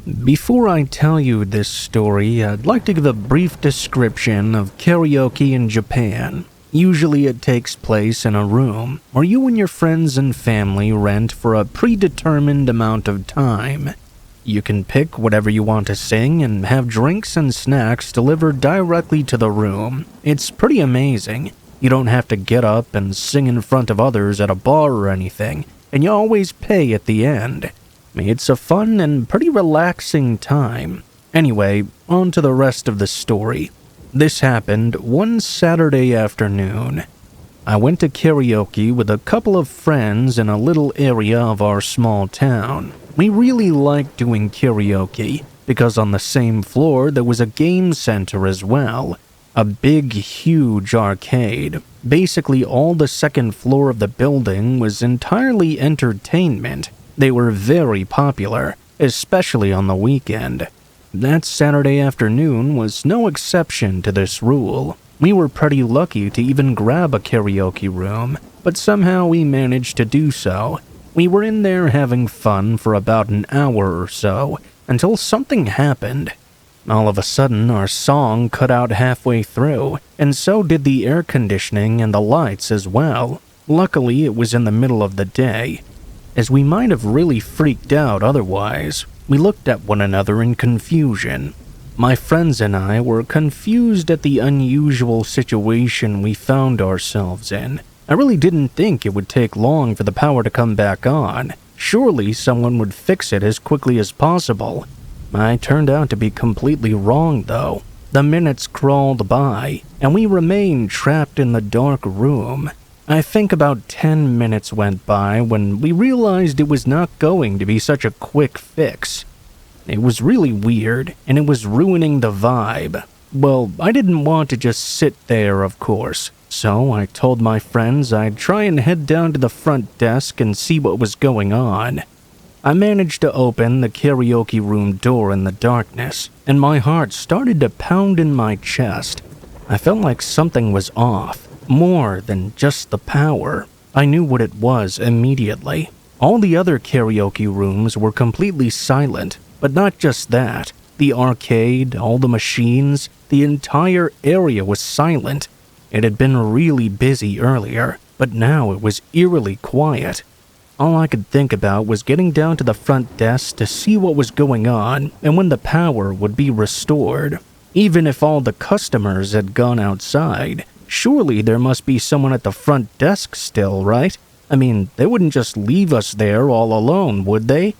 Before I tell you this story, I'd like to give a brief description of karaoke in Japan. Usually it takes place in a room where you and your friends and family rent for a predetermined amount of time. You can pick whatever you want to sing and have drinks and snacks delivered directly to the room. It's pretty amazing. You don't have to get up and sing in front of others at a bar or anything, and you always pay at the end. It's a fun and pretty relaxing time. Anyway, on to the rest of the story. This happened one Saturday afternoon. I went to karaoke with a couple of friends in a little area of our small town. We really liked doing karaoke because on the same floor there was a game center as well. A big, huge arcade. Basically all the second floor of the building was entirely entertainment. They were very popular, especially on the weekend. That Saturday afternoon was no exception to this rule. We were pretty lucky to even grab a karaoke room, but somehow we managed to do so. We were in there having fun for about an hour or so, until something happened. All of a sudden, our song cut out halfway through, and so did the air conditioning and the lights as well. Luckily, it was in the middle of the day, as we might have really freaked out otherwise. We looked at one another in confusion. My friends and I were confused at the unusual situation we found ourselves in. I really didn't think it would take long for the power to come back on. Surely someone would fix it as quickly as possible. I turned out to be completely wrong, though. The minutes crawled by, and we remained trapped in the dark room. I think about 10 minutes went by when we realized it was not going to be such a quick fix. It was really weird, and it was ruining the vibe. Well, I didn't want to just sit there, of course, so I told my friends I'd try and head down to the front desk and see what was going on. I managed to open the karaoke room door in the darkness, and my heart started to pound in my chest. I felt like something was off. More than just the power. I knew what it was immediately. All the other karaoke rooms were completely silent, but not just that. The arcade, all the machines, the entire area was silent. It had been really busy earlier, but now it was eerily quiet. All I could think about was getting down to the front desk to see what was going on and when the power would be restored. Even if all the customers had gone outside, surely there must be someone at the front desk still, right? I mean, they wouldn't just leave us there all alone, would they?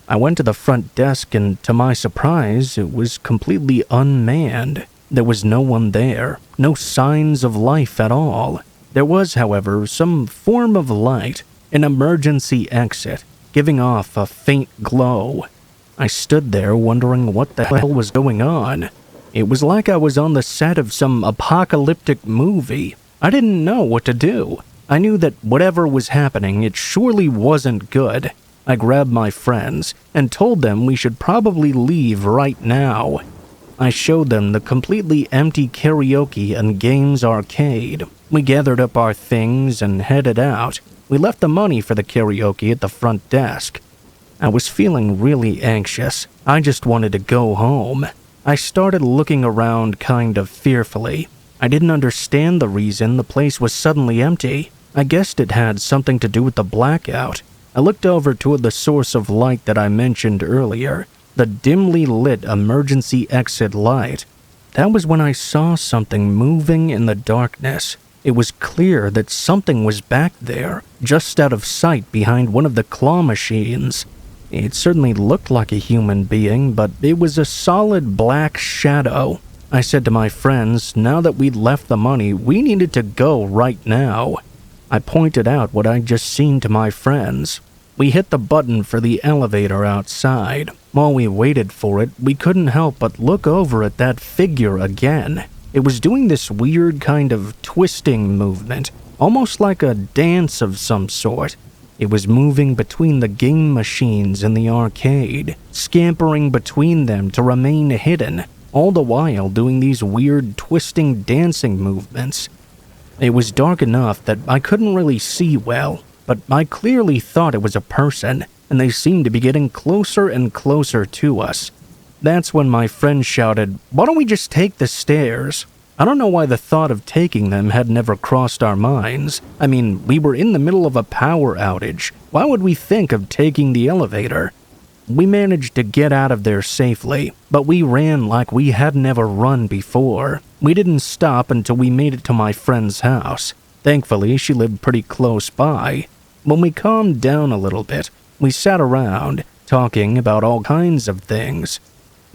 I went to the front desk and, to my surprise, it was completely unmanned. There was no one there, no signs of life at all. There was, however, some form of light, an emergency exit, giving off a faint glow. I stood there wondering what the hell was going on. It was like I was on the set of some apocalyptic movie. I didn't know what to do. I knew that whatever was happening, it surely wasn't good. I grabbed my friends and told them we should probably leave right now. I showed them the completely empty karaoke and games arcade. We gathered up our things and headed out. We left the money for the karaoke at the front desk. I was feeling really anxious. I just wanted to go home. I started looking around kind of fearfully. I didn't understand the reason the place was suddenly empty. I guessed it had something to do with the blackout. I looked over toward the source of light that I mentioned earlier, the dimly lit emergency exit light. That was when I saw something moving in the darkness. It was clear that something was back there, just out of sight behind one of the claw machines. It certainly looked like a human being, but it was a solid black shadow. I said to my friends, now that we'd left the money, we needed to go right now. I pointed out what I'd just seen to my friends. We hit the button for the elevator outside. While we waited for it, we couldn't help but look over at that figure again. It was doing this weird kind of twisting movement, almost like a dance of some sort. It was moving between the game machines in the arcade, scampering between them to remain hidden, all the while doing these weird twisting dancing movements. It was dark enough that I couldn't really see well, but I clearly thought it was a person, and they seemed to be getting closer and closer to us. That's when my friend shouted, "Why don't we just take the stairs?" I don't know why the thought of taking them had never crossed our minds. I mean, we were in the middle of a power outage. Why would we think of taking the elevator? We managed to get out of there safely, but we ran like we had never run before. We didn't stop until we made it to my friend's house. Thankfully, she lived pretty close by. When we calmed down a little bit, we sat around, talking about all kinds of things.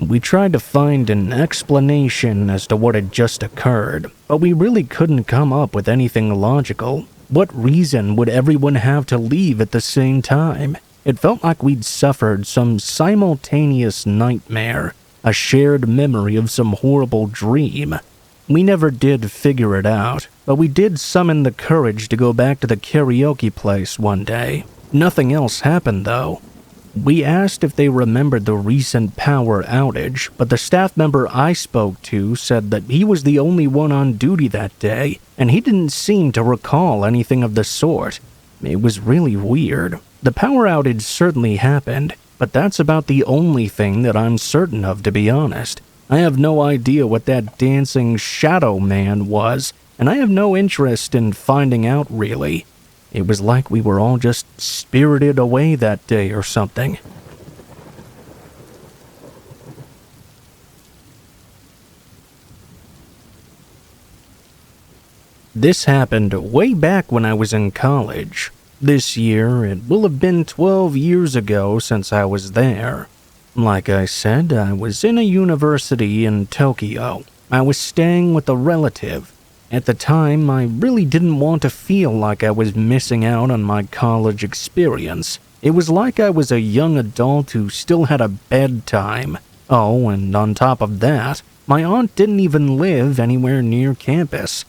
We tried to find an explanation as to what had just occurred, but we really couldn't come up with anything logical. What reason would everyone have to leave at the same time? It felt like we'd suffered some simultaneous nightmare, a shared memory of some horrible dream. We never did figure it out, but we did summon the courage to go back to the karaoke place one day. Nothing else happened though. We asked if they remembered the recent power outage, but the staff member I spoke to said that he was the only one on duty that day, and he didn't seem to recall anything of the sort. It was really weird. The power outage certainly happened, but that's about the only thing that I'm certain of, to be honest. I have no idea what that dancing shadow man was, and I have no interest in finding out really. It was like we were all just spirited away that day or something. This happened way back when I was in college. This year, it will have been 12 years ago since I was there. Like I said, I was in a university in Tokyo. I was staying with a relative. At the time, I really didn't want to feel like I was missing out on my college experience. It was like I was a young adult who still had a bedtime. Oh, and on top of that, my aunt didn't even live anywhere near campus.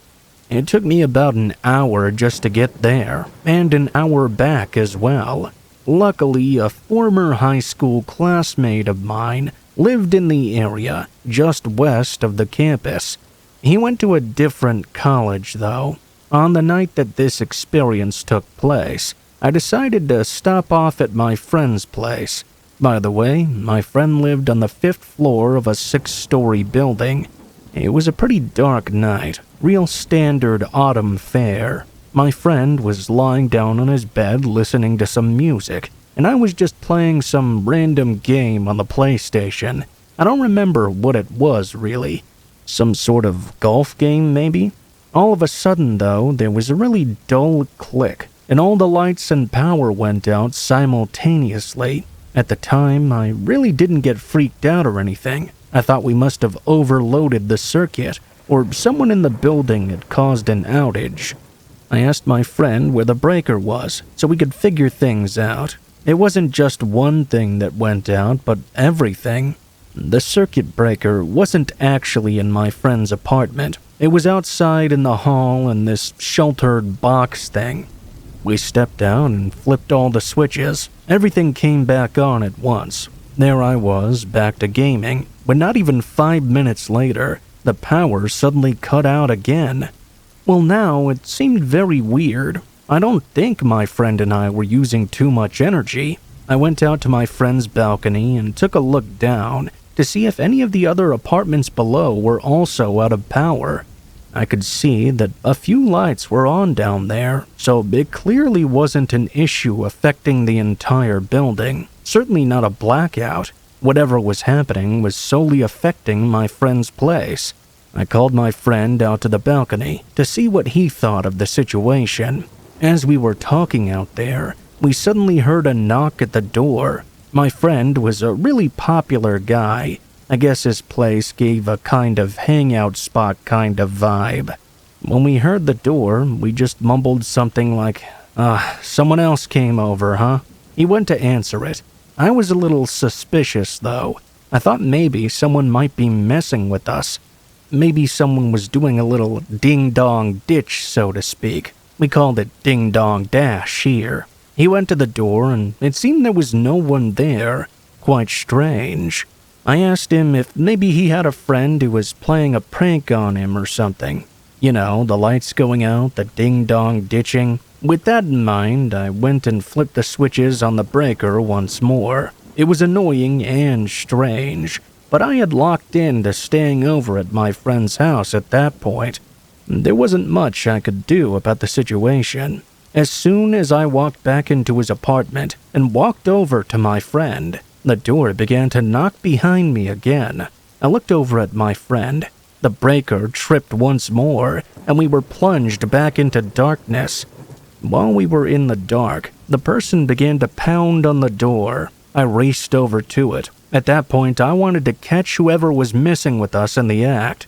It took me about an hour just to get there, and an hour back as well. Luckily, a former high school classmate of mine lived in the area, just west of the campus. He went to a different college, though. On the night that this experience took place, I decided to stop off at my friend's place. By the way, my friend lived on the 5th floor of a 6-story building. It was a pretty dark night, real standard autumn fare. My friend was lying down on his bed listening to some music, and I was just playing some random game on the PlayStation. I don't remember what it was, really. Some sort of golf game, maybe? All of a sudden, though, there was a really dull click, and all the lights and power went out simultaneously. At the time, I really didn't get freaked out or anything. I thought we must have overloaded the circuit, or someone in the building had caused an outage. I asked my friend where the breaker was, so we could figure things out. It wasn't just one thing that went out, but everything. The circuit breaker wasn't actually in my friend's apartment. It was outside in the hall in this sheltered box thing. We stepped out and flipped all the switches. Everything came back on at once. There I was, back to gaming, but not even 5 minutes later, the power suddenly cut out again. Well, now it seemed very weird. I don't think my friend and I were using too much energy. I went out to my friend's balcony and took a look down to see if any of the other apartments below were also out of power. I could see that a few lights were on down there, so it clearly wasn't an issue affecting the entire building. Certainly not a blackout. Whatever was happening was solely affecting my friend's place. I called my friend out to the balcony to see what he thought of the situation. As we were talking out there, we suddenly heard a knock at the door. My friend was a really popular guy. I guess his place gave a kind of hangout spot kind of vibe. When we heard the door, we just mumbled something like, someone else came over, huh? He went to answer it. I was a little suspicious, though. I thought maybe someone might be messing with us. Maybe someone was doing a little ding-dong ditch, so to speak. We called it ding-dong dash here. He went to the door, and it seemed there was no one there. Quite strange. I asked him if maybe he had a friend who was playing a prank on him or something. You know, the lights going out, the ding-dong ditching. With that in mind, I went and flipped the switches on the breaker once more. It was annoying and strange. but I had locked into staying over at my friend's house at that point. There wasn't much I could do about the situation. As soon as I walked back into his apartment and walked over to my friend, the door began to knock behind me again. I looked over at my friend. The breaker tripped once more, and we were plunged back into darkness. While we were in the dark, the person began to pound on the door. I raced over to it. At that point, I wanted to catch whoever was messing with us in the act.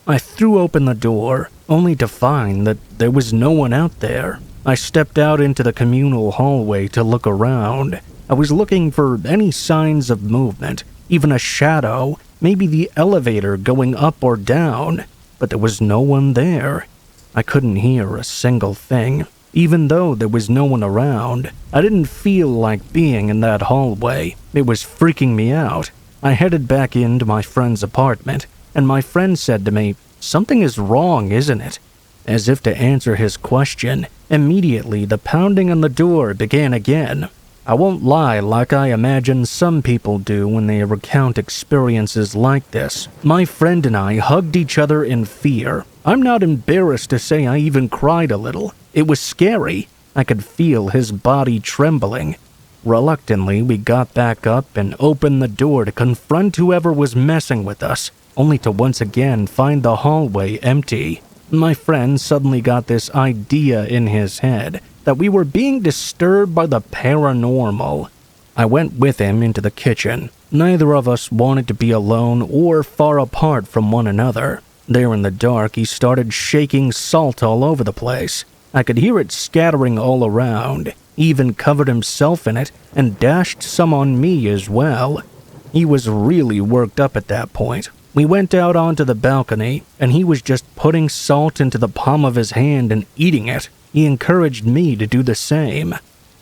I threw open the door, only to find that there was no one out there. I stepped out into the communal hallway to look around. I was looking for any signs of movement, even a shadow, maybe the elevator going up or down, but there was no one there. I couldn't hear a single thing. Even though there was no one around, I didn't feel like being in that hallway. It was freaking me out. I headed back into my friend's apartment, and my friend said to me, "Something is wrong, isn't it?" As if to answer his question, immediately the pounding on the door began again. I won't lie, like I imagine some people do when they recount experiences like this. My friend and I hugged each other in fear. I'm not embarrassed to say I even cried a little. It was scary. I could feel his body trembling. Reluctantly, we got back up and opened the door to confront whoever was messing with us, only to once again find the hallway empty. My friend suddenly got this idea in his head that we were being disturbed by the paranormal. I went with him into the kitchen. Neither of us wanted to be alone or far apart from one another. There in the dark, he started shaking salt all over the place. I could hear it scattering all around. He even covered himself in it and dashed some on me as well. He was really worked up at that point. We went out onto the balcony, and he was just putting salt into the palm of his hand and eating it. He encouraged me to do the same.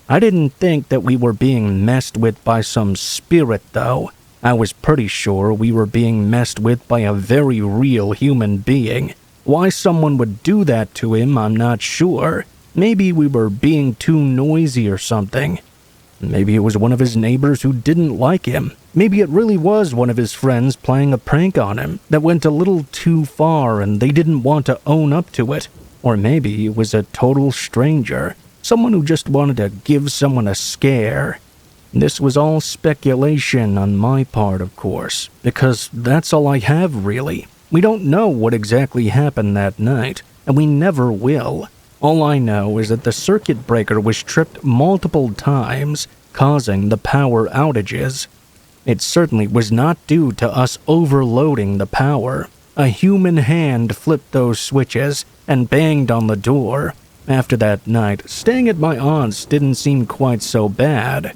I didn't think that we were being messed with by some spirit, though. I was pretty sure we were being messed with by a very real human being. Why someone would do that to him, I'm not sure. Maybe we were being too noisy or something. Maybe it was one of his neighbors who didn't like him. Maybe it really was one of his friends playing a prank on him that went a little too far and they didn't want to own up to it. Or maybe it was a total stranger, someone who just wanted to give someone a scare. This was all speculation on my part, of course, because that's all I have really. We don't know what exactly happened that night, and we never will. All I know is that the circuit breaker was tripped multiple times, causing the power outages. It certainly was not due to us overloading the power. A human hand flipped those switches and banged on the door. After that night, staying at my aunt's didn't seem quite so bad.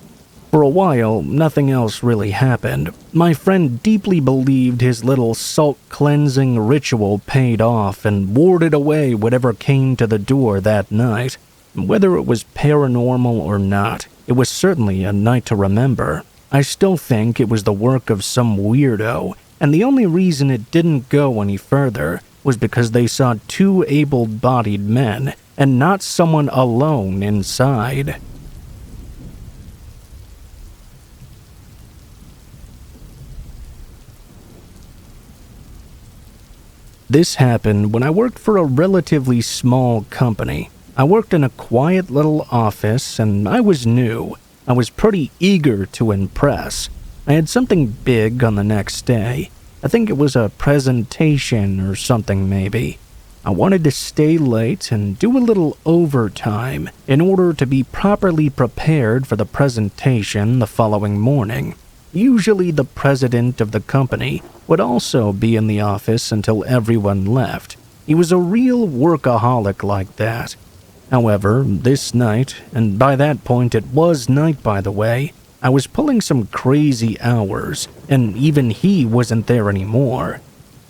For a while, nothing else really happened. My friend deeply believed his little salt-cleansing ritual paid off and warded away whatever came to the door that night. Whether it was paranormal or not, it was certainly a night to remember. I still think it was the work of some weirdo, and the only reason it didn't go any further was because they saw two able-bodied men and not someone alone inside. This happened when I worked for a relatively small company. I worked in a quiet little office and I was new. I was pretty eager to impress. I had something big on the next day. I think it was a presentation or something maybe. I wanted to stay late and do a little overtime in order to be properly prepared for the presentation the following morning. Usually the president of the company would also be in the office until everyone left. He was a real workaholic like that. However, this night, and by that point it was night by the way, I was pulling some crazy hours, and even he wasn't there anymore.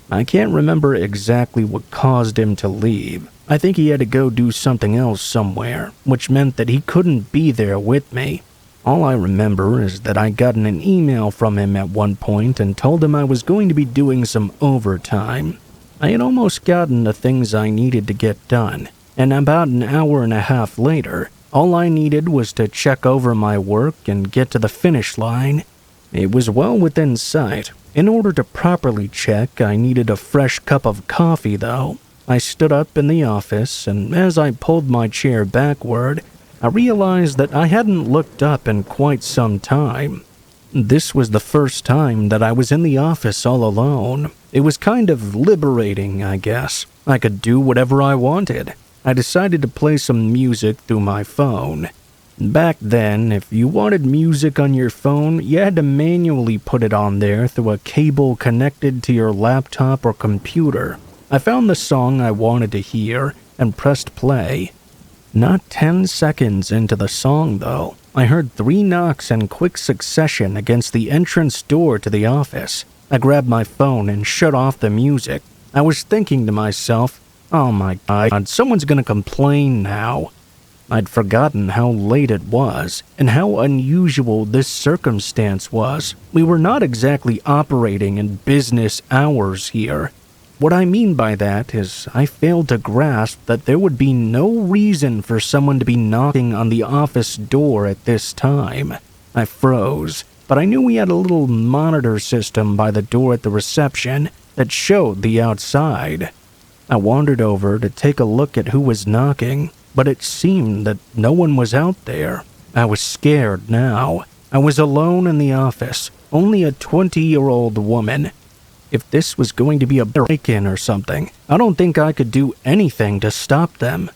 I can't remember exactly what caused him to leave. I think he had to go do something else somewhere, which meant that he couldn't be there with me. All I remember is that I got an email from him at one point and told him I was going to be doing some overtime. I had almost gotten the things I needed to get done, and about an hour and a half later, all I needed was to check over my work and get to the finish line. It was well within sight. In order to properly check, I needed a fresh cup of coffee, though. I stood up in the office, and as I pulled my chair backward, I realized that I hadn't looked up in quite some time. This was the first time that I was in the office all alone. It was kind of liberating, I guess. I could do whatever I wanted. I decided to play some music through my phone. Back then, if you wanted music on your phone, you had to manually put it on there through a cable connected to your laptop or computer. I found the song I wanted to hear and pressed play. Not 10 seconds into the song, though, I heard 3 knocks in quick succession against the entrance door to the office. I grabbed my phone and shut off the music. I was thinking to myself, oh my god, someone's gonna complain now. I'd forgotten how late it was and how unusual this circumstance was. We were not exactly operating in business hours here. What I mean by that is I failed to grasp that there would be no reason for someone to be knocking on the office door at this time. I froze, but I knew we had a little monitor system by the door at the reception that showed the outside. I wandered over to take a look at who was knocking, but it seemed that no one was out there. I was scared now. I was alone in the office, only a 20-year-old woman. If this was going to be a break-in or something, I don't think I could do anything to stop them.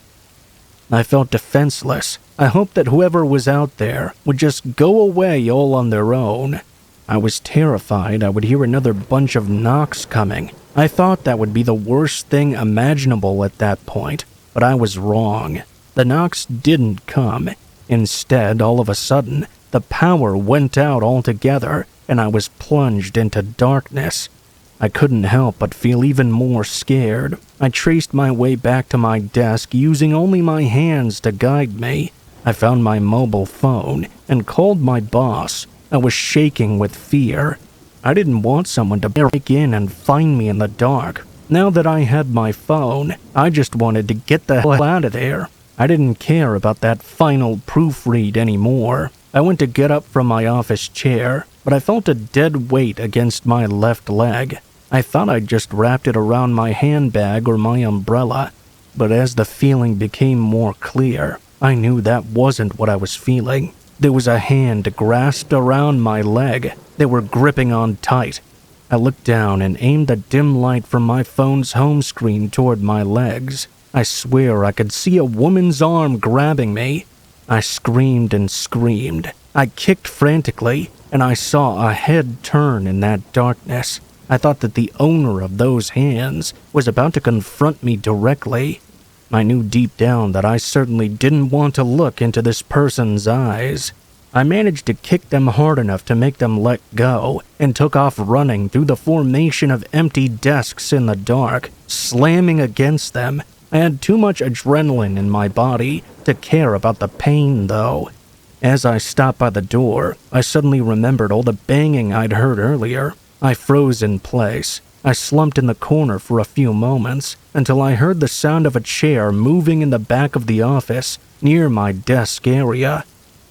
I felt defenseless. I hoped that whoever was out there would just go away all on their own. I was terrified I would hear another bunch of knocks coming. I thought that would be the worst thing imaginable at that point, but I was wrong. The knocks didn't come. Instead, all of a sudden, the power went out altogether, and I was plunged into darkness. I couldn't help but feel even more scared. I traced my way back to my desk using only my hands to guide me. I found my mobile phone and called my boss. I was shaking with fear. I didn't want someone to break in and find me in the dark. Now that I had my phone, I just wanted to get the hell out of there. I didn't care about that final proofread anymore. I went to get up from my office chair, but I felt a dead weight against my left leg. I thought I'd just wrapped it around my handbag or my umbrella, but as the feeling became more clear, I knew that wasn't what I was feeling. There was a hand grasped around my leg. They were gripping on tight. I looked down and aimed the dim light from my phone's home screen toward my legs. I swear I could see a woman's arm grabbing me. I screamed and screamed. I kicked frantically, and I saw a head turn in that darkness. I thought that the owner of those hands was about to confront me directly. I knew deep down that I certainly didn't want to look into this person's eyes. I managed to kick them hard enough to make them let go, and took off running through the formation of empty desks in the dark, slamming against them. I had too much adrenaline in my body to care about the pain, though. As I stopped by the door, I suddenly remembered all the banging I'd heard earlier. I froze in place. I slumped in the corner for a few moments until I heard the sound of a chair moving in the back of the office near my desk area.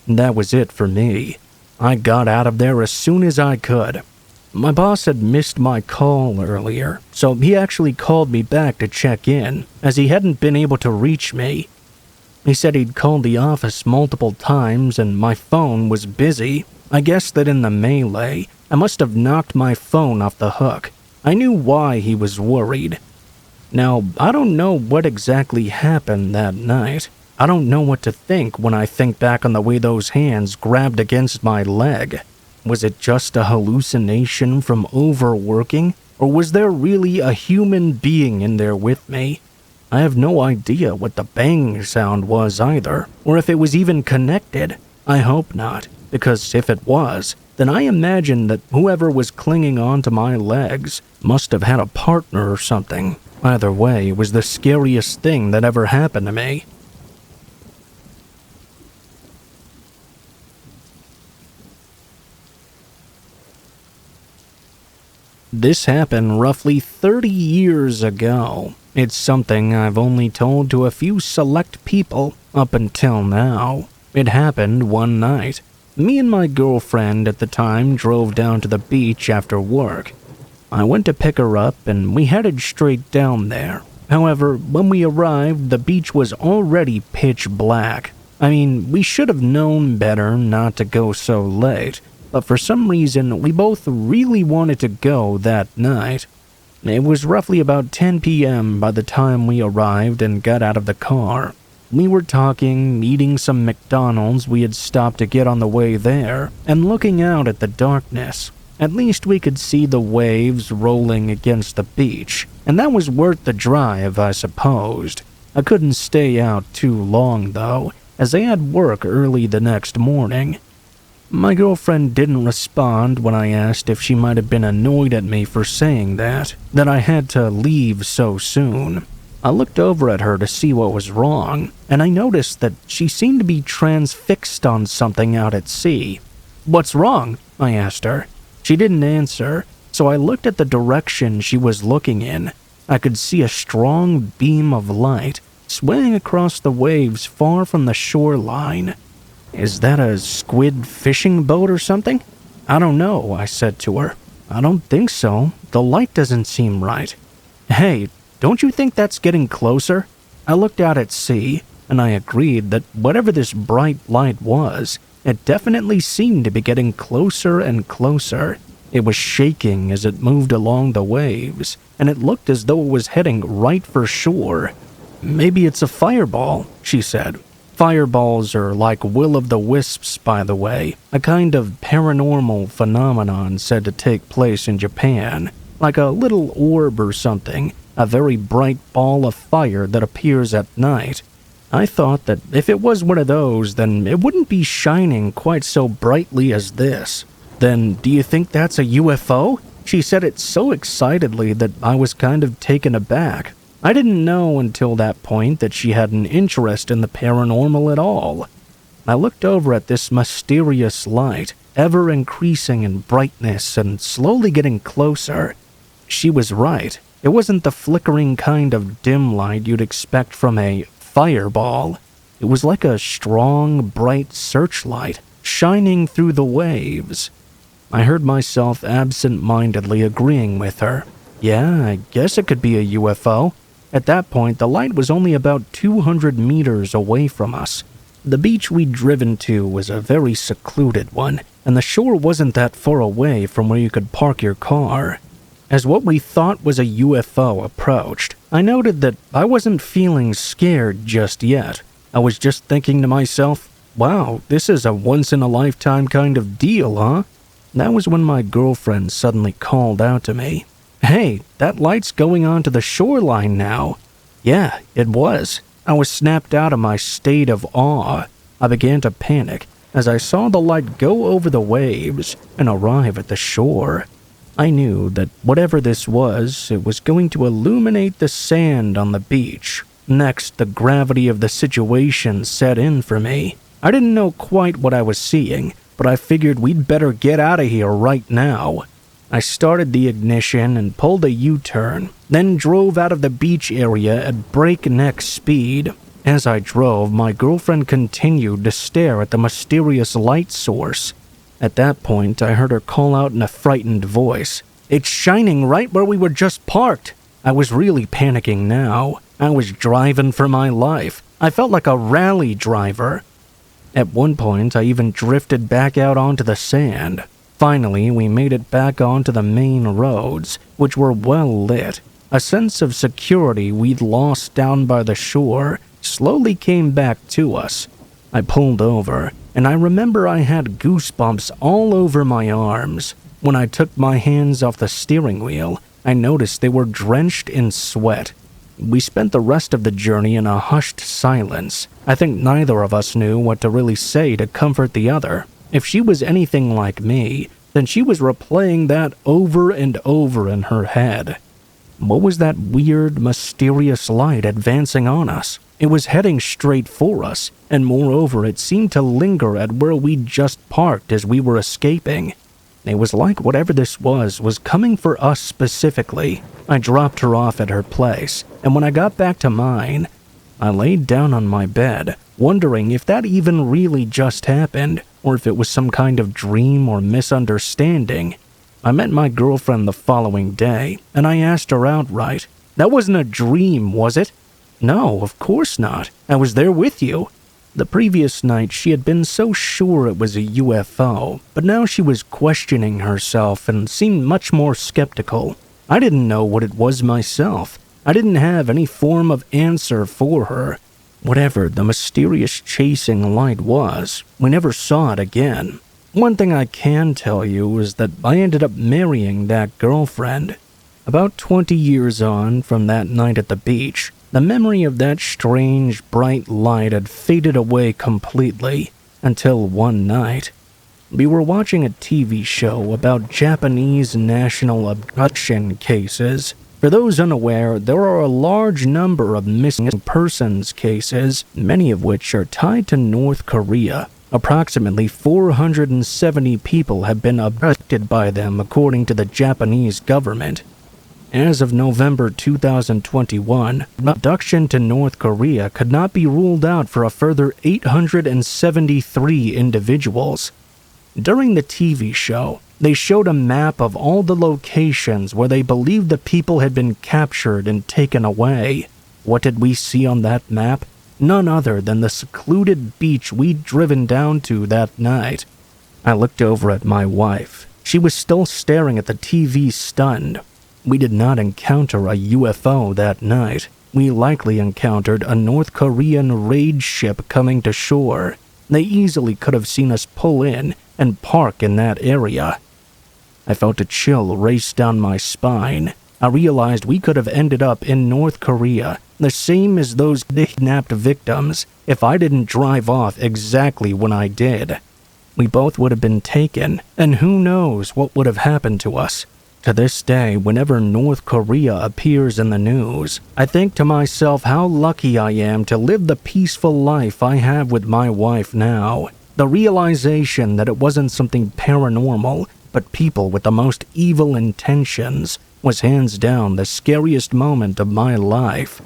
That was it for me. I got out of there as soon as I could. My boss had missed my call earlier, so he actually called me back to check in, as he hadn't been able to reach me. He said he'd called the office multiple times and my phone was busy. I guess that in the melee, I must have knocked my phone off the hook. I knew why he was worried. Now, I don't know what exactly happened that night. I don't know what to think when I think back on the way those hands grabbed against my leg. Was it just a hallucination from overworking, or was there really a human being in there with me? I have no idea what the banging sound was either, or if it was even connected. I hope not, because if it was, then I imagine that whoever was clinging onto my legs must have had a partner or something. Either way, it was the scariest thing that ever happened to me. This happened roughly 30 years ago. It's something I've only told to a few select people up until now. It happened one night. Me and my girlfriend at the time drove down to the beach after work. I went to pick her up and we headed straight down there. However, when we arrived, the beach was already pitch black. I mean, we should have known better not to go so late, but for some reason, we both really wanted to go that night. It was roughly about 10 p.m. by the time we arrived and got out of the car. We were talking, eating some McDonald's we had stopped to get on the way there, and looking out at the darkness. At least we could see the waves rolling against the beach, and that was worth the drive, I supposed. I couldn't stay out too long, though, as I had work early the next morning. My girlfriend didn't respond when I asked if she might have been annoyed at me for saying that I had to leave so soon. I looked over at her to see what was wrong, and I noticed that she seemed to be transfixed on something out at sea. "What's wrong?" I asked her. She didn't answer, so I looked at the direction she was looking in. I could see a strong beam of light swaying across the waves far from the shoreline. "Is that a squid fishing boat or something?" "I don't know," I said to her. "I don't think so. The light doesn't seem right." "Hey, don't you think that's getting closer?" I looked out at sea, and I agreed that whatever this bright light was, it definitely seemed to be getting closer and closer. It was shaking as it moved along the waves, and it looked as though it was heading right for shore. "Maybe it's a fireball," she said. Fireballs are like will-o'-the-wisps, by the way, a kind of paranormal phenomenon said to take place in Japan, like a little orb or something, a very bright ball of fire that appears at night. I thought that if it was one of those, then it wouldn't be shining quite so brightly as this. "Then, do you think that's a UFO?" She said it so excitedly that I was kind of taken aback. I didn't know until that point that she had an interest in the paranormal at all. I looked over at this mysterious light, ever increasing in brightness and slowly getting closer. She was right. It wasn't the flickering kind of dim light you'd expect from a fireball. It was like a strong, bright searchlight shining through the waves. I heard myself absent-mindedly agreeing with her. Yeah, I guess it could be a UFO. At that point, the light was only about 200 meters away from us. The beach we'd driven to was a very secluded one, and the shore wasn't that far away from where you could park your car. As what we thought was a UFO approached, I noted that I wasn't feeling scared just yet. I was just thinking to myself, wow, this is a once-in-a-lifetime kind of deal, huh? That was when my girlfriend suddenly called out to me. "Hey, that light's going on to the shoreline now." Yeah, it was. I was snapped out of my state of awe. I began to panic as I saw the light go over the waves and arrive at the shore. I knew that whatever this was, it was going to illuminate the sand on the beach. Next, the gravity of the situation set in for me. I didn't know quite what I was seeing, but I figured we'd better get out of here right now. I started the ignition and pulled a U-turn, then drove out of the beach area at breakneck speed. As I drove, my girlfriend continued to stare at the mysterious light source. At that point, I heard her call out in a frightened voice, "It's shining right where we were just parked!" I was really panicking now. I was driving for my life. I felt like a rally driver. At one point, I even drifted back out onto the sand. Finally, we made it back onto the main roads, which were well lit. A sense of security we'd lost down by the shore slowly came back to us. I pulled over, and I remember I had goosebumps all over my arms. When I took my hands off the steering wheel, I noticed they were drenched in sweat. We spent the rest of the journey in a hushed silence. I think neither of us knew what to really say to comfort the other. If she was anything like me, then she was replaying that over and over in her head. What was that weird, mysterious light advancing on us? It was heading straight for us, and moreover, it seemed to linger at where we'd just parked as we were escaping. It was like whatever this was coming for us specifically. I dropped her off at her place, and when I got back to mine, I laid down on my bed, wondering if that even really just happened, or if it was some kind of dream or misunderstanding. I met my girlfriend the following day, and I asked her outright, "That wasn't a dream, was it?" "No, of course not. I was there with you." The previous night, she had been so sure it was a UFO, but now she was questioning herself and seemed much more skeptical. I didn't know what it was myself. I didn't have any form of answer for her. Whatever the mysterious chasing light was, we never saw it again. One thing I can tell you is that I ended up marrying that girlfriend. About 20 years on from that night at the beach, the memory of that strange, bright light had faded away completely until one night. We were watching a TV show about Japanese national abduction cases. For those unaware, there are a large number of missing persons cases, many of which are tied to North Korea. Approximately 470 people have been abducted by them according to the Japanese government. As of November 2021, abduction to North Korea could not be ruled out for a further 873 individuals. During the TV show, they showed a map of all the locations where they believed the people had been captured and taken away. What did we see on that map? None other than the secluded beach we'd driven down to that night. I looked over at my wife. She was still staring at the TV, stunned. We did not encounter a UFO that night. We likely encountered a North Korean raid ship coming to shore. They easily could have seen us pull in and park in that area. I felt a chill race down my spine. I realized we could have ended up in North Korea, the same as those kidnapped victims, if I didn't drive off exactly when I did. We both would have been taken, and who knows what would have happened to us. To this day, whenever North Korea appears in the news, I think to myself how lucky I am to live the peaceful life I have with my wife now. The realization that it wasn't something paranormal, but people with the most evil intentions, was hands down the scariest moment of my life.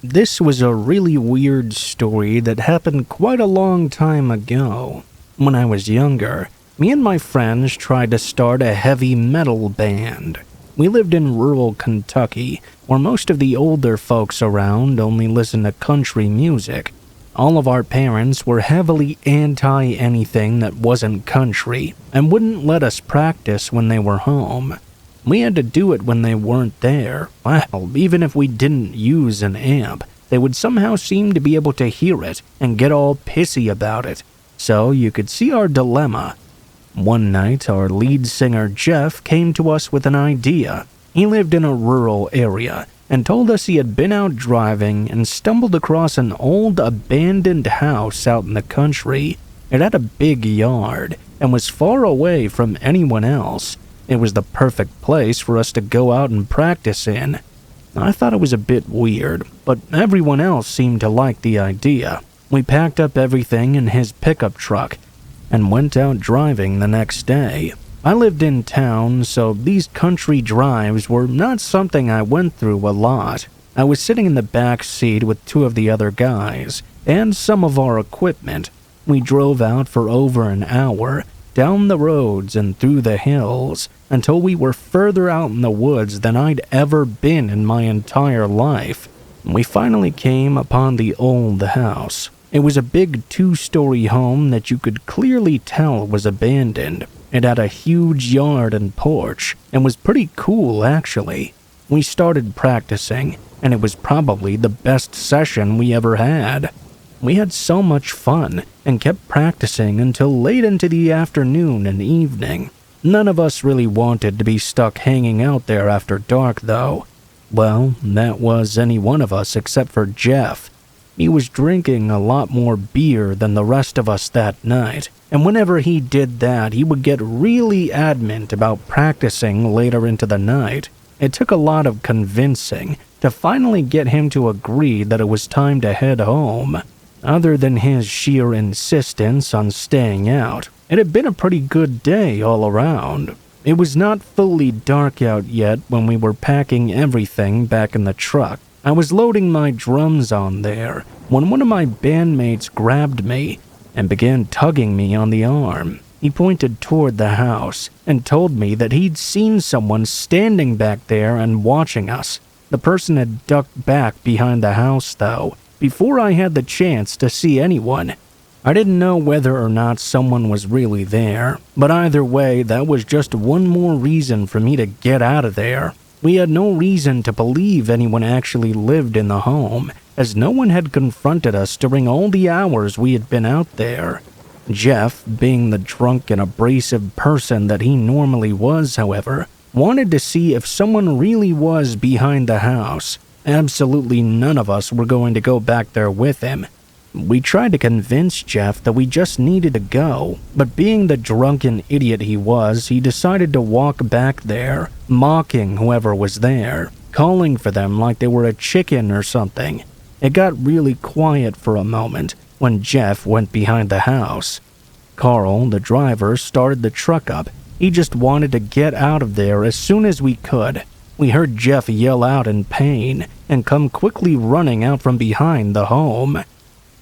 This was a really weird story that happened quite a long time ago. When I was younger, me and my friends tried to start a heavy metal band. We lived in rural Kentucky, where most of the older folks around only listened to country music. All of our parents were heavily anti-anything that wasn't country, and wouldn't let us practice when they were home. We had to do it when they weren't there. Well, even if we didn't use an amp, they would somehow seem to be able to hear it and get all pissy about it. So you could see our dilemma. One night, our lead singer Jeff came to us with an idea. He lived in a rural area and told us he had been out driving and stumbled across an old abandoned house out in the country. It had a big yard and was far away from anyone else. It was the perfect place for us to go out and practice in. I thought it was a bit weird, but everyone else seemed to like the idea. We packed up everything in his pickup truck and went out driving the next day. I lived in town, so these country drives were not something I went through a lot. I was sitting in the back seat with two of the other guys and some of our equipment. We drove out for over an hour, down the roads and through the hills, until we were further out in the woods than I'd ever been in my entire life. We finally came upon the old house. It was a big 2-story home that you could clearly tell was abandoned. It had a huge yard and porch, and was pretty cool actually. We started practicing, and it was probably the best session we ever had. We had so much fun, and kept practicing until late into the afternoon and evening. None of us really wanted to be stuck hanging out there after dark, though. Well, that was any one of us except for Jeff. He was drinking a lot more beer than the rest of us that night, and whenever he did that, he would get really adamant about practicing later into the night. It took a lot of convincing to finally get him to agree that it was time to head home. Other than his sheer insistence on staying out, it had been a pretty good day all around. It was not fully dark out yet when we were packing everything back in the truck. I was loading my drums on there when one of my bandmates grabbed me and began tugging me on the arm. He pointed toward the house and told me that he'd seen someone standing back there and watching us. The person had ducked back behind the house, though, before I had the chance to see anyone. I didn't know whether or not someone was really there, but either way, that was just one more reason for me to get out of there. We had no reason to believe anyone actually lived in the home, as no one had confronted us during all the hours we had been out there. Jeff, being the drunk and abrasive person that he normally was, however, wanted to see if someone really was behind the house. Absolutely none of us were going to go back there with him. We tried to convince Jeff that we just needed to go, but being the drunken idiot he was, he decided to walk back there, mocking whoever was there, calling for them like they were a chicken or something. It got really quiet for a moment when Jeff went behind the house. Carl, the driver, started the truck up. He just wanted to get out of there as soon as we could. We heard Jeff yell out in pain and come quickly running out from behind the home.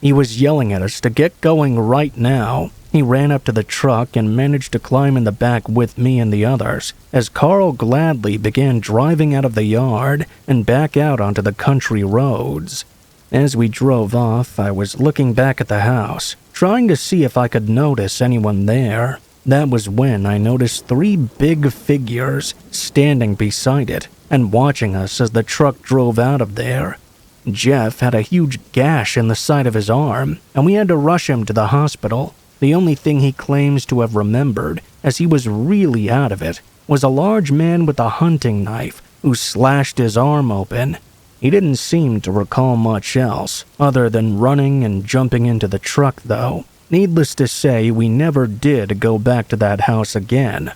He was yelling at us to get going right now. He ran up to the truck and managed to climb in the back with me and the others, as Carl gladly began driving out of the yard and back out onto the country roads. As we drove off, I was looking back at the house, trying to see if I could notice anyone there. That was when I noticed 3 big figures standing beside it and watching us as the truck drove out of there. Jeff had a huge gash in the side of his arm, and we had to rush him to the hospital. The only thing he claims to have remembered, as he was really out of it, was a large man with a hunting knife who slashed his arm open. He didn't seem to recall much else, other than running and jumping into the truck, though. Needless to say, we never did go back to that house again.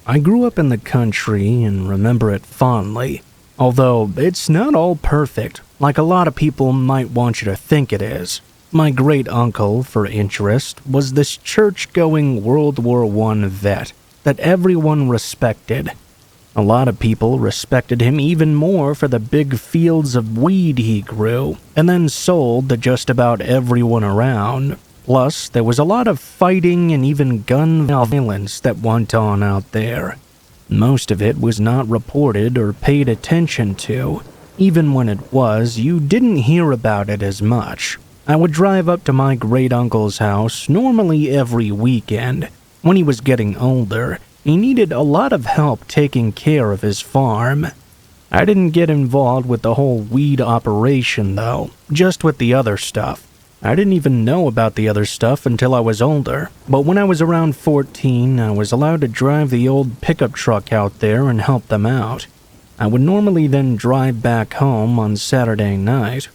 I grew up in the country and remember it fondly, although it's not all perfect, like a lot of people might want you to think it is. My great-uncle, for interest, was this church-going World War I vet that everyone respected. A lot of people respected him even more for the big fields of weed he grew and then sold to just about everyone around. Plus, there was a lot of fighting and even gun violence that went on out there. Most of it was not reported or paid attention to. Even when it was, you didn't hear about it as much. I would drive up to my great-uncle's house normally every weekend. When he was getting older, he needed a lot of help taking care of his farm. I didn't get involved with the whole weed operation, though, just with the other stuff. I didn't even know about the other stuff until I was older, but when I was around 14, I was allowed to drive the old pickup truck out there and help them out. I would normally then drive back home on Saturday night.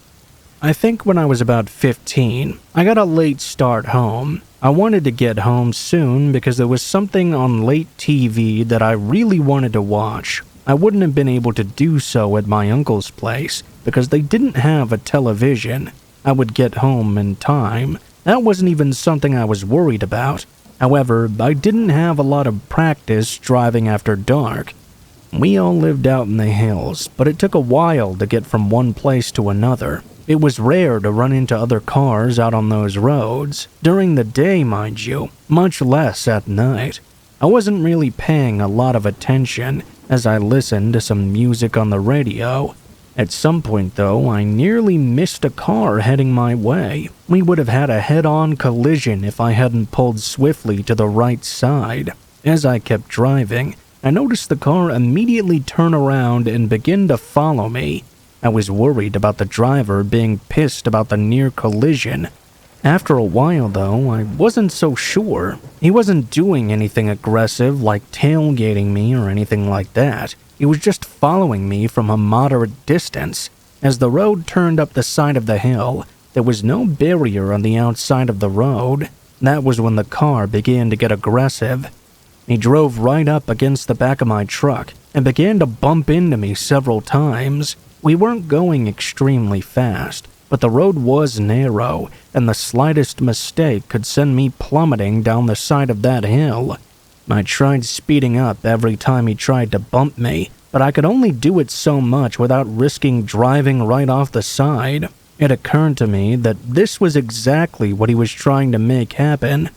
I think when I was about 15, I got a late start home. I wanted to get home soon because there was something on late TV that I really wanted to watch. I wouldn't have been able to do so at my uncle's place because they didn't have a television. I would get home in time. That wasn't even something I was worried about. However, I didn't have a lot of practice driving after dark. We all lived out in the hills, but it took a while to get from one place to another. It was rare to run into other cars out on those roads. During the day, mind you, much less at night. I wasn't really paying a lot of attention as I listened to some music on the radio. At some point, though, I nearly missed a car heading my way. We would have had a head-on collision if I hadn't pulled swiftly to the right side. As I kept driving, I noticed the car immediately turn around and begin to follow me. I was worried about the driver being pissed about the near collision. After a while, though, I wasn't so sure. He wasn't doing anything aggressive like tailgating me or anything like that. He was just following me from a moderate distance. As the road turned up the side of the hill, there was no barrier on the outside of the road. That was when the car began to get aggressive. He drove right up against the back of my truck and began to bump into me several times. We weren't going extremely fast, but the road was narrow, and the slightest mistake could send me plummeting down the side of that hill. I tried speeding up every time he tried to bump me, but I could only do it so much without risking driving right off the side. It occurred to me that this was exactly what he was trying to make happen.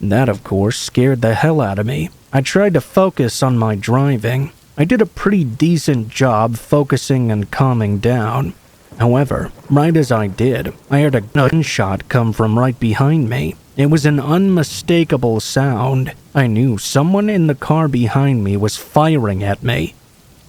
That, of course, scared the hell out of me. I tried to focus on my driving. I did a pretty decent job focusing and calming down. However, right as I did, I heard a gunshot come from right behind me. It was an unmistakable sound. I knew someone in the car behind me was firing at me.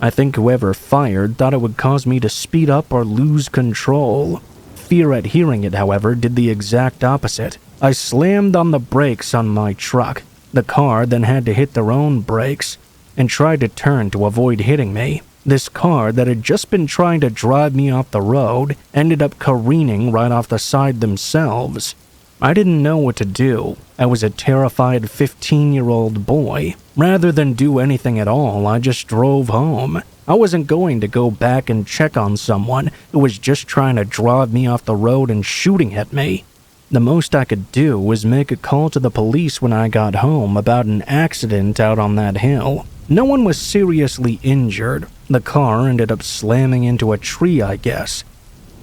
I think whoever fired thought it would cause me to speed up or lose control. Fear at hearing it, however, did the exact opposite. I slammed on the brakes on my truck. The car then had to hit their own brakes and tried to turn to avoid hitting me. This car that had just been trying to drive me off the road ended up careening right off the side themselves. I didn't know what to do. I was a terrified 15-year-old boy. Rather than do anything at all, I just drove home. I wasn't going to go back and check on someone who was just trying to drive me off the road and shooting at me. The most I could do was make a call to the police when I got home about an accident out on that hill. No one was seriously injured. The car ended up slamming into a tree, I guess.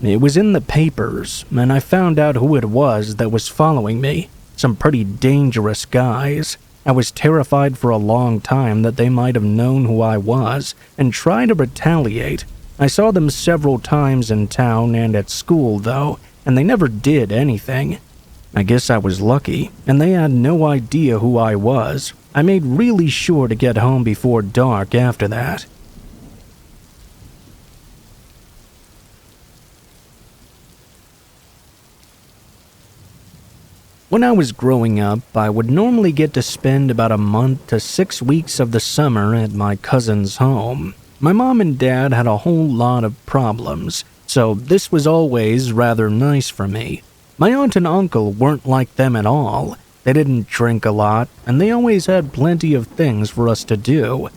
It was in the papers, and I found out who it was that was following me. Some pretty dangerous guys. I was terrified for a long time that they might have known who I was and tried to retaliate. I saw them several times in town and at school, though, and they never did anything. I guess I was lucky, and they had no idea who I was. I made really sure to get home before dark after that. When I was growing up, I would normally get to spend about a month to 6 weeks of the summer at my cousin's home. My mom and dad had a whole lot of problems, so this was always rather nice for me. My aunt and uncle weren't like them at all. They didn't drink a lot, and they always had plenty of things for us to do.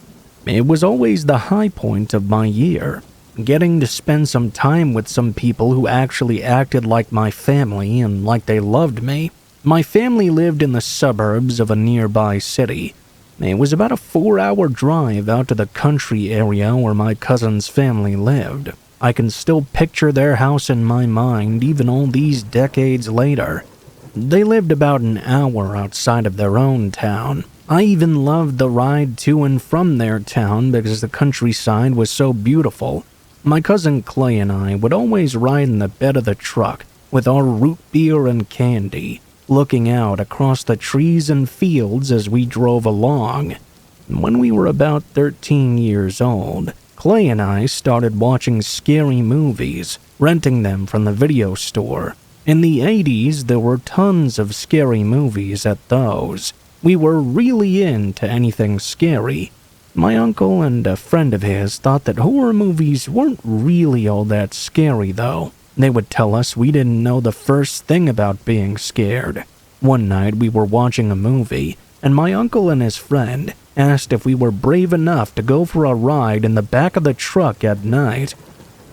It was always the high point of my year, getting to spend some time with some people who actually acted like my family and like they loved me. My family lived in the suburbs of a nearby city. It was about a 4-hour drive out to the country area where my cousin's family lived. I can still picture their house in my mind even all these decades later. They lived about an hour outside of their own town. I even loved the ride to and from their town because the countryside was so beautiful. My cousin Clay and I would always ride in the bed of the truck with our root beer and candy, looking out across the trees and fields as we drove along. When we were about 13 years old, Clay and I started watching scary movies, renting them from the video store. In the 80s, there were tons of scary movies at those. We were really into anything scary. My uncle and a friend of his thought that horror movies weren't really all that scary, though. They would tell us we didn't know the first thing about being scared. One night we were watching a movie, and my uncle and his friend asked if we were brave enough to go for a ride in the back of the truck at night.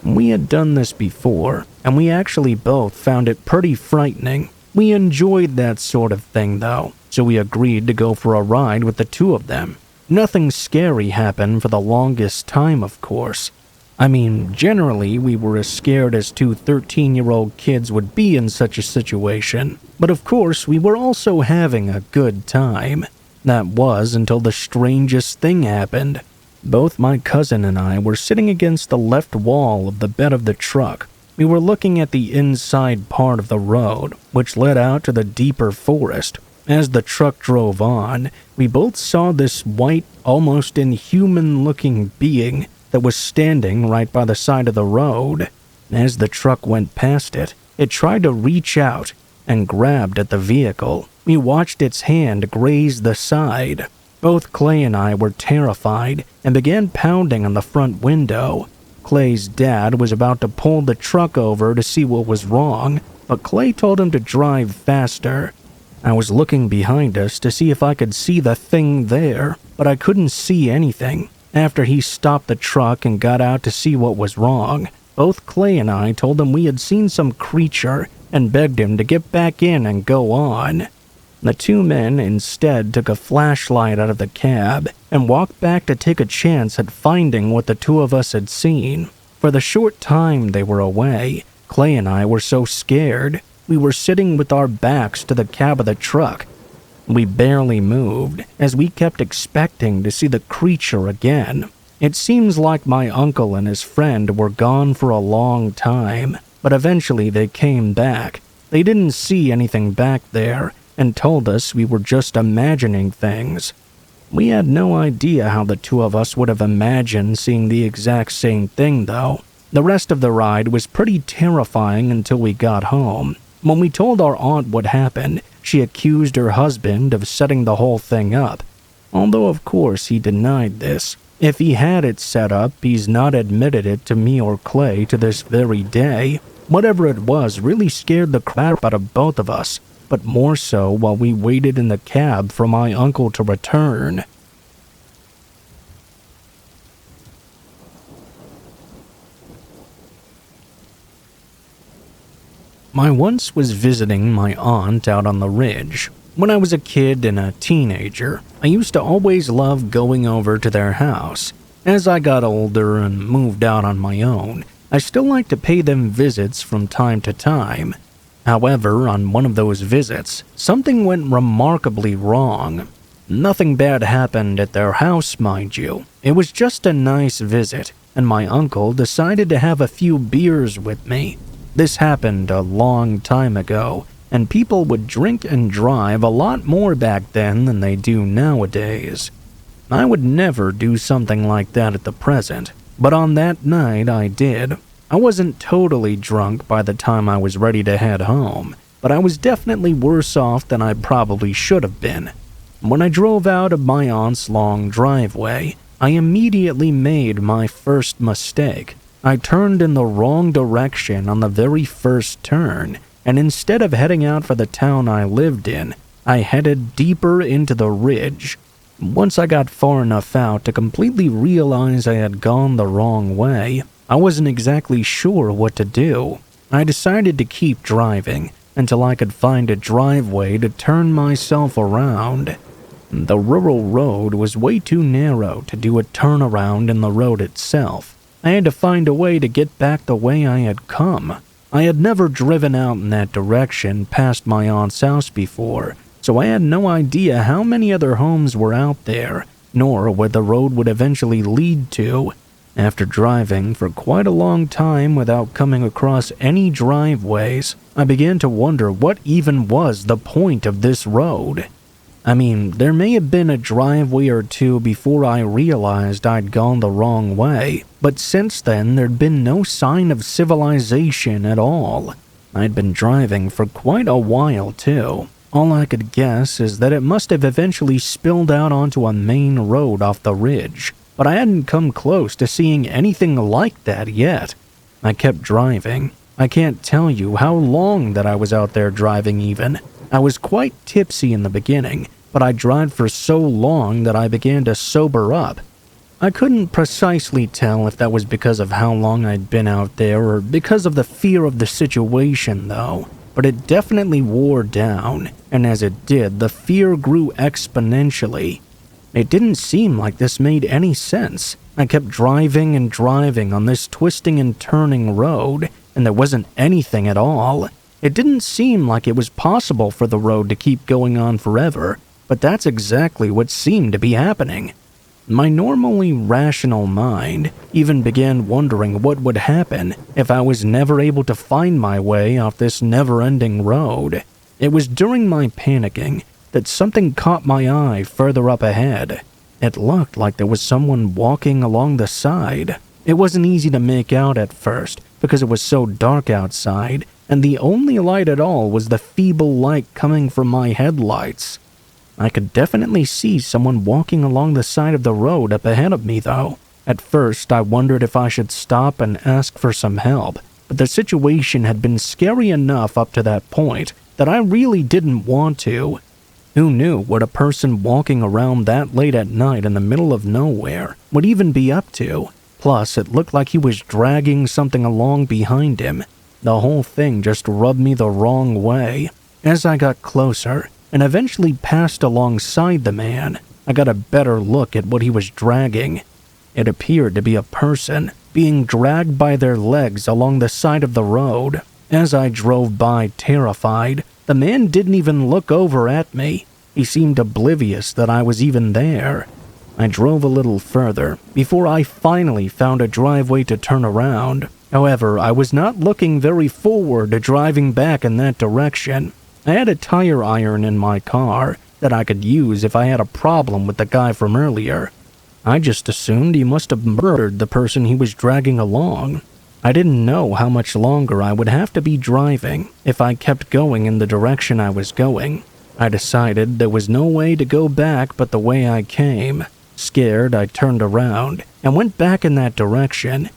We had done this before, and we actually both found it pretty frightening. We enjoyed that sort of thing, though, so we agreed to go for a ride with the two of them. Nothing scary happened for the longest time, of course. I mean, generally, we were as scared as two 13-year-old kids would be in such a situation. But of course, we were also having a good time. That was until the strangest thing happened. Both my cousin and I were sitting against the left wall of the bed of the truck. We were looking at the inside part of the road, which led out to the deeper forest. As the truck drove on, we both saw this white, almost inhuman-looking being that was standing right by the side of the road. As the truck went past it, it tried to reach out and grabbed at the vehicle. We watched its hand graze the side. Both Clay and I were terrified and began pounding on the front window. Clay's dad was about to pull the truck over to see what was wrong, but Clay told him to drive faster. I was looking behind us to see if I could see the thing there, but I couldn't see anything. After he stopped the truck and got out to see what was wrong, Both Clay and I told him we had seen some creature and begged him to get back in and go on. The two men instead took a flashlight out of the cab and walked back to take a chance at finding what the two of us had seen. For the short time they were away, Clay and I were so scared, we were sitting with our backs to the cab of the truck. We barely moved, as we kept expecting to see the creature again. It seems like my uncle and his friend were gone for a long time, but eventually they came back. They didn't see anything back there, and told us we were just imagining things. We had no idea how the two of us would have imagined seeing the exact same thing, though. The rest of the ride was pretty terrifying until we got home. When we told our aunt what happened, she accused her husband of setting the whole thing up. Although, of course, he denied this. If he had it set up, he's not admitted it to me or Clay to this very day. Whatever it was really scared the crap out of both of us, but more so while we waited in the cab for my uncle to return. I once was visiting my aunt out on the ridge. When I was a kid and a teenager, I used to always love going over to their house. As I got older and moved out on my own, I still like to pay them visits from time to time. However, on one of those visits, something went remarkably wrong. Nothing bad happened at their house, mind you. It was just a nice visit, and my uncle decided to have a few beers with me. This happened a long time ago, and people would drink and drive a lot more back then than they do nowadays. I would never do something like that at the present, but on that night I did. I wasn't totally drunk by the time I was ready to head home, but I was definitely worse off than I probably should have been. When I drove out of my aunt's long driveway, I immediately made my first mistake. I turned in the wrong direction on the very first turn, and instead of heading out for the town I lived in, I headed deeper into the ridge. Once I got far enough out to completely realize I had gone the wrong way, I wasn't exactly sure what to do. I decided to keep driving until I could find a driveway to turn myself around. The rural road was way too narrow to do a turnaround in the road itself. I had to find a way to get back the way I had come. I had never driven out in that direction past my aunt's house before, so I had no idea how many other homes were out there, nor where the road would eventually lead to. After driving for quite a long time without coming across any driveways, I began to wonder what even was the point of this road. I mean, there may have been a driveway or two before I realized I'd gone the wrong way, but since then there'd been no sign of civilization at all. I'd been driving for quite a while too. All I could guess is that it must have eventually spilled out onto a main road off the ridge, but I hadn't come close to seeing anything like that yet. I kept driving. I can't tell you how long that I was out there driving even. I was quite tipsy in the beginning, but I drove for so long that I began to sober up. I couldn't precisely tell if that was because of how long I'd been out there or because of the fear of the situation, though. But it definitely wore down, and as it did, the fear grew exponentially. It didn't seem like this made any sense. I kept driving and driving on this twisting and turning road, and there wasn't anything at all. It didn't seem like it was possible for the road to keep going on forever, but that's exactly what seemed to be happening. My normally rational mind even began wondering what would happen if I was never able to find my way off this never-ending road. It was during my panicking that something caught my eye further up ahead. It looked like there was someone walking along the side. It wasn't easy to make out at first because it was so dark outside, and the only light at all was the feeble light coming from my headlights. I could definitely see someone walking along the side of the road up ahead of me, though. At first, I wondered if I should stop and ask for some help, but the situation had been scary enough up to that point that I really didn't want to. Who knew what a person walking around that late at night in the middle of nowhere would even be up to? Plus, it looked like he was dragging something along behind him. The whole thing just rubbed me the wrong way. As I got closer and eventually passed alongside the man, I got a better look at what he was dragging. It appeared to be a person being dragged by their legs along the side of the road. As I drove by terrified, the man didn't even look over at me. He seemed oblivious that I was even there. I drove a little further before I finally found a driveway to turn around. However, I was not looking very forward to driving back in that direction. I had a tire iron in my car that I could use if I had a problem with the guy from earlier. I just assumed he must have murdered the person he was dragging along. I didn't know how much longer I would have to be driving if I kept going in the direction I was going. I decided there was no way to go back but the way I came. Scared, I turned around and went back in that direction.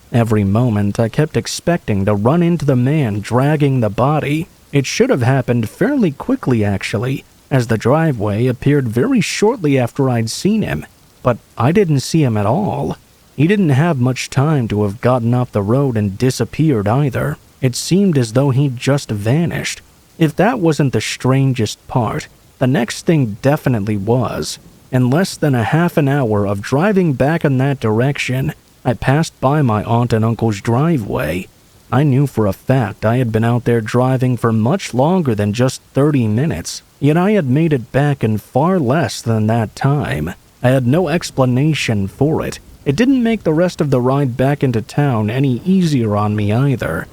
Every moment, I kept expecting to run into the man dragging the body. It should have happened fairly quickly, actually, as the driveway appeared very shortly after I'd seen him. But I didn't see him at all. He didn't have much time to have gotten off the road and disappeared either. It seemed as though he'd just vanished. If that wasn't the strangest part, the next thing definitely was. In less than a half an hour of driving back in that direction, I passed by my aunt and uncle's driveway. I knew for a fact I had been out there driving for much longer than just 30 minutes, yet I had made it back in far less than that time. I had no explanation for it. It didn't make the rest of the ride back into town any easier on me either.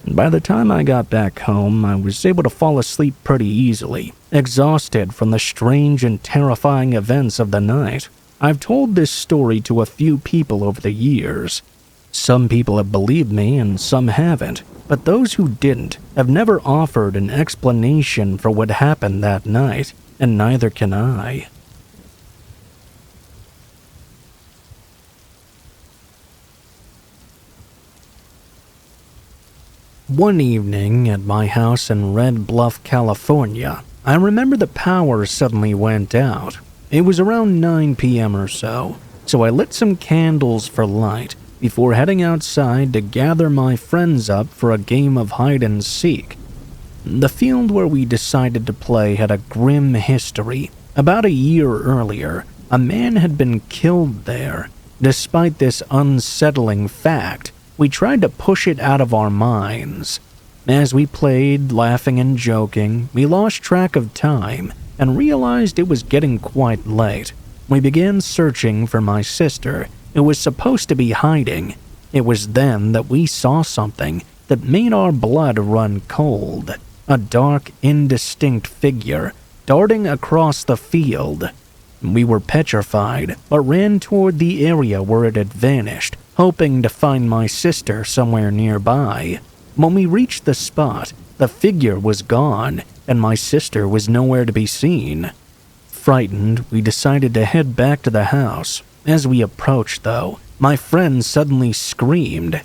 By the time I got back home, I was able to fall asleep pretty easily, exhausted from the strange and terrifying events of the night. I've told this story to a few people over the years. Some people have believed me and some haven't, but those who didn't have never offered an explanation for what happened that night, and neither can I. One evening at my house in Red Bluff, California, I remember the power suddenly went out. It was around 9 p.m. or so I lit some candles for light before heading outside to gather my friends up for a game of hide and seek. The field where we decided to play had a grim history. About a year earlier, a man had been killed there. Despite this unsettling fact, we tried to push it out of our minds. As we played, laughing and joking, we lost track of time and realized it was getting quite late. We began searching for my sister, who was supposed to be hiding. It was then that we saw something that made our blood run cold. A dark, indistinct figure darting across the field. We were petrified, but ran toward the area where it had vanished, hoping to find my sister somewhere nearby. When we reached the spot, the figure was gone, and my sister was nowhere to be seen. Frightened, we decided to head back to the house. As we approached, though, my friend suddenly screamed.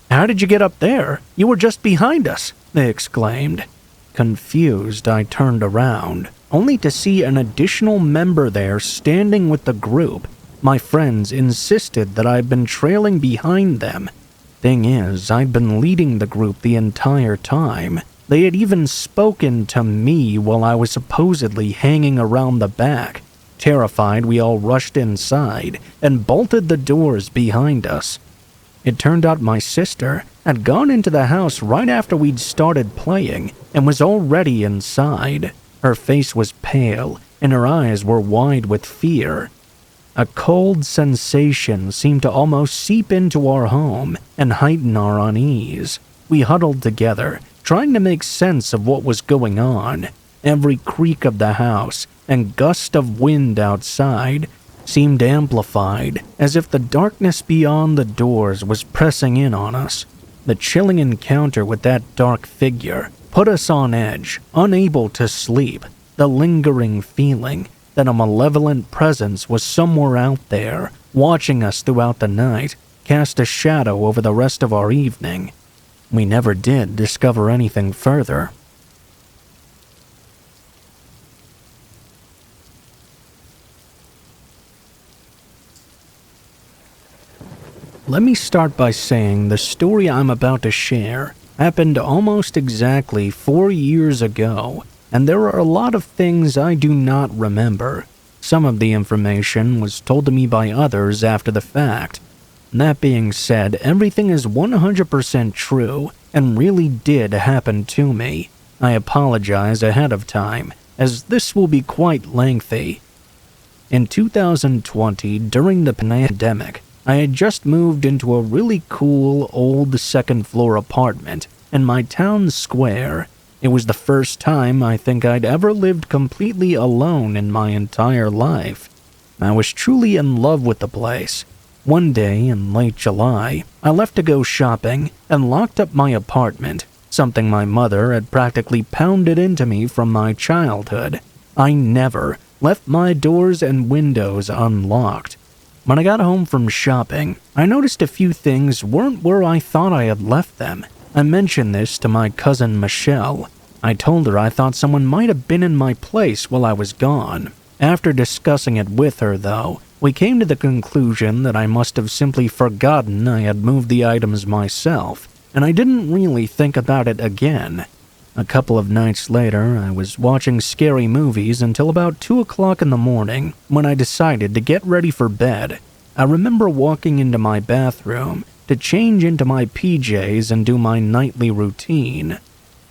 "How did you get up there? You were just behind us," they exclaimed. Confused, I turned around, only to see an additional member there standing with the group. My friends insisted that I'd been trailing behind them. Thing is, I'd been leading the group the entire time. They had even spoken to me while I was supposedly hanging around the back. Terrified, we all rushed inside and bolted the doors behind us. It turned out my sister had gone into the house right after we'd started playing and was already inside. Her face was pale and her eyes were wide with fear. A cold sensation seemed to almost seep into our home and heighten our unease. We huddled together, trying to make sense of what was going on. Every creak of the house and gust of wind outside seemed amplified, as if the darkness beyond the doors was pressing in on us. The chilling encounter with that dark figure put us on edge, unable to sleep. The lingering feeling that a malevolent presence was somewhere out there, watching us throughout the night, cast a shadow over the rest of our evening. We never did discover anything further. Let me start by saying the story I'm about to share happened almost exactly 4 years ago, and there are a lot of things I do not remember. Some of the information was told to me by others after the fact. That being said, everything is 100% true and really did happen to me. I apologize ahead of time, as this will be quite lengthy. In 2020, during the pandemic, I had just moved into a really cool old second-floor apartment in my town square. It was the first time I think I'd ever lived completely alone in my entire life. I was truly in love with the place. One day in late July, I left to go shopping and locked up my apartment, something my mother had practically pounded into me from my childhood. I never left my doors and windows unlocked. When I got home from shopping, I noticed a few things weren't where I thought I had left them. I mentioned this to my cousin Michelle. I told her I thought someone might have been in my place while I was gone. After discussing it with her, though, we came to the conclusion that I must have simply forgotten I had moved the items myself, and I didn't really think about it again. A couple of nights later, I was watching scary movies until about 2 o'clock in the morning when I decided to get ready for bed. I remember walking into my bathroom to change into my PJs and do my nightly routine.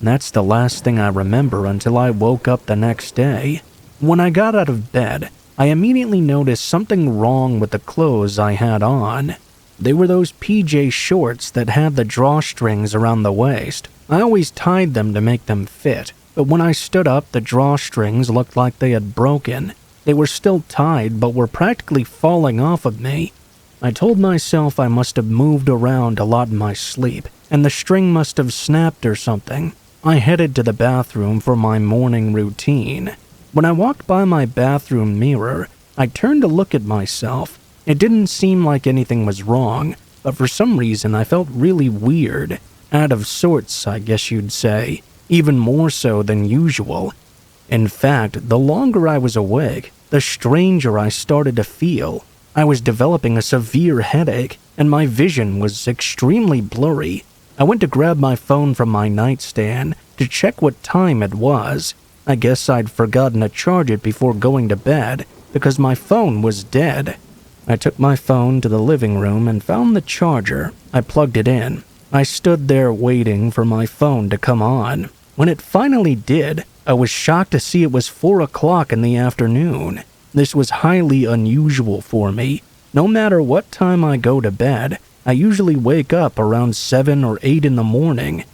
That's the last thing I remember until I woke up the next day. When I got out of bed, I immediately noticed something wrong with the clothes I had on. They were those PJ shorts that had the drawstrings around the waist. I always tied them to make them fit, but when I stood up, the drawstrings looked like they had broken. They were still tied, but were practically falling off of me. I told myself I must have moved around a lot in my sleep, and the string must have snapped or something. I headed to the bathroom for my morning routine. When I walked by my bathroom mirror, I turned to look at myself. It didn't seem like anything was wrong, but for some reason I felt really weird. Out of sorts, I guess you'd say. Even more so than usual. In fact, the longer I was awake, the stranger I started to feel. I was developing a severe headache, and my vision was extremely blurry. I went to grab my phone from my nightstand to check what time it was. I guess I'd forgotten to charge it before going to bed, because my phone was dead. I took my phone to the living room and found the charger. I plugged it in. I stood there waiting for my phone to come on. When it finally did, I was shocked to see it was 4 o'clock in the afternoon. This was highly unusual for me. No matter what time I go to bed, I usually wake up around 7 or 8 in the morning.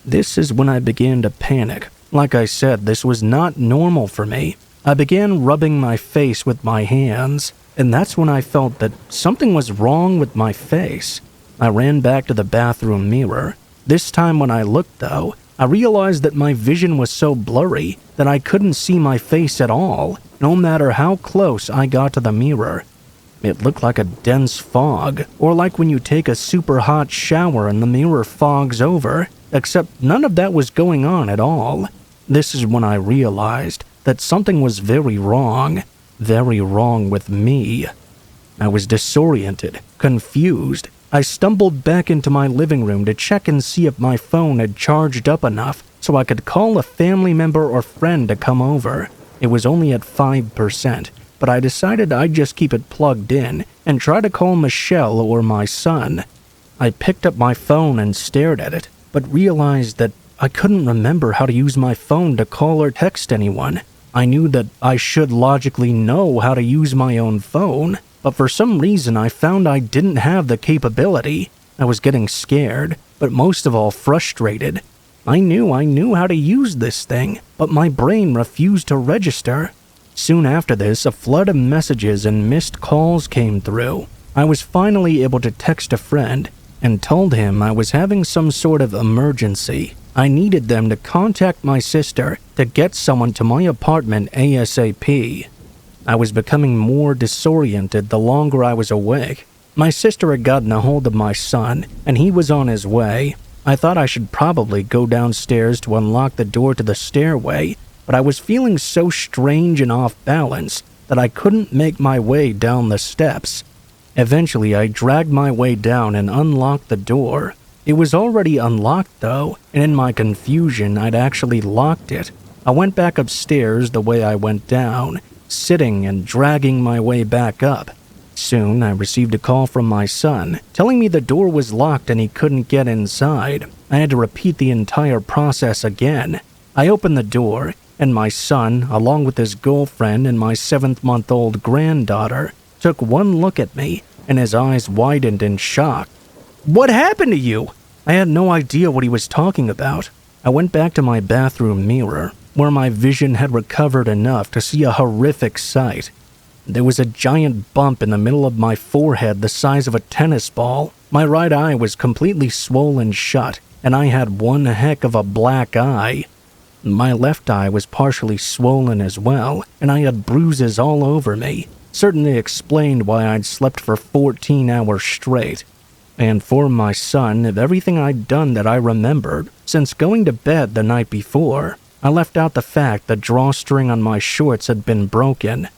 This is when I began to panic. Like I said, this was not normal for me. I began rubbing my face with my hands, and that's when I felt that something was wrong with my face. I ran back to the bathroom mirror. This time when I looked, though, I realized that my vision was so blurry that I couldn't see my face at all, no matter how close I got to the mirror. It looked like a dense fog, or like when you take a super hot shower and the mirror fogs over, except none of that was going on at all. This is when I realized that something was very wrong with me. I was disoriented, confused. I stumbled back into my living room to check and see if my phone had charged up enough so I could call a family member or friend to come over. It was only at 5%, but I decided I'd just keep it plugged in and try to call Michelle or my son. I picked up my phone and stared at it, but realized that I couldn't remember how to use my phone to call or text anyone. I knew that I should logically know how to use my own phone, but for some reason I found I didn't have the capability. I was getting scared, but most of all frustrated. I knew how to use this thing, but my brain refused to register. Soon after this, a flood of messages and missed calls came through. I was finally able to text a friend and told him I was having some sort of emergency. I needed them to contact my sister to get someone to my apartment ASAP. I was becoming more disoriented the longer I was awake. My sister had gotten a hold of my son, and he was on his way. I thought I should probably go downstairs to unlock the door to the stairway, but I was feeling so strange and off balance that I couldn't make my way down the steps. Eventually, I dragged my way down and unlocked the door. It was already unlocked though, and in my confusion, I'd actually locked it. I went back upstairs the way I went down, sitting and dragging my way back up. Soon, I received a call from my son, telling me the door was locked and he couldn't get inside. I had to repeat the entire process again. I opened the door, and my son, along with his girlfriend and my 7-month-old granddaughter, took one look at me, and his eyes widened in shock. "What happened to you?" I had no idea what he was talking about. I went back to my bathroom mirror, where my vision had recovered enough to see a horrific sight. There was a giant bump in the middle of my forehead the size of a tennis ball. My right eye was completely swollen shut, and I had one heck of a black eye. My left eye was partially swollen as well, and I had bruises all over me. Certainly explained why I'd slept for 14 hours straight. I informed my son of everything I'd done that I remembered since going to bed the night before. I left out the fact the drawstring on my shorts had been broken.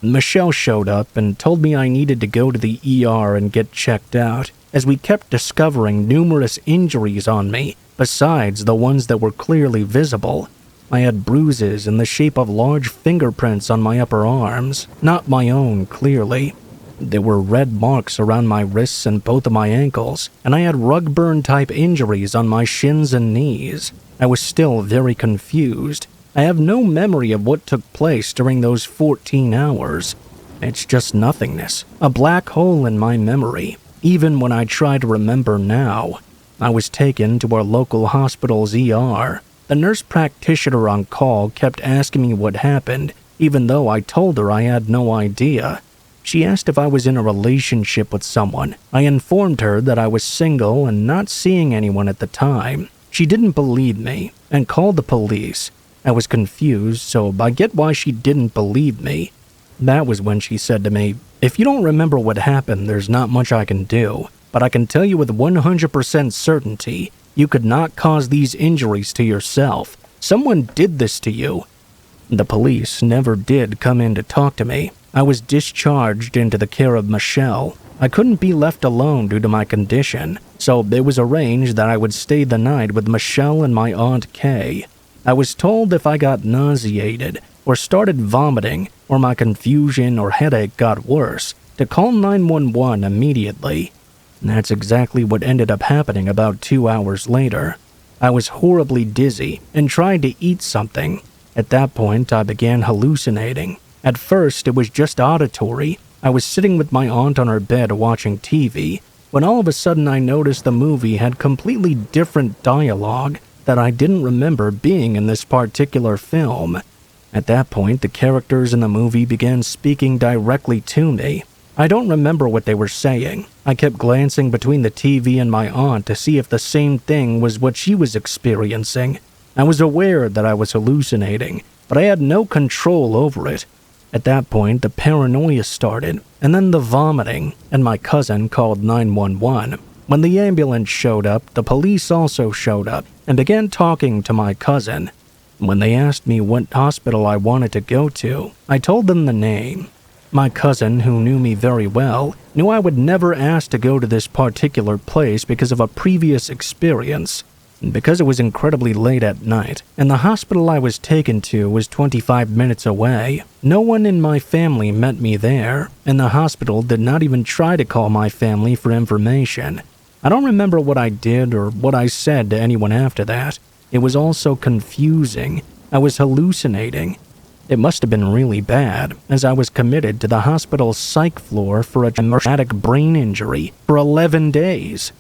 Michelle showed up and told me I needed to go to the ER and get checked out, as we kept discovering numerous injuries on me, besides the ones that were clearly visible. I had bruises in the shape of large fingerprints on my upper arms, not my own, clearly. There were red marks around my wrists and both of my ankles, and I had rug burn-type injuries on my shins and knees. I was still very confused. I have no memory of what took place during those 14 hours. It's just nothingness, a black hole in my memory, even when I try to remember now. I was taken to our local hospital's ER. The nurse practitioner on call kept asking me what happened, even though I told her I had no idea. She asked if I was in a relationship with someone. I informed her that I was single and not seeing anyone at the time. She didn't believe me and called the police. I was confused, so I get why she didn't believe me. That was when she said to me, "If you don't remember what happened, there's not much I can do, but I can tell you with 100% certainty, you could not cause these injuries to yourself. Someone did this to you." The police never did come in to talk to me. I was discharged into the care of Michelle. I couldn't be left alone due to my condition, so it was arranged that I would stay the night with Michelle and my Aunt Kay. I was told if I got nauseated or started vomiting or my confusion or headache got worse, to call 911 immediately. That's exactly what ended up happening about 2 hours later. I was horribly dizzy and tried to eat something. At that point, I began hallucinating. At first, it was just auditory. I was sitting with my aunt on her bed watching TV, when all of a sudden I noticed the movie had completely different dialogue that I didn't remember being in this particular film. At that point, the characters in the movie began speaking directly to me. I don't remember what they were saying. I kept glancing between the TV and my aunt to see if the same thing was what she was experiencing. I was aware that I was hallucinating, but I had no control over it. At that point, the paranoia started, and then the vomiting, and my cousin called 911. When the ambulance showed up, the police also showed up and began talking to my cousin. When they asked me what hospital I wanted to go to, I told them the name. My cousin, who knew me very well, knew I would never ask to go to this particular place because of a previous experience. Because it was incredibly late at night, and the hospital I was taken to was 25 minutes away, no one in my family met me there, and the hospital did not even try to call my family for information. I don't remember what I did or what I said to anyone after that. It was all so confusing. I was hallucinating. It must have been really bad, as I was committed to the hospital's psych floor for a traumatic brain injury for 11 days.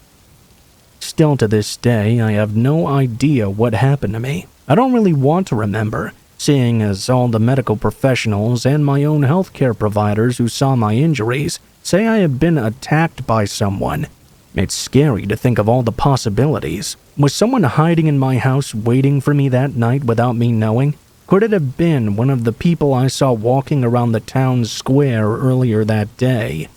Still to this day, I have no idea what happened to me. I don't really want to remember, seeing as all the medical professionals and my own healthcare providers who saw my injuries say I have been attacked by someone. It's scary to think of all the possibilities. Was someone hiding in my house waiting for me that night without me knowing? Could it have been one of the people I saw walking around the town square earlier that day?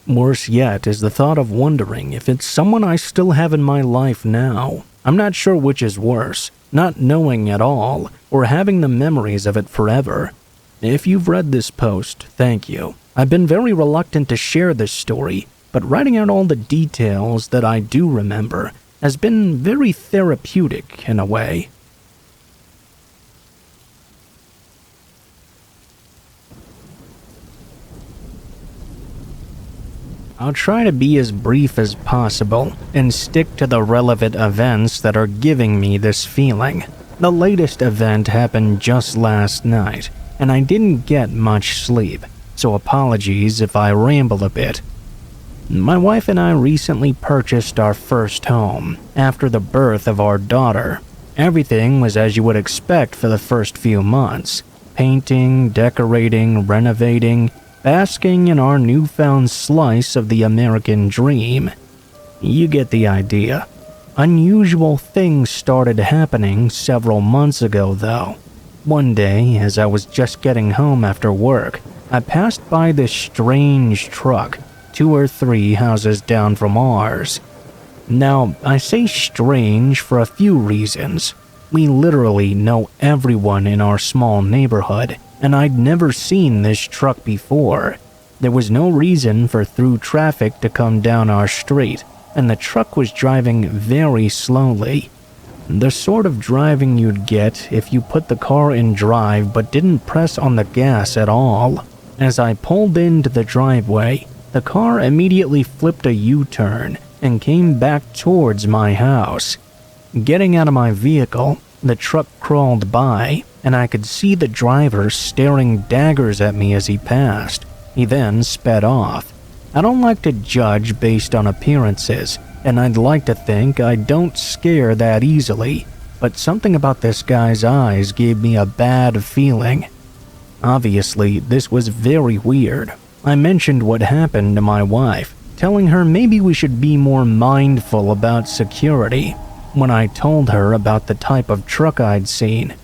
Worse yet is the thought of wondering if it's someone I still have in my life now. I'm not sure which is worse, not knowing at all, or having the memories of it forever. If you've read this post, thank you. I've been very reluctant to share this story, but writing out all the details that I do remember has been very therapeutic in a way. I'll try to be as brief as possible and stick to the relevant events that are giving me this feeling. The latest event happened just last night, and I didn't get much sleep, so apologies if I ramble a bit. My wife and I recently purchased our first home after the birth of our daughter. Everything was as you would expect for the first few months: painting, decorating, renovating, basking in our newfound slice of the American dream. You get the idea. Unusual things started happening several months ago, though. One day, as I was just getting home after work, I passed by this strange truck, 2 or 3 houses down from ours. Now, I say strange for a few reasons. We literally know everyone in our small neighborhood, and I'd never seen this truck before. There was no reason for through traffic to come down our street, and the truck was driving very slowly. The sort of driving you'd get if you put the car in drive but didn't press on the gas at all. As I pulled into the driveway, the car immediately flipped a U-turn and came back towards my house. Getting out of my vehicle, the truck crawled by, and I could see the driver staring daggers at me as he passed. He then sped off. I don't like to judge based on appearances, and I'd like to think I don't scare that easily, but something about this guy's eyes gave me a bad feeling. Obviously, this was very weird. I mentioned what happened to my wife, telling her maybe we should be more mindful about security. When I told her about the type of truck I'd seen,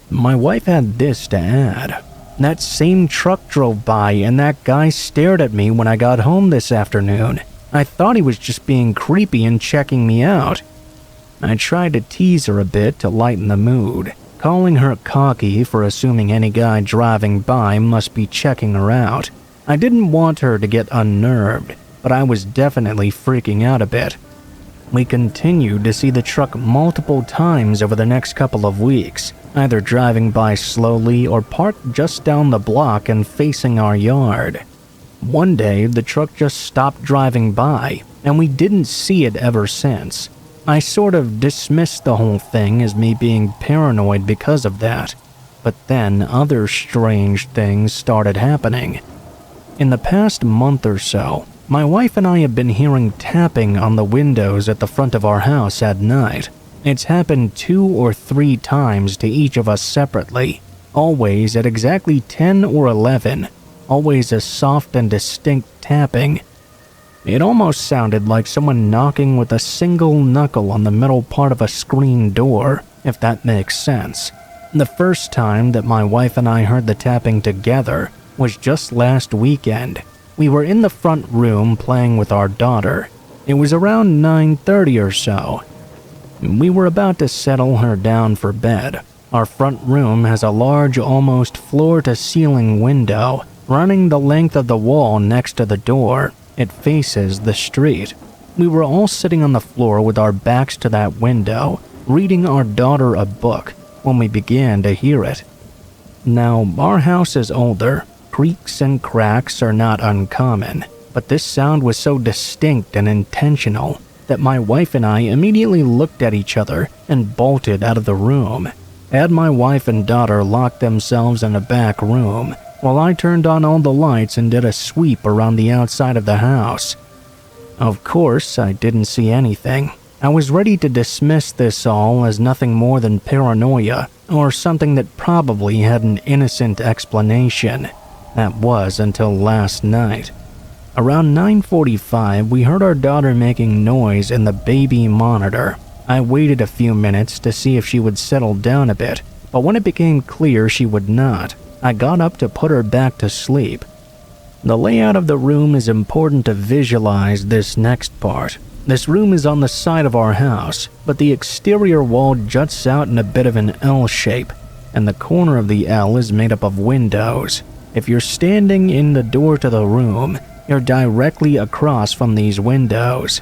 my wife had this to add. That same truck drove by and that guy stared at me when I got home this afternoon. I thought he was just being creepy and checking me out. I tried to tease her a bit to lighten the mood, calling her cocky for assuming any guy driving by must be checking her out. I didn't want her to get unnerved, but I was definitely freaking out a bit. We continued to see the truck multiple times over the next couple of weeks, either driving by slowly or parked just down the block and facing our yard. One day, the truck just stopped driving by, and we didn't see it ever since. I sort of dismissed the whole thing as me being paranoid because of that, but then other strange things started happening. In the past month or so, my wife and I have been hearing tapping on the windows at the front of our house at night. It's happened 2 or 3 times to each of us separately, always at exactly 10 or 11, always a soft and distinct tapping. It almost sounded like someone knocking with a single knuckle on the middle part of a screen door, if that makes sense. The first time that my wife and I heard the tapping together was just last weekend. We were in the front room playing with our daughter. It was around 9:30 or so. We were about to settle her down for bed. Our front room has a large, almost floor-to-ceiling window running the length of the wall next to the door. It faces the street. We were all sitting on the floor with our backs to that window, reading our daughter a book, when we began to hear it. Now, our house is older. Creaks and cracks are not uncommon, but this sound was so distinct and intentional that my wife and I immediately looked at each other and bolted out of the room. Had my wife and daughter locked themselves in a back room, while I turned on all the lights and did a sweep around the outside of the house. Of course, I didn't see anything. I was ready to dismiss this all as nothing more than paranoia, or something that probably had an innocent explanation. That was until last night. Around 9:45, we heard our daughter making noise in the baby monitor. I waited a few minutes to see if she would settle down a bit, but when it became clear she would not, I got up to put her back to sleep. The layout of the room is important to visualize this next part. This room is on the side of our house, but the exterior wall juts out in a bit of an L shape, and the corner of the L is made up of windows. If you're standing in the door to the room, you're directly across from these windows.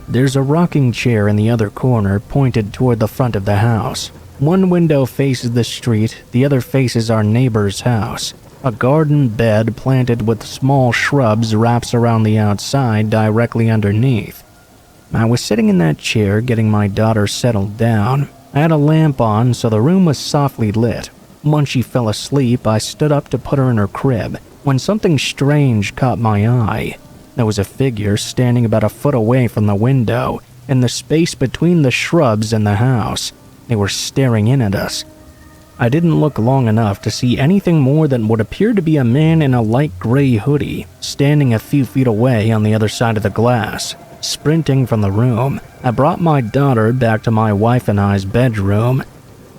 There's a rocking chair in the other corner pointed toward the front of the house. One window faces the street, the other faces our neighbor's house. A garden bed planted with small shrubs wraps around the outside directly underneath. I was sitting in that chair getting my daughter settled down. I had a lamp on, so the room was softly lit. Once she fell asleep, I stood up to put her in her crib when something strange caught my eye. There was a figure standing about a foot away from the window, in the space between the shrubs and the house. They were staring in at us. I didn't look long enough to see anything more than what appeared to be a man in a light gray hoodie, standing a few feet away on the other side of the glass. Sprinting from the room, I brought my daughter back to my wife and I's bedroom,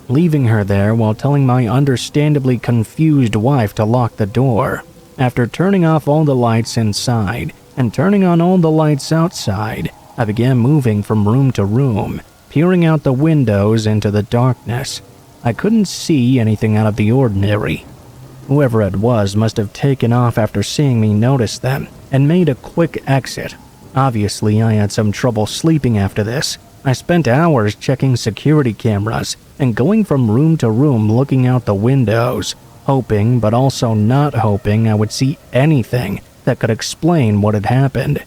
leaving her there while telling my understandably confused wife to lock the door. After turning off all the lights inside and turning on all the lights outside, I began moving from room to room, peering out the windows into the darkness. I couldn't see anything out of the ordinary. Whoever it was must have taken off after seeing me notice them and made a quick exit. Obviously, I had some trouble sleeping after this. I spent hours checking security cameras and going from room to room looking out the windows, hoping but also not hoping I would see anything that could explain what had happened.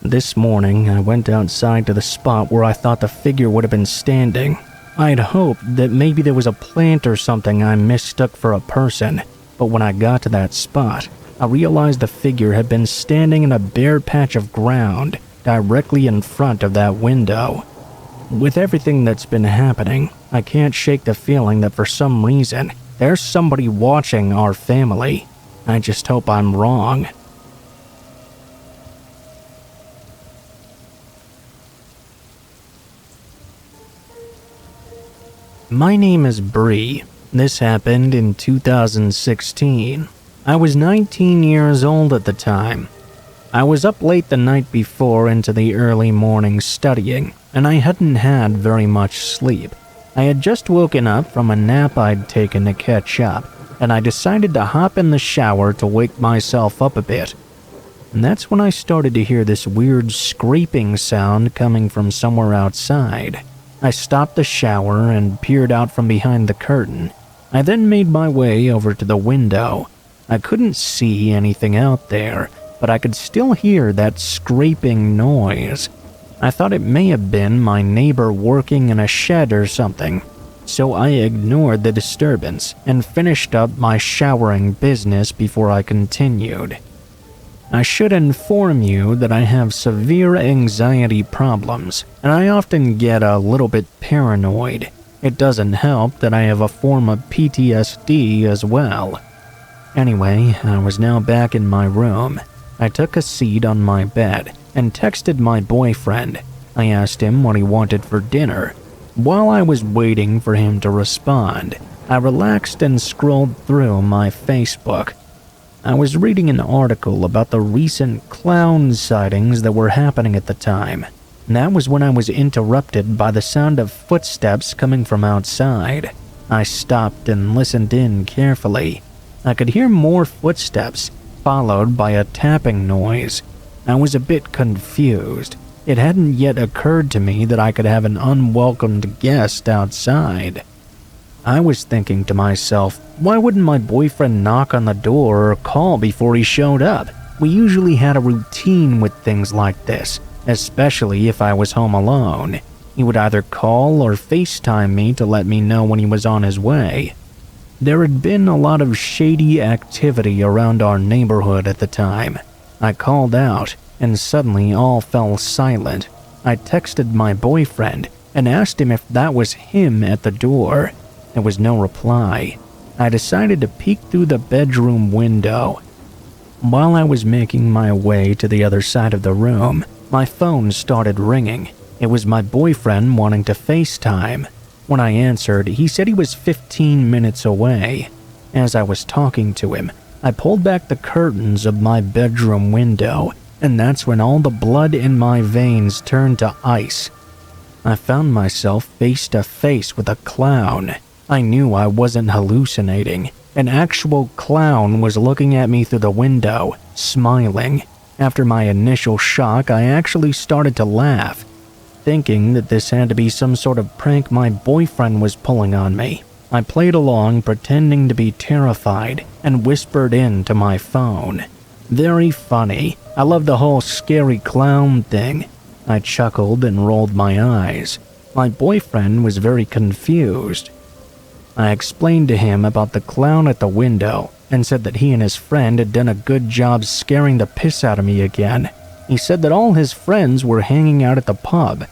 This morning, I went outside to the spot where I thought the figure would have been standing. I'd hoped that maybe there was a plant or something I mistook for a person, but when I got to that spot, I realized the figure had been standing in a bare patch of ground directly in front of that window. With everything that's been happening, I can't shake the feeling that for some reason, there's somebody watching our family. I just hope I'm wrong. My name is Bree. This happened in 2016. I was 19 years old at the time. I was up late the night before into the early morning studying, and I hadn't had very much sleep. I had just woken up from a nap I'd taken to catch up, and I decided to hop in the shower to wake myself up a bit. And that's when I started to hear this weird scraping sound coming from somewhere outside. I stopped the shower and peered out from behind the curtain. I then made my way over to the window. I couldn't see anything out there, but I could still hear that scraping noise. I thought it may have been my neighbor working in a shed or something, so I ignored the disturbance and finished up my showering business before I continued. I should inform you that I have severe anxiety problems, and I often get a little bit paranoid. It doesn't help that I have a form of PTSD as well. Anyway, I was now back in my room. I took a seat on my bed and texted my boyfriend. I asked him what he wanted for dinner. While I was waiting for him to respond, I relaxed and scrolled through my Facebook. I was reading an article about the recent clown sightings that were happening at the time. That was when I was interrupted by the sound of footsteps coming from outside. I stopped and listened in carefully. I could hear more footsteps, followed by a tapping noise. I was a bit confused. It hadn't yet occurred to me that I could have an unwelcomed guest outside. I was thinking to myself, why wouldn't my boyfriend knock on the door or call before he showed up? We usually had a routine with things like this, especially if I was home alone. He would either call or FaceTime me to let me know when he was on his way. There had been a lot of shady activity around our neighborhood at the time. I called out, and suddenly all fell silent. I texted my boyfriend and asked him if that was him at the door. There was no reply. I decided to peek through the bedroom window. While I was making my way to the other side of the room, my phone started ringing. It was my boyfriend wanting to FaceTime. When I answered, he said he was 15 minutes away. As I was talking to him, I pulled back the curtains of my bedroom window, and that's when all the blood in my veins turned to ice. I found myself face to face with a clown. I knew I wasn't hallucinating. An actual clown was looking at me through the window, smiling. After my initial shock, I actually started to laugh, thinking that this had to be some sort of prank my boyfriend was pulling on me. I played along, pretending to be terrified, and whispered into my phone. Very funny. I love the whole scary clown thing. I chuckled and rolled my eyes. My boyfriend was very confused. I explained to him about the clown at the window and said that he and his friend had done a good job scaring the piss out of me again. He said that all his friends were hanging out at the pub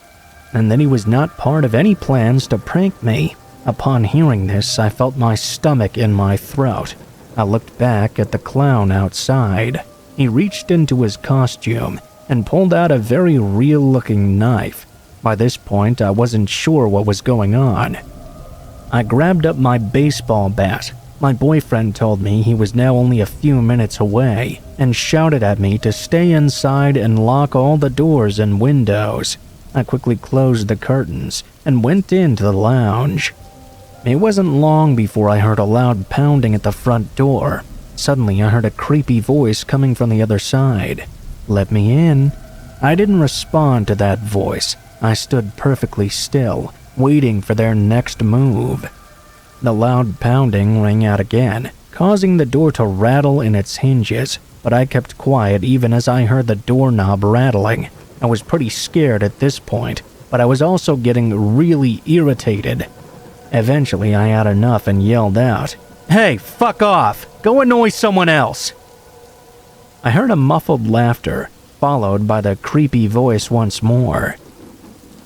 and that he was not part of any plans to prank me. Upon hearing this, I felt my stomach in my throat. I looked back at the clown outside. He reached into his costume and pulled out a very real-looking knife. By this point, I wasn't sure what was going on. I grabbed up my baseball bat. My boyfriend told me he was now only a few minutes away and shouted at me to stay inside and lock all the doors and windows. I quickly closed the curtains and went into the lounge. It wasn't long before I heard a loud pounding at the front door. Suddenly, I heard a creepy voice coming from the other side. "Let me in." I didn't respond to that voice. I stood perfectly still, waiting for their next move. The loud pounding rang out again, causing the door to rattle in its hinges, but I kept quiet even as I heard the doorknob rattling. I was pretty scared at this point, but I was also getting really irritated. Eventually, I had enough and yelled out, "Hey, fuck off! Go annoy someone else!" I heard a muffled laughter, followed by the creepy voice once more.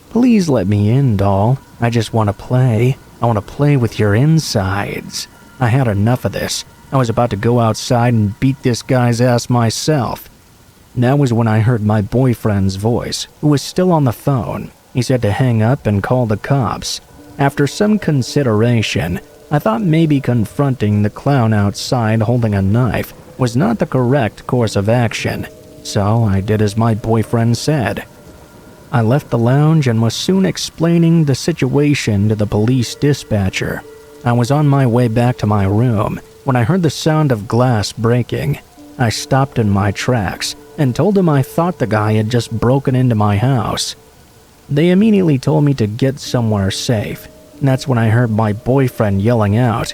"Please let me in, doll. I just want to play. I want to play with your insides." I had enough of this. I was about to go outside and beat this guy's ass myself. That was when I heard my boyfriend's voice, who was still on the phone. He said to hang up and call the cops. After some consideration, I thought maybe confronting the clown outside holding a knife was not the correct course of action, so I did as my boyfriend said. I left the lounge and was soon explaining the situation to the police dispatcher. I was on my way back to my room when I heard the sound of glass breaking. I stopped in my tracks and told him I thought the guy had just broken into my house. They immediately told me to get somewhere safe. That's when I heard my boyfriend yelling out,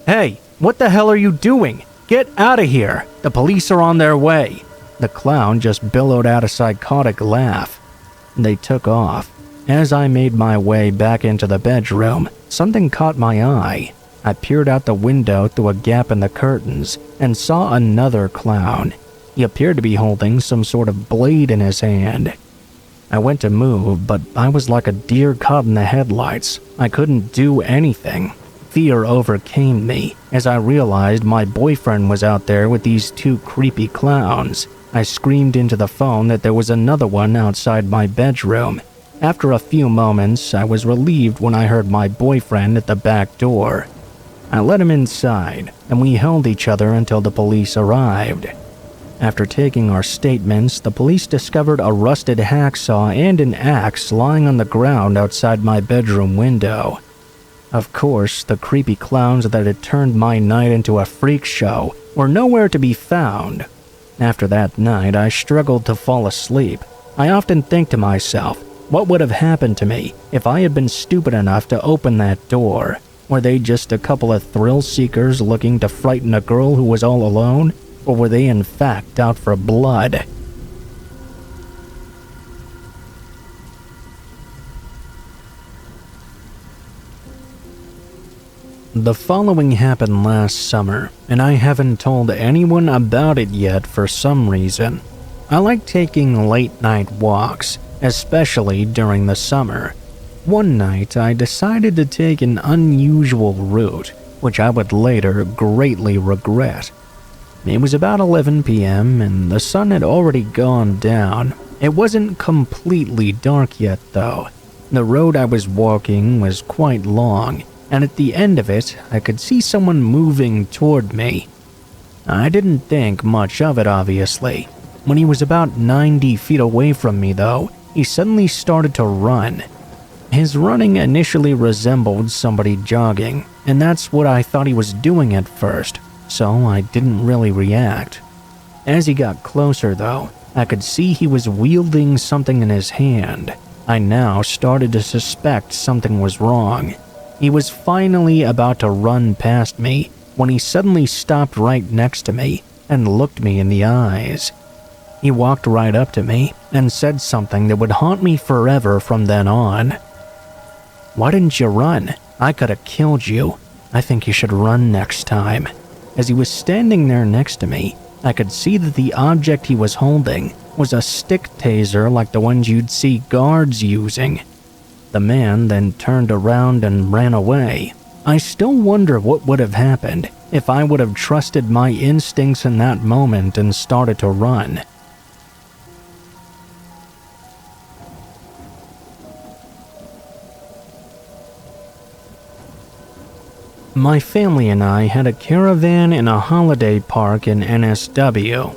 "Hey, what the hell are you doing? Get out of here! The police are on their way!" The clown just bellowed out a psychotic laugh. They took off. As I made my way back into the bedroom, something caught my eye. I peered out the window through a gap in the curtains and saw another clown. He appeared to be holding some sort of blade in his hand. I went to move, but I was like a deer caught in the headlights. I couldn't do anything. Fear overcame me as I realized my boyfriend was out there with these two creepy clowns. I screamed into the phone that there was another one outside my bedroom. After a few moments, I was relieved when I heard my boyfriend at the back door. I let him inside, and we held each other until the police arrived. After taking our statements, the police discovered a rusted hacksaw and an axe lying on the ground outside my bedroom window. Of course, the creepy clowns that had turned my night into a freak show were nowhere to be found. After that night, I struggled to fall asleep. I often think to myself, what would have happened to me if I had been stupid enough to open that door? Were they just a couple of thrill seekers looking to frighten a girl who was all alone? Or were they in fact out for blood? The following happened last summer, and I haven't told anyone about it yet for some reason. I like taking late-night walks, especially during the summer. One night, I decided to take an unusual route, which I would later greatly regret. It was about 11 p.m., and the sun had already gone down. It wasn't completely dark yet, though. The road I was walking was quite long, and at the end of it, I could see someone moving toward me. I didn't think much of it, obviously. When he was about 90 feet away from me, though, he suddenly started to run. His running initially resembled somebody jogging, and that's what I thought he was doing at first, so I didn't really react. As he got closer though, I could see he was wielding something in his hand. I now started to suspect something was wrong. He was finally about to run past me when he suddenly stopped right next to me and looked me in the eyes. He walked right up to me and said something that would haunt me forever from then on. "Why didn't you run? I could have killed you. I think you should run next time." As he was standing there next to me, I could see that the object he was holding was a stick taser like the ones you'd see guards using. The man then turned around and ran away. I still wonder what would have happened if I would have trusted my instincts in that moment and started to run. My family and I had a caravan in a holiday park in NSW.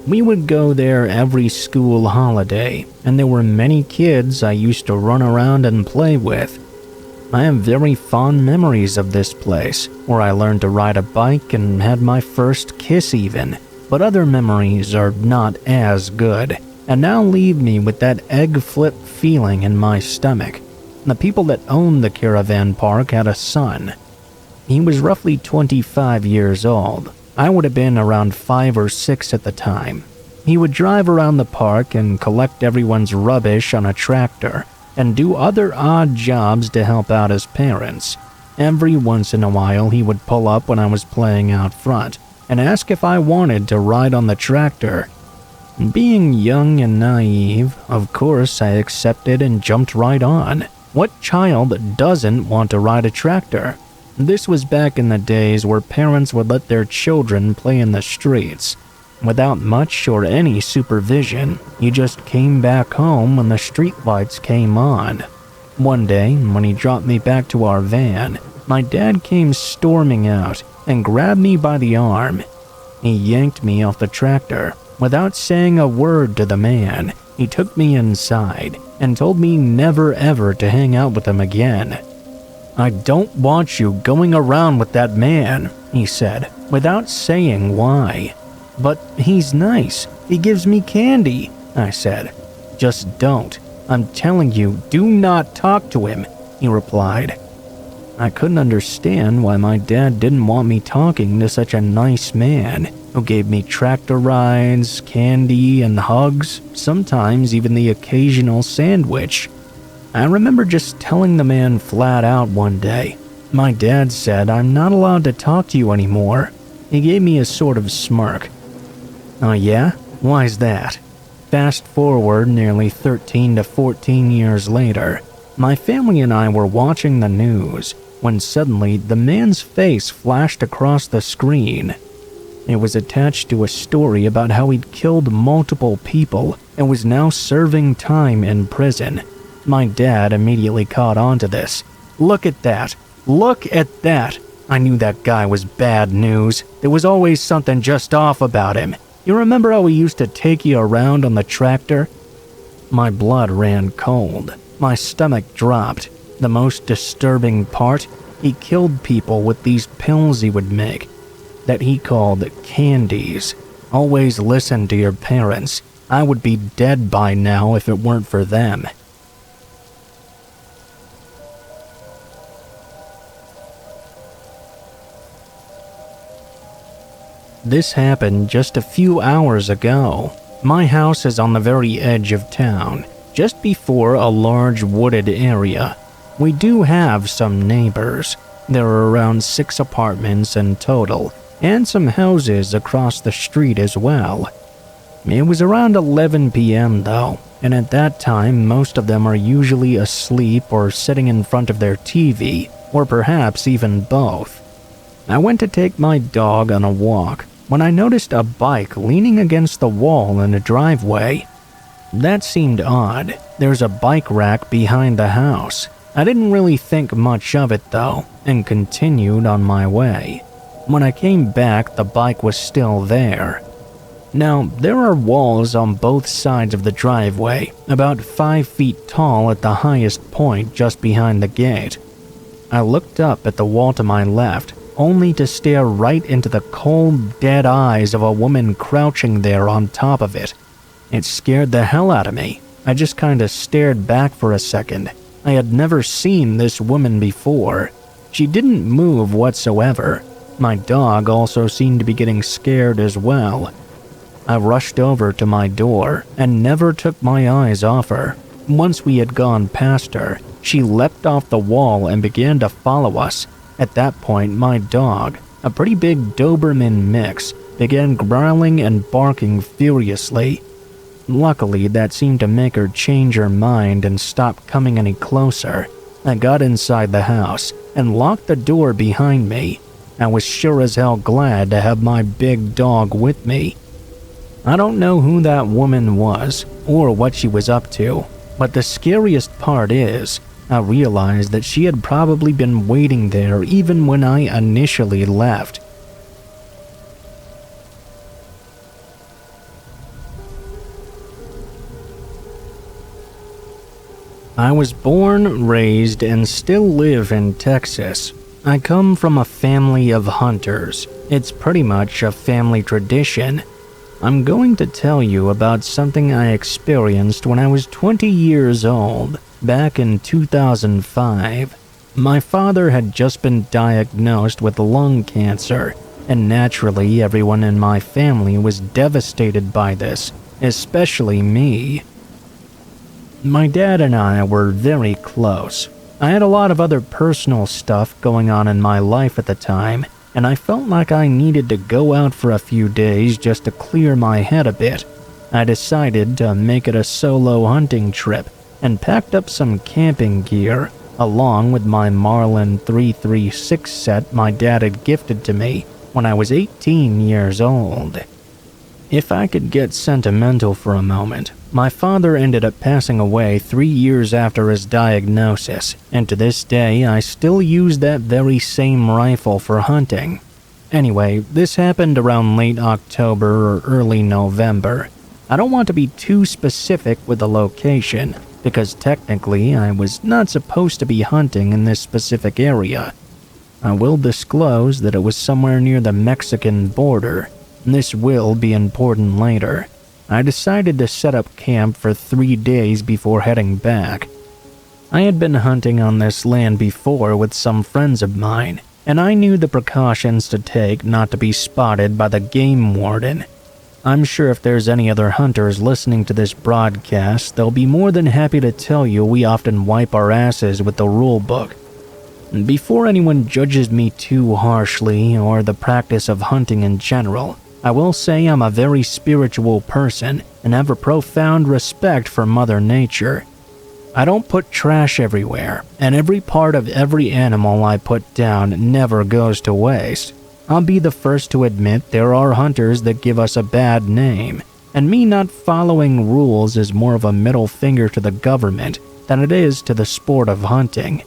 We would go there every school holiday, and there were many kids I used to run around and play with. I have very fond memories of this place, where I learned to ride a bike and had my first kiss even, but other memories are not as good, and now leave me with that egg flip feeling in my stomach. The people that owned the caravan park had a son. He was roughly 25 years old. I would have been around 5 or 6 at the time. He would drive around the park and collect everyone's rubbish on a tractor and do other odd jobs to help out his parents. Every once in a while he would pull up when I was playing out front and ask if I wanted to ride on the tractor. Being young and naive, of course I accepted and jumped right on. What child doesn't want to ride a tractor? This was back in the days where parents would let their children play in the streets. Without much or any supervision, you just came back home when the streetlights came on. One day, when he dropped me back to our van, my dad came storming out and grabbed me by the arm. He yanked me off the tractor. Without saying a word to the man, he took me inside and told me never ever to hang out with him again. "I don't want you going around with that man," he said, without saying why. "But he's nice. He gives me candy," I said. "Just don't. I'm telling you, do not talk to him," he replied. I couldn't understand why my dad didn't want me talking to such a nice man who gave me tractor rides, candy, and hugs, sometimes even the occasional sandwich. I remember just telling the man flat out one day, "My dad said I'm not allowed to talk to you anymore." He gave me a sort of smirk. "Oh yeah? Why's that?" Fast forward nearly 13 to 14 years later, my family and I were watching the news when suddenly the man's face flashed across the screen. It was attached to a story about how he'd killed multiple people and was now serving time in prison. My dad immediately caught on to this. "Look at that! Look at that!" I knew that guy was bad news. There was always something just off about him. You remember how he used to take you around on the tractor? My blood ran cold. My stomach dropped. The most disturbing part, he killed people with these pills he would make, that he called candies. Always listen to your parents. I would be dead by now if it weren't for them. This happened just a few hours ago. My house is on the very edge of town, just before a large wooded area. We do have some neighbors. There are around 6 apartments in total, and some houses across the street as well. It was around 11 p.m. though, and at that time most of them are usually asleep or sitting in front of their TV, or perhaps even both. I went to take my dog on a walk when I noticed a bike leaning against the wall in a driveway. That seemed odd. There's a bike rack behind the house. I didn't really think much of it though, and continued on my way. When I came back, the bike was still there. Now, there are walls on both sides of the driveway, about 5 feet tall at the highest point just behind the gate. I looked up at the wall to my left, only to stare right into the cold, dead eyes of a woman crouching there on top of it. It scared the hell out of me. I just kinda stared back for a second. I had never seen this woman before. She didn't move whatsoever. My dog also seemed to be getting scared as well. I rushed over to my door and never took my eyes off her. Once we had gone past her, she leapt off the wall and began to follow us. At that point, my dog, a pretty big Doberman mix, began growling and barking furiously. Luckily, that seemed to make her change her mind and stop coming any closer. I got inside the house and locked the door behind me. I was sure as hell glad to have my big dog with me. I don't know who that woman was or what she was up to, but the scariest part is, I realized that she had probably been waiting there even when I initially left. I was born, raised, and still live in Texas. I come from a family of hunters. It's pretty much a family tradition. I'm going to tell you about something I experienced when I was 20 years old, back in 2005. My father had just been diagnosed with lung cancer, and naturally everyone in my family was devastated by this, especially me. My dad and I were very close. I had a lot of other personal stuff going on in my life at the time, and I felt like I needed to go out for a few days just to clear my head a bit. I decided to make it a solo hunting trip and packed up some camping gear, along with my Marlin 336 set my dad had gifted to me when I was 18 years old. If I could get sentimental for a moment, my father ended up passing away 3 years after his diagnosis, and to this day I still use that very same rifle for hunting. Anyway, this happened around late October or early November. I don't want to be too specific with the location, because technically I was not supposed to be hunting in this specific area. I will disclose that it was somewhere near the Mexican border. This will be important later. I decided to set up camp for 3 days before heading back. I had been hunting on this land before with some friends of mine, and I knew the precautions to take not to be spotted by the game warden. I'm sure if there's any other hunters listening to this broadcast, they'll be more than happy to tell you we often wipe our asses with the rule book. Before anyone judges me too harshly or the practice of hunting in general, I will say I'm a very spiritual person and have a profound respect for Mother Nature. I don't put trash everywhere, and every part of every animal I put down never goes to waste. I'll be the first to admit there are hunters that give us a bad name, and me not following rules is more of a middle finger to the government than it is to the sport of hunting.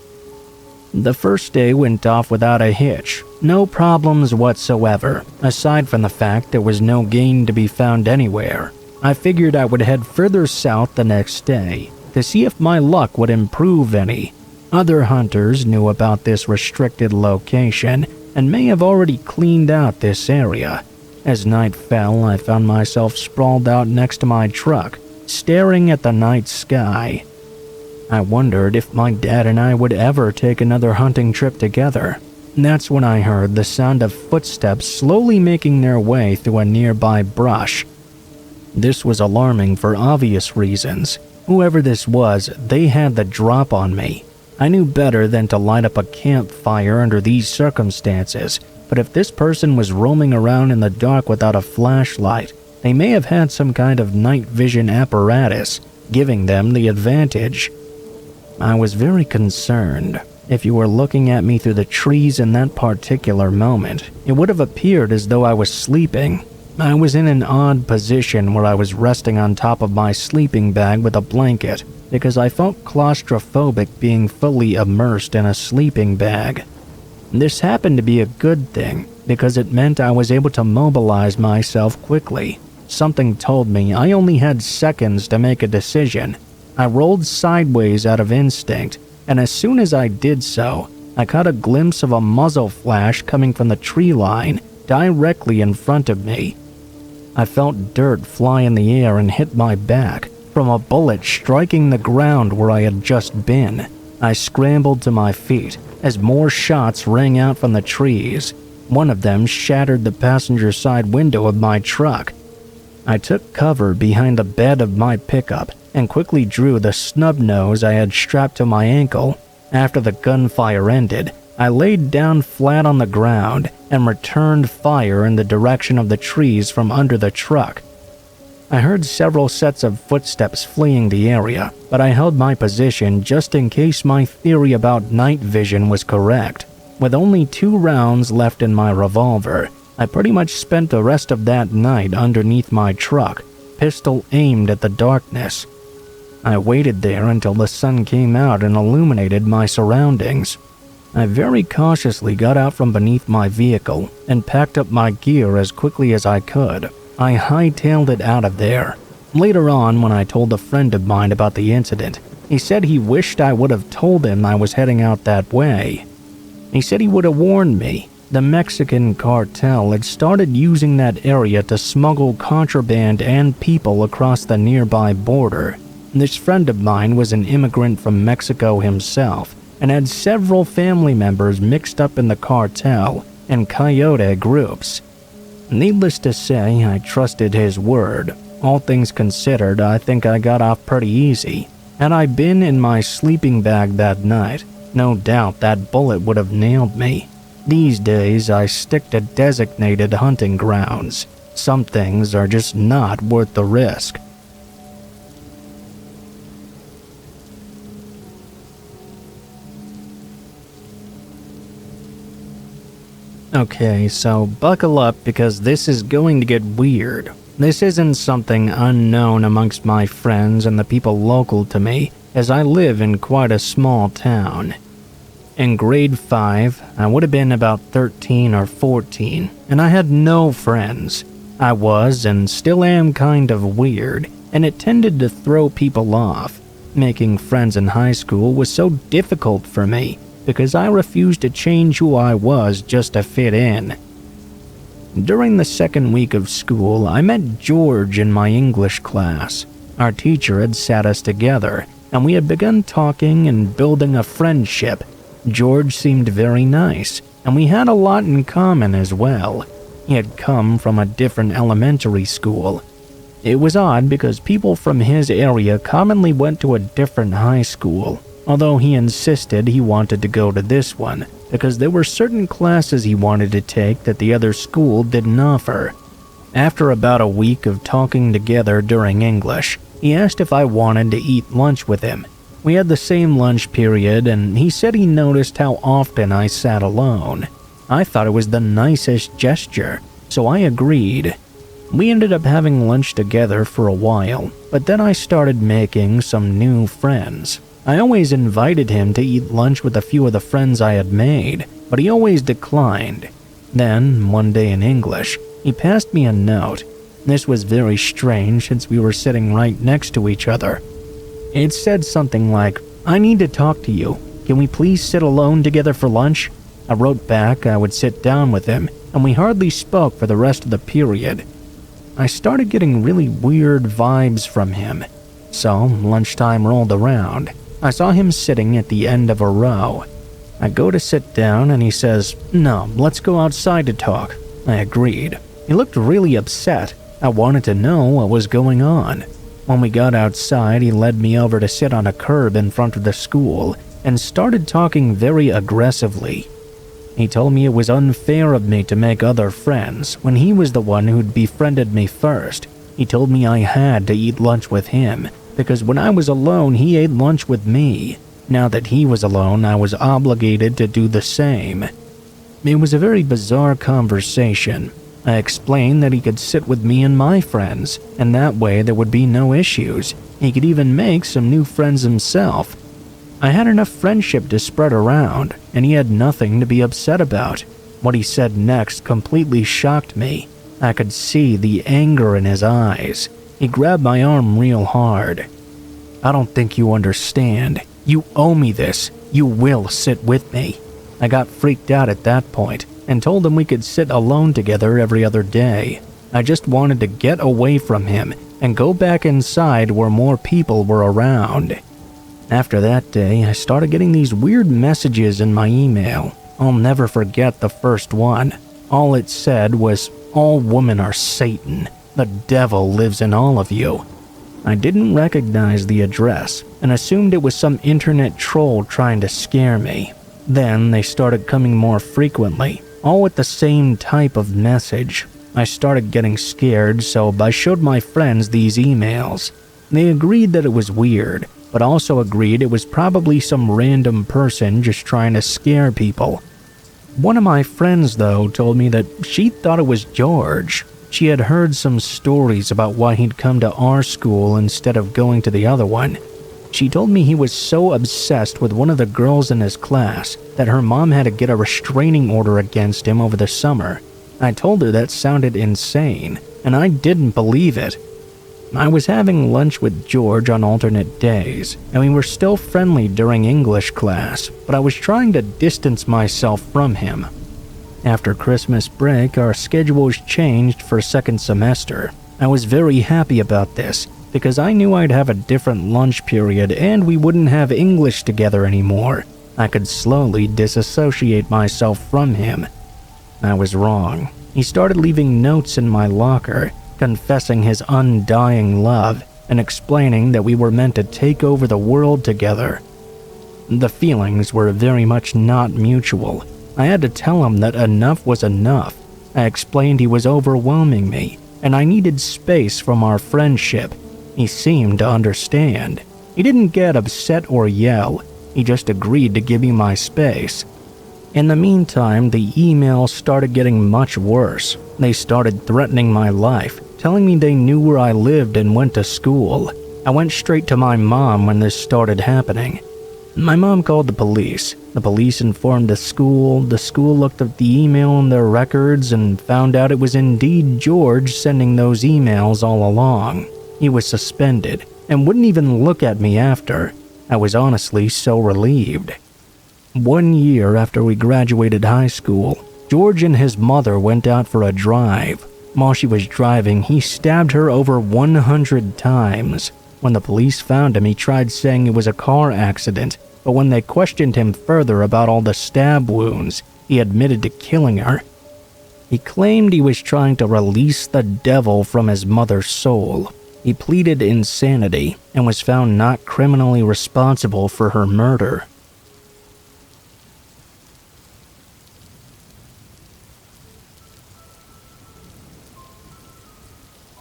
The first day went off without a hitch, no problems whatsoever, aside from the fact there was no game to be found anywhere. I figured I would head further south the next day to see if my luck would improve any. Other hunters knew about this restricted location and may have already cleaned out this area. As night fell, I found myself sprawled out next to my truck, staring at the night sky. I wondered if my dad and I would ever take another hunting trip together. That's when I heard the sound of footsteps slowly making their way through a nearby brush. This was alarming for obvious reasons. Whoever this was, they had the drop on me. I knew better than to light up a campfire under these circumstances, but if this person was roaming around in the dark without a flashlight, they may have had some kind of night vision apparatus, giving them the advantage. I was very concerned. If you were looking at me through the trees in that particular moment, it would have appeared as though I was sleeping. I was in an odd position where I was resting on top of my sleeping bag with a blanket because I felt claustrophobic being fully immersed in a sleeping bag. This happened to be a good thing because it meant I was able to mobilize myself quickly. something told me I only had seconds to make a decision. I rolled sideways out of instinct, and as soon as I did so, I caught a glimpse of a muzzle flash coming from the tree line directly in front of me. I felt dirt fly in the air and hit my back from a bullet striking the ground where I had just been. I scrambled to my feet as more shots rang out from the trees. One of them shattered the passenger side window of my truck. I took cover behind the bed of my pickup and quickly drew the snub nose I had strapped to my ankle. After the gunfire ended, I laid down flat on the ground and returned fire in the direction of the trees from under the truck. I heard several sets of footsteps fleeing the area, but I held my position just in case my theory about night vision was correct. With only 2 rounds left in my revolver, I pretty much spent the rest of that night underneath my truck, pistol aimed at the darkness. I waited there until the sun came out and illuminated my surroundings. I very cautiously got out from beneath my vehicle and packed up my gear as quickly as I could. I hightailed it out of there. Later on, when I told a friend of mine about the incident, he said he wished I would have told him I was heading out that way. He said he would have warned me. The Mexican cartel had started using that area to smuggle contraband and people across the nearby border. This friend of mine was an immigrant from Mexico himself and had several family members mixed up in the cartel and coyote groups. Needless to say, I trusted his word. All things considered, I think I got off pretty easy. Had I been in my sleeping bag that night, no doubt that bullet would have nailed me. These days, I stick to designated hunting grounds. Some things are just not worth the risk. Okay, so buckle up because this is going to get weird. This isn't something unknown amongst my friends and the people local to me, as I live in quite a small town. In grade 5, I would have been about 13 or 14, and I had no friends. I was and still am kind of weird, and it tended to throw people off. Making friends in high school was so difficult for me, because I refused to change who I was just to fit in. During the second week of school, I met George in my English class. Our teacher had sat us together, and we had begun talking and building a friendship. George seemed very nice, and we had a lot in common as well. He had come from a different elementary school. It was odd because people from his area commonly went to a different high school, although he insisted he wanted to go to this one because there were certain classes he wanted to take that the other school didn't offer. After about a week of talking together during English, he asked if I wanted to eat lunch with him. We had the same lunch period, and he said he noticed how often I sat alone. I thought it was the nicest gesture, so I agreed. We ended up having lunch together for a while, but then I started making some new friends. I always invited him to eat lunch with a few of the friends I had made, but he always declined. Then, one day in English, he passed me a note. This was very strange since we were sitting right next to each other. It said something like, "I need to talk to you. Can we please sit alone together for lunch?" I wrote back I would sit down with him, and we hardly spoke for the rest of the period. I started getting really weird vibes from him. So, lunchtime rolled around. I saw him sitting at the end of a row. I go to sit down and he says, "No, let's go outside to talk." I agreed. He looked really upset. I wanted to know what was going on. When we got outside, he led me over to sit on a curb in front of the school and started talking very aggressively. He told me it was unfair of me to make other friends when he was the one who'd befriended me first. He told me I had to eat lunch with him because when I was alone, he ate lunch with me. Now that he was alone, I was obligated to do the same. It was a very bizarre conversation. I explained that he could sit with me and my friends, and that way there would be no issues. He could even make some new friends himself. I had enough friendship to spread around, and he had nothing to be upset about. What he said next completely shocked me. I could see the anger in his eyes. He grabbed my arm real hard. "I don't think you understand. You owe me this. You will sit with me." I got freaked out at that point and told him we could sit alone together every other day. I just wanted to get away from him and go back inside where more people were around. After that day, I started getting these weird messages in my email. I'll never forget the first one. All it said was, "All women are Satan. The devil lives in all of you." I didn't recognize the address and assumed it was some internet troll trying to scare me. Then they started coming more frequently, all with the same type of message. I started getting scared, so I showed my friends these emails. They agreed that it was weird, but also agreed it was probably some random person just trying to scare people. One of my friends, though, told me that she thought it was George. She had heard some stories about why he'd come to our school instead of going to the other one. She told me he was so obsessed with one of the girls in his class that her mom had to get a restraining order against him over the summer. I told her that sounded insane, and I didn't believe it. I was having lunch with George on alternate days, and we were still friendly during English class, but I was trying to distance myself from him. After Christmas break, our schedules changed for second semester. I was very happy about this, because I knew I'd have a different lunch period and we wouldn't have English together anymore. I could slowly disassociate myself from him. I was wrong. He started leaving notes in my locker, confessing his undying love and explaining that we were meant to take over the world together. The feelings were very much not mutual. I had to tell him that enough was enough. I explained he was overwhelming me, and I needed space from our friendship. He seemed to understand. He didn't get upset or yell. He just agreed to give me my space. In the meantime, the emails started getting much worse. They started threatening my life, telling me they knew where I lived and went to school. I went straight to my mom when this started happening. My mom called the police. The police informed the school. The school looked up the email in their records and found out it was indeed George sending those emails all along. He was suspended and wouldn't even look at me after. I was honestly so relieved. 1 year after we graduated high school, George and his mother went out for a drive. While she was driving, he stabbed her over 100 times. When the police found him, he tried saying it was a car accident, but when they questioned him further about all the stab wounds, he admitted to killing her. He claimed he was trying to release the devil from his mother's soul. He pleaded insanity and was found not criminally responsible for her murder.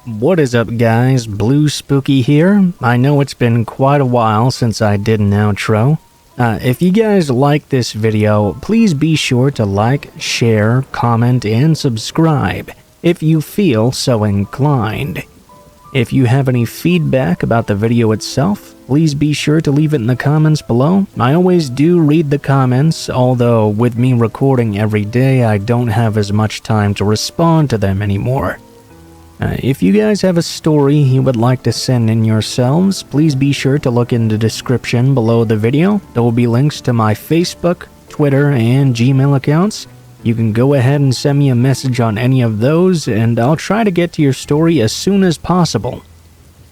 What is up, guys? Blue Spooky here. I know it's been quite a while since I did an outro. If you guys like this video, please be sure to like, share, comment, and subscribe if you feel so inclined. If you have any feedback about the video itself, please be sure to leave it in the comments below. I always do read the comments, although with me recording every day, I don't have as much time to respond to them anymore. If you guys have a story you would like to send in yourselves, please be sure to look in the description below the video. There will be links to my Facebook, Twitter, and Gmail accounts. You can go ahead and send me a message on any of those, and I'll try to get to your story as soon as possible.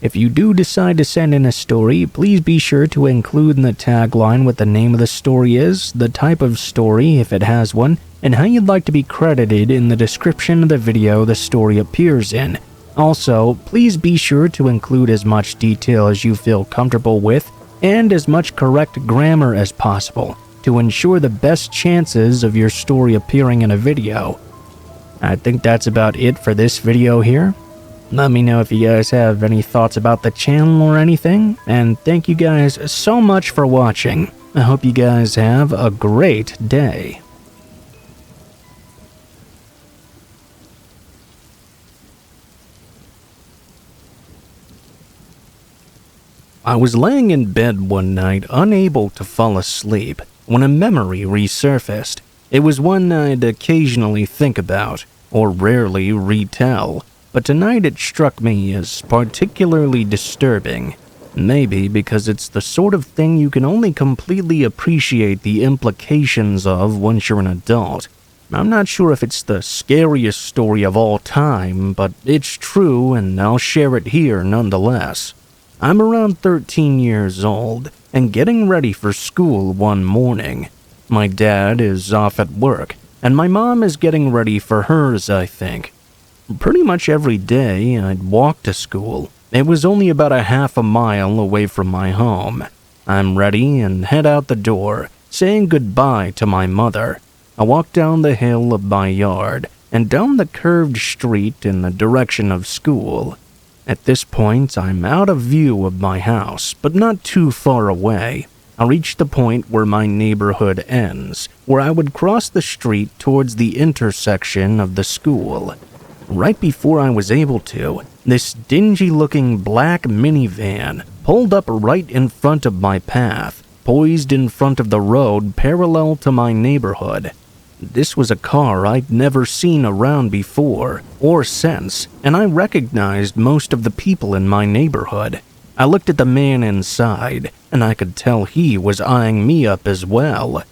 If you do decide to send in a story, please be sure to include in the tagline what the name of the story is, the type of story, if it has one, and how you'd like to be credited in the description of the video the story appears in. Also, please be sure to include as much detail as you feel comfortable with, and as much correct grammar as possible, to ensure the best chances of your story appearing in a video. I think that's about it for this video here. Let me know if you guys have any thoughts about the channel or anything, and thank you guys so much for watching. I hope you guys have a great day. I was laying in bed one night, unable to fall asleep, when a memory resurfaced. It was one I'd occasionally think about, or rarely retell, but tonight it struck me as particularly disturbing. Maybe because it's the sort of thing you can only completely appreciate the implications of once you're an adult. I'm not sure if it's the scariest story of all time, but it's true and I'll share it here nonetheless. I'm around 13 years old and getting ready for school one morning. My dad is off at work, and my mom is getting ready for hers, I think. Pretty much every day, I'd walk to school. It was only about a half a mile away from my home. I'm ready and head out the door, saying goodbye to my mother. I walk down the hill of my yard and down the curved street in the direction of school. At this point, I'm out of view of my house, but not too far away. I reach the point where my neighborhood ends, where I would cross the street towards the intersection of the school. Right before I was able to, this dingy-looking black minivan pulled up right in front of my path, poised in front of the road parallel to my neighborhood. This was a car I'd never seen around before or since, and I recognized most of the people in my neighborhood. I looked at the man inside, and I could tell he was eyeing me up as well.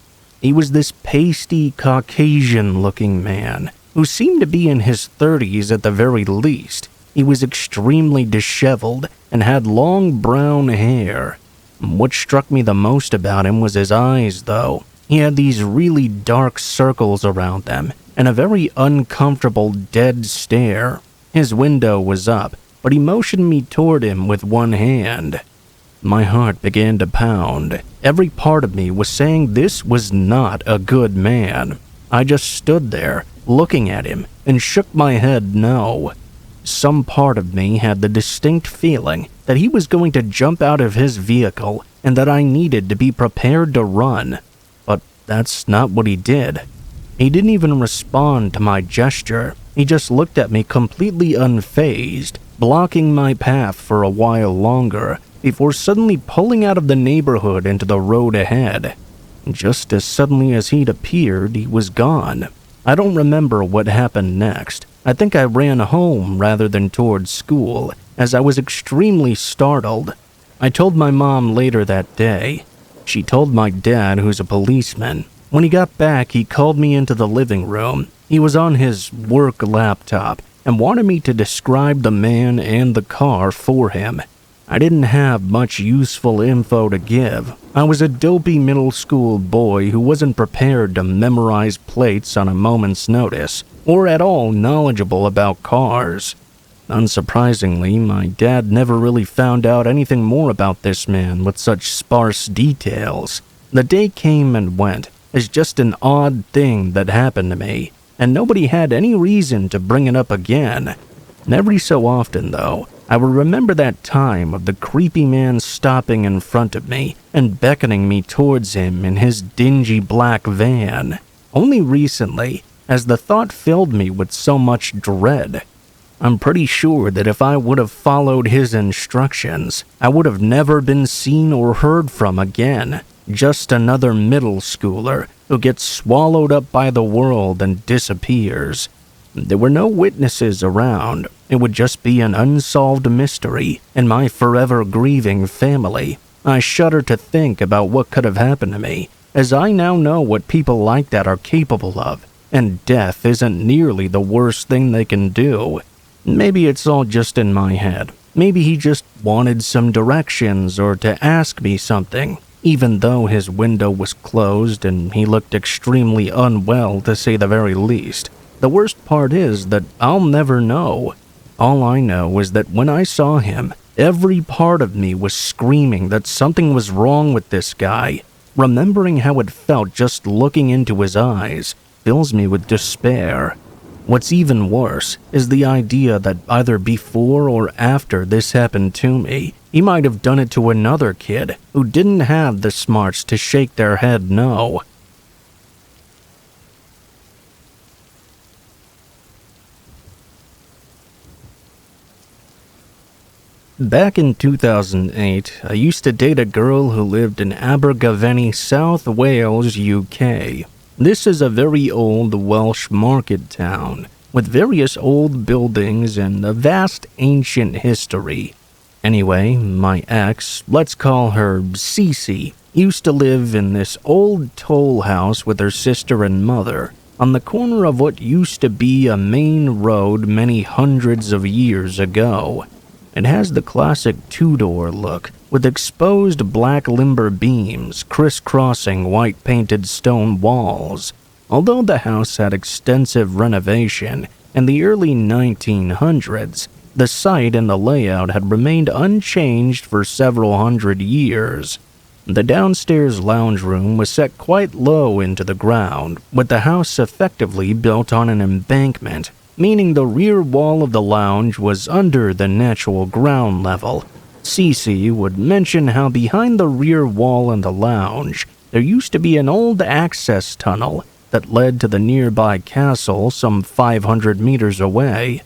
He was this pasty, Caucasian-looking man who seemed to be in his 30s at the very least. He was extremely disheveled and had long brown hair. What struck me the most about him was his eyes, though. He had these really dark circles around them and a very uncomfortable dead stare. His window was up, but he motioned me toward him with one hand. My heart began to pound. Every part of me was saying this was not a good man. I just stood there, looking at him, and shook my head no. Some part of me had the distinct feeling that he was going to jump out of his vehicle and that I needed to be prepared to run. But that's not what he did. He didn't even respond to my gesture. He just looked at me completely unfazed, blocking my path for a while longer, before suddenly pulling out of the neighborhood into the road ahead. Just as suddenly as he'd appeared, he was gone. I don't remember what happened next. I think I ran home rather than towards school, as I was extremely startled. I told my mom later that day. She told my dad, who's a policeman. When he got back, he called me into the living room. He was on his work laptop and wanted me to describe the man and the car for him. I didn't have much useful info to give. I was a dopey middle school boy who wasn't prepared to memorize plates on a moment's notice, or at all knowledgeable about cars. Unsurprisingly, my dad never really found out anything more about this man with such sparse details. The day came and went as just an odd thing that happened to me, and nobody had any reason to bring it up again. And every so often, though, I would remember that time of the creepy man stopping in front of me and beckoning me towards him in his dingy black van. Only recently, as the thought filled me with so much dread. I'm pretty sure that if I would have followed his instructions, I would have never been seen or heard from again. Just another middle schooler who gets swallowed up by the world and disappears. There were no witnesses around. It would just be an unsolved mystery in my forever grieving family. I shudder to think about what could have happened to me, as I now know what people like that are capable of, and death isn't nearly the worst thing they can do. Maybe it's all just in my head. Maybe he just wanted some directions or to ask me something, even though his window was closed and he looked extremely unwell to say the very least. The worst part is that I'll never know. All I know is that when I saw him, every part of me was screaming that something was wrong with this guy. Remembering how it felt just looking into his eyes fills me with despair. What's even worse is the idea that either before or after this happened to me, he might have done it to another kid who didn't have the smarts to shake their head no. Back in 2008, I used to date a girl who lived in Abergavenny, South Wales, UK. This is a very old Welsh market town, with various old buildings and a vast ancient history. Anyway, my ex, let's call her Cece, used to live in this old toll house with her sister and mother on the corner of what used to be a main road many hundreds of years ago. It has the classic two-door look, with exposed black limber beams crisscrossing white-painted stone walls. Although the house had extensive renovation in the early 1900s, the site and the layout had remained unchanged for several hundred years. The downstairs lounge room was set quite low into the ground, with the house effectively built on an embankment, meaning the rear wall of the lounge was under the natural ground level. Cece would mention how behind the rear wall in the lounge, there used to be an old access tunnel that led to the nearby castle some 500 meters away.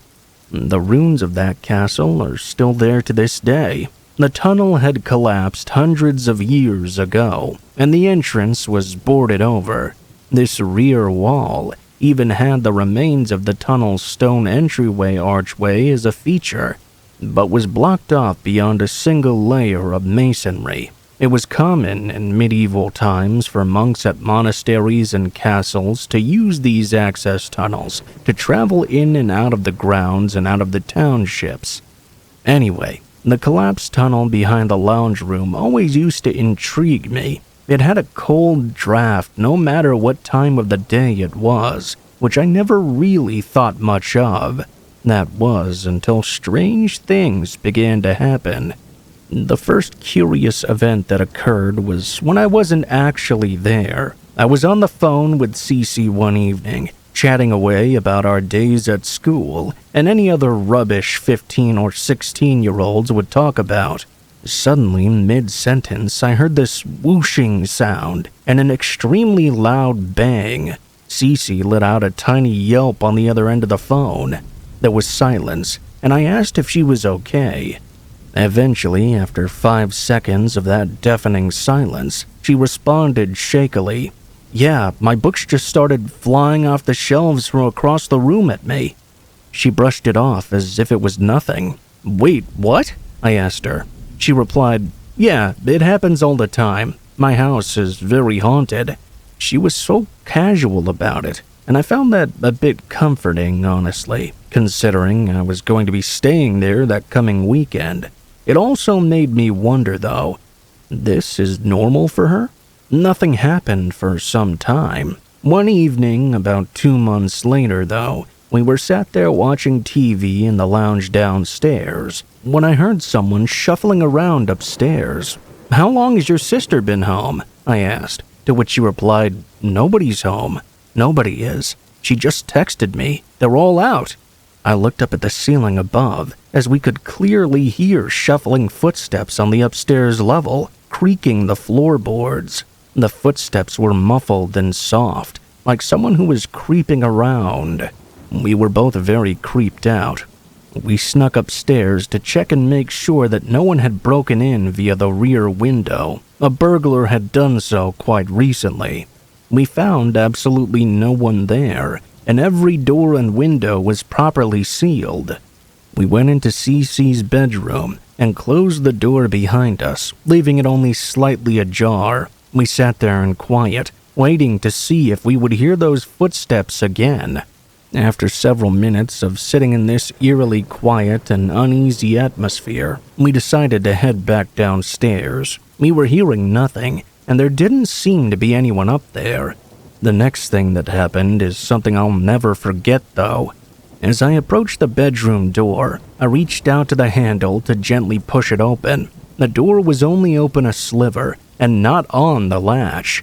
The ruins of that castle are still there to this day. The tunnel had collapsed hundreds of years ago, and the entrance was boarded over. This rear wall even had the remains of the tunnel's stone entryway archway as a feature, but was blocked off beyond a single layer of masonry. It was common in medieval times for monks at monasteries and castles to use these access tunnels to travel in and out of the grounds and out of the townships. Anyway, the collapsed tunnel behind the lounge room always used to intrigue me. It had a cold draft no matter what time of the day it was, which I never really thought much of. That was until strange things began to happen. The first curious event that occurred was when I wasn't actually there. I was on the phone with Cece one evening, chatting away about our days at school and any other rubbish 15 or 16-year-olds would talk about. Suddenly, mid-sentence, I heard this whooshing sound and an extremely loud bang. Cece let out a tiny yelp on the other end of the phone. There was silence, and I asked if she was okay. Eventually, after 5 seconds of that deafening silence, she responded shakily, "Yeah, my books just started flying off the shelves from across the room at me." She brushed it off as if it was nothing. "Wait, what?" I asked her. She replied, "Yeah, it happens all the time. My house is very haunted." She was so casual about it, and I found that a bit comforting, honestly, considering I was going to be staying there that coming weekend. It also made me wonder, though, this is normal for her? Nothing happened for some time. One evening, about 2 months later, though, we were sat there watching TV in the lounge downstairs when I heard someone shuffling around upstairs. "How long has your sister been home?" I asked, to which she replied, "Nobody's home. Nobody is. She just texted me. They're all out." I looked up at the ceiling above, as we could clearly hear shuffling footsteps on the upstairs level, creaking the floorboards. The footsteps were muffled and soft, like someone who was creeping around. We were both very creeped out. We snuck upstairs to check and make sure that no one had broken in via the rear window. A burglar had done so quite recently. We found absolutely no one there, and every door and window was properly sealed. We went into Cece's bedroom and closed the door behind us, leaving it only slightly ajar. We sat there in quiet, waiting to see if we would hear those footsteps again. After several minutes of sitting in this eerily quiet and uneasy atmosphere, we decided to head back downstairs. We were hearing nothing, and there didn't seem to be anyone up there. The next thing that happened is something I'll never forget, though. As I approached the bedroom door, I reached out to the handle to gently push it open. The door was only open a sliver, and not on the latch.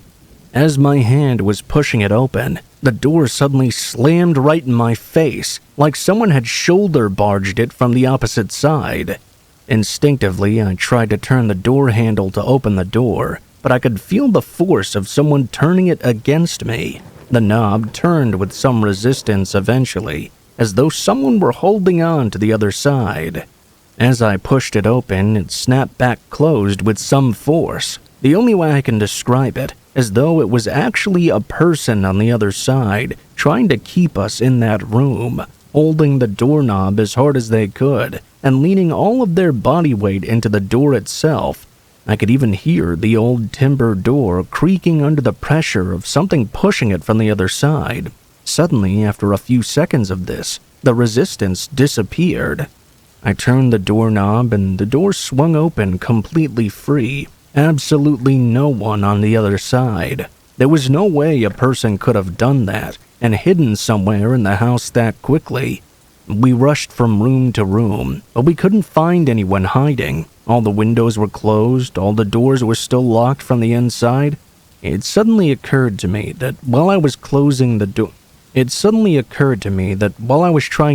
As my hand was pushing it open, the door suddenly slammed right in my face, like someone had shoulder barged it from the opposite side. Instinctively, I tried to turn the door handle to open the door, but I could feel the force of someone turning it against me. The knob turned with some resistance eventually, as though someone were holding on to the other side. As I pushed it open, it snapped back closed with some force. The only way I can describe it, as though it was actually a person on the other side, trying to keep us in that room. holding the doorknob as hard as they could and leaning all of their body weight into the door itself. I could even hear the old timber door creaking under the pressure of something pushing it from the other side. Suddenly, after a few seconds of this, the resistance disappeared. I turned the doorknob and the door swung open completely free. Absolutely no one on the other side. There was no way a person could have done that and hidden somewhere in the house that quickly. We rushed from room to room, but we couldn't find anyone hiding. All the windows were closed, all the doors were still locked from the inside. It suddenly occurred to me that while I was trying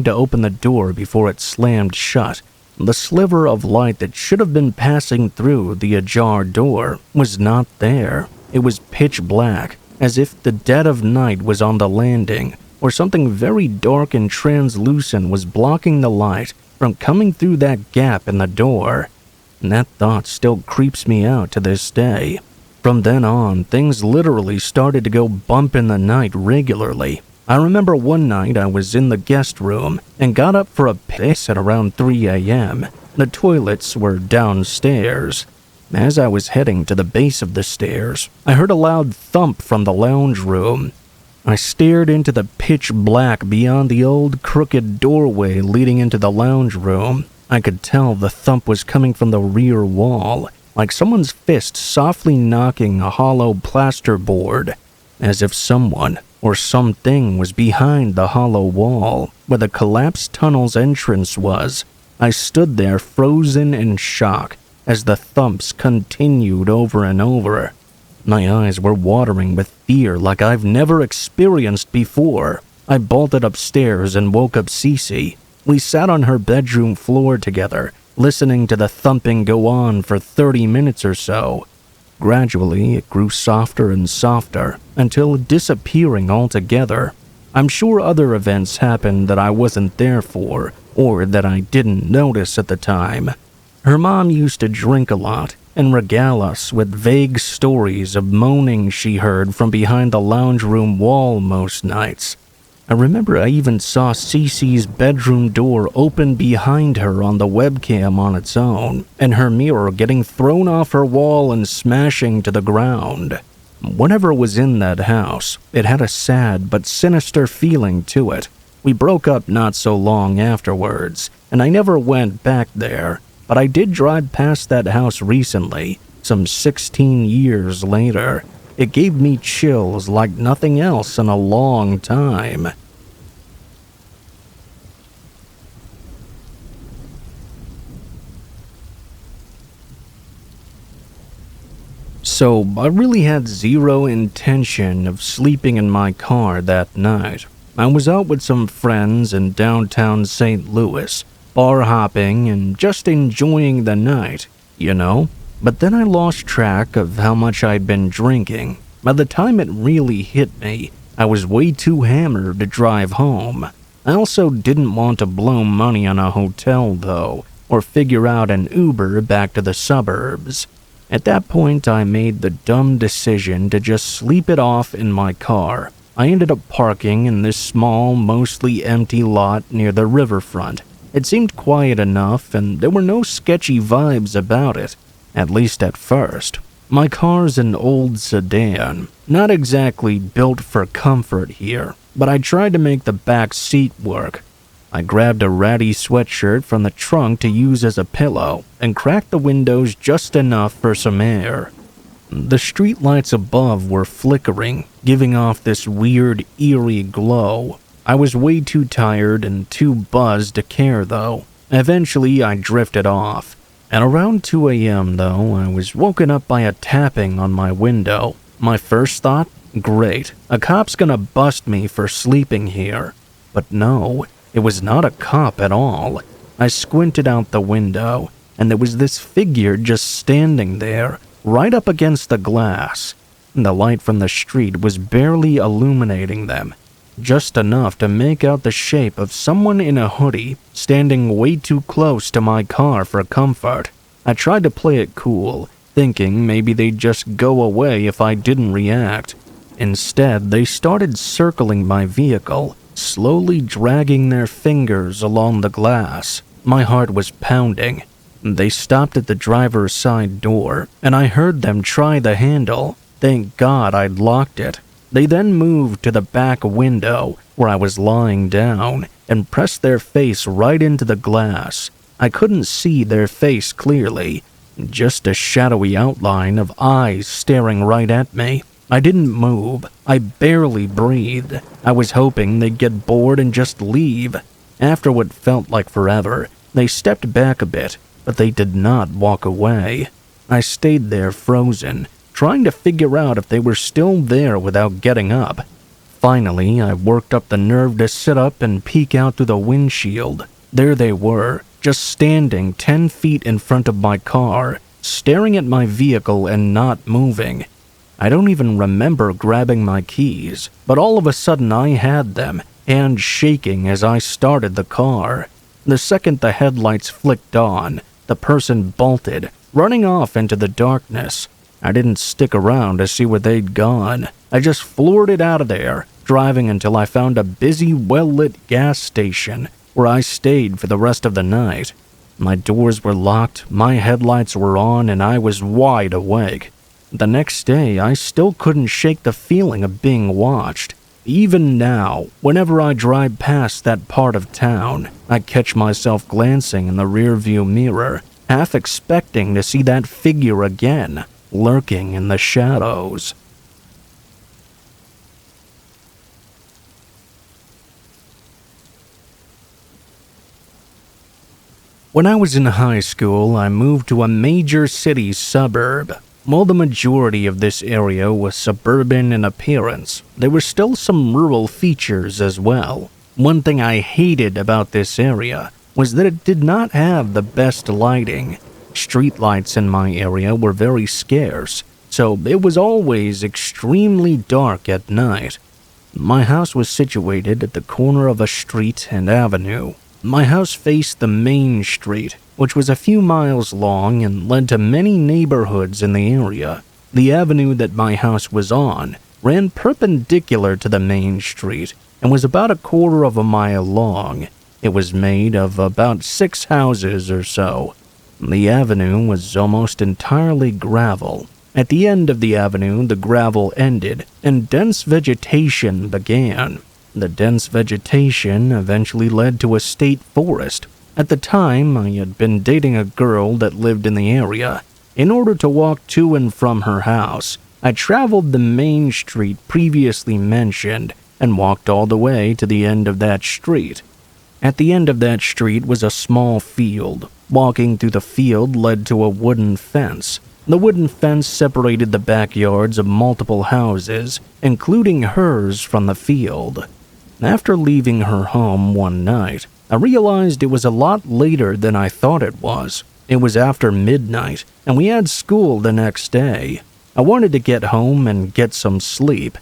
to open the door before it slammed shut, the sliver of light that should have been passing through the ajar door was not there. It was pitch black, as if the dead of night was on the landing, or something very dark and translucent was blocking the light from coming through that gap in the door. And that thought still creeps me out to this day. From then on, things literally started to go bump in the night regularly. I remember one night I was in the guest room and got up for a piss at around 3 a.m. The toilets were downstairs. As I was heading to the base of the stairs, I heard a loud thump from the lounge room. I stared into the pitch black beyond the old crooked doorway leading into the lounge room. I could tell the thump was coming from the rear wall, like someone's fist softly knocking a hollow plasterboard, as if someone or something was behind the hollow wall where the collapsed tunnel's entrance was. I stood there frozen in shock as the thumps continued over and over. My eyes were watering with fear like I've never experienced before. I bolted upstairs and woke up Cece. We sat on her bedroom floor together, listening to the thumping go on for 30 minutes or so. Gradually, it grew softer and softer, until disappearing altogether. I'm sure other events happened that I wasn't there for, or that I didn't notice at the time. Her mom used to drink a lot and regale us with vague stories of moaning she heard from behind the lounge room wall most nights. I remember I even saw Cece's bedroom door open behind her on the webcam on its own, and her mirror getting thrown off her wall and smashing to the ground. Whatever was in that house, it had a sad but sinister feeling to it. We broke up not so long afterwards, and I never went back there, but I did drive past that house recently, some 16 years later. It gave me chills like nothing else in a long time. So, I really had zero intention of sleeping in my car that night. I was out with some friends in downtown St. Louis, bar hopping and just enjoying the night, you know? But then I lost track of how much I'd been drinking. By the time it really hit me, I was way too hammered to drive home. I also didn't want to blow money on a hotel, though, or figure out an Uber back to the suburbs. At that point, I made the dumb decision to just sleep it off in my car. I ended up parking in this small, mostly empty lot near the riverfront. It seemed quiet enough, and there were no sketchy vibes about it. At least at first. My car's an old sedan, not exactly built for comfort here, but I tried to make the back seat work. I grabbed a ratty sweatshirt from the trunk to use as a pillow and cracked the windows just enough for some air. The streetlights above were flickering, giving off this weird, eerie glow. I was way too tired and too buzzed to care, though. Eventually, I drifted off. At around 2 a.m., though, I was woken up by a tapping on my window. My first thought? Great, a cop's gonna bust me for sleeping here. But no, it was not a cop at all. I squinted out the window, and there was this figure just standing there, right up against the glass. The light from the street was barely illuminating them, just enough to make out the shape of someone in a hoodie standing way too close to my car for comfort. I tried to play it cool, thinking maybe they'd just go away if I didn't react. Instead, they started circling my vehicle, slowly dragging their fingers along the glass. My heart was pounding. They stopped at the driver's side door, and I heard them try the handle. Thank God I'd locked it. They then moved to the back window, where I was lying down, and pressed their face right into the glass. I couldn't see their face clearly, just a shadowy outline of eyes staring right at me. I didn't move. I barely breathed. I was hoping they'd get bored and just leave. After what felt like forever, they stepped back a bit, but they did not walk away. I stayed there frozen, trying to figure out if they were still there without getting up. Finally, I worked up the nerve to sit up and peek out through the windshield. There they were, just standing 10 feet in front of my car, staring at my vehicle and not moving. I don't even remember grabbing my keys, but all of a sudden I had them, hands shaking as I started the car. The second the headlights flicked on, the person bolted, running off into the darkness. I didn't stick around to see where they'd gone. I just floored it out of there, driving until I found a busy, well-lit gas station, where I stayed for the rest of the night. My doors were locked, my headlights were on, and I was wide awake. The next day, I still couldn't shake the feeling of being watched. Even now, whenever I drive past that part of town, I catch myself glancing in the rearview mirror, half expecting to see that figure again, lurking in the shadows. When I was in high school, I moved to a major city suburb. While the majority of this area was suburban in appearance, there were still some rural features as well. One thing I hated about this area was that it did not have the best lighting. Streetlights in my area were very scarce, so it was always extremely dark at night. My house was situated at the corner of a street and avenue. My house faced the main street, which was a few miles long and led to many neighborhoods in the area. The avenue that my house was on ran perpendicular to the main street and was about a quarter of a mile long. It was made of about 6 houses or so. The avenue was almost entirely gravel. At the end of the avenue, the gravel ended and dense vegetation began. The dense vegetation eventually led to a state forest. At the time, I had been dating a girl that lived in the area. In order to walk to and from her house, I traveled the main street previously mentioned and walked all the way to the end of that street. At the end of that street was a small field. Walking through the field led to a wooden fence. The wooden fence separated the backyards of multiple houses, including hers, from the field. After leaving her home one night, I realized it was a lot later than I thought it was. It was after midnight, and we had school the next day. I wanted to get home and get some sleep.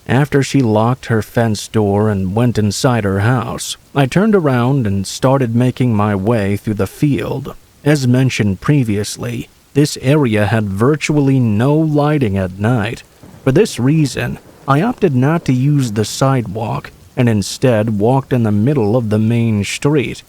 After she locked her fence door and went inside her house, I turned around and started making my way through the field. As mentioned previously, this area had virtually no lighting at night. For this reason, I opted not to use the sidewalk and instead walked in the middle of the main street.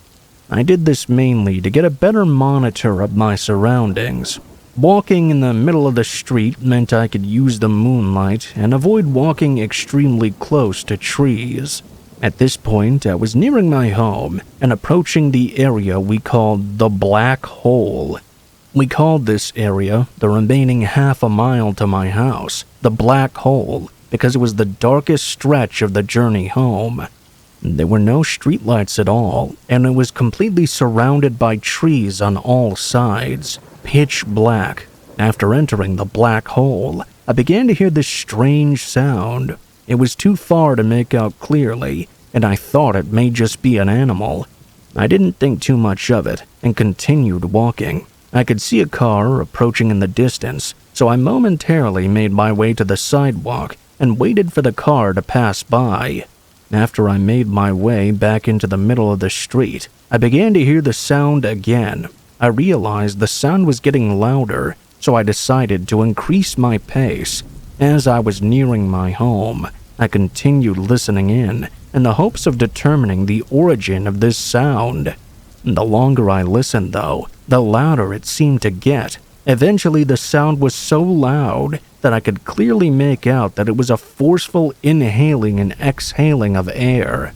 I did this mainly to get a better monitor of my surroundings. Walking in the middle of the street meant I could use the moonlight and avoid walking extremely close to trees. At this point, I was nearing my home and approaching the area we called the Black Hole. We called this area, the remaining half a mile to my house, the Black Hole, because it was the darkest stretch of the journey home. There were no streetlights at all, and it was completely surrounded by trees on all sides, pitch black. After entering the Black Hole, I began to hear this strange sound. It was too far to make out clearly, and I thought it may just be an animal. I didn't think too much of it, and continued walking. I could see a car approaching in the distance, so I momentarily made my way to the sidewalk and waited for the car to pass by. After I made my way back into the middle of the street, I began to hear the sound again. I realized the sound was getting louder, so I decided to increase my pace. As I was nearing my home, I continued listening in, in the hopes of determining the origin of this sound. The longer I listened, though, the louder it seemed to get. Eventually, the sound was so loud that I could clearly make out that it was a forceful inhaling and exhaling of air.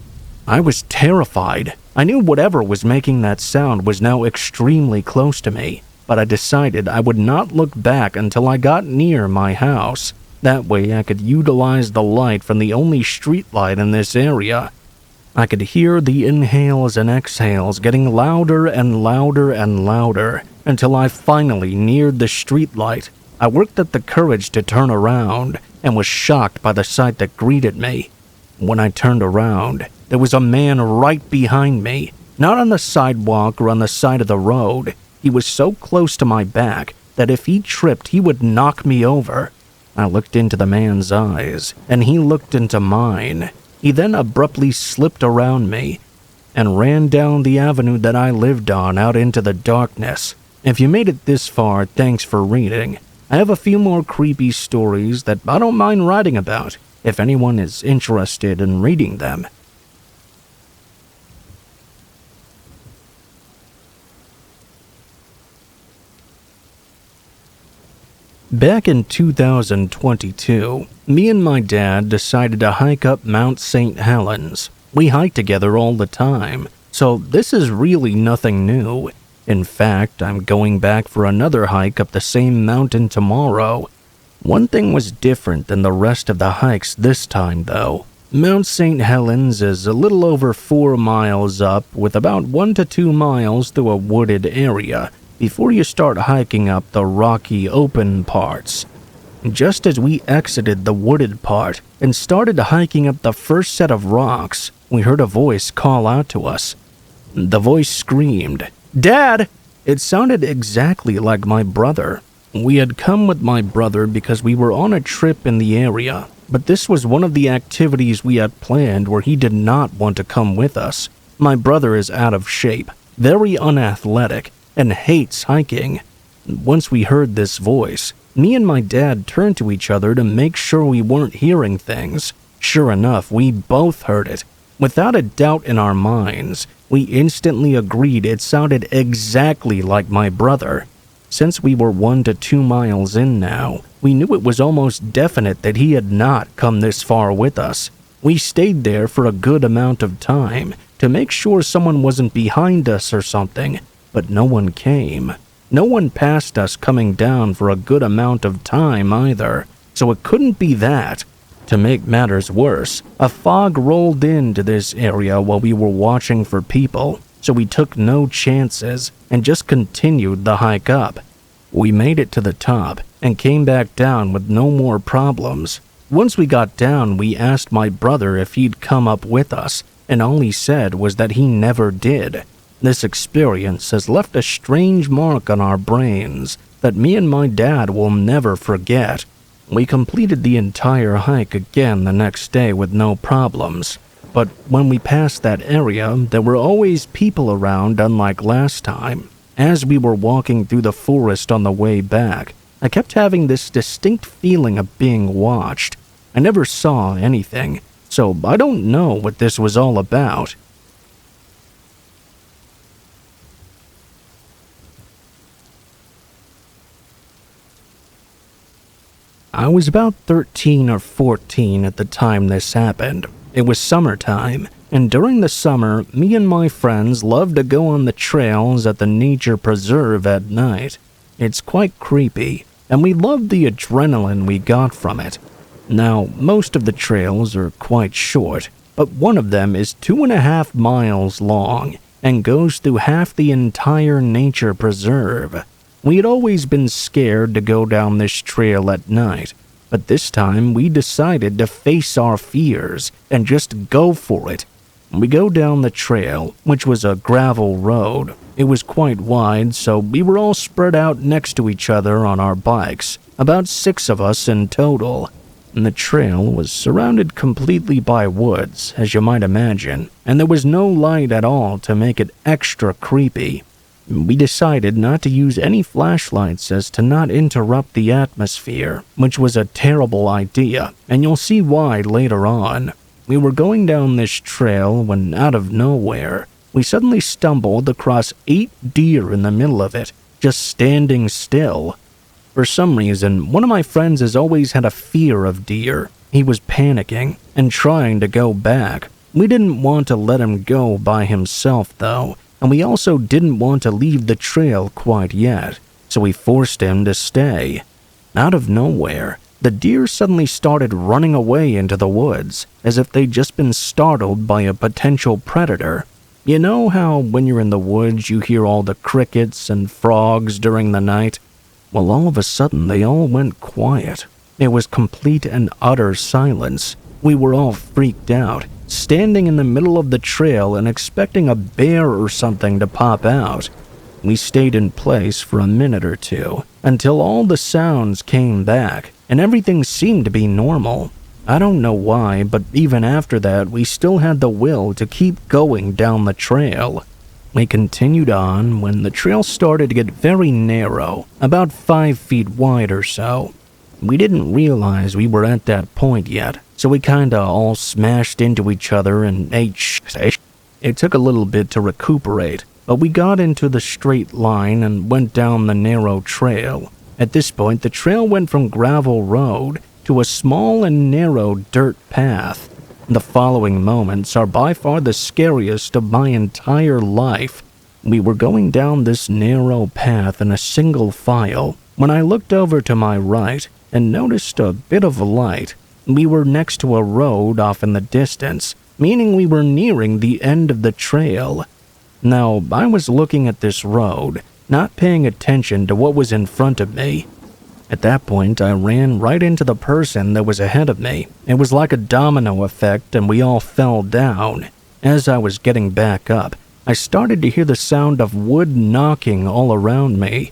I was terrified. I knew whatever was making that sound was now extremely close to me, but I decided I would not look back until I got near my house. That way I could utilize the light from the only streetlight in this area. I could hear the inhales and exhales getting louder and louder and louder until I finally neared the streetlight. I worked up the courage to turn around and was shocked by the sight that greeted me. When I turned around, there was a man right behind me, not on the sidewalk or on the side of the road. He was so close to my back that if he tripped, he would knock me over. I looked into the man's eyes, and he looked into mine. He then abruptly slipped around me and ran down the avenue that I lived on out into the darkness. If you made it this far, thanks for reading. I have a few more creepy stories that I don't mind writing about, if anyone is interested in reading them. Back in 2022, me and my dad decided to hike up Mount St. Helens. We hike together all the time, so this is really nothing new. In fact, I'm going back for another hike up the same mountain tomorrow. One thing was different than the rest of the hikes this time, though. Mount St. Helens is a little over 4 miles up, with about 1 to 2 miles through a wooded area before you start hiking up the rocky open parts. Just as we exited the wooded part and started hiking up the first set of rocks, we heard a voice call out to us. The voice screamed, "Dad!" It sounded exactly like my brother. We had come with my brother because we were on a trip in the area, but this was one of the activities we had planned where he did not want to come with us. My brother is out of shape, very unathletic, and hates hiking. Once we heard this voice, me and my dad turned to each other to make sure we weren't hearing things. Sure enough, we both heard it. Without a doubt in our minds, we instantly agreed it sounded exactly like my brother. Since we were 1 to 2 miles in now, we knew it was almost definite that he had not come this far with us. We stayed there for a good amount of time to make sure someone wasn't behind us or something, but no one came. No one passed us coming down for a good amount of time either, so it couldn't be that. To make matters worse, a fog rolled into this area while we were watching for people, so we took no chances and just continued the hike up. We made it to the top and came back down with no more problems. Once we got down, we asked my brother if he'd come up with us, and all he said was that he never did. This experience has left a strange mark on our brains that me and my dad will never forget. We completed the entire hike again the next day with no problems, but when we passed that area, there were always people around unlike last time. As we were walking through the forest on the way back, I kept having this distinct feeling of being watched. I never saw anything, so I don't know what this was all about. I was about 13 or 14 at the time this happened. It was summertime, and during the summer, me and my friends loved to go on the trails at the nature preserve at night. It's quite creepy, and we loved the adrenaline we got from it. Now, most of the trails are quite short, but one of them is 2.5 miles long and goes through half the entire nature preserve. We had always been scared to go down this trail at night, but this time we decided to face our fears and just go for it. We go down the trail, which was a gravel road. It was quite wide, so we were all spread out next to each other on our bikes, about 6 of us in total. And the trail was surrounded completely by woods, as you might imagine, and there was no light at all to make it extra creepy. We decided not to use any flashlights as to not interrupt the atmosphere, which was a terrible idea, and you'll see why later on. We were going down this trail when, out of nowhere, we suddenly stumbled across 8 deer in the middle of it, just standing still. For some reason, one of my friends has always had a fear of deer. He was panicking and trying to go back. We didn't want to let him go by himself, though, and we also didn't want to leave the trail quite yet, so we forced him to stay. Out of nowhere, the deer suddenly started running away into the woods, as if they'd just been startled by a potential predator. You know how when you're in the woods you hear all the crickets and frogs during the night? Well, all of a sudden they all went quiet. It was complete and utter silence. We were all freaked out, standing in the middle of the trail and expecting a bear or something to pop out. We stayed in place for a minute or two, until all the sounds came back, and everything seemed to be normal. I don't know why, but even after that, we still had the will to keep going down the trail. We continued on when the trail started to get very narrow, about 5 feet wide or so. We didn't realize we were at that point yet, so we kinda all smashed into each other and ate shit. It took a little bit to recuperate, but we got into the straight line and went down the narrow trail. At this point, the trail went from gravel road to a small and narrow dirt path. The following moments are by far the scariest of my entire life. We were going down this narrow path in a single file when I looked over to my right and noticed a bit of light. We were next to a road off in the distance, meaning we were nearing the end of the trail. Now, I was looking at this road, not paying attention to what was in front of me. At that point, I ran right into the person that was ahead of me. It was like a domino effect, and we all fell down. As I was getting back up, I started to hear the sound of wood knocking all around me.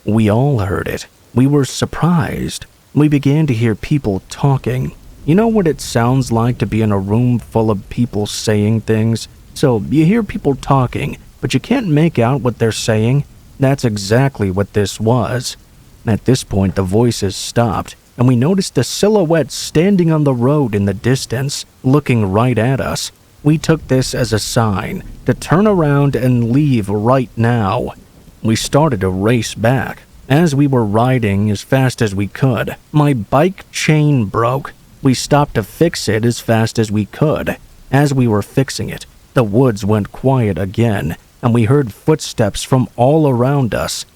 We all heard it. We were surprised. We began to hear people talking. You know what it sounds like to be in a room full of people saying things? So you hear people talking, but you can't make out what they're saying? That's exactly what this was. At this point, the voices stopped, and we noticed a silhouette standing on the road in the distance, looking right at us. We took this as a sign to turn around and leave right now. We started to race back. As we were riding as fast as we could, my bike chain broke. We stopped to fix it as fast as we could. As we were fixing it, the woods went quiet again, and we heard footsteps from all around us.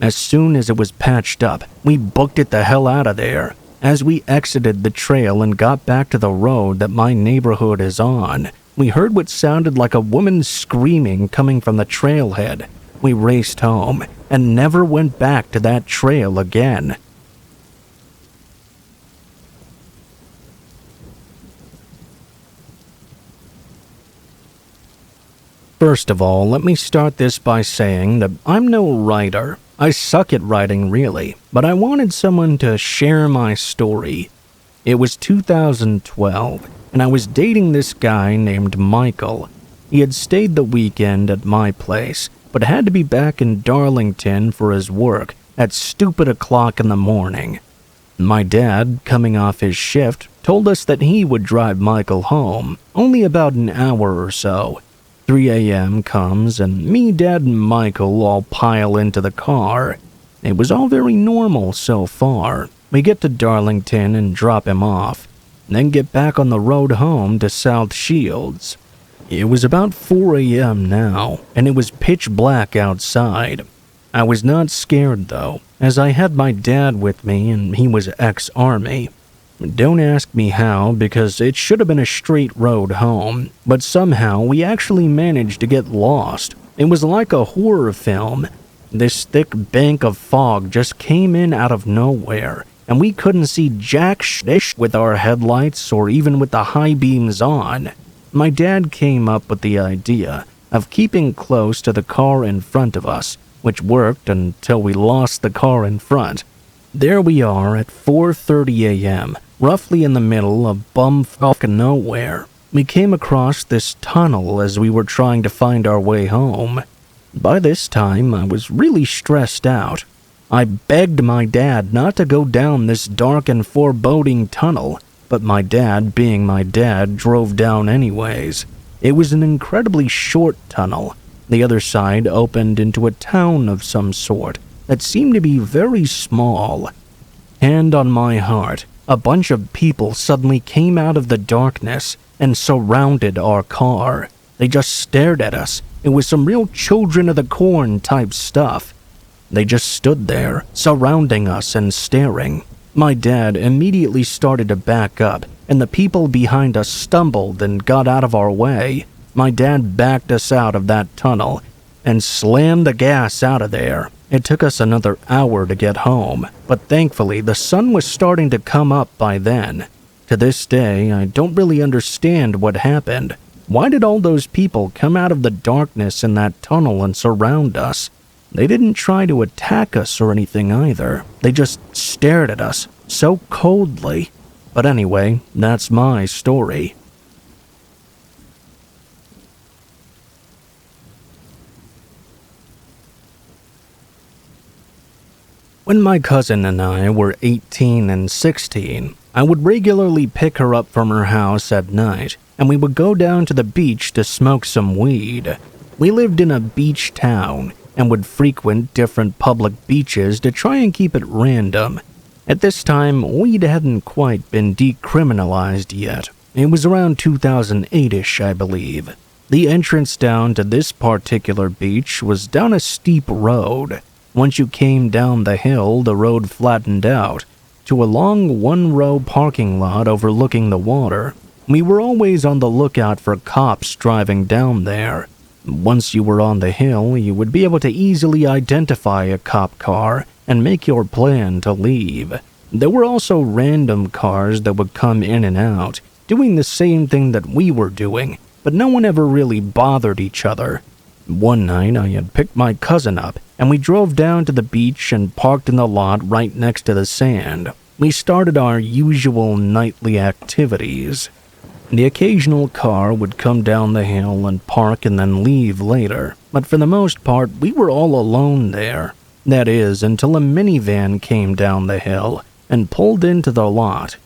As soon as it was patched up, we booked it the hell out of there. As we exited the trail and got back to the road that my neighborhood is on, we heard what sounded like a woman screaming coming from the trailhead. We raced home and never went back to that trail again. First of all, let me start this by saying that I'm no writer. I suck at writing, really, but I wanted someone to share my story. It was 2012, and I was dating this guy named Michael. He had stayed the weekend at my place, but had to be back in Darlington for his work at stupid o'clock in the morning. My dad, coming off his shift, told us that he would drive Michael home, only about an hour or so. 3 a.m. comes, and me, Dad, and Michael all pile into the car. It was all very normal so far. We get to Darlington and drop him off, then get back on the road home to South Shields. It was about 4 a.m. now, and it was pitch black outside. I was not scared, though, as I had my dad with me, and he was ex-Army. Don't ask me how, because it should have been a straight road home, but somehow we actually managed to get lost. It was like a horror film. This thick bank of fog just came in out of nowhere, and we couldn't see jack shit with our headlights or even with the high beams on. My dad came up with the idea of keeping close to the car in front of us, which worked until we lost the car in front. There we are at 4:30 a.m., roughly in the middle of bumfuck nowhere. We came across this tunnel as we were trying to find our way home. By this time, I was really stressed out. I begged my dad not to go down this dark and foreboding tunnel. but my dad, being my dad, drove down anyways. It was an incredibly short tunnel. The other side opened into a town of some sort that seemed to be very small. Hand on my heart, a bunch of people suddenly came out of the darkness and surrounded our car. They just stared at us. It was some real Children of the Corn type stuff. They just stood there, surrounding us and staring. My dad immediately started to back up, and the people behind us stumbled and got out of our way. My dad backed us out of that tunnel and slammed the gas out of there. It took us another hour to get home, but thankfully the sun was starting to come up by then. To this day, I don't really understand what happened. Why did all those people come out of the darkness in that tunnel and surround us? They didn't try to attack us or anything either. They just stared at us so coldly. But anyway, that's my story. When my cousin and I were 18 and 16, I would regularly pick her up from her house at night, and we would go down to the beach to smoke some weed. We lived in a beach town and would frequent different public beaches to try and keep it random. At this time, weed hadn't quite been decriminalized yet. It was around 2008-ish, I believe. The entrance down to this particular beach was down a steep road. Once you came down the hill, the road flattened out to a long one-row parking lot overlooking the water. We were always on the lookout for cops driving down there. Once you were on the hill, you would be able to easily identify a cop car and make your plan to leave. There were also random cars that would come in and out, doing the same thing that we were doing, but no one ever really bothered each other. One night, I had picked my cousin up, and we drove down to the beach and parked in the lot right next to the sand. We started our usual nightly activities. The occasional car would come down the hill and park and then leave later, but for the most part, we were all alone there. That is, until a minivan came down the hill and pulled into the lot.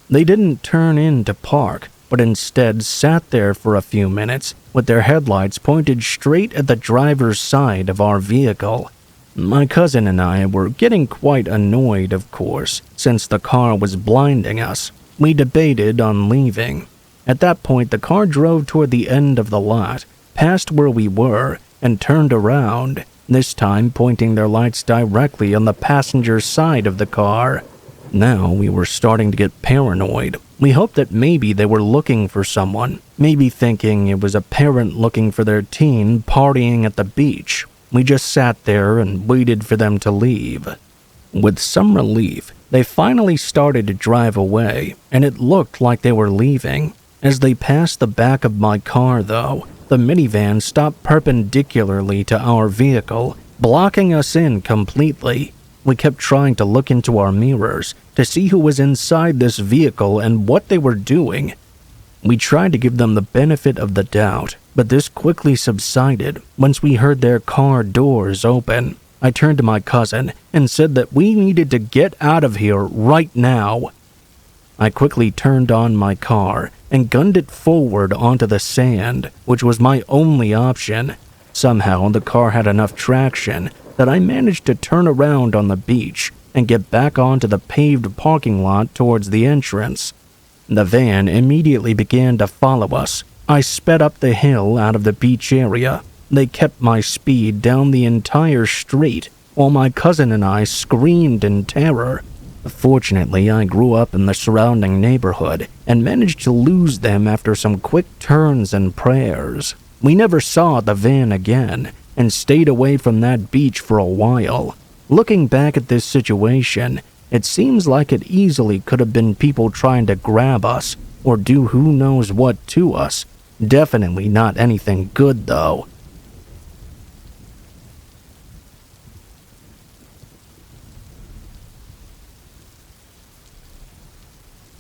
They didn't turn in to park, but instead sat there for a few minutes with their headlights pointed straight at the driver's side of our vehicle. My cousin and I were getting quite annoyed, of course, since the car was blinding us. We debated on leaving. At that point, the car drove toward the end of the lot, past where we were, and turned around, this time pointing their lights directly on the passenger side of the car. Now we were starting to get paranoid. We hoped that maybe they were looking for someone, maybe thinking it was a parent looking for their teen partying at the beach. We just sat there and waited for them to leave. With some relief, they finally started to drive away, and it looked like they were leaving. As they passed the back of my car, though, the minivan stopped perpendicularly to our vehicle, blocking us in completely. We kept trying to look into our mirrors to see who was inside this vehicle and what they were doing. We tried to give them the benefit of the doubt, but this quickly subsided once we heard their car doors open. I turned to my cousin and said that we needed to get out of here right now. I quickly turned on my car and gunned it forward onto the sand, which was my only option. Somehow, the car had enough traction that I managed to turn around on the beach and get back onto the paved parking lot towards the entrance. The van immediately began to follow us. I sped up the hill out of the beach area. They kept my speed down the entire street, while my cousin and I screamed in terror. Fortunately, I grew up in the surrounding neighborhood and managed to lose them after some quick turns and prayers. We never saw the van again and stayed away from that beach for a while. Looking back at this situation, it seems like it easily could have been people trying to grab us or do who knows what to us. Definitely not anything good, though.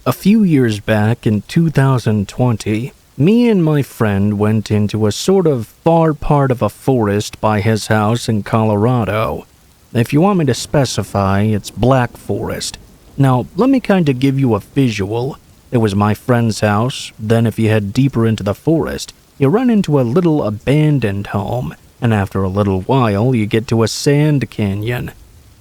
A few years back in 2020, me and my friend went into a sort of far part of a forest by his house in Colorado. If you want me to specify, it's Black Forest. Now, let me kind of give you a visual. It was my friend's house, then if you head deeper into the forest, you run into a little abandoned home, and after a little while you get to a sand canyon.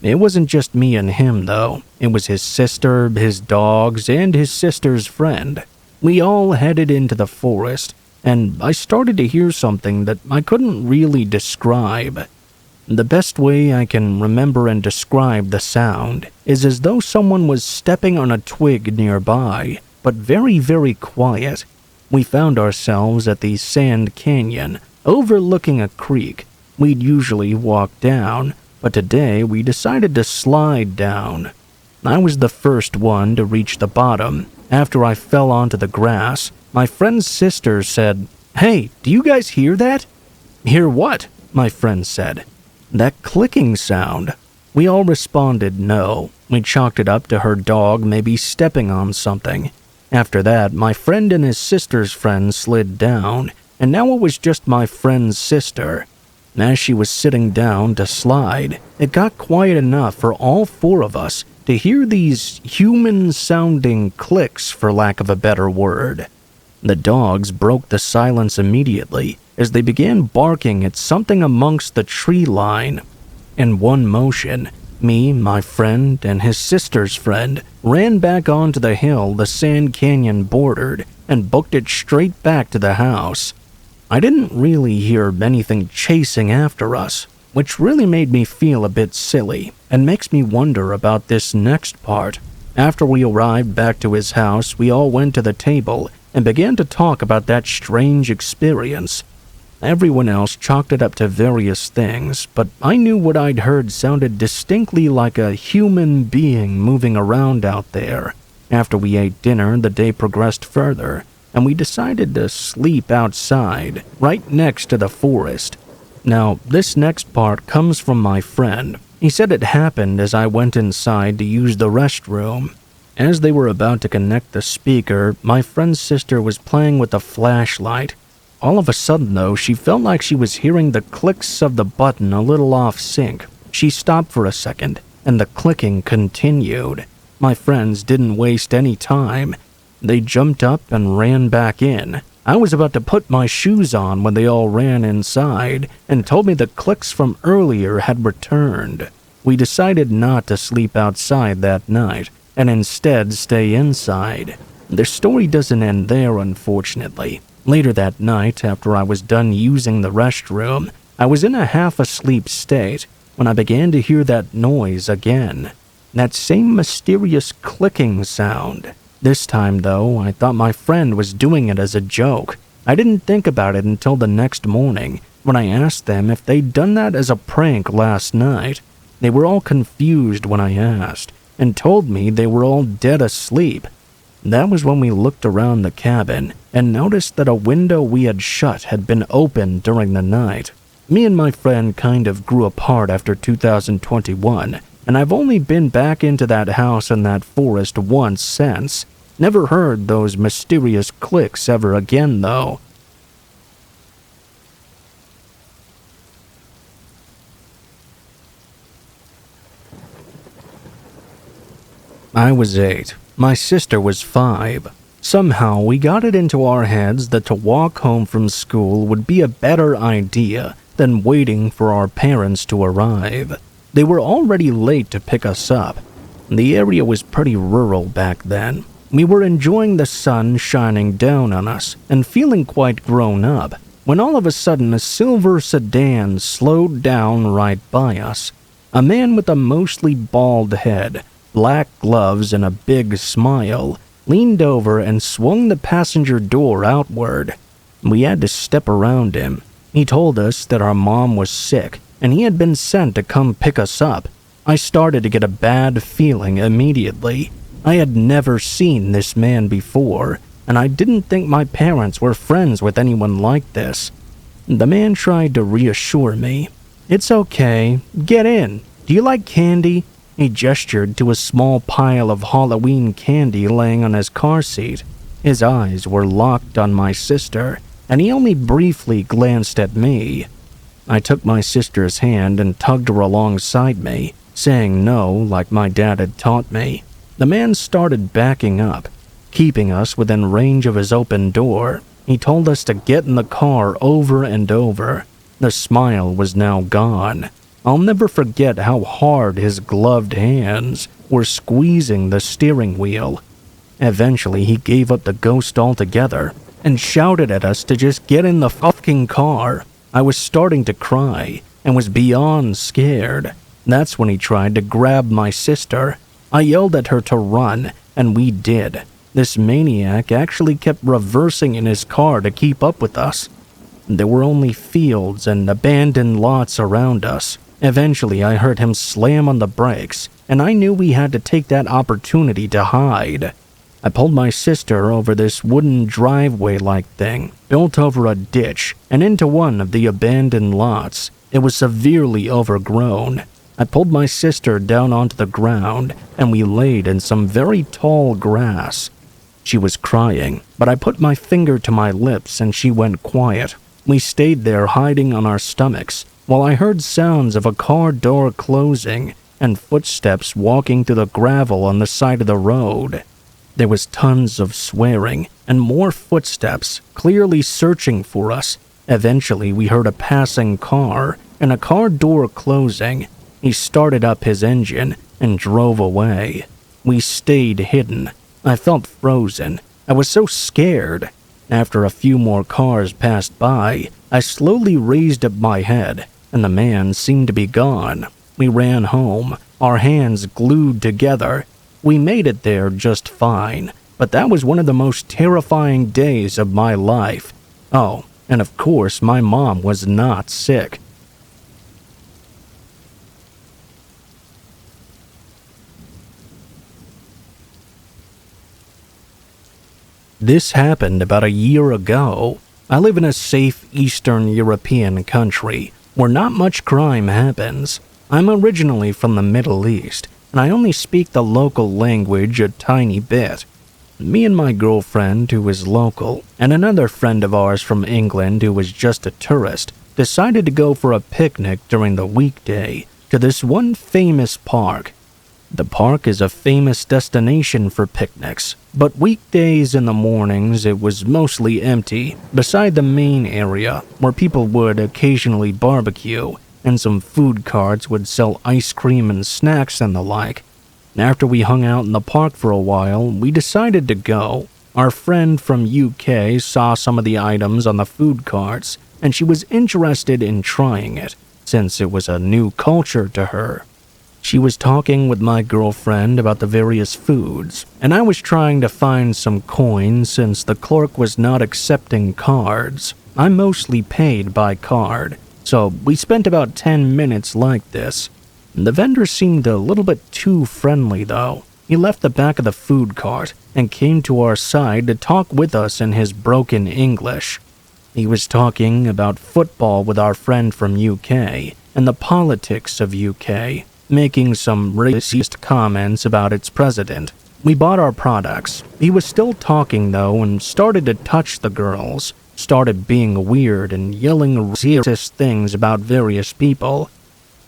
It wasn't just me and him though, it was his sister, his dogs, and his sister's friend. We all headed into the forest, and I started to hear something that I couldn't really describe. The best way I can remember and describe the sound is as though someone was stepping on a twig nearby, but very, very quiet. We found ourselves at the sand canyon, overlooking a creek. We'd usually walk down, but today we decided to slide down. I was the first one to reach the bottom. After I fell onto the grass, my friend's sister said, "Hey, do you guys hear that?" "Hear what?" my friend said. "That clicking sound." We all responded no. We chalked it up to her dog maybe stepping on something. After that, my friend and his sister's friend slid down, and now it was just my friend's sister. As she was sitting down to slide, it got quiet enough for all four of us to hear these human-sounding clicks, for lack of a better word. The dogs broke the silence immediately as they began barking at something amongst the tree line. In one motion, me, my friend, and his sister's friend ran back onto the hill the sand canyon bordered and booked it straight back to the house. I didn't really hear anything chasing after us, which really made me feel a bit silly and makes me wonder about this next part. After we arrived back to his house, we all went to the table and began to talk about that strange experience. Everyone else chalked it up to various things, but I knew what I'd heard sounded distinctly like a human being moving around out there. After we ate dinner, the day progressed further, and we decided to sleep outside, right next to the forest. Now, this next part comes from my friend. He said it happened as I went inside to use the restroom. As they were about to connect the speaker, my friend's sister was playing with the flashlight. All of a sudden, though, she felt like she was hearing the clicks of the button a little off sync. She stopped for a second, and the clicking continued. My friends didn't waste any time. They jumped up and ran back in. I was about to put my shoes on when they all ran inside and told me the clicks from earlier had returned. We decided not to sleep outside that night and instead stay inside. Their story doesn't end there, unfortunately. Later that night, after I was done using the restroom, I was in a half-asleep state when I began to hear that noise again. That same mysterious clicking sound. This time, though, I thought my friend was doing it as a joke. I didn't think about it until the next morning, when I asked them if they'd done that as a prank last night. They were all confused when I asked, and told me they were all dead asleep. That was when we looked around the cabin and noticed that a window we had shut had been open during the night. Me and my friend kind of grew apart after 2021, and I've only been back into that house and that forest once since. Never heard those mysterious clicks ever again, though. I was 8. My sister was 5. Somehow we got it into our heads that to walk home from school would be a better idea than waiting for our parents to arrive. They were already late to pick us up. The area was pretty rural back then. We were enjoying the sun shining down on us and feeling quite grown up when all of a sudden a silver sedan slowed down right by us. A man with a mostly bald head, black gloves, and a big smile leaned over and swung the passenger door outward. We had to step around him. He told us that our mom was sick and he had been sent to come pick us up. I started to get a bad feeling immediately. I had never seen this man before, and I didn't think my parents were friends with anyone like this. The man tried to reassure me. "It's okay. Get in. Do you like candy?" He gestured to a small pile of Halloween candy laying on his car seat. His eyes were locked on my sister, and he only briefly glanced at me. I took my sister's hand and tugged her alongside me, saying no like my dad had taught me. The man started backing up, keeping us within range of his open door. He told us to get in the car over and over. The smile was now gone. I'll never forget how hard his gloved hands were squeezing the steering wheel. Eventually, he gave up the ghost altogether and shouted at us to just get in the fucking car. I was starting to cry and was beyond scared. That's when he tried to grab my sister. I yelled at her to run, and we did. This maniac actually kept reversing in his car to keep up with us. There were only fields and abandoned lots around us. Eventually, I heard him slam on the brakes, and I knew we had to take that opportunity to hide. I pulled my sister over this wooden driveway-like thing, built over a ditch, and into one of the abandoned lots. It was severely overgrown. I pulled my sister down onto the ground, and we laid in some very tall grass. She was crying, but I put my finger to my lips and she went quiet. We stayed there hiding on our stomachs, while I heard sounds of a car door closing and footsteps walking through the gravel on the side of the road. There was tons of swearing and more footsteps, clearly searching for us. Eventually, we heard a passing car and a car door closing. He started up his engine and drove away. We stayed hidden. I felt frozen. I was so scared. After a few more cars passed by, I slowly raised up my head, and the man seemed to be gone. We ran home, our hands glued together. We made it there just fine, but that was one of the most terrifying days of my life. Oh, and of course, my mom was not sick. This happened about a year ago. I live in a safe Eastern European country where not much crime happens. I'm originally from the Middle East, and I only speak the local language a tiny bit. Me and my girlfriend, who is local, and another friend of ours from England who was just a tourist, decided to go for a picnic during the weekday to this one famous park. The park is a famous destination for picnics, but weekdays in the mornings it was mostly empty, beside the main area where people would occasionally barbecue, and some food carts would sell ice cream and snacks and the like. After we hung out in the park for a while, we decided to go. Our friend from UK saw some of the items on the food carts, and she was interested in trying it, since it was a new culture to her. She was talking with my girlfriend about the various foods, and I was trying to find some coins since the clerk was not accepting cards. I mostly paid by card, so we spent about 10 minutes like this. The vendor seemed a little bit too friendly though. He left the back of the food cart and came to our side to talk with us in his broken English. He was talking about football with our friend from UK and the politics of UK, making some racist comments about its president. We bought our products. He was still talking though and started to touch the girls, started being weird and yelling racist things about various people.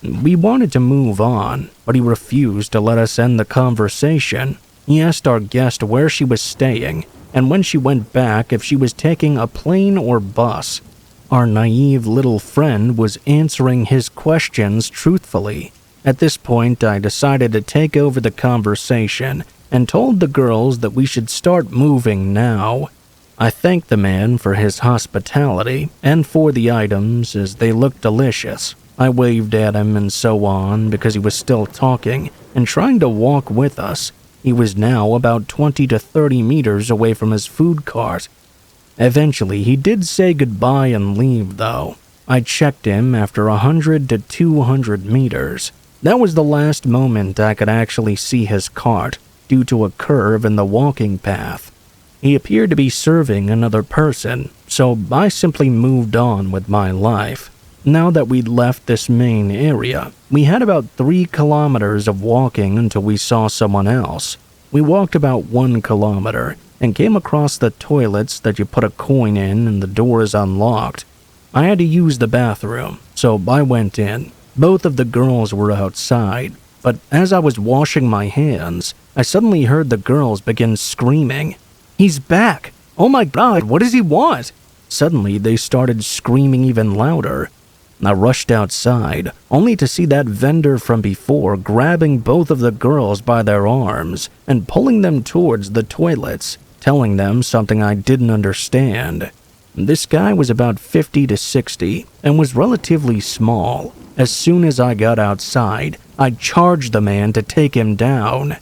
We wanted to move on, but he refused to let us end the conversation. He asked our guest where she was staying, and when she went back if she was taking a plane or bus. Our naive little friend was answering his questions truthfully. At this point, I decided to take over the conversation and told the girls that we should start moving now. I thanked the man for his hospitality and for the items as they looked delicious. I waved at him and so on because he was still talking and trying to walk with us. He was now about 20 to 30 meters away from his food cart. Eventually, he did say goodbye and leave though. I checked him after 100 to 200 meters. That was the last moment I could actually see his cart due to a curve in the walking path. He appeared to be serving another person, so I simply moved on with my life. Now that we'd left this main area, we had about 3 kilometers of walking until we saw someone else. We walked about 1 kilometer and came across the toilets that you put a coin in and the door is unlocked. I had to use the bathroom, so I went in. Both of the girls were outside, but as I was washing my hands, I suddenly heard the girls begin screaming, "He's back! Oh my god, what does he want?" Suddenly, they started screaming even louder. I rushed outside, only to see that vendor from before grabbing both of the girls by their arms and pulling them towards the toilets, telling them something I didn't understand. This guy was about 50 to 60 and was relatively small. As soon as I got outside, I charged the man to take him down.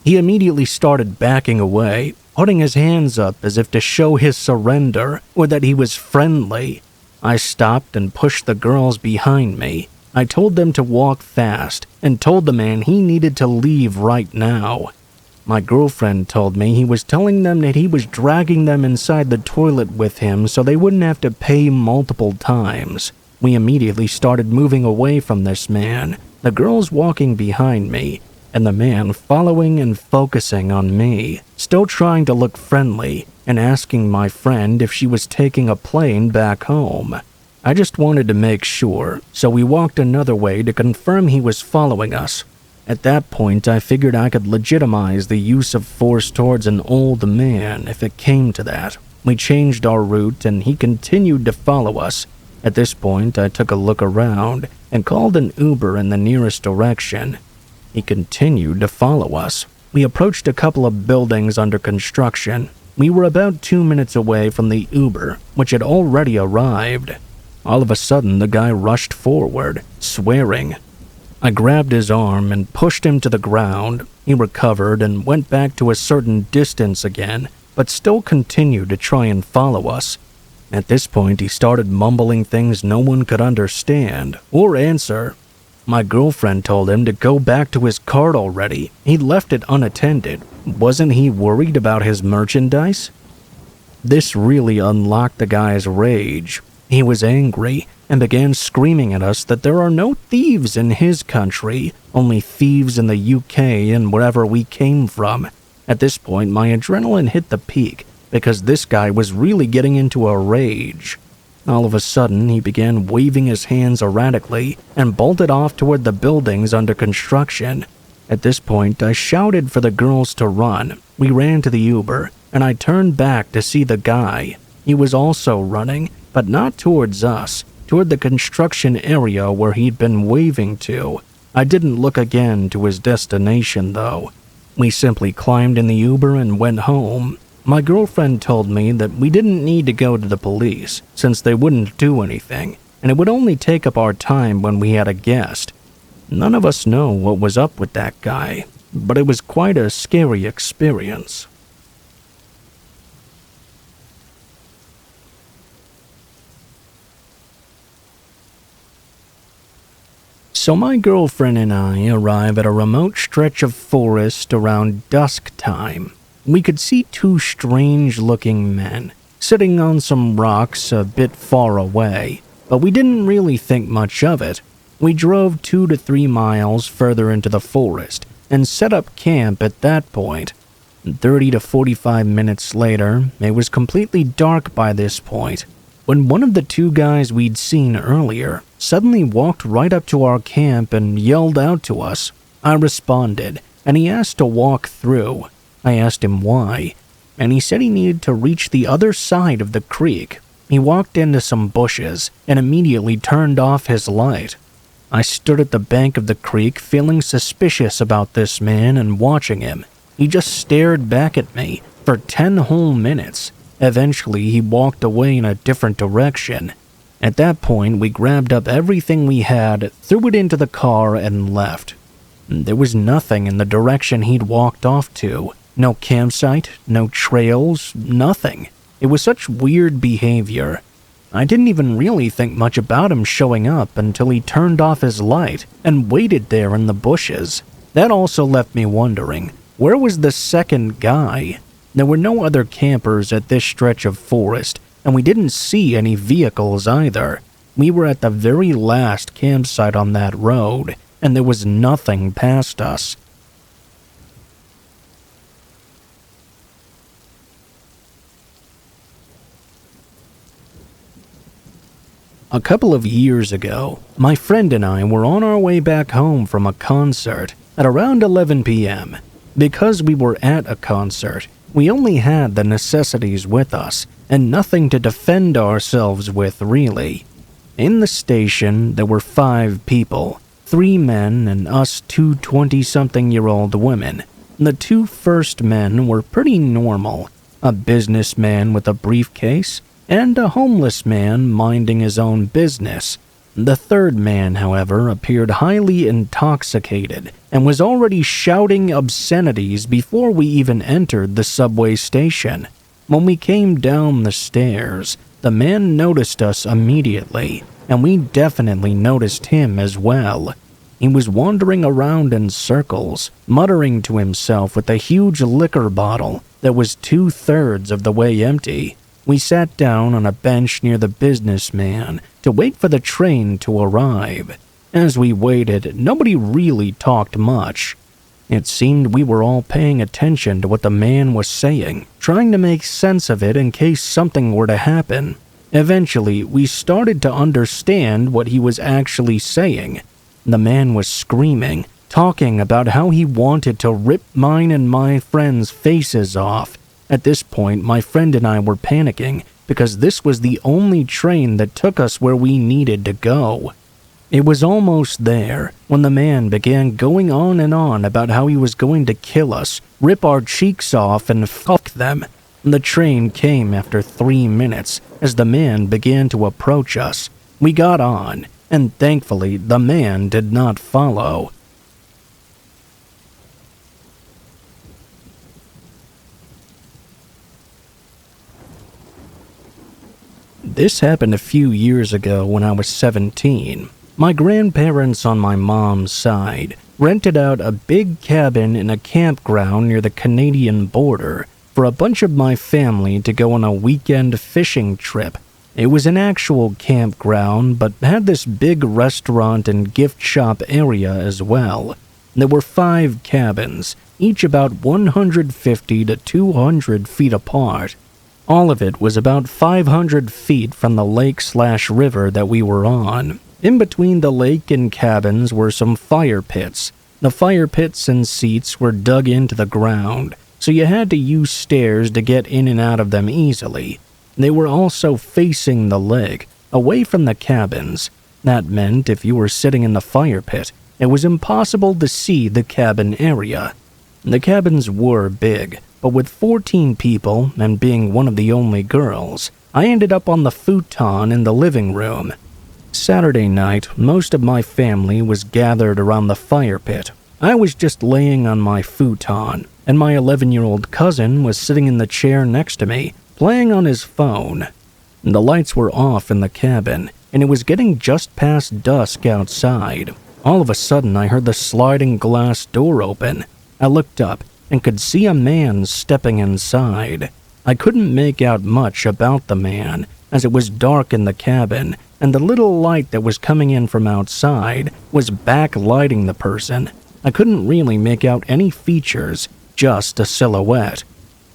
He immediately started backing away, putting his hands up as if to show his surrender or that he was friendly. I stopped and pushed the girls behind me. I told them to walk fast and told the man he needed to leave right now. My girlfriend told me he was telling them that he was dragging them inside the toilet with him so they wouldn't have to pay multiple times. We immediately started moving away from this man, the girls walking behind me, and the man following and focusing on me, still trying to look friendly and asking my friend if she was taking a plane back home. I just wanted to make sure, so we walked another way to confirm he was following us. At that point, I figured I could legitimize the use of force towards an old man if it came to that. We changed our route and he continued to follow us. At this point, I took a look around and called an Uber in the nearest direction. He continued to follow us. We approached a couple of buildings under construction. We were about 2 minutes away from the Uber, which had already arrived. All of a sudden, the guy rushed forward, swearing. I grabbed his arm and pushed him to the ground. He recovered and went back to a certain distance again, but still continued to try and follow us. At this point, he started mumbling things no one could understand or answer. My girlfriend told him to go back to his cart already. He left it unattended. Wasn't he worried about his merchandise? This really unlocked the guy's rage. He was angry and began screaming at us that there are no thieves in his country, only thieves in the UK and wherever we came from. At this point, my adrenaline hit the peak because this guy was really getting into a rage. All of a sudden, he began waving his hands erratically and bolted off toward the buildings under construction. At this point, I shouted for the girls to run. We ran to the Uber, and I turned back to see the guy. He was also running, but not towards us, toward the construction area where he'd been waving to. I didn't look again to his destination, though. We simply climbed in the Uber and went home. My girlfriend told me that we didn't need to go to the police since they wouldn't do anything, and it would only take up our time when we had a guest. None of us know what was up with that guy, but it was quite a scary experience. So my girlfriend and I arrive at a remote stretch of forest around dusk time. We could see two strange-looking men sitting on some rocks a bit far away, but we didn't really think much of it. We drove 2 to 3 miles further into the forest and set up camp at that point. 30 to 45 minutes later, it was completely dark by this point, when one of the two guys we'd seen earlier suddenly walked right up to our camp and yelled out to us. I responded, and he asked to walk through. I asked him why, and he said he needed to reach the other side of the creek. He walked into some bushes and immediately turned off his light. I stood at the bank of the creek feeling suspicious about this man and watching him. He just stared back at me for 10 whole minutes. Eventually, he walked away in a different direction. At that point, we grabbed up everything we had, threw it into the car, and left. There was nothing in the direction he'd walked off to. No campsite, no trails, nothing. It was such weird behavior. I didn't even really think much about him showing up until he turned off his light and waited there in the bushes. That also left me wondering, where was the second guy? There were no other campers at this stretch of forest, and we didn't see any vehicles either. We were at the very last campsite on that road, and there was nothing past us. A couple of years ago, my friend and I were on our way back home from a concert at around 11 p.m. Because we were at a concert, we only had the necessities with us, and nothing to defend ourselves with, really. In the station, there were 5 people, 3 men and us 2 20-something-year-old women. The 2 first men were pretty normal, a businessman with a briefcase, and a homeless man minding his own business. The 3rd man, however, appeared highly intoxicated and was already shouting obscenities before we even entered the subway station. When we came down the stairs, the man noticed us immediately, and we definitely noticed him as well. He was wandering around in circles, muttering to himself with a huge liquor bottle that was 2/3 of the way empty. We sat down on a bench near the businessman to wait for the train to arrive. As we waited, nobody really talked much. It seemed we were all paying attention to what the man was saying, trying to make sense of it in case something were to happen. Eventually, we started to understand what he was actually saying. The man was screaming, talking about how he wanted to rip mine and my friends' faces off. At this point, my friend and I were panicking because this was the only train that took us where we needed to go. It was almost there when the man began going on and on about how he was going to kill us, rip our cheeks off, and fuck them. The train came after 3 minutes as the man began to approach us. We got on, and thankfully the man did not follow. This happened a few years ago when I was 17. My grandparents on my mom's side rented out a big cabin in a campground near the Canadian border for a bunch of my family to go on a weekend fishing trip. It was an actual campground, but had this big restaurant and gift shop area as well. There were 5 cabins, each about 150 to 200 feet apart. All of it was about 500 feet from the lake/river that we were on. In between the lake and cabins were some fire pits. The fire pits and seats were dug into the ground, so you had to use stairs to get in and out of them easily. They were also facing the lake, away from the cabins. That meant if you were sitting in the fire pit, it was impossible to see the cabin area. The cabins were big, but with 14 people and being one of the only girls, I ended up on the futon in the living room. Saturday night, most of my family was gathered around the fire pit. I was just laying on my futon, and my 11-year-old cousin was sitting in the chair next to me, playing on his phone. The lights were off in the cabin, and it was getting just past dusk outside. All of a sudden, I heard the sliding glass door open. I looked up and could see a man stepping inside. I couldn't make out much about the man, as it was dark in the cabin, and the little light that was coming in from outside was backlighting the person. I couldn't really make out any features, just a silhouette.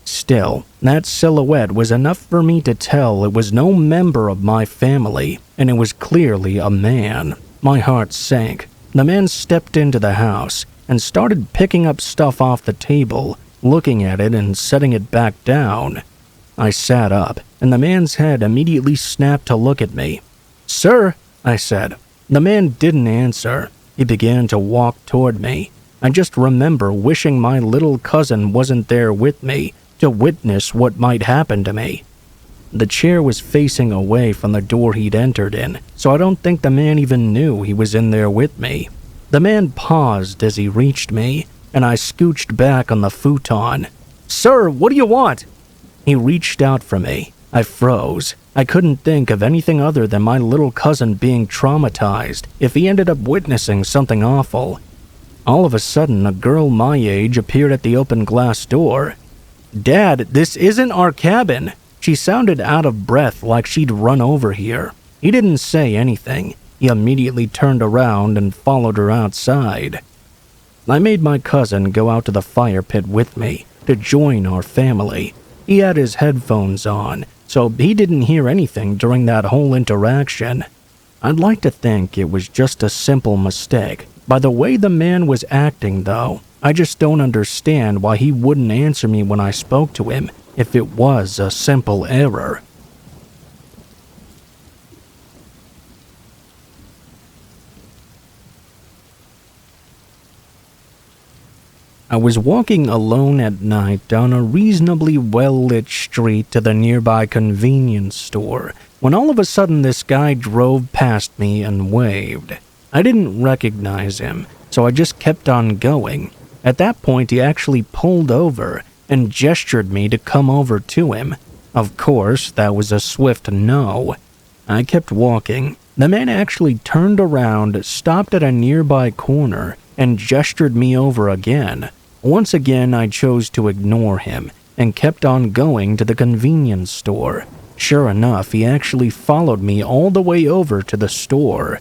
Still, that silhouette was enough for me to tell it was no member of my family, and it was clearly a man. My heart sank. The man stepped into the house and started picking up stuff off the table, looking at it and setting it back down. I sat up, and the man's head immediately snapped to look at me. "Sir," I said. The man didn't answer. He began to walk toward me. I just remember wishing my little cousin wasn't there with me to witness what might happen to me. The chair was facing away from the door he'd entered in, so I don't think the man even knew he was in there with me. The man paused as he reached me, and I scooched back on the futon. "Sir, what do you want?" He reached out for me. I froze. I couldn't think of anything other than my little cousin being traumatized if he ended up witnessing something awful. All of a sudden, a girl my age appeared at the open glass door. "Dad, this isn't our cabin." She sounded out of breath like she'd run over here. He didn't say anything. He immediately turned around and followed her outside. I made my cousin go out to the fire pit with me to join our family. He had his headphones on, so he didn't hear anything during that whole interaction. I'd like to think it was just a simple mistake. By the way the man was acting, though, I just don't understand why he wouldn't answer me when I spoke to him if it was a simple error. I was walking alone at night down a reasonably well-lit street to the nearby convenience store when all of a sudden this guy drove past me and waved. I didn't recognize him, so I just kept on going. At that point, he actually pulled over and gestured me to come over to him. Of course, that was a swift no. I kept walking. The man actually turned around, stopped at a nearby corner, and gestured me over again. Once again, I chose to ignore him and kept on going to the convenience store. Sure enough, he actually followed me all the way over to the store.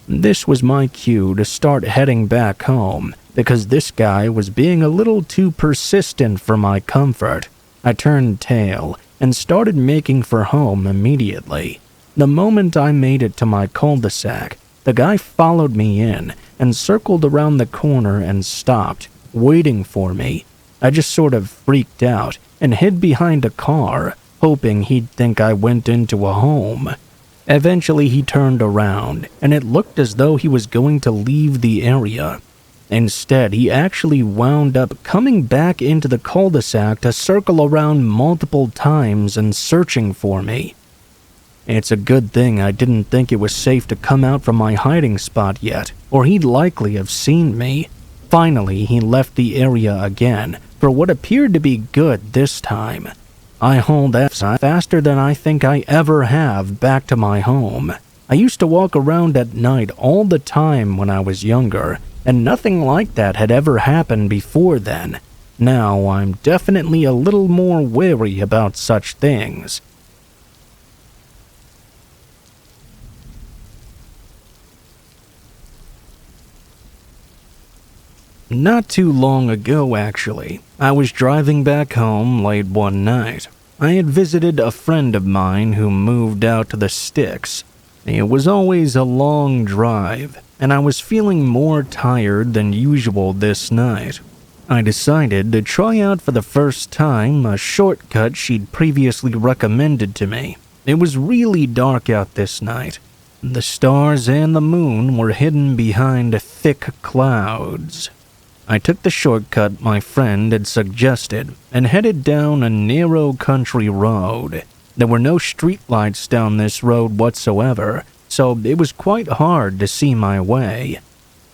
This was my cue to start heading back home, because this guy was being a little too persistent for my comfort. I turned tail and started making for home immediately. The moment I made it to my cul-de-sac, the guy followed me in and circled around the corner and stopped, waiting for me. I just sort of freaked out and hid behind a car, hoping he'd think I went into a home. Eventually he turned around, and it looked as though he was going to leave the area. Instead, he actually wound up coming back into the cul-de-sac to circle around multiple times and searching for me. It's a good thing I didn't think it was safe to come out from my hiding spot yet, or he'd likely have seen me. Finally, he left the area again, for what appeared to be good this time. I hauled ass faster than I think I ever have back to my home. I used to walk around at night all the time when I was younger, and nothing like that had ever happened before then. Now I'm definitely a little more wary about such things. Not too long ago, actually, I was driving back home late one night. I had visited a friend of mine who moved out to the sticks. It was always a long drive, and I was feeling more tired than usual this night. I decided to try out for the first time a shortcut she'd previously recommended to me. It was really dark out this night. The stars and the moon were hidden behind thick clouds. I took the shortcut my friend had suggested and headed down a narrow country road. There were no streetlights down this road whatsoever, so it was quite hard to see my way.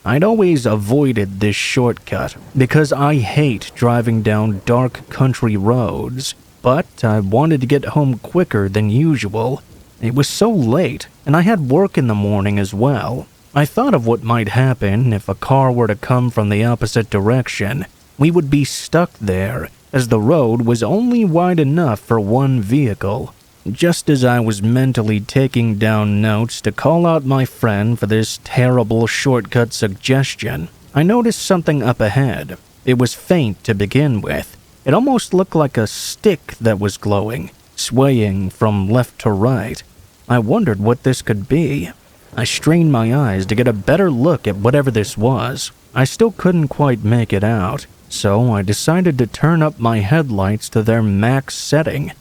I'd always avoided this shortcut because I hate driving down dark country roads, but I wanted to get home quicker than usual. It was so late, and I had work in the morning as well. I thought of what might happen if a car were to come from the opposite direction. We would be stuck there, as the road was only wide enough for one vehicle. Just as I was mentally taking down notes to call out my friend for this terrible shortcut suggestion, I noticed something up ahead. It was faint to begin with. It almost looked like a stick that was glowing, swaying from left to right. I wondered what this could be. I strained my eyes to get a better look at whatever this was. I still couldn't quite make it out, so I decided to turn up my headlights to their max setting.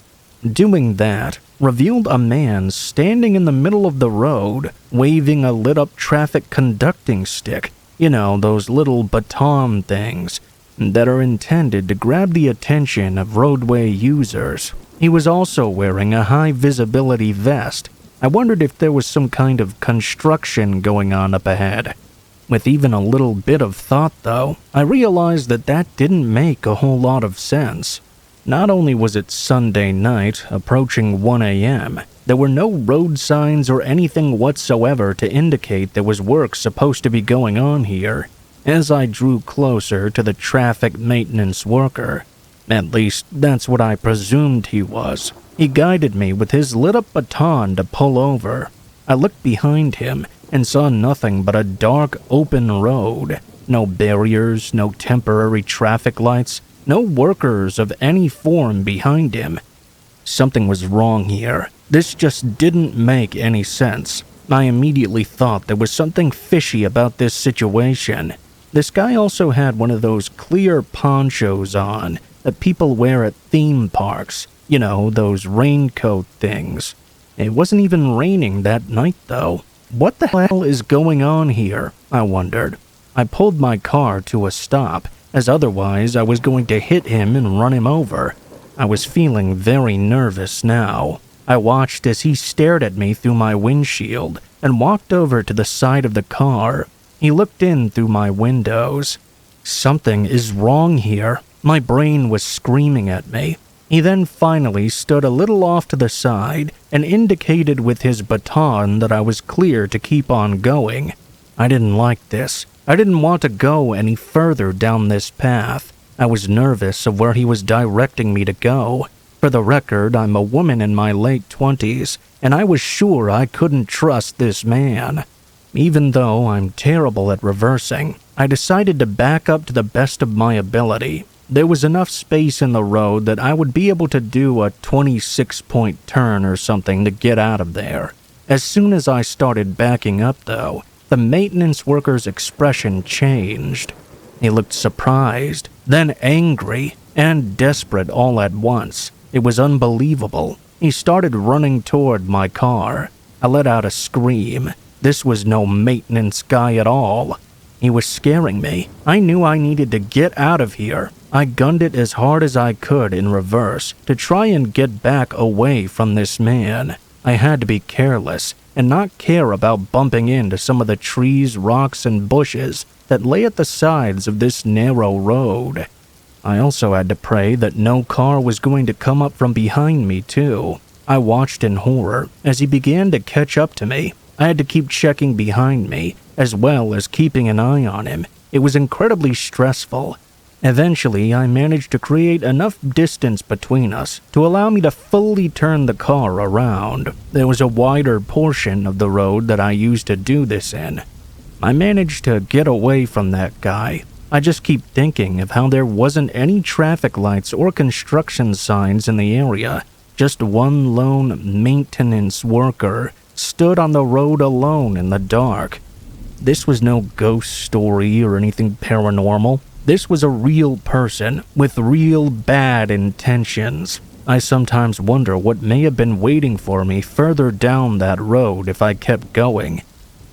Doing that revealed a man standing in the middle of the road, waving a lit-up traffic conducting stick. You know, those little baton things that are intended to grab the attention of roadway users. He was also wearing a high-visibility vest. I wondered if there was some kind of construction going on up ahead. With even a little bit of thought, though, I realized that that didn't make a whole lot of sense. Not only was it Sunday night, approaching 1 a.m., there were no road signs or anything whatsoever to indicate there was work supposed to be going on here. As I drew closer to the traffic maintenance worker, at least that's what I presumed he was, he guided me with his lit-up baton to pull over. I looked behind him and saw nothing but a dark, open road. No barriers, no temporary traffic lights, no workers of any form behind him. Something was wrong here. This just didn't make any sense. I immediately thought there was something fishy about this situation. This guy also had one of those clear ponchos on that people wear at theme parks. You know, those raincoat things. It wasn't even raining that night, though. What the hell is going on here? I wondered. I pulled my car to a stop, as otherwise I was going to hit him and run him over. I was feeling very nervous now. I watched as he stared at me through my windshield and walked over to the side of the car. He looked in through my windows. Something is wrong here. My brain was screaming at me. He then finally stood a little off to the side and indicated with his baton that I was clear to keep on going. I didn't like this. I didn't want to go any further down this path. I was nervous of where he was directing me to go. For the record, I'm a woman in my late 20s, and I was sure I couldn't trust this man. Even though I'm terrible at reversing, I decided to back up to the best of my ability. There was enough space in the road that I would be able to do a 26-point turn or something to get out of there. As soon as I started backing up, though, the maintenance worker's expression changed. He looked surprised, then angry, and desperate all at once. It was unbelievable. He started running toward my car. I let out a scream. This was no maintenance guy at all. He was scaring me. I knew I needed to get out of here. I gunned it as hard as I could in reverse to try and get back away from this man. I had to be careless and not care about bumping into some of the trees, rocks, and bushes that lay at the sides of this narrow road. I also had to pray that no car was going to come up from behind me, too. I watched in horror as he began to catch up to me. I had to keep checking behind me, as well as keeping an eye on him. It was incredibly stressful. Eventually, I managed to create enough distance between us to allow me to fully turn the car around. There was a wider portion of the road that I used to do this in. I managed to get away from that guy. I just keep thinking of how there wasn't any traffic lights or construction signs in the area. Just one lone maintenance worker stood on the road alone in the dark. This was no ghost story or anything paranormal. This was a real person with real bad intentions. I sometimes wonder what may have been waiting for me further down that road if I kept going.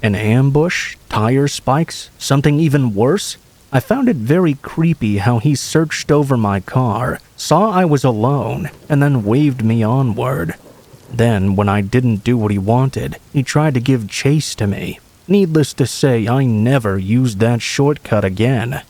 An ambush? Tire spikes? Something even worse? I found it very creepy how he searched over my car, saw I was alone, and then waved me onward. Then, when I didn't do what he wanted, he tried to give chase to me. Needless to say, I never used that shortcut again.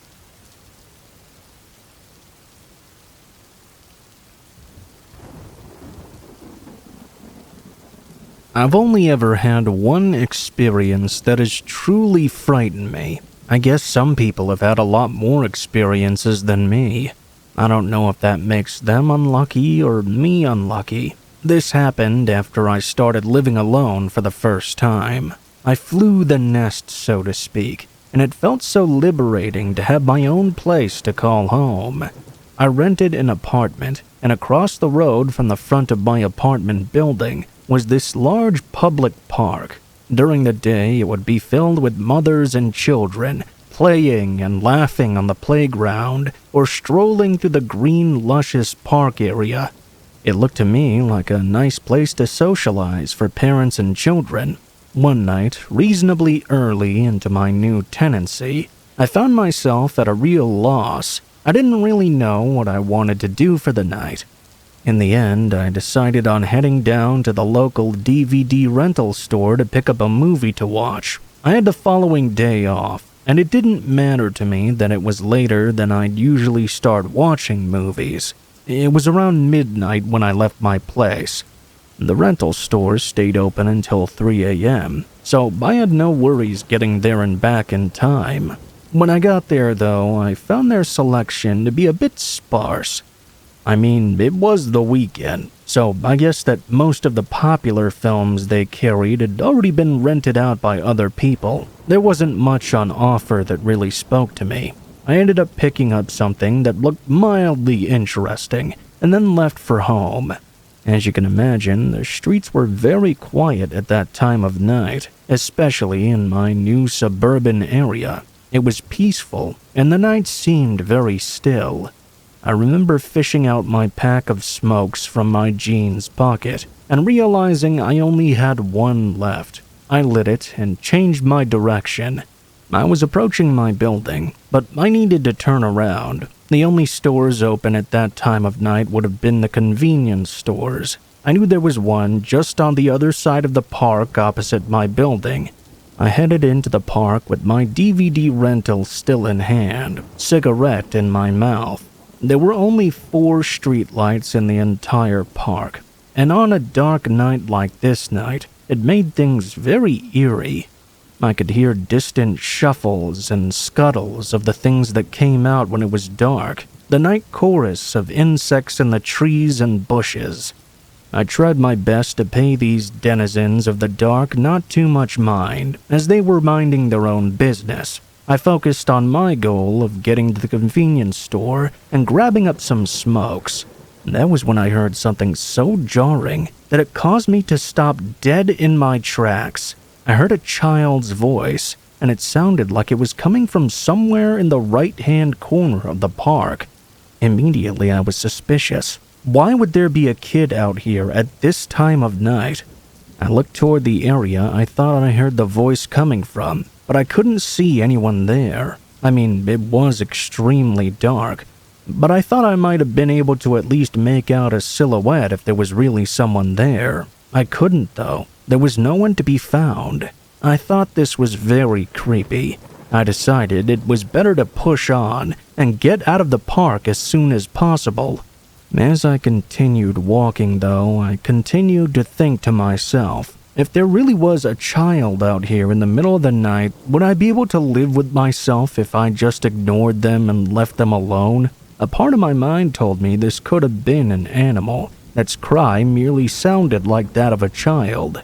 I've only ever had one experience that has truly frightened me. I guess some people have had a lot more experiences than me. I don't know if that makes them unlucky or me unlucky. This happened after I started living alone for the first time. I flew the nest, so to speak, and it felt so liberating to have my own place to call home. I rented an apartment, and across the road from the front of my apartment building was this large public park. During the day, it would be filled with mothers and children, playing and laughing on the playground or strolling through the green, luscious park area. It looked to me like a nice place to socialize for parents and children. One night, reasonably early into my new tenancy, I found myself at a real loss. I didn't really know what I wanted to do for the night. In the end, I decided on heading down to the local DVD rental store to pick up a movie to watch. I had the following day off, and it didn't matter to me that it was later than I'd usually start watching movies. It was around midnight when I left my place. The rental store stayed open until 3 a.m., so I had no worries getting there and back in time. When I got there, though, I found their selection to be a bit sparse. I mean, it was the weekend, so I guess that most of the popular films they carried had already been rented out by other people. There wasn't much on offer that really spoke to me. I ended up picking up something that looked mildly interesting, and then left for home. As you can imagine, the streets were very quiet at that time of night, especially in my new suburban area. It was peaceful, and the night seemed very still. I remember fishing out my pack of smokes from my jeans pocket and realizing I only had one left. I lit it and changed my direction. I was approaching my building, but I needed to turn around. The only stores open at that time of night would have been the convenience stores. I knew there was one just on the other side of the park opposite my building. I headed into the park with my DVD rental still in hand, cigarette in my mouth. There were only 4 streetlights in the entire park, and on a dark night like this night, it made things very eerie. I could hear distant shuffles and scuttles of the things that came out when it was dark, the night chorus of insects in the trees and bushes. I tried my best to pay these denizens of the dark not too much mind, as they were minding their own business. I focused on my goal of getting to the convenience store and grabbing up some smokes. That was when I heard something so jarring that it caused me to stop dead in my tracks. I heard a child's voice, and it sounded like it was coming from somewhere in the right-hand corner of the park. Immediately, I was suspicious. Why would there be a kid out here at this time of night? I looked toward the area I thought I heard the voice coming from, but I couldn't see anyone there. I mean, it was extremely dark, but I thought I might have been able to at least make out a silhouette if there was really someone there. I couldn't, though. There was no one to be found. I thought this was very creepy. I decided it was better to push on and get out of the park as soon as possible. As I continued walking, though, I continued to think to myself, if there really was a child out here in the middle of the night, would I be able to live with myself if I just ignored them and left them alone? A part of my mind told me this could have been an animal. Its cry merely sounded like that of a child.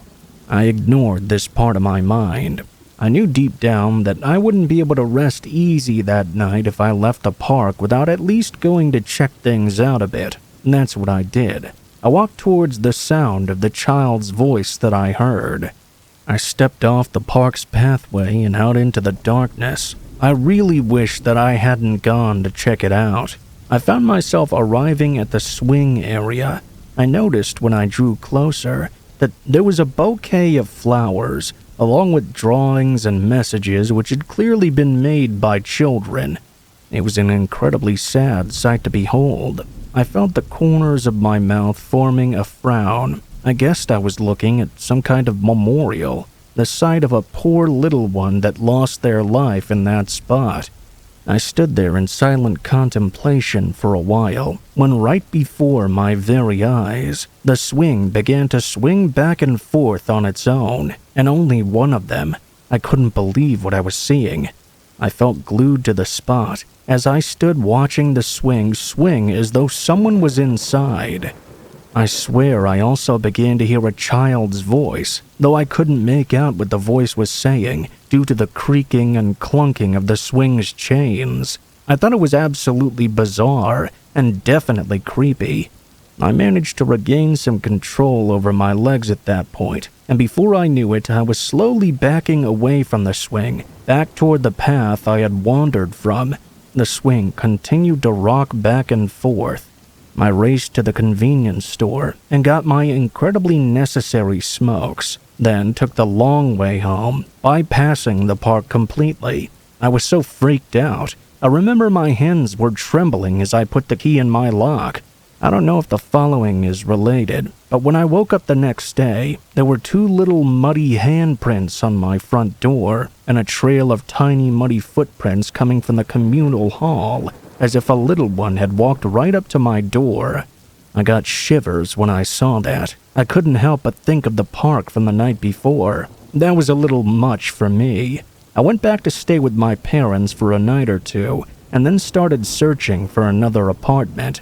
I ignored this part of my mind. I knew deep down that I wouldn't be able to rest easy that night if I left the park without at least going to check things out a bit. And that's what I did. I walked towards the sound of the child's voice that I heard. I stepped off the park's pathway and out into the darkness. I really wished that I hadn't gone to check it out. I found myself arriving at the swing area. I noticed when I drew closer that there was a bouquet of flowers, along with drawings and messages which had clearly been made by children. It was an incredibly sad sight to behold. I felt the corners of my mouth forming a frown. I guessed I was looking at some kind of memorial, the sight of a poor little one that lost their life in that spot. I stood there in silent contemplation for a while, when right before my very eyes, the swing began to swing back and forth on its own, and only one of them. I couldn't believe what I was seeing. I felt glued to the spot as I stood watching the swing swing as though someone was inside. I swear I also began to hear a child's voice, though I couldn't make out what the voice was saying due to the creaking and clunking of the swing's chains. I thought it was absolutely bizarre and definitely creepy. I managed to regain some control over my legs at that point, and before I knew it, I was slowly backing away from the swing, back toward the path I had wandered from. The swing continued to rock back and forth. I raced to the convenience store and got my incredibly necessary smokes, then took the long way home, bypassing the park completely. I was so freaked out. I remember my hands were trembling as I put the key in my lock. I don't know if the following is related, but when I woke up the next day, there were 2 little muddy handprints on my front door and a trail of tiny muddy footprints coming from the communal hall, as if a little one had walked right up to my door. I got shivers when I saw that. I couldn't help but think of the park from the night before. That was a little much for me. I went back to stay with my parents for a night or two, and then started searching for another apartment.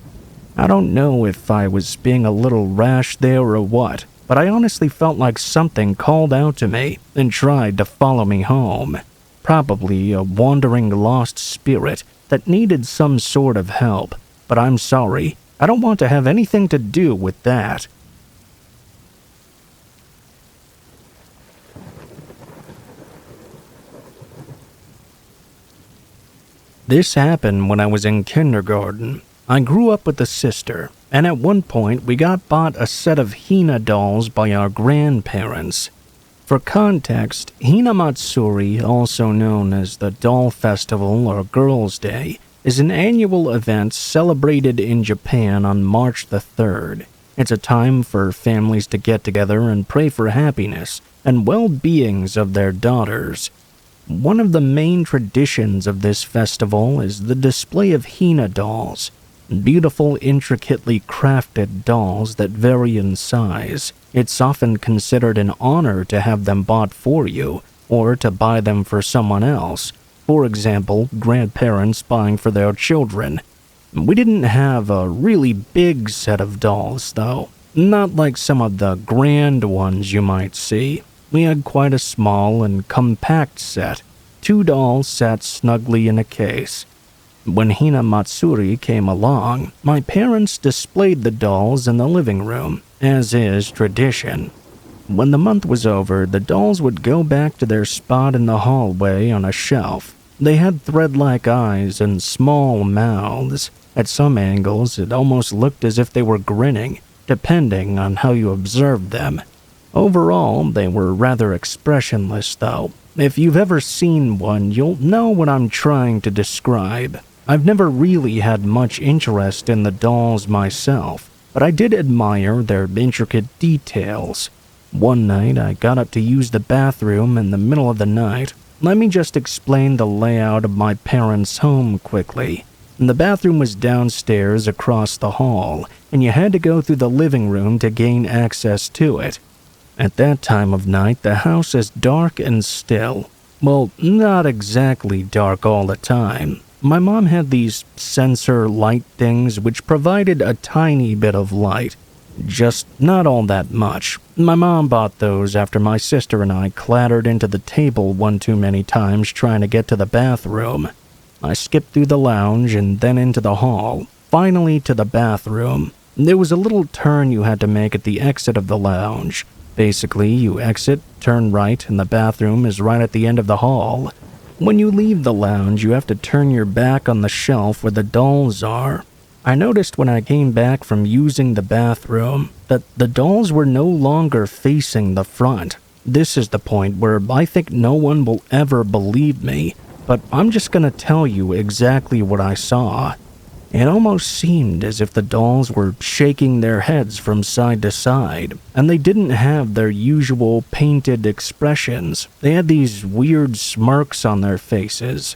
I don't know if I was being a little rash there or what, but I honestly felt like something called out to me and tried to follow me home. Probably a wandering lost spirit that needed some sort of help, but I'm sorry, I don't want to have anything to do with that. This happened when I was in kindergarten. I grew up with a sister, and at one point we got bought a set of Hina dolls by our grandparents. For context, Hina Matsuri, also known as the Doll Festival or Girls' Day, is an annual event celebrated in Japan on March the 3rd. It's a time for families to get together and pray for happiness and well-beings of their daughters. One of the main traditions of this festival is the display of Hina dolls, beautiful, intricately crafted dolls that vary in size. It's often considered an honor to have them bought for you, or to buy them for someone else. For example, grandparents buying for their children. We didn't have a really big set of dolls, though. Not like some of the grand ones you might see. We had quite a small and compact set. 2 dolls sat snugly in a case. When Hina Matsuri came along, my parents displayed the dolls in the living room, as is tradition. When the month was over, the dolls would go back to their spot in the hallway on a shelf. They had thread-like eyes and small mouths. At some angles, it almost looked as if they were grinning, depending on how you observed them. Overall, they were rather expressionless, though. If you've ever seen one, you'll know what I'm trying to describe. I've never really had much interest in the dolls myself, but I did admire their intricate details. One night, I got up to use the bathroom in the middle of the night. Let me just explain the layout of my parents' home quickly. The bathroom was downstairs across the hall, and you had to go through the living room to gain access to it. At that time of night, the house is dark and still. Well, not exactly dark all the time. My mom had these sensor light things which provided a tiny bit of light. Just not all that much. My mom bought those after my sister and I clattered into the table one too many times trying to get to the bathroom. I skipped through the lounge and then into the hall, finally to the bathroom. There was a little turn you had to make at the exit of the lounge. Basically, you exit, turn right, and the bathroom is right at the end of the hall. When you leave the lounge, you have to turn your back on the shelf where the dolls are. I noticed when I came back from using the bathroom that the dolls were no longer facing the front. This is the point where I think no one will ever believe me, but I'm just gonna tell you exactly what I saw. It almost seemed as if the dolls were shaking their heads from side to side, and they didn't have their usual painted expressions. They had these weird smirks on their faces.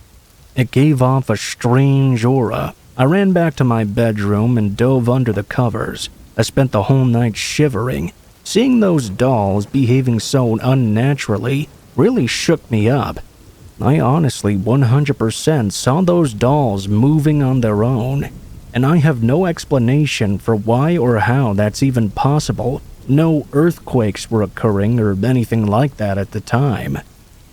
It gave off a strange aura. I ran back to my bedroom and dove under the covers. I spent the whole night shivering. Seeing those dolls behaving so unnaturally really shook me up. I honestly 100% saw those dolls moving on their own, and I have no explanation for why or how that's even possible. No earthquakes were occurring or anything like that at the time.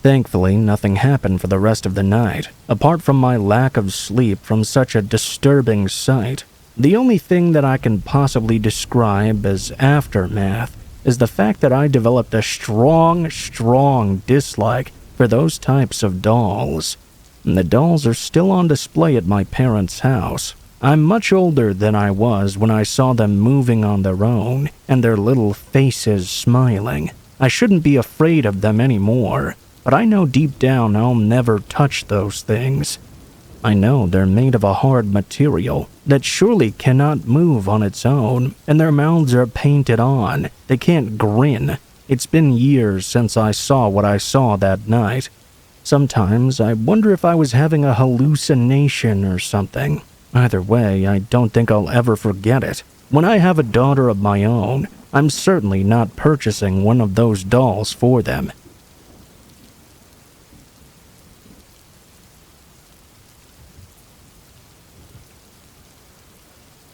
Thankfully, nothing happened for the rest of the night, apart from my lack of sleep from such a disturbing sight. The only thing that I can possibly describe as aftermath is the fact that I developed a strong dislike for those types of dolls. The dolls are still on display at my parents' house. I'm much older than I was when I saw them moving on their own, and their little faces smiling. I shouldn't be afraid of them anymore, but I know deep down I'll never touch those things. I know they're made of a hard material that surely cannot move on its own, and their mouths are painted on. They can't grin. It's been years since I saw what I saw that night. Sometimes I wonder if I was having a hallucination or something. Either way, I don't think I'll ever forget it. When I have a daughter of my own, I'm certainly not purchasing one of those dolls for them.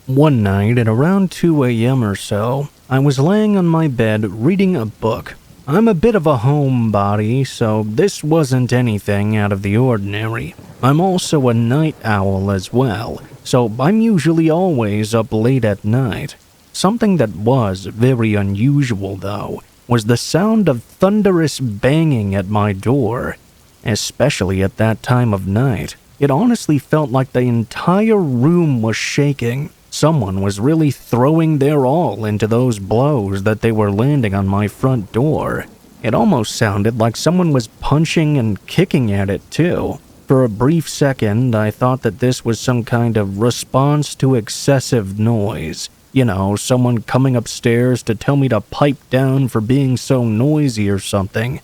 One night at around 2 a.m. or so, I was laying on my bed reading a book. I'm a bit of a homebody, so this wasn't anything out of the ordinary. I'm also a night owl as well, so I'm usually always up late at night. Something that was very unusual, though, was the sound of thunderous banging at my door, especially at that time of night. It honestly felt like the entire room was shaking. Someone was really throwing their all into those blows that they were landing on my front door. It almost sounded like someone was punching and kicking at it too. For a brief second, I thought that this was some kind of response to excessive noise. You know, someone coming upstairs to tell me to pipe down for being so noisy or something.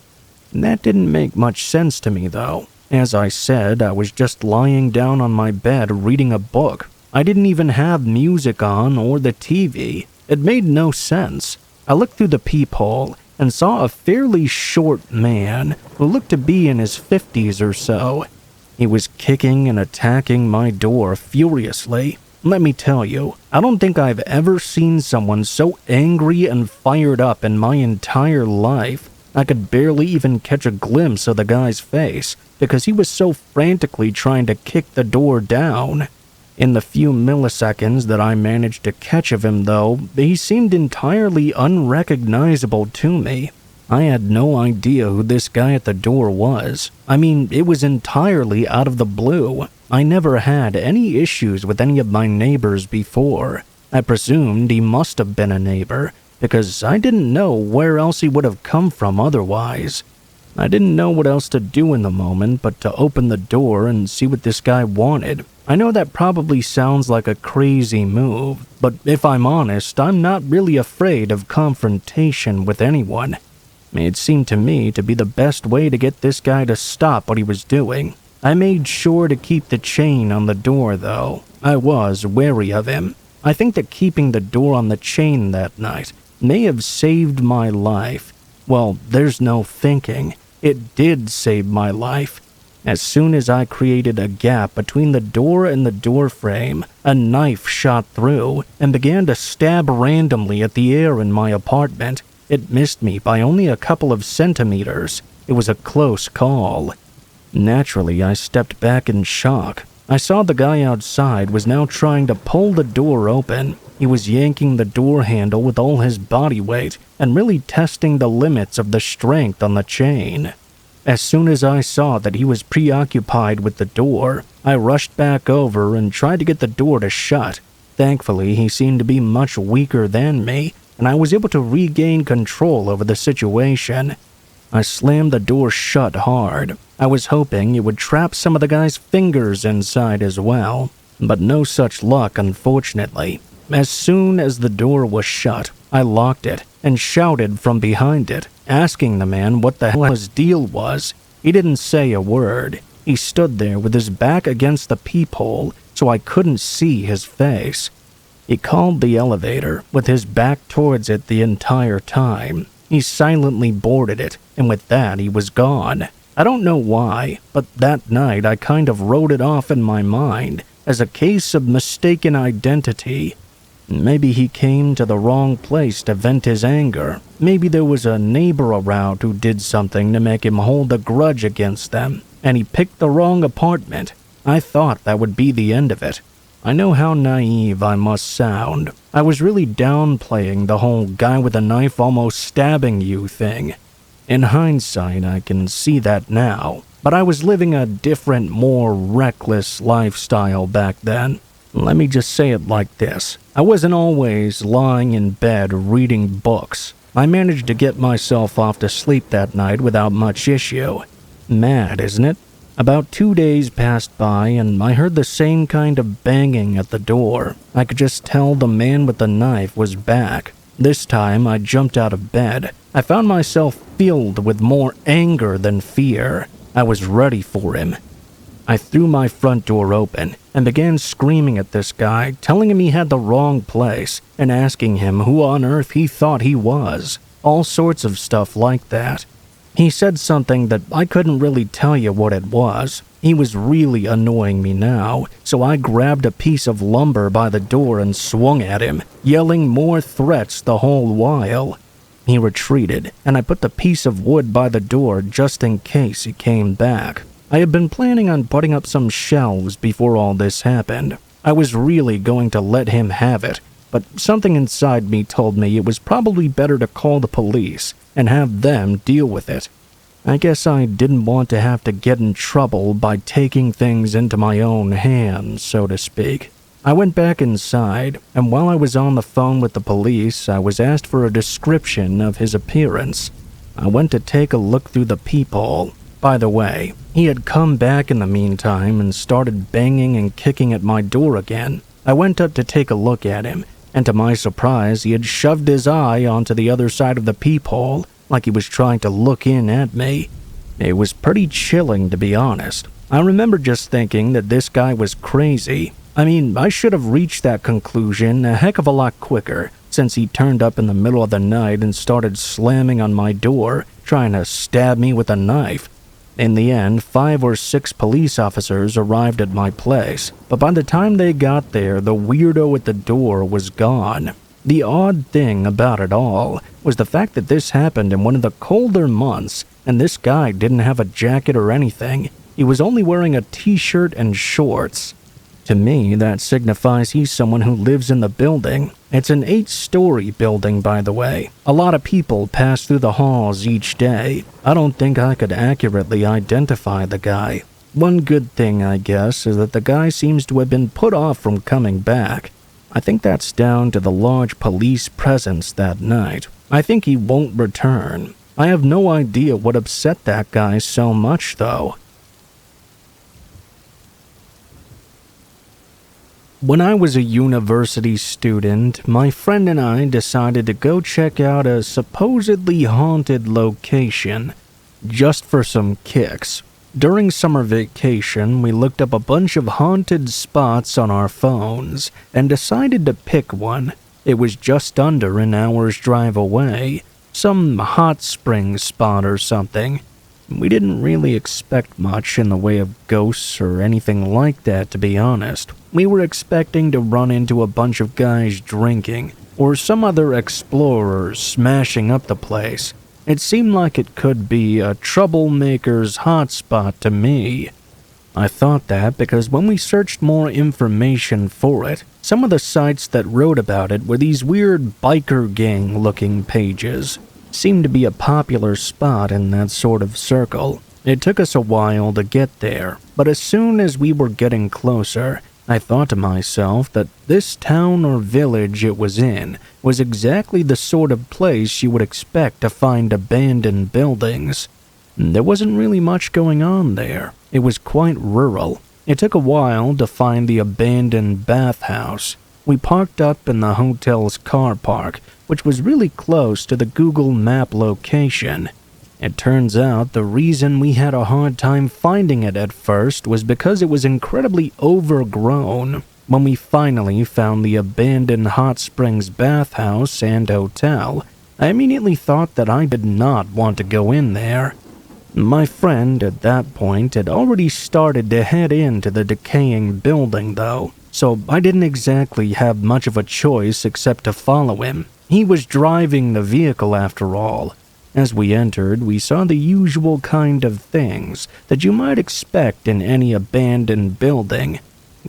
That didn't make much sense to me though. As I said, I was just lying down on my bed reading a book. I didn't even have music on or the TV. It made no sense. I looked through the peephole and saw a fairly short man who looked to be in his 50s or so. He was kicking and attacking my door furiously. Let me tell you, I don't think I've ever seen someone so angry and fired up in my entire life. I could barely even catch a glimpse of the guy's face because he was so frantically trying to kick the door down. In the few milliseconds that I managed to catch of him though, he seemed entirely unrecognizable to me. I had no idea who this guy at the door was. I mean, it was entirely out of the blue. I never had any issues with any of my neighbors before. I presumed he must have been a neighbor, because I didn't know where else he would have come from otherwise. I didn't know what else to do in the moment but to open the door and see what this guy wanted. I know that probably sounds like a crazy move, but if I'm honest, I'm not really afraid of confrontation with anyone. It seemed to me to be the best way to get this guy to stop what he was doing. I made sure to keep the chain on the door, though. I was wary of him. I think that keeping the door on the chain that night may have saved my life. Well, there's no thinking. It did save my life. As soon as I created a gap between the door and the door frame, a knife shot through and began to stab randomly at the air in my apartment. It missed me by only a couple of centimeters. It was a close call. Naturally, I stepped back in shock. I saw the guy outside was now trying to pull the door open. He was yanking the door handle with all his body weight and really testing the limits of the strength on the chain. As soon as I saw that he was preoccupied with the door, I rushed back over and tried to get the door to shut. Thankfully, he seemed to be much weaker than me, and I was able to regain control over the situation. I slammed the door shut hard. I was hoping it would trap some of the guy's fingers inside as well, but no such luck, unfortunately. As soon as the door was shut, I locked it and shouted from behind it, asking the man what the hell his deal was. He didn't say a word. He stood there with his back against the peephole, so I couldn't see his face. He called the elevator, with his back towards it the entire time. He silently boarded it, and with that he was gone. I don't know why, but that night I kind of wrote it off in my mind as a case of mistaken identity. Maybe he came to the wrong place to vent his anger. Maybe there was a neighbor around who did something to make him hold a grudge against them, and he picked the wrong apartment. I thought that would be the end of it. I know how naive I must sound. I was really downplaying the whole guy with a knife almost stabbing you thing. In hindsight, I can see that now, but I was living a different, more reckless lifestyle back then. Let me just say it like this. I wasn't always lying in bed reading books. I managed to get myself off to sleep that night without much issue. Mad, isn't it? About 2 days passed by and I heard the same kind of banging at the door. I could just tell the man with the knife was back. This time I jumped out of bed. I found myself filled with more anger than fear. I was ready for him. I threw my front door open and began screaming at this guy, telling him he had the wrong place and asking him who on earth he thought he was. All sorts of stuff like that. He said something that I couldn't really tell you what it was. He was really annoying me now, so I grabbed a piece of lumber by the door and swung at him, yelling more threats the whole while. He retreated, and I put the piece of wood by the door just in case he came back. I had been planning on putting up some shelves before all this happened. I was really going to let him have it, but something inside me told me it was probably better to call the police and have them deal with it. I guess I didn't want to have to get in trouble by taking things into my own hands, so to speak. I went back inside, and while I was on the phone with the police, I was asked for a description of his appearance. I went to take a look through the peephole. By the way, he had come back in the meantime and started banging and kicking at my door again. I went up to take a look at him, and to my surprise, he had shoved his eye onto the other side of the peephole, like he was trying to look in at me. It was pretty chilling, to be honest. I remember just thinking that this guy was crazy. I mean, I should have reached that conclusion a heck of a lot quicker, since he turned up in the middle of the night and started slamming on my door, trying to stab me with a knife. In the end, 5 or 6 police officers arrived at my place, but by the time they got there, the weirdo at the door was gone. The odd thing about it all was the fact that this happened in one of the colder months, and this guy didn't have a jacket or anything. He was only wearing a t-shirt and shorts. To me, that signifies he's someone who lives in the building. It's an 8-story building, by the way. A lot of people pass through the halls each day. I don't think I could accurately identify the guy. One good thing, I guess, is that the guy seems to have been put off from coming back. I think that's down to the large police presence that night. I think he won't return. I have no idea what upset that guy so much, though. When I was a university student, my friend and I decided to go check out a supposedly haunted location, just for some kicks. During summer vacation, we looked up a bunch of haunted spots on our phones and decided to pick one. It was just under an hour's drive away, some hot spring spot or something. We didn't really expect much in the way of ghosts or anything like that, to be honest. We were expecting to run into a bunch of guys drinking, or some other explorers smashing up the place. It seemed like it could be a troublemaker's hotspot to me. I thought that because when we searched more information for it, some of the sites that wrote about it were these weird biker gang-looking pages. Seemed to be a popular spot in that sort of circle. It took us a while to get there, but as soon as we were getting closer, I thought to myself that this town or village it was in was exactly the sort of place you would expect to find abandoned buildings. There wasn't really much going on there. It was quite rural. It took a while to find the abandoned bathhouse. We parked up in the hotel's car park, which was really close to the Google Map location. It turns out the reason we had a hard time finding it at first was because it was incredibly overgrown. When we finally found the abandoned hot springs bathhouse and hotel, I immediately thought that I did not want to go in there. My friend at that point had already started to head into the decaying building though, so I didn't exactly have much of a choice except to follow him. He was driving the vehicle after all. As we entered, we saw the usual kind of things that you might expect in any abandoned building.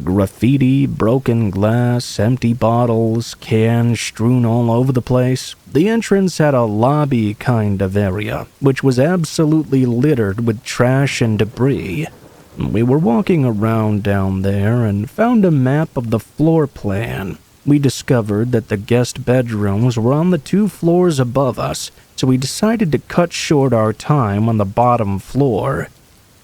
Graffiti, broken glass, empty bottles, cans strewn all over the place. The entrance had a lobby kind of area, which was absolutely littered with trash and debris. We were walking around down there and found a map of the floor plan. We discovered that the guest bedrooms were on the 2 floors above us, so we decided to cut short our time on the bottom floor.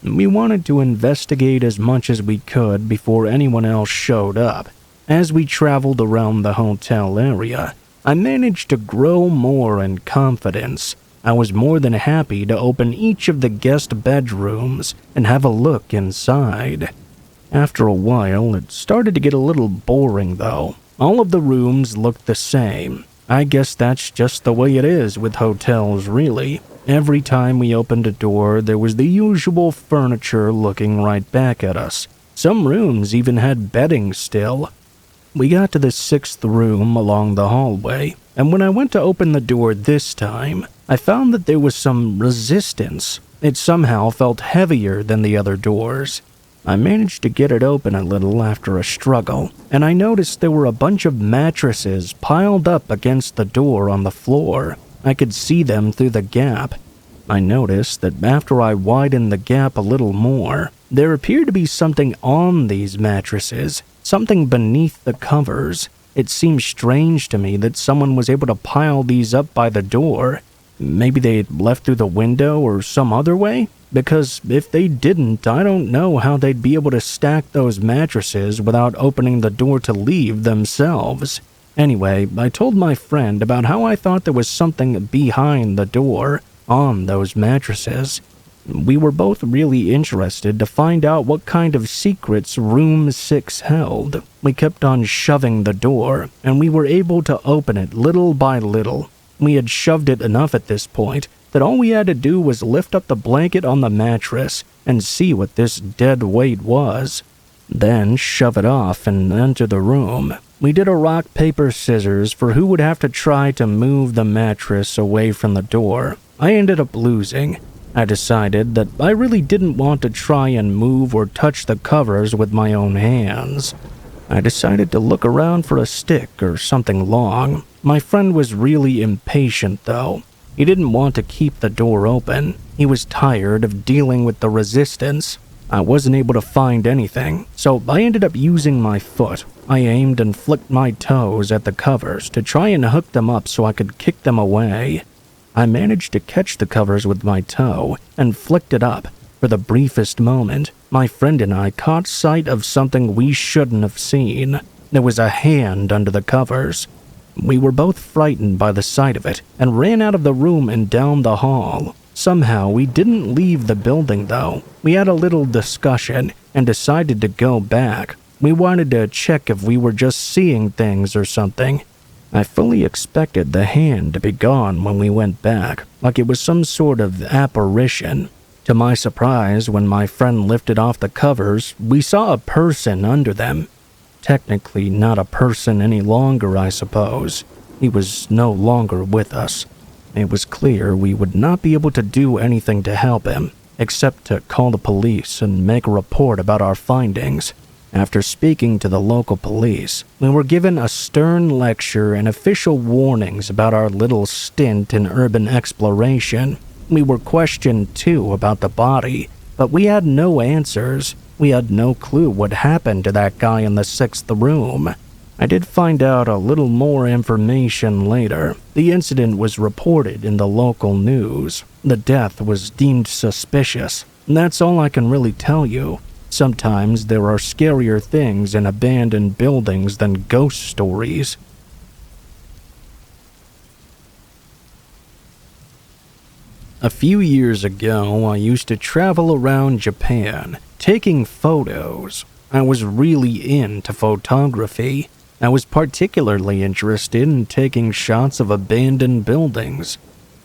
We wanted to investigate as much as we could before anyone else showed up. As we traveled around the hotel area, I managed to grow more in confidence. I was more than happy to open each of the guest bedrooms and have a look inside. After a while, it started to get a little boring though. All of the rooms looked the same. I guess that's just the way it is with hotels, really. Every time we opened a door, there was the usual furniture looking right back at us. Some rooms even had bedding still. We got to the 6th room along the hallway, and when I went to open the door this time, I found that there was some resistance. It somehow felt heavier than the other doors. I managed to get it open a little after a struggle, and I noticed there were a bunch of mattresses piled up against the door on the floor. I could see them through the gap. I noticed that after I widened the gap a little more, there appeared to be something on these mattresses, something beneath the covers. It seemed strange to me that someone was able to pile these up by the door. Maybe they'd left through the window or some other way? Because if they didn't, I don't know how they'd be able to stack those mattresses without opening the door to leave themselves. Anyway, I told my friend about how I thought there was something behind the door, on those mattresses. We were both really interested to find out what kind of secrets Room 6 held. We kept on shoving the door, and we were able to open it little by little. We had shoved it enough at this point that all we had to do was lift up the blanket on the mattress and see what this dead weight was. Then shove it off and enter the room. We did a rock, paper, scissors for who would have to try to move the mattress away from the door. I ended up losing. I decided that I really didn't want to try and move or touch the covers with my own hands. I decided to look around for a stick or something long. My friend was really impatient, though. He didn't want to keep the door open. He was tired of dealing with the resistance. I wasn't able to find anything, so I ended up using my foot. I aimed and flicked my toes at the covers to try and hook them up so I could kick them away. I managed to catch the covers with my toe and flicked it up. For the briefest moment, my friend and I caught sight of something we shouldn't have seen. There was a hand under the covers. We were both frightened by the sight of it and ran out of the room and down the hall. Somehow, we didn't leave the building, though. We had a little discussion and decided to go back. We wanted to check if we were just seeing things or something. I fully expected the hand to be gone when we went back, like it was some sort of apparition. To my surprise, when my friend lifted off the covers, we saw a person under them. Technically not a person any longer, I suppose. He was no longer with us. It was clear we would not be able to do anything to help him, except to call the police and make a report about our findings. After speaking to the local police, we were given a stern lecture and official warnings about our little stint in urban exploration. We were questioned too about the body, but we had no answers. We had no clue what happened to that guy in the 6th room. I did find out a little more information later. The incident was reported in the local news. The death was deemed suspicious. That's all I can really tell you. Sometimes there are scarier things in abandoned buildings than ghost stories. A few years ago, I used to travel around Japan, taking photos. I was really into photography. I was particularly interested in taking shots of abandoned buildings.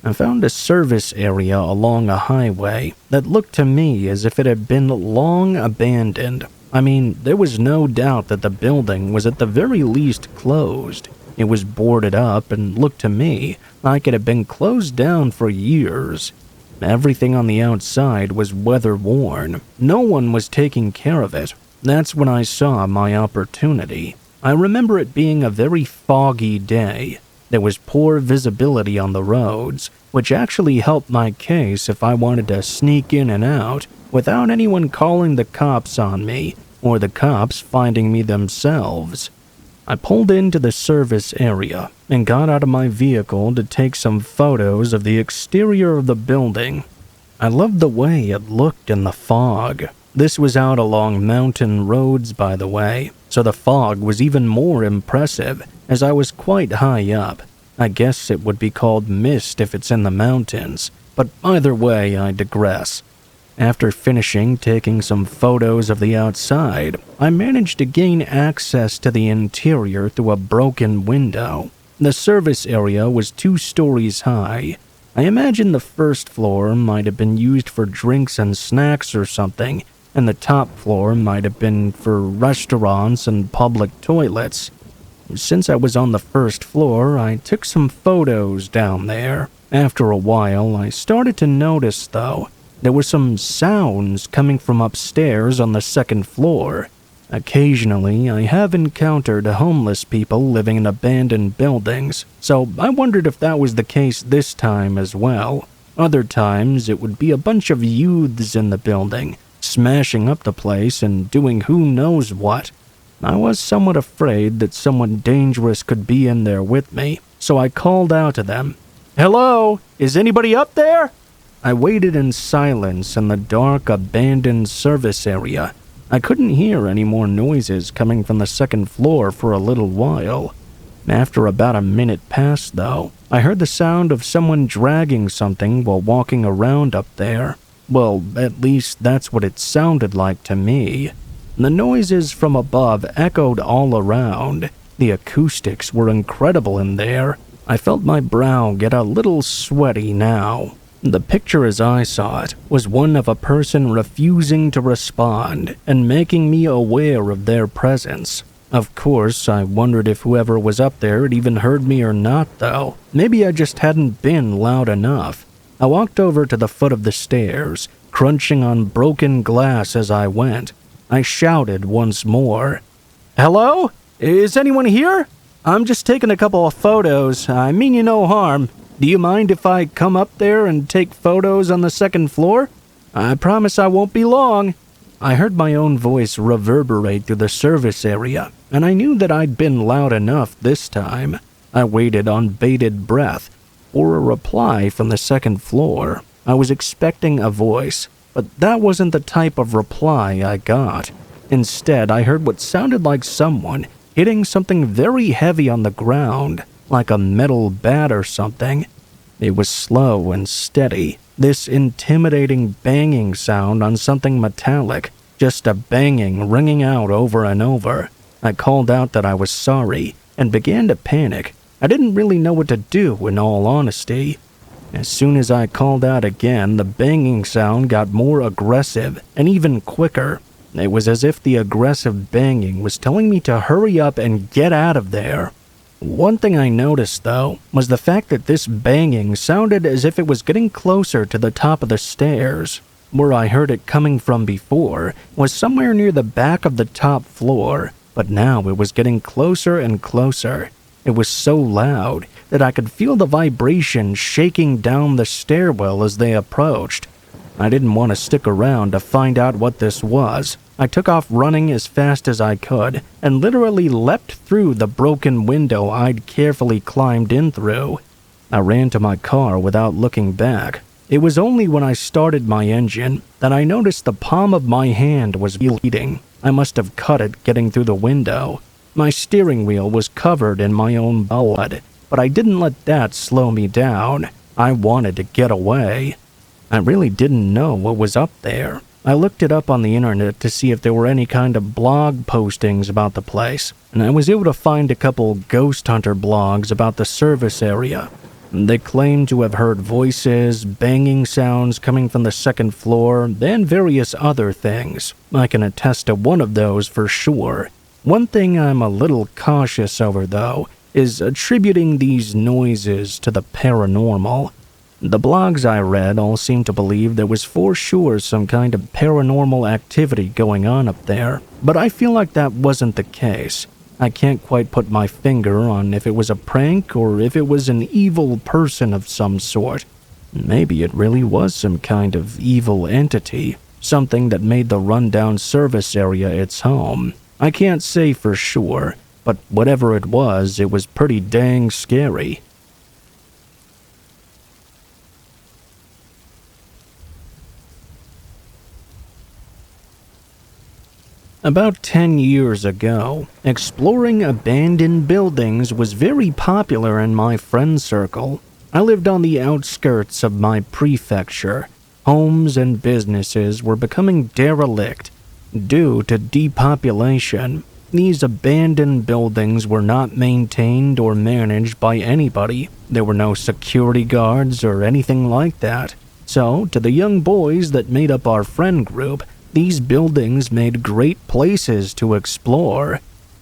I found a service area along a highway that looked to me as if it had been long abandoned. I mean, there was no doubt that the building was at the very least closed. It was boarded up and looked to me like it had been closed down for years. Everything on the outside was weather-worn. No one was taking care of it. That's when I saw my opportunity. I remember it being a very foggy day. There was poor visibility on the roads, which actually helped my case if I wanted to sneak in and out without anyone calling the cops on me or the cops finding me themselves. I pulled into the service area and got out of my vehicle to take some photos of the exterior of the building. I loved the way it looked in the fog. This was out along mountain roads, by the way, so the fog was even more impressive as I was quite high up. I guess it would be called mist if it's in the mountains, but either way, I digress. After finishing taking some photos of the outside, I managed to gain access to the interior through a broken window. The service area was 2 stories high. I imagine the first floor might have been used for drinks and snacks or something, and the top floor might have been for restaurants and public toilets. Since I was on the first floor, I took some photos down there. After a while, I started to notice, though, there were some sounds coming from upstairs on the second floor. Occasionally, I have encountered homeless people living in abandoned buildings, so I wondered if that was the case this time as well. Other times, it would be a bunch of youths in the building, smashing up the place and doing who knows what. I was somewhat afraid that someone dangerous could be in there with me, so I called out to them, "Hello, is anybody up there?" I waited in silence in the dark, abandoned service area. I couldn't hear any more noises coming from the second floor for a little while. After about a minute passed, though, I heard the sound of someone dragging something while walking around up there. Well, at least that's what it sounded like to me. The noises from above echoed all around. The acoustics were incredible in there. I felt my brow get a little sweaty now. The picture as I saw it was one of a person refusing to respond and making me aware of their presence. Of course, I wondered if whoever was up there had even heard me or not, though. Maybe I just hadn't been loud enough. I walked over to the foot of the stairs, crunching on broken glass as I went. I shouted once more, "Hello? Is anyone here? I'm just taking a couple of photos. I mean you no harm. Do you mind if I come up there and take photos on the second floor? I promise I won't be long." I heard my own voice reverberate through the service area, and I knew that I'd been loud enough this time. I waited on bated breath for a reply from the second floor. I was expecting a voice, but that wasn't the type of reply I got. Instead, I heard what sounded like someone hitting something very heavy on the ground, like a metal bat or something. It was slow and steady, this intimidating banging sound on something metallic, just a banging ringing out over and over. I called out that I was sorry and began to panic. I didn't really know what to do, in all honesty. As soon as I called out again, the banging sound got more aggressive and even quicker. It was as if the aggressive banging was telling me to hurry up and get out of there. One thing I noticed, though, was the fact that this banging sounded as if it was getting closer to the top of the stairs. Where I heard it coming from before was somewhere near the back of the top floor, but now it was getting closer and closer. It was so loud that I could feel the vibration shaking down the stairwell as they approached. I didn't want to stick around to find out what this was. I took off running as fast as I could and literally leapt through the broken window I'd carefully climbed in through. I ran to my car without looking back. It was only when I started my engine that I noticed the palm of my hand was bleeding. I must have cut it getting through the window. My steering wheel was covered in my own blood, but I didn't let that slow me down. I wanted to get away. I really didn't know what was up there. I looked it up on the internet to see if there were any kind of blog postings about the place, and I was able to find a couple ghost hunter blogs about the service area. They claimed to have heard voices, banging sounds coming from the second floor, and various other things. I can attest to one of those for sure. One thing I'm a little cautious over, though, is attributing these noises to the paranormal. The blogs I read all seemed to believe there was for sure some kind of paranormal activity going on up there, but I feel like that wasn't the case. I can't quite put my finger on if it was a prank or if it was an evil person of some sort. Maybe it really was some kind of evil entity, something that made the rundown service area its home. I can't say for sure, but whatever it was pretty dang scary. About 10 years ago, exploring abandoned buildings was very popular in my friend circle. I lived on the outskirts of my prefecture. Homes and businesses were becoming derelict due to depopulation. These abandoned buildings were not maintained or managed by anybody. There were no security guards or anything like that. So, to the young boys that made up our friend group, these buildings made great places to explore.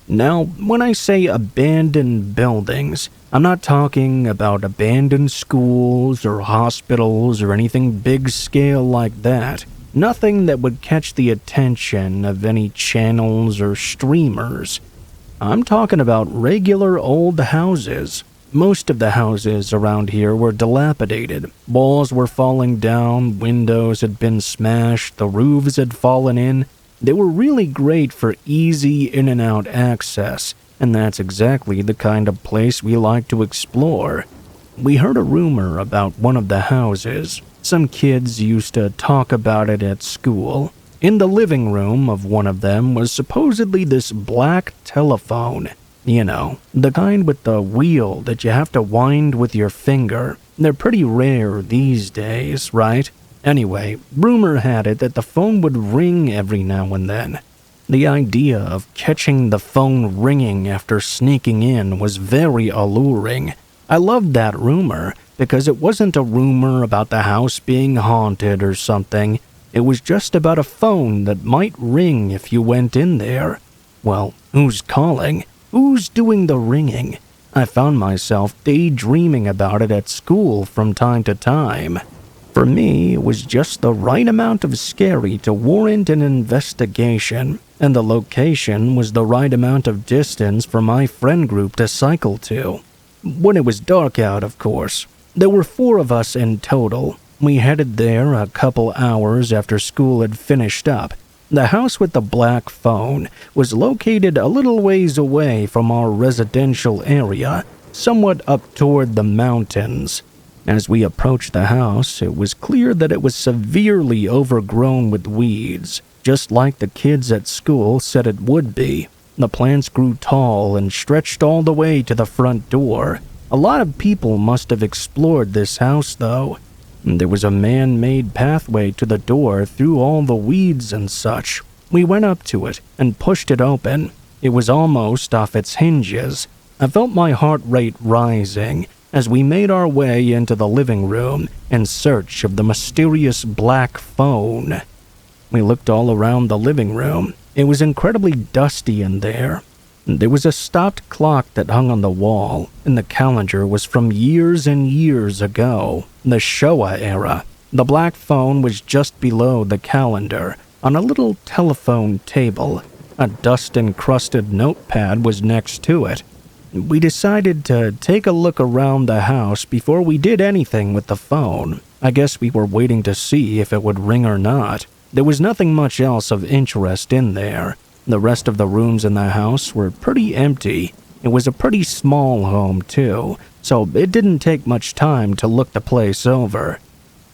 Now, when I say abandoned buildings, I'm not talking about abandoned schools or hospitals or anything big scale like that. Nothing that would catch the attention of any channels or streamers. I'm talking about regular old houses. Most of the houses around here were dilapidated. Walls were falling down, windows had been smashed, the roofs had fallen in. They were really great for easy in and out access, and that's exactly the kind of place we like to explore. We heard a rumor about one of the houses. Some kids used to talk about it at school. In the living room of one of them was supposedly this black telephone. You know, the kind with the wheel that you have to wind with your finger. They're pretty rare these days, right? Anyway, rumor had it that the phone would ring every now and then. The idea of catching the phone ringing after sneaking in was very alluring. I loved that rumor because it wasn't a rumor about the house being haunted or something. It was just about a phone that might ring if you went in there. Well, who's calling? Who's doing the ringing? I found myself daydreaming about it at school from time to time. For me, it was just the right amount of scary to warrant an investigation, and the location was the right amount of distance for my friend group to cycle to. When it was dark out, of course. There were 4 of us in total. We headed there a couple hours after school had finished up. The house with the black phone was located a little ways away from our residential area, somewhat up toward the mountains. As we approached the house, it was clear that it was severely overgrown with weeds, just like the kids at school said it would be. The plants grew tall and stretched all the way to the front door. A lot of people must have explored this house, though. There was a man-made pathway to the door through all the weeds and such. We went up to it and pushed it open. It was almost off its hinges. I felt my heart rate rising as we made our way into the living room in search of the mysterious black phone. We looked all around the living room. It was incredibly dusty in there. There was a stopped clock that hung on the wall, and the calendar was from years and years ago, the Showa era. The black phone was just below the calendar, on a little telephone table. A dust-encrusted notepad was next to it. We decided to take a look around the house before we did anything with the phone. I guess we were waiting to see if it would ring or not. There was nothing much else of interest in there. The rest of the rooms in the house were pretty empty. It was a pretty small home, too, so it didn't take much time to look the place over.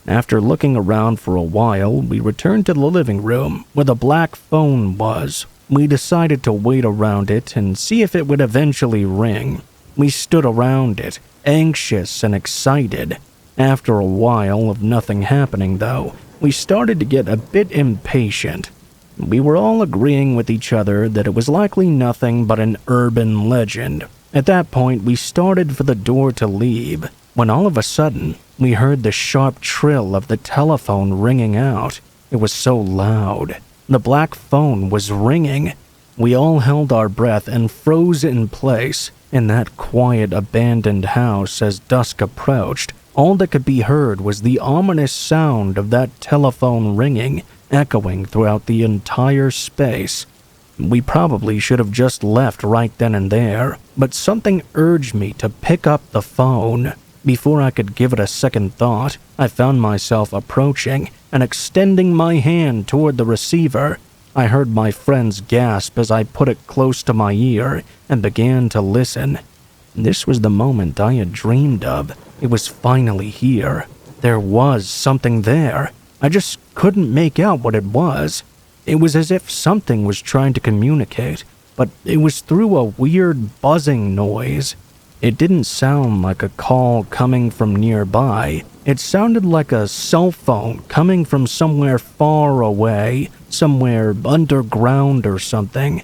After looking around for a while, we returned to the living room where the black phone was. We decided to wait around it and see if it would eventually ring. We stood around it, anxious and excited. After a while of nothing happening, though, we started to get a bit impatient. We were all agreeing with each other that it was likely nothing but an urban legend. At that point, we started for the door to leave, when all of a sudden, we heard the sharp trill of the telephone ringing out. It was so loud. The black phone was ringing. We all held our breath and froze in place. In that quiet, abandoned house as dusk approached, all that could be heard was the ominous sound of that telephone ringing, echoing throughout the entire space. We probably should have just left right then and there, but something urged me to pick up the phone. Before I could give it a second thought, I found myself approaching and extending my hand toward the receiver. I heard my friends gasp as I put it close to my ear and began to listen. This was the moment I had dreamed of. It was finally here. There was something there. I just couldn't make out what it was. It was as if something was trying to communicate, but it was through a weird buzzing noise. It didn't sound like a call coming from nearby. It sounded like a cell phone coming from somewhere far away, somewhere underground or something.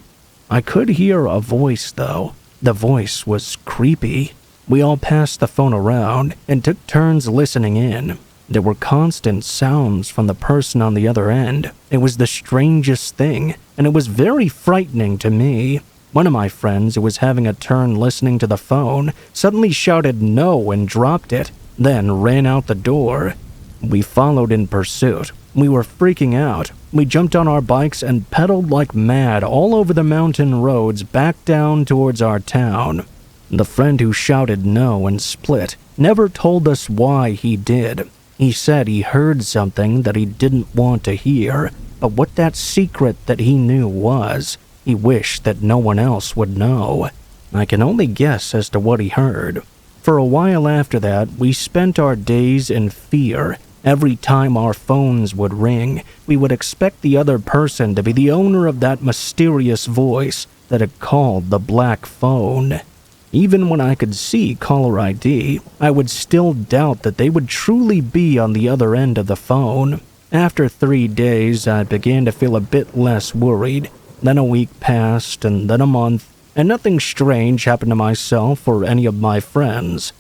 I could hear a voice, though. The voice was creepy. We all passed the phone around and took turns listening in. There were constant sounds from the person on the other end. It was the strangest thing, and it was very frightening to me. One of my friends, who was having a turn listening to the phone, suddenly shouted no and dropped it, then ran out the door. We followed in pursuit. We were freaking out. We jumped on our bikes and pedaled like mad all over the mountain roads back down towards our town. The friend who shouted no and split never told us why he did. He said he heard something that he didn't want to hear, but what that secret that he knew was, he wished that no one else would know. I can only guess as to what he heard. For a while after that, we spent our days in fear. Every time our phones would ring, we would expect the other person to be the owner of that mysterious voice that had called the black phone. Even when I could see caller ID, I would still doubt that they would truly be on the other end of the phone. After 3 days, I began to feel a bit less worried. Then a week passed, and then a month, and nothing strange happened to myself or any of my friends.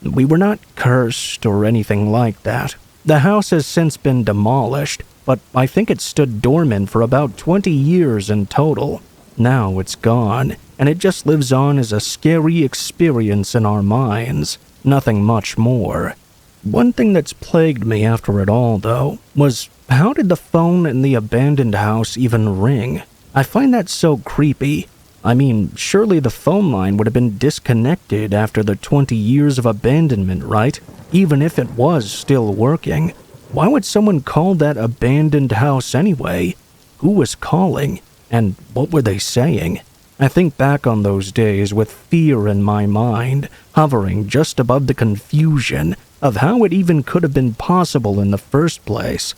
We were not cursed or anything like that. The house has since been demolished, but I think it stood dormant for about 20 years in total. Now it's gone, and it just lives on as a scary experience in our minds. Nothing much more. One thing that's plagued me after it all, though, was how did the phone in the abandoned house even ring? I find that so creepy. I mean, surely the phone line would have been disconnected after the 20 years of abandonment, right? Even if it was still working. Why would someone call that abandoned house anyway? Who was calling? And what were they saying? I think back on those days with fear in my mind, hovering just above the confusion of how it even could have been possible in the first place.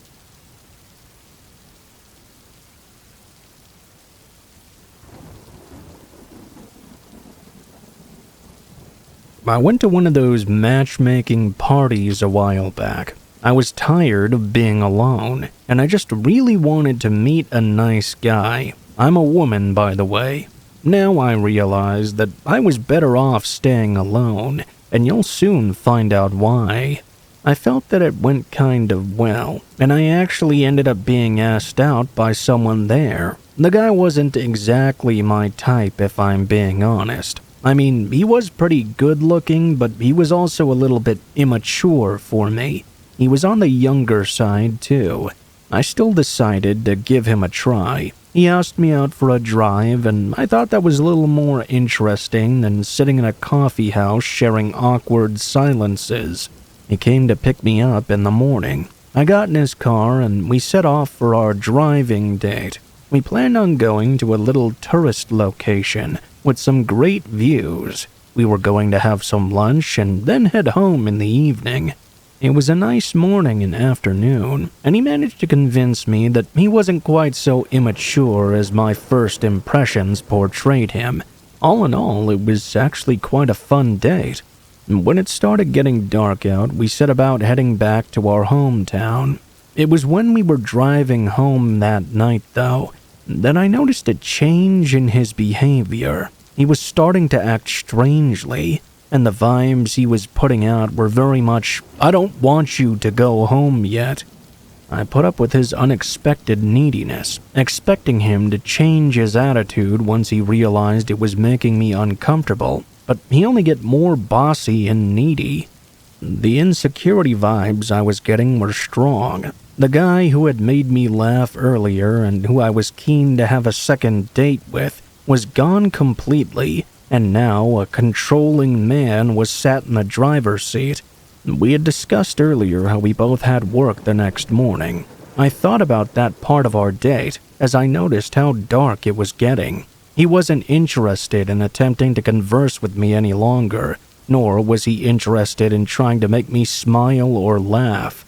I went to one of those matchmaking parties a while back. I was tired of being alone, and I just really wanted to meet a nice guy. I'm a woman, by the way. Now I realize that I was better off staying alone, and you'll soon find out why. I felt that it went kind of well, and I actually ended up being asked out by someone there. The guy wasn't exactly my type, if I'm being honest. I mean, he was pretty good looking, but he was also a little bit immature for me. He was on the younger side, too. I still decided to give him a try. He asked me out for a drive, and I thought that was a little more interesting than sitting in a coffee house sharing awkward silences. He came to pick me up in the morning. I got in his car, and we set off for our driving date. We planned on going to a little tourist location with some great views. We were going to have some lunch and then head home in the evening. It was a nice morning and afternoon, and he managed to convince me that he wasn't quite so immature as my first impressions portrayed him. All in all, it was actually quite a fun date. When it started getting dark out, we set about heading back to our hometown. It was when we were driving home that night, though, that I noticed a change in his behavior. He was starting to act strangely, and the vibes he was putting out were very much, "I don't want you to go home yet." I put up with his unexpected neediness, expecting him to change his attitude once he realized it was making me uncomfortable, but he only got more bossy and needy. The insecurity vibes I was getting were strong. The guy who had made me laugh earlier and who I was keen to have a second date with was gone completely, and now a controlling man was sat in the driver's seat. We had discussed earlier how we both had work the next morning. I thought about that part of our date as I noticed how dark it was getting. He wasn't interested in attempting to converse with me any longer, nor was he interested in trying to make me smile or laugh.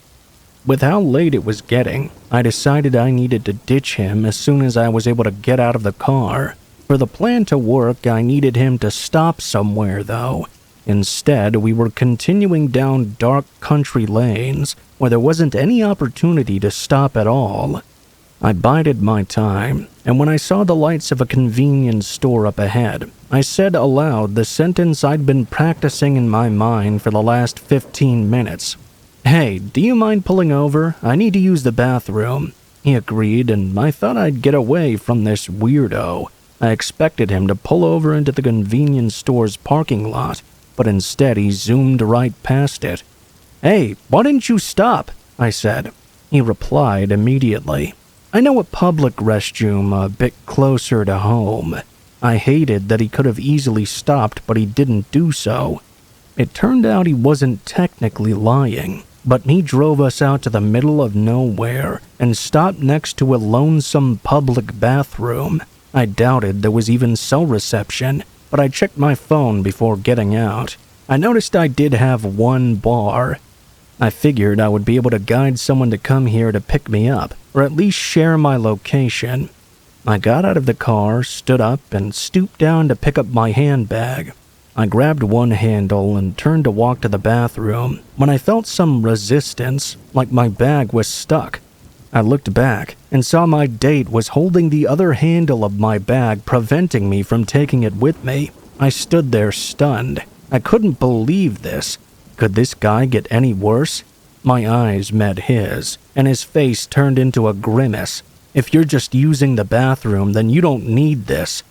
With how late it was getting, I decided I needed to ditch him as soon as I was able to get out of the car. For the plan to work, I needed him to stop somewhere, though. Instead, we were continuing down dark country lanes where there wasn't any opportunity to stop at all. I bided my time, and when I saw the lights of a convenience store up ahead, I said aloud the sentence I'd been practicing in my mind for the last 15 minutes. "Hey, do you mind pulling over? I need to use the bathroom." He agreed, and I thought I'd get away from this weirdo. I expected him to pull over into the convenience store's parking lot, but instead he zoomed right past it. "Hey, why didn't you stop?" I said. He replied immediately, "I know a public restroom a bit closer to home." I hated that he could have easily stopped, but he didn't do so. It turned out he wasn't technically lying, but he drove us out to the middle of nowhere and stopped next to a lonesome public bathroom. I doubted there was even cell reception, but I checked my phone before getting out. I noticed I did have one bar. I figured I would be able to guide someone to come here to pick me up, or at least share my location. I got out of the car, stood up, and stooped down to pick up my handbag. I grabbed one handle and turned to walk to the bathroom when I felt some resistance, like my bag was stuck. I looked back and saw my date was holding the other handle of my bag, preventing me from taking it with me. I stood there stunned. I couldn't believe this. Could this guy get any worse? My eyes met his, and his face turned into a grimace. If you're just using the bathroom, then you don't need this.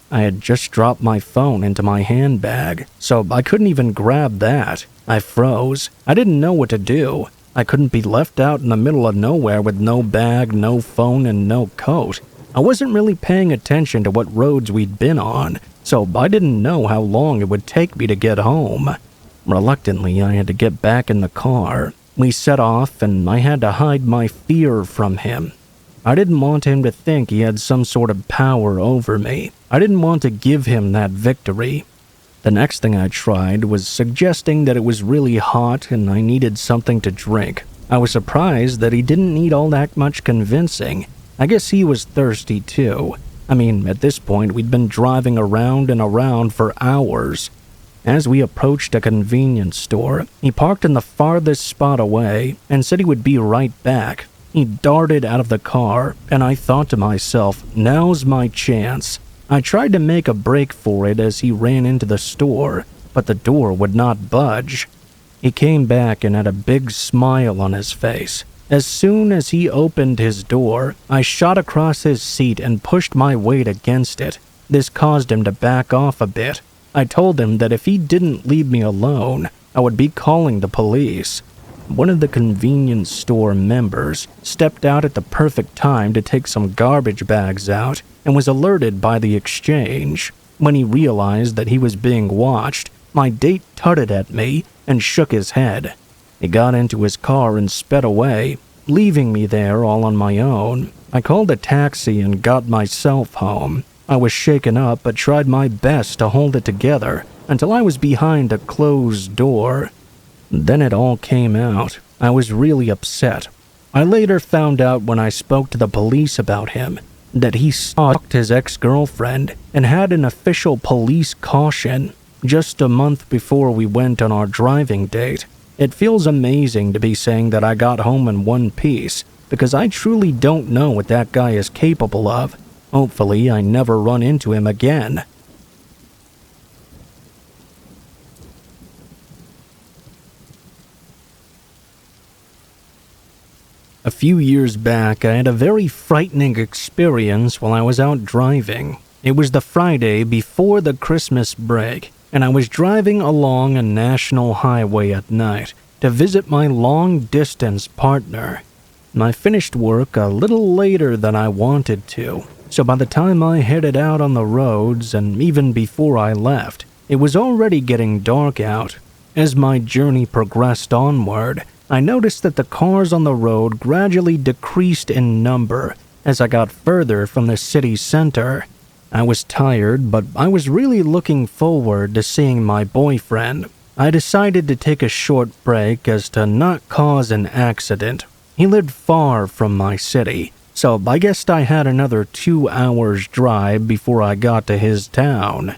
I had just dropped my phone into my handbag, so I couldn't even grab that. I froze. I didn't know what to do. I couldn't be left out in the middle of nowhere with no bag, no phone, and no coat. I wasn't really paying attention to what roads we'd been on, so I didn't know how long it would take me to get home. Reluctantly, I had to get back in the car. We set off, and I had to hide my fear from him. I didn't want him to think he had some sort of power over me. I didn't want to give him that victory. The next thing I tried was suggesting that it was really hot and I needed something to drink. I was surprised that he didn't need all that much convincing. I guess he was thirsty too. I mean, at this point, we'd been driving around and around for hours. As we approached a convenience store, he parked in the farthest spot away and said he would be right back. He darted out of the car, and I thought to myself, now's my chance. I tried to make a break for it as he ran into the store, but the door would not budge. He came back and had a big smile on his face. As soon as he opened his door, I shot across his seat and pushed my weight against it. This caused him to back off a bit. I told him that if he didn't leave me alone, I would be calling the police. One of the convenience store members stepped out at the perfect time to take some garbage bags out and was alerted by the exchange. When he realized that he was being watched, my date tutted at me and shook his head. He got into his car and sped away, leaving me there all on my own. I called a taxi and got myself home. I was shaken up but tried my best to hold it together until I was behind a closed door. Then it all came out. I was really upset. I later found out when I spoke to the police about him that he stalked his ex-girlfriend and had an official police caution just a month before we went on our driving date. It feels amazing to be saying that I got home in one piece because I truly don't know what that guy is capable of. Hopefully, I never run into him again. A few years back, I had a very frightening experience while I was out driving. It was the Friday before the Christmas break, and I was driving along a national highway at night to visit my long-distance partner. I finished work a little later than I wanted to, so by the time I headed out on the roads, and even before I left, it was already getting dark out. As my journey progressed onward, I noticed that the cars on the road gradually decreased in number as I got further from the city center. I was tired, but I was really looking forward to seeing my boyfriend. I decided to take a short break as to not cause an accident. He lived far from my city, so I guessed I had another 2 hours drive before I got to his town.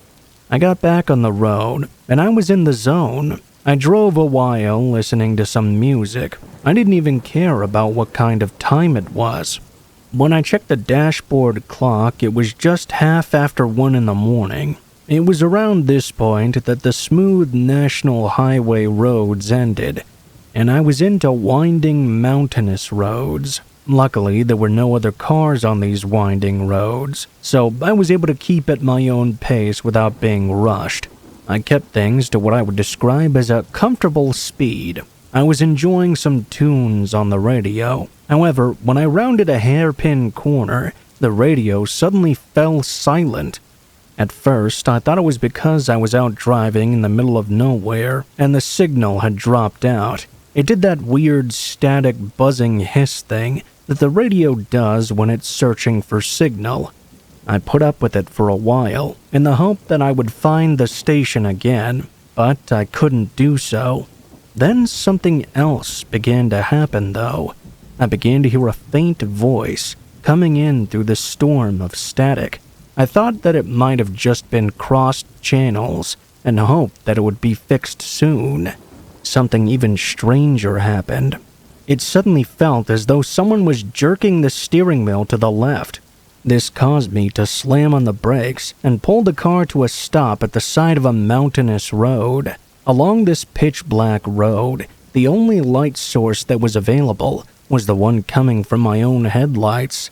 I got back on the road, and I was in the zone. I drove a while listening to some music. I didn't even care about what kind of time it was. When I checked the dashboard clock, it was just half after 1 in the morning. It was around this point that the smooth national highway roads ended, and I was into winding mountainous roads. Luckily, there were no other cars on these winding roads, so I was able to keep at my own pace without being rushed. I kept things to what I would describe as a comfortable speed. I was enjoying some tunes on the radio. However, when I rounded a hairpin corner, the radio suddenly fell silent. At first, I thought it was because I was out driving in the middle of nowhere and the signal had dropped out. It did that weird static buzzing hiss thing that the radio does when it's searching for signal. I put up with it for a while in the hope that I would find the station again, but I couldn't do so. Then something else began to happen though. I began to hear a faint voice coming in through the storm of static. I thought that it might have just been crossed channels and hoped that it would be fixed soon. Something even stranger happened. It suddenly felt as though someone was jerking the steering wheel to the left. This caused me to slam on the brakes and pull the car to a stop at the side of a mountainous road. Along this pitch-black road, the only light source that was available was the one coming from my own headlights.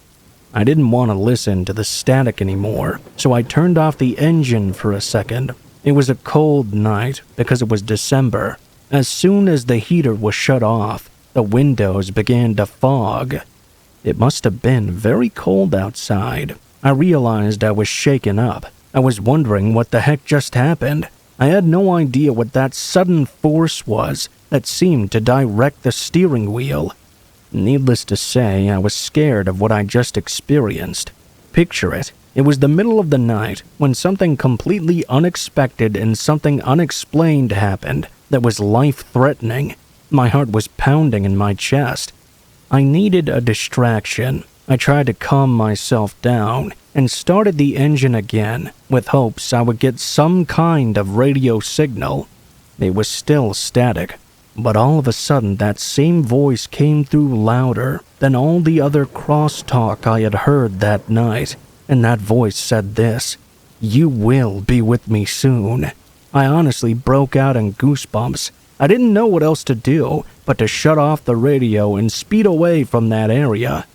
I didn't want to listen to the static anymore, so I turned off the engine for a second. It was a cold night because it was December. As soon as the heater was shut off, the windows began to fog. It must have been very cold outside. I realized I was shaken up. I was wondering what the heck just happened. I had no idea what that sudden force was that seemed to direct the steering wheel. Needless to say, I was scared of what I just experienced. Picture it. It was the middle of the night when something completely unexpected and something unexplained happened that was life-threatening. My heart was pounding in my chest. I needed a distraction. I tried to calm myself down and started the engine again with hopes I would get some kind of radio signal. It was still static. But all of a sudden, that same voice came through louder than all the other crosstalk I had heard that night, and that voice said this: "You will be with me soon." I honestly broke out in goosebumps. I didn't know what else to do but to shut off the radio and speed away from that area.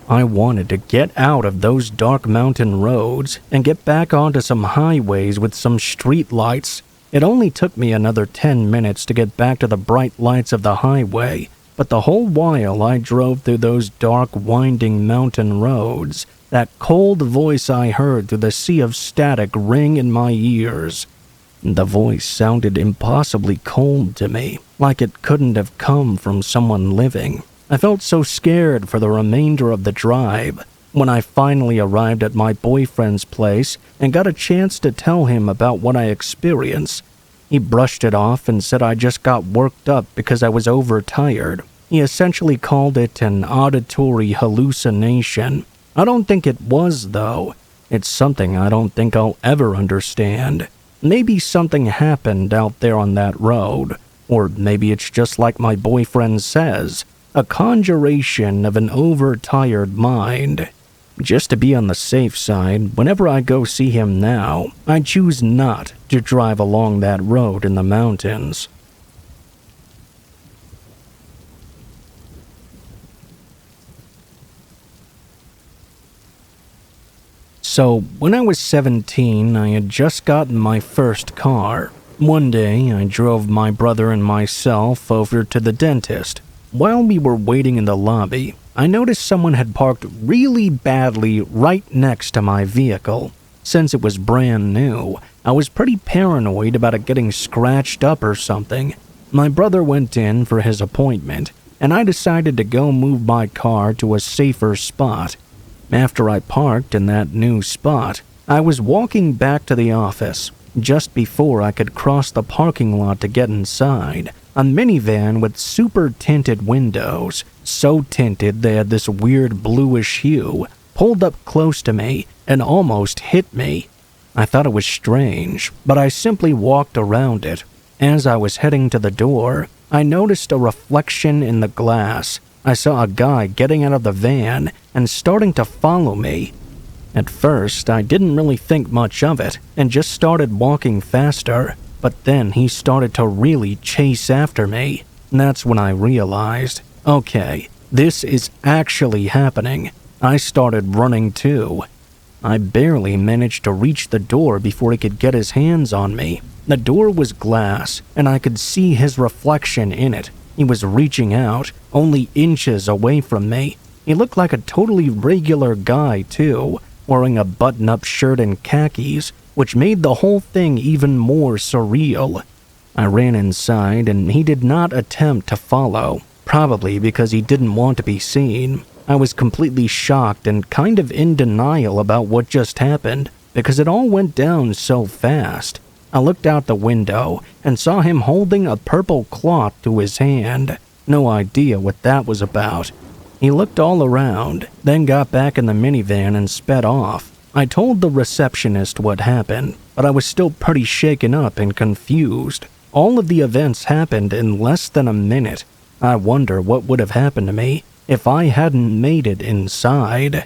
I wanted to get out of those dark mountain roads and get back onto some highways with some street lights. It only took me another 10 minutes to get back to the bright lights of the highway, but the whole while I drove through those dark, winding mountain roads, that cold voice I heard through the sea of static ring in my ears. The voice sounded impossibly cold to me, like it couldn't have come from someone living. I felt so scared for the remainder of the drive. When I finally arrived at my boyfriend's place and got a chance to tell him about what I experienced, he brushed it off and said I just got worked up because I was overtired. He essentially called it an auditory hallucination. I don't think it was, though. It's something I don't think I'll ever understand. Maybe something happened out there on that road, or maybe it's just like my boyfriend says, a conjuration of an overtired mind. Just to be on the safe side, whenever I go see him now, I choose not to drive along that road in the mountains. So, when I was 17, I had just gotten my first car. One day, I drove my brother and myself over to the dentist. While we were waiting in the lobby, I noticed someone had parked really badly right next to my vehicle. Since it was brand new, I was pretty paranoid about it getting scratched up or something. My brother went in for his appointment, and I decided to go move my car to a safer spot. After I parked in that new spot, I was walking back to the office. Just before I could cross the parking lot to get inside, a minivan with super tinted windows, so tinted they had this weird bluish hue, pulled up close to me and almost hit me. I thought it was strange, but I simply walked around it. As I was heading to the door, I noticed a reflection in the glass. I saw a guy getting out of the van and starting to follow me. At first, I didn't really think much of it and just started walking faster, but then he started to really chase after me. That's when I realized, okay, this is actually happening. I started running too. I barely managed to reach the door before he could get his hands on me. The door was glass, and I could see his reflection in it. He was reaching out, only inches away from me. He looked like a totally regular guy, too, wearing a button-up shirt and khakis, which made the whole thing even more surreal. I ran inside and he did not attempt to follow, probably because he didn't want to be seen. I was completely shocked and kind of in denial about what just happened because it all went down so fast. I looked out the window and saw him holding a purple cloth to his hand. No idea what that was about. He looked all around, then got back in the minivan and sped off. I told the receptionist what happened, but I was still pretty shaken up and confused. All of the events happened in less than a minute. I wonder what would have happened to me if I hadn't made it inside.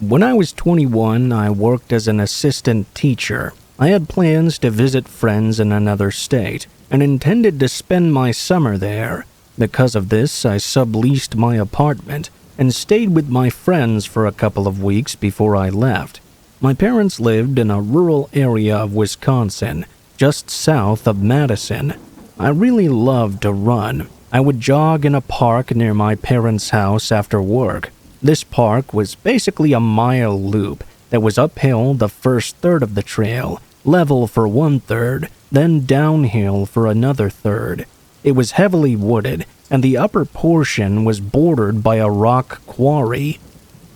When I was 21, I worked as an assistant teacher. I had plans to visit friends in another state and intended to spend my summer there. Because of this, I subleased my apartment and stayed with my friends for a couple of weeks before I left. My parents lived in a rural area of Wisconsin, just south of Madison. I really loved to run. I would jog in a park near my parents' house after work. This park was basically a mile loop that was uphill the first third of the trail, level for one third, then downhill for another third. It was heavily wooded, and the upper portion was bordered by a rock quarry.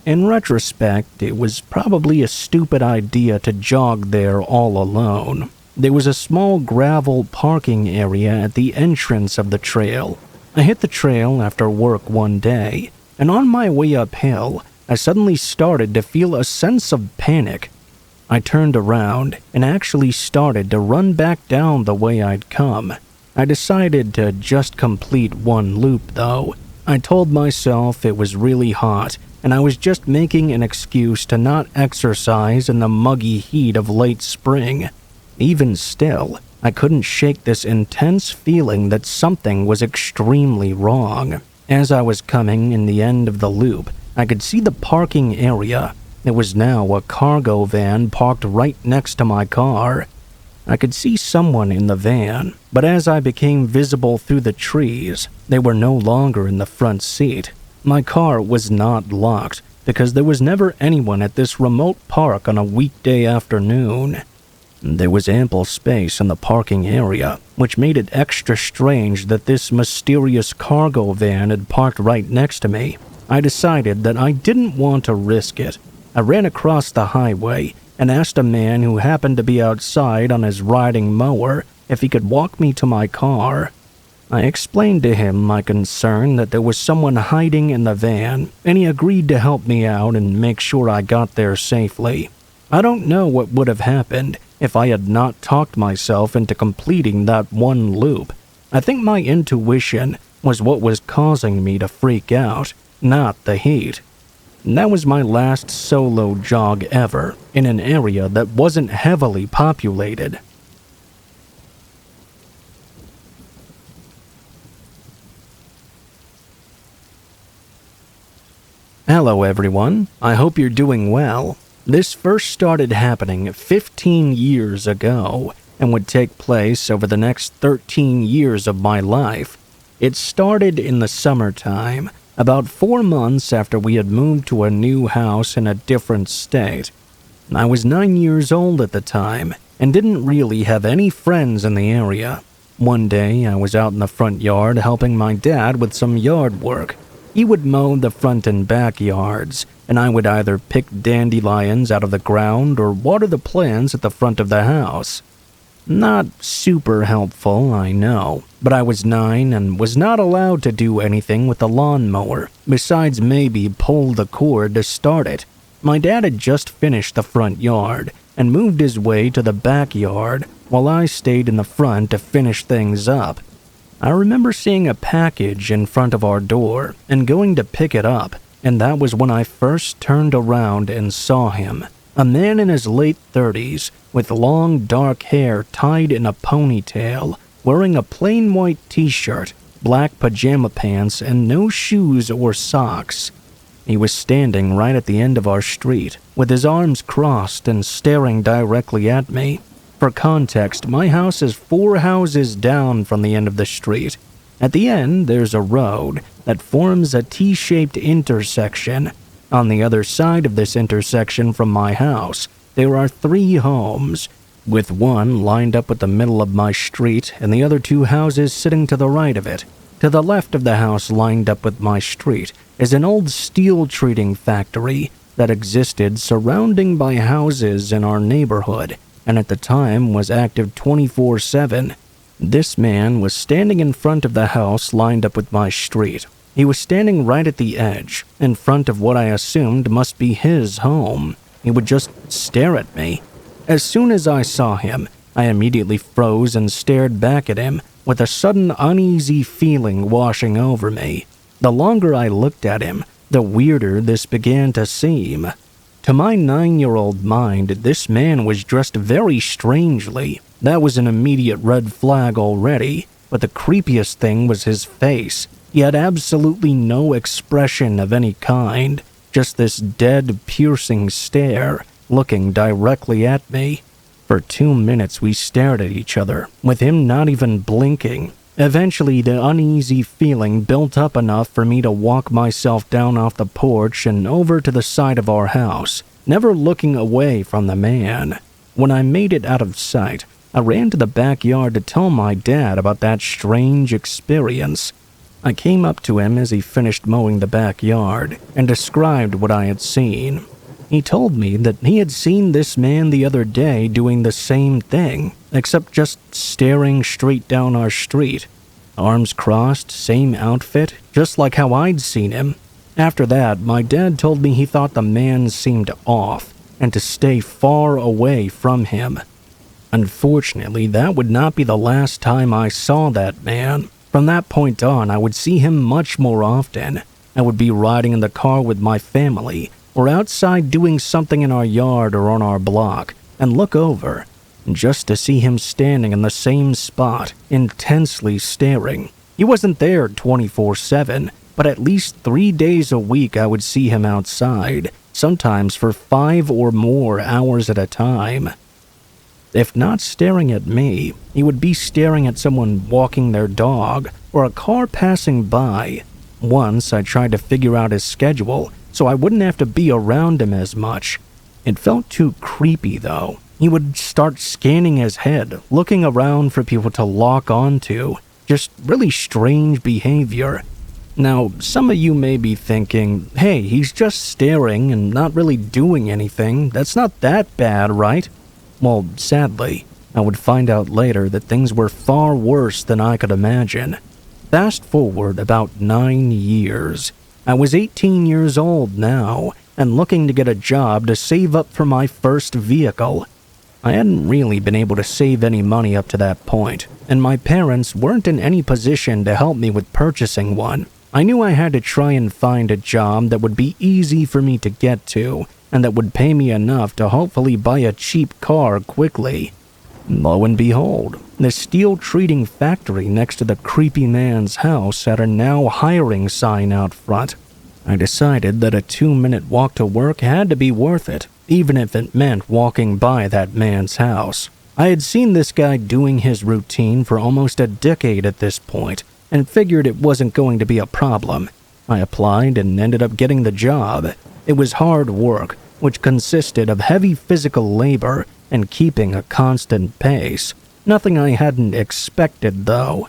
In retrospect, it was probably a stupid idea to jog there all alone. There was a small gravel parking area at the entrance of the trail. I hit the trail after work one day, and on my way uphill, I suddenly started to feel a sense of panic. I turned around and actually started to run back down the way I'd come. I decided to just complete one loop, though. I told myself it was really hot, and I was just making an excuse to not exercise in the muggy heat of late spring. Even still, I couldn't shake this intense feeling that something was extremely wrong. As I was coming in the end of the loop, I could see the parking area. There was now a cargo van parked right next to my car. I could see someone in the van, but as I became visible through the trees, they were no longer in the front seat. My car was not locked because there was never anyone at this remote park on a weekday afternoon. There was ample space in the parking area, which made it extra strange that this mysterious cargo van had parked right next to me. I decided that I didn't want to risk it. I ran across the highway and asked a man who happened to be outside on his riding mower if he could walk me to my car. I explained to him my concern that there was someone hiding in the van, and he agreed to help me out and make sure I got there safely. I don't know what would have happened if I had not talked myself into completing that one loop. I think my intuition was what was causing me to freak out, not the heat. That was my last solo jog ever, in an area that wasn't heavily populated. Hello everyone, I hope you're doing well. This first started happening 15 years ago and would take place over the next 13 years of my life. It started in the summertime, about 4 months after we had moved to a new house in a different state. I was 9 years old at the time and didn't really have any friends in the area. One day, I was out in the front yard helping my dad with some yard work. He would mow the front and back yards, and I would either pick dandelions out of the ground or water the plants at the front of the house. Not super helpful, I know, but I was 9 and was not allowed to do anything with the lawnmower, besides maybe pull the cord to start it. My dad had just finished the front yard and moved his way to the backyard while I stayed in the front to finish things up. I remember seeing a package in front of our door and going to pick it up, and that was when I first turned around and saw him. A man in his late 30s, with long dark hair tied in a ponytail, wearing a plain white t-shirt, black pajama pants, and no shoes or socks. He was standing right at the end of our street, with his arms crossed and staring directly at me. For context, my house is 4 houses down from the end of the street. At the end, there's a road that forms a T-shaped intersection. On the other side of this intersection from my house, there are 3 homes, with one lined up with the middle of my street and the other 2 houses sitting to the right of it. To the left of the house lined up with my street is an old steel treating factory that existed surrounding by houses in our neighborhood, and at the time was active 24/7. This man was standing in front of the house lined up with my street. He was standing right at the edge, in front of what I assumed must be his home. He would just stare at me. As soon as I saw him, I immediately froze and stared back at him, with a sudden uneasy feeling washing over me. The longer I looked at him, the weirder this began to seem. To my 9-year-old mind, this man was dressed very strangely. That was an immediate red flag already, but the creepiest thing was his face. He had absolutely no expression of any kind, just this dead, piercing stare, looking directly at me. For 2 minutes we stared at each other, with him not even blinking. Eventually, the uneasy feeling built up enough for me to walk myself down off the porch and over to the side of our house, never looking away from the man. When I made it out of sight, I ran to the backyard to tell my dad about that strange experience. I came up to him as he finished mowing the backyard and described what I had seen. He told me that he had seen this man the other day doing the same thing, except just staring straight down our street. Arms crossed, same outfit, just like how I'd seen him. After that, my dad told me he thought the man seemed off, and to stay far away from him. Unfortunately, that would not be the last time I saw that man. From that point on, I would see him much more often. I would be riding in the car with my family, or outside doing something in our yard or on our block, and look over, just to see him standing in the same spot, intensely staring. He wasn't there 24/7, but at least 3 days a week I would see him outside, sometimes for 5 or more hours at a time. If not staring at me, he would be staring at someone walking their dog or a car passing by. Once I tried to figure out his schedule so I wouldn't have to be around him as much. It felt too creepy though. He would start scanning his head, looking around for people to lock onto. Just really strange behavior. Now, some of you may be thinking, hey, he's just staring and not really doing anything. That's not that bad, right? Well, sadly, I would find out later that things were far worse than I could imagine. Fast forward about 9 years. I was 18 years old now, and looking to get a job to save up for my first vehicle. I hadn't really been able to save any money up to that point, and my parents weren't in any position to help me with purchasing one. I knew I had to try and find a job that would be easy for me to get to, and that would pay me enough to hopefully buy a cheap car quickly. Lo and behold, the steel treating factory next to the creepy man's house had a now hiring sign out front. I decided that a 2-minute walk to work had to be worth it, even if it meant walking by that man's house. I had seen this guy doing his routine for almost a decade at this point, and figured it wasn't going to be a problem. I applied and ended up getting the job. It was hard work, which consisted of heavy physical labor and keeping a constant pace. Nothing I hadn't expected, though.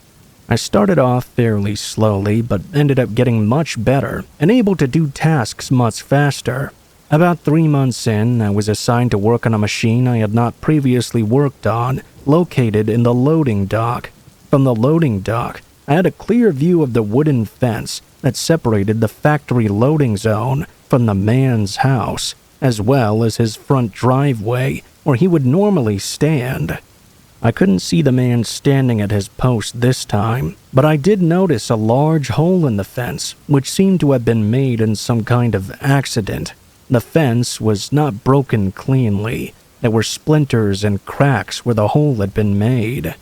I started off fairly slowly, but ended up getting much better and able to do tasks much faster. About 3 months in, I was assigned to work on a machine I had not previously worked on, located in the loading dock. From the loading dock, I had a clear view of the wooden fence that separated the factory loading zone from the man's house, as well as his front driveway where he would normally stand. I couldn't see the man standing at his post this time, but I did notice a large hole in the fence, which seemed to have been made in some kind of accident. The fence was not broken cleanly. There were splinters and cracks where the hole had been made.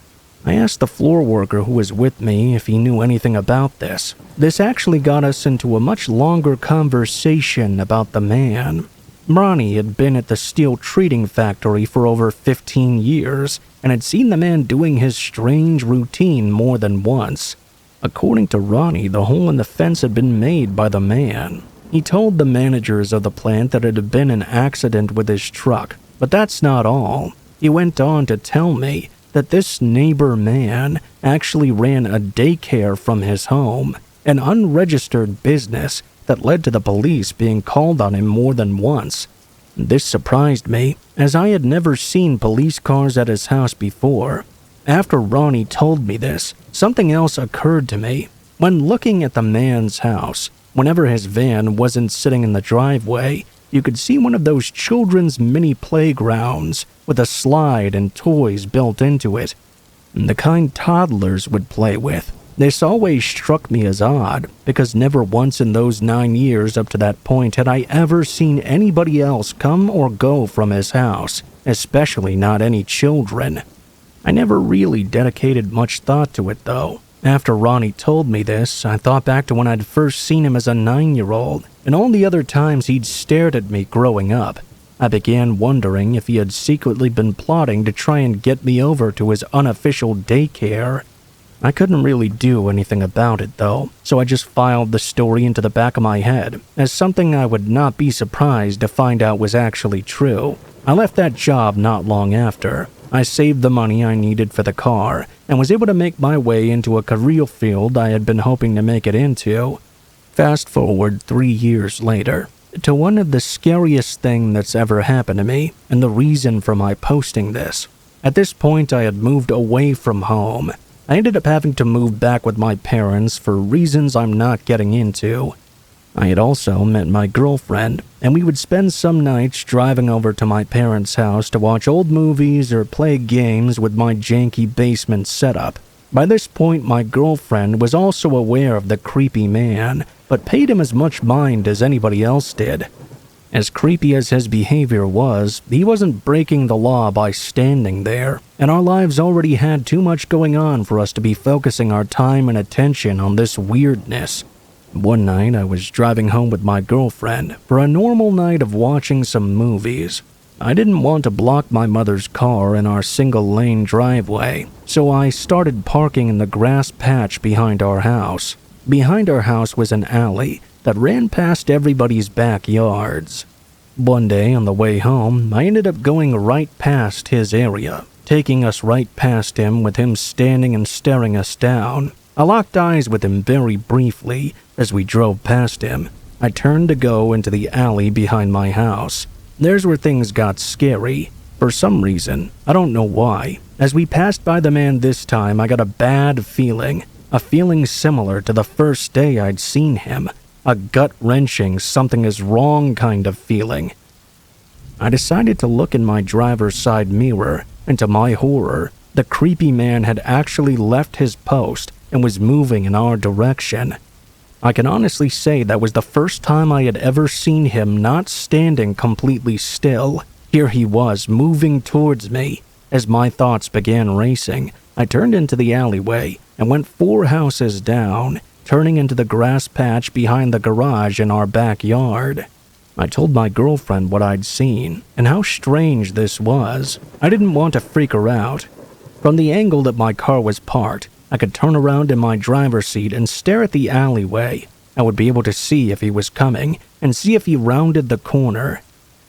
I asked the floor worker who was with me if he knew anything about this. This actually got us into a much longer conversation about the man. Ronnie had been at the steel treating factory for over 15 years and had seen the man doing his strange routine more than once. According to Ronnie, the hole in the fence had been made by the man. He told the managers of the plant that it had been an accident with his truck, but that's not all. He went on to tell me that this neighbor man actually ran a daycare from his home, an unregistered business that led to the police being called on him more than once. This surprised me, as I had never seen police cars at his house before. After Ronnie told me this, something else occurred to me. When looking at the man's house, whenever his van wasn't sitting in the driveway, you could see one of those children's mini playgrounds with a slide and toys built into it, the kind toddlers would play with. This always struck me as odd, because never once in those 9 years up to that point had I ever seen anybody else come or go from his house, especially not any children. I never really dedicated much thought to it, though. After Ronnie told me this, I thought back to when I'd first seen him as a 9-year-old, and all the other times he'd stared at me growing up. I began wondering if he had secretly been plotting to try and get me over to his unofficial daycare. I couldn't really do anything about it, though, so I just filed the story into the back of my head as something I would not be surprised to find out was actually true. I left that job not long after. I saved the money I needed for the car and was able to make my way into a career field I had been hoping to make it into. Fast forward 3 years later, to one of the scariest things that's ever happened to me, and the reason for my posting this. At this point, I had moved away from home. I ended up having to move back with my parents for reasons I'm not getting into. I had also met my girlfriend, and we would spend some nights driving over to my parents' house to watch old movies or play games with my janky basement setup. By this point, my girlfriend was also aware of the creepy man, but paid him as much mind as anybody else did. As creepy as his behavior was, he wasn't breaking the law by standing there, and our lives already had too much going on for us to be focusing our time and attention on this weirdness. One night, I was driving home with my girlfriend for a normal night of watching some movies. I didn't want to block my mother's car in our single-lane driveway, so I started parking in the grass patch behind our house. Behind our house was an alley that ran past everybody's backyards. One day on the way home, I ended up going right past his area, taking us right past him with him standing and staring us down. I locked eyes with him very briefly as we drove past him. I turned to go into the alley behind my house. There's where things got scary. For some reason, I don't know why. As we passed by the man this time, I got a bad feeling. A feeling similar to the first day I'd seen him. A gut-wrenching, something is wrong kind of feeling. I decided to look in my driver's side mirror, and to my horror, the creepy man had actually left his post and was moving in our direction. I can honestly say that was the first time I had ever seen him not standing completely still. Here he was, moving towards me. As my thoughts began racing, I turned into the alleyway and went 4 houses down, turning into the grass patch behind the garage in our backyard. I told my girlfriend what I'd seen and how strange this was. I didn't want to freak her out. From the angle that my car was parked, I could turn around in my driver's seat and stare at the alleyway. I would be able to see if he was coming and see if he rounded the corner.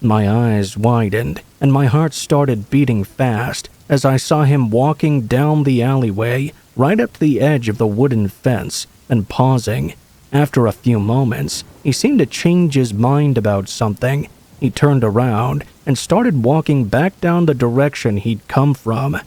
My eyes widened and my heart started beating fast as I saw him walking down the alleyway right up to the edge of the wooden fence and pausing. After a few moments, he seemed to change his mind about something. He turned around and started walking back down the direction he'd come from.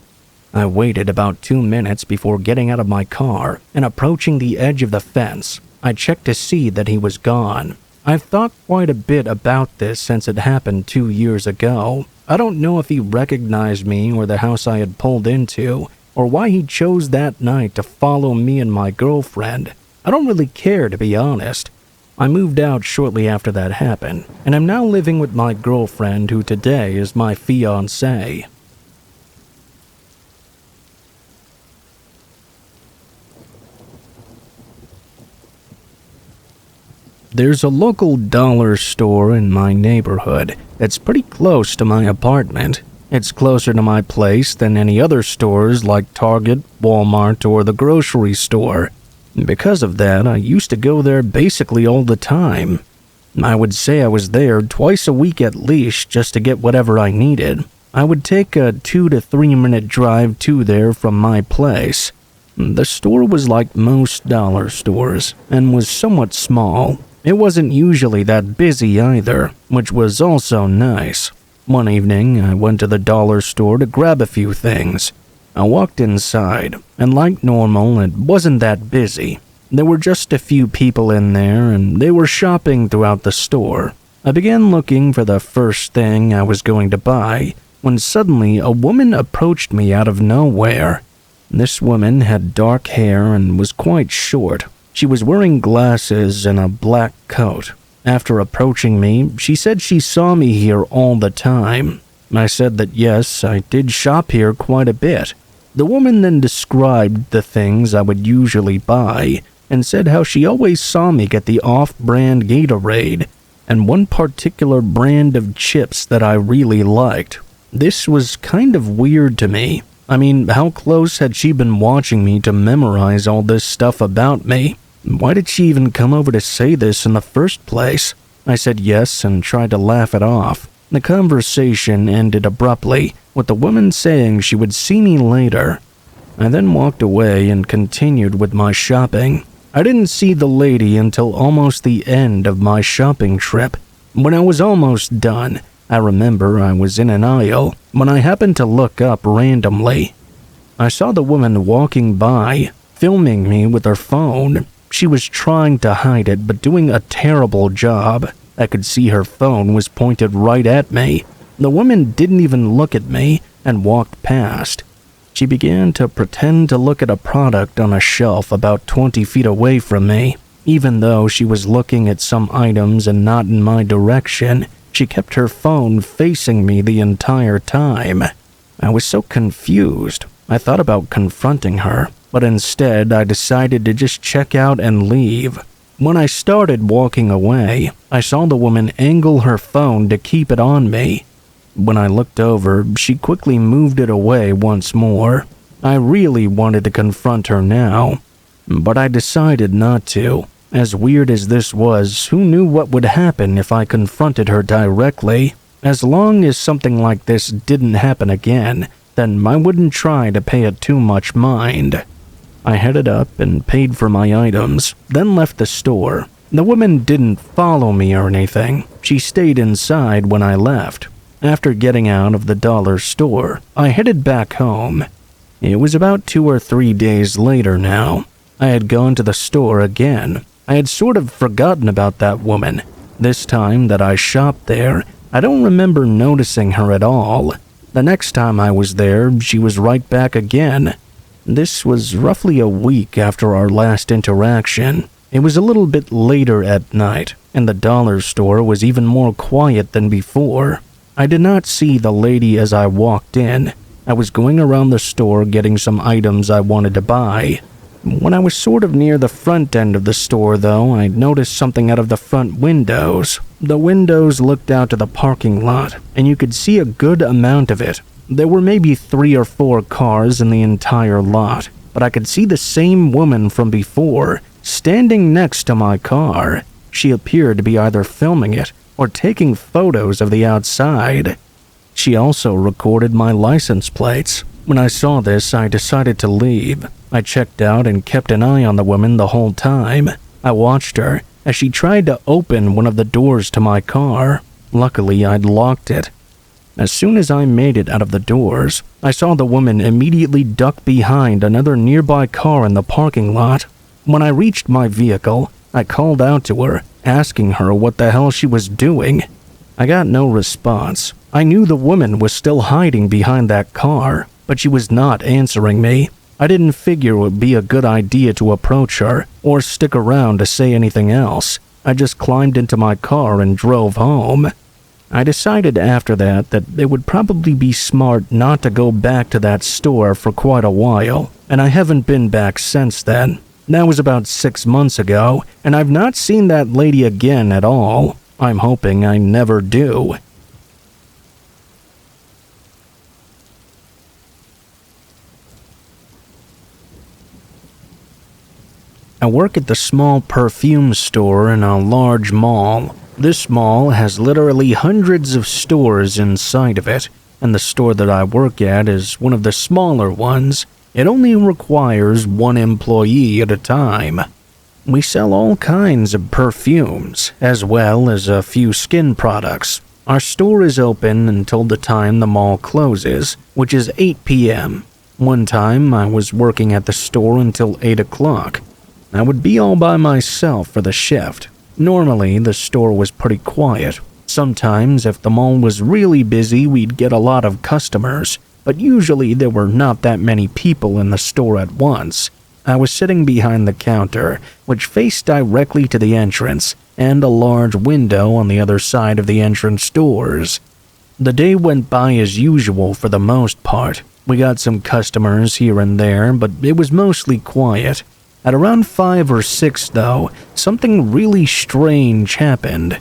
I waited about 2 minutes before getting out of my car and approaching the edge of the fence. I checked to see that he was gone. I've thought quite a bit about this since it happened 2 years ago. I don't know if he recognized me or the house I had pulled into, or why he chose that night to follow me and my girlfriend. I don't really care, to be honest. I moved out shortly after that happened, and I'm now living with my girlfriend, who today is my fiancée. There's a local dollar store in my neighborhood that's pretty close to my apartment. It's closer to my place than any other stores like Target, Walmart, or the grocery store. Because of that, I used to go there basically all the time. I would say I was there twice a week at least just to get whatever I needed. I would take a 2 to 3 minute drive to there from my place. The store was like most dollar stores and was somewhat small. It wasn't usually that busy either, which was also nice. One evening, I went to the dollar store to grab a few things. I walked inside, and like normal, it wasn't that busy. There were just a few people in there, and they were shopping throughout the store. I began looking for the first thing I was going to buy, when suddenly a woman approached me out of nowhere. This woman had dark hair and was quite short. She was wearing glasses and a black coat. After approaching me, she said she saw me here all the time. I said that yes, I did shop here quite a bit. The woman then described the things I would usually buy and said how she always saw me get the off-brand Gatorade and one particular brand of chips that I really liked. This was kind of weird to me. I mean, how close had she been watching me to memorize all this stuff about me? Why did she even come over to say this in the first place? I said yes and tried to laugh it off. The conversation ended abruptly, with the woman saying she would see me later. I then walked away and continued with my shopping. I didn't see the lady until almost the end of my shopping trip. When I was almost done, I remember I was in an aisle when I happened to look up randomly. I saw the woman walking by, filming me with her phone. She was trying to hide it, but doing a terrible job. I could see her phone was pointed right at me. The woman didn't even look at me and walked past. She began to pretend to look at a product on a shelf about 20 feet away from me. Even though she was looking at some items and not in my direction, she kept her phone facing me the entire time. I was so confused. I thought about confronting her, but instead I decided to just check out and leave. When I started walking away, I saw the woman angle her phone to keep it on me. When I looked over, she quickly moved it away once more. I really wanted to confront her now, but I decided not to. As weird as this was, who knew what would happen if I confronted her directly? As long as something like this didn't happen again, then I wouldn't try to pay it too much mind. I headed up and paid for my items, then left the store. The woman didn't follow me or anything. She stayed inside when I left. After getting out of the dollar store, I headed back home. It was about 2 or 3 days later now. I had gone to the store again. I had sort of forgotten about that woman. This time that I shopped there, I don't remember noticing her at all. The next time I was there, she was right back again. This was roughly a week after our last interaction. It was a little bit later at night, and the dollar store was even more quiet than before. I did not see the lady as I walked in. I was going around the store getting some items I wanted to buy. When I was sort of near the front end of the store, though, I noticed something out of the front windows. The windows looked out to the parking lot, and you could see a good amount of it. There were maybe 3 or 4 cars in the entire lot, but I could see the same woman from before, standing next to my car. She appeared to be either filming it or taking photos of the outside. She also recorded my license plates. When I saw this, I decided to leave. I checked out and kept an eye on the woman the whole time. I watched her as she tried to open one of the doors to my car. Luckily, I'd locked it. As soon as I made it out of the doors, I saw the woman immediately duck behind another nearby car in the parking lot. When I reached my vehicle, I called out to her, asking her what the hell she was doing. I got no response. I knew the woman was still hiding behind that car, but she was not answering me. I didn't figure it would be a good idea to approach her or stick around to say anything else. I just climbed into my car and drove home. I decided after that it would probably be smart not to go back to that store for quite a while, and I haven't been back since then. That was about 6 months ago, and I've not seen that lady again at all. I'm hoping I never do. I work at the small perfume store in a large mall. This mall has literally hundreds of stores inside of it, and the store that I work at is one of the smaller ones. It only requires one employee at a time. We sell all kinds of perfumes, as well as a few skin products. Our store is open until the time the mall closes, which is 8 p.m. One time, I was working at the store until 8 o'clock. I would be all by myself for the shift. Normally, the store was pretty quiet. Sometimes, if the mall was really busy, we'd get a lot of customers, but usually there were not that many people in the store at once. I was sitting behind the counter, which faced directly to the entrance, and a large window on the other side of the entrance doors. The day went by as usual for the most part. We got some customers here and there, but it was mostly quiet. At around 5 or 6, though, something really strange happened.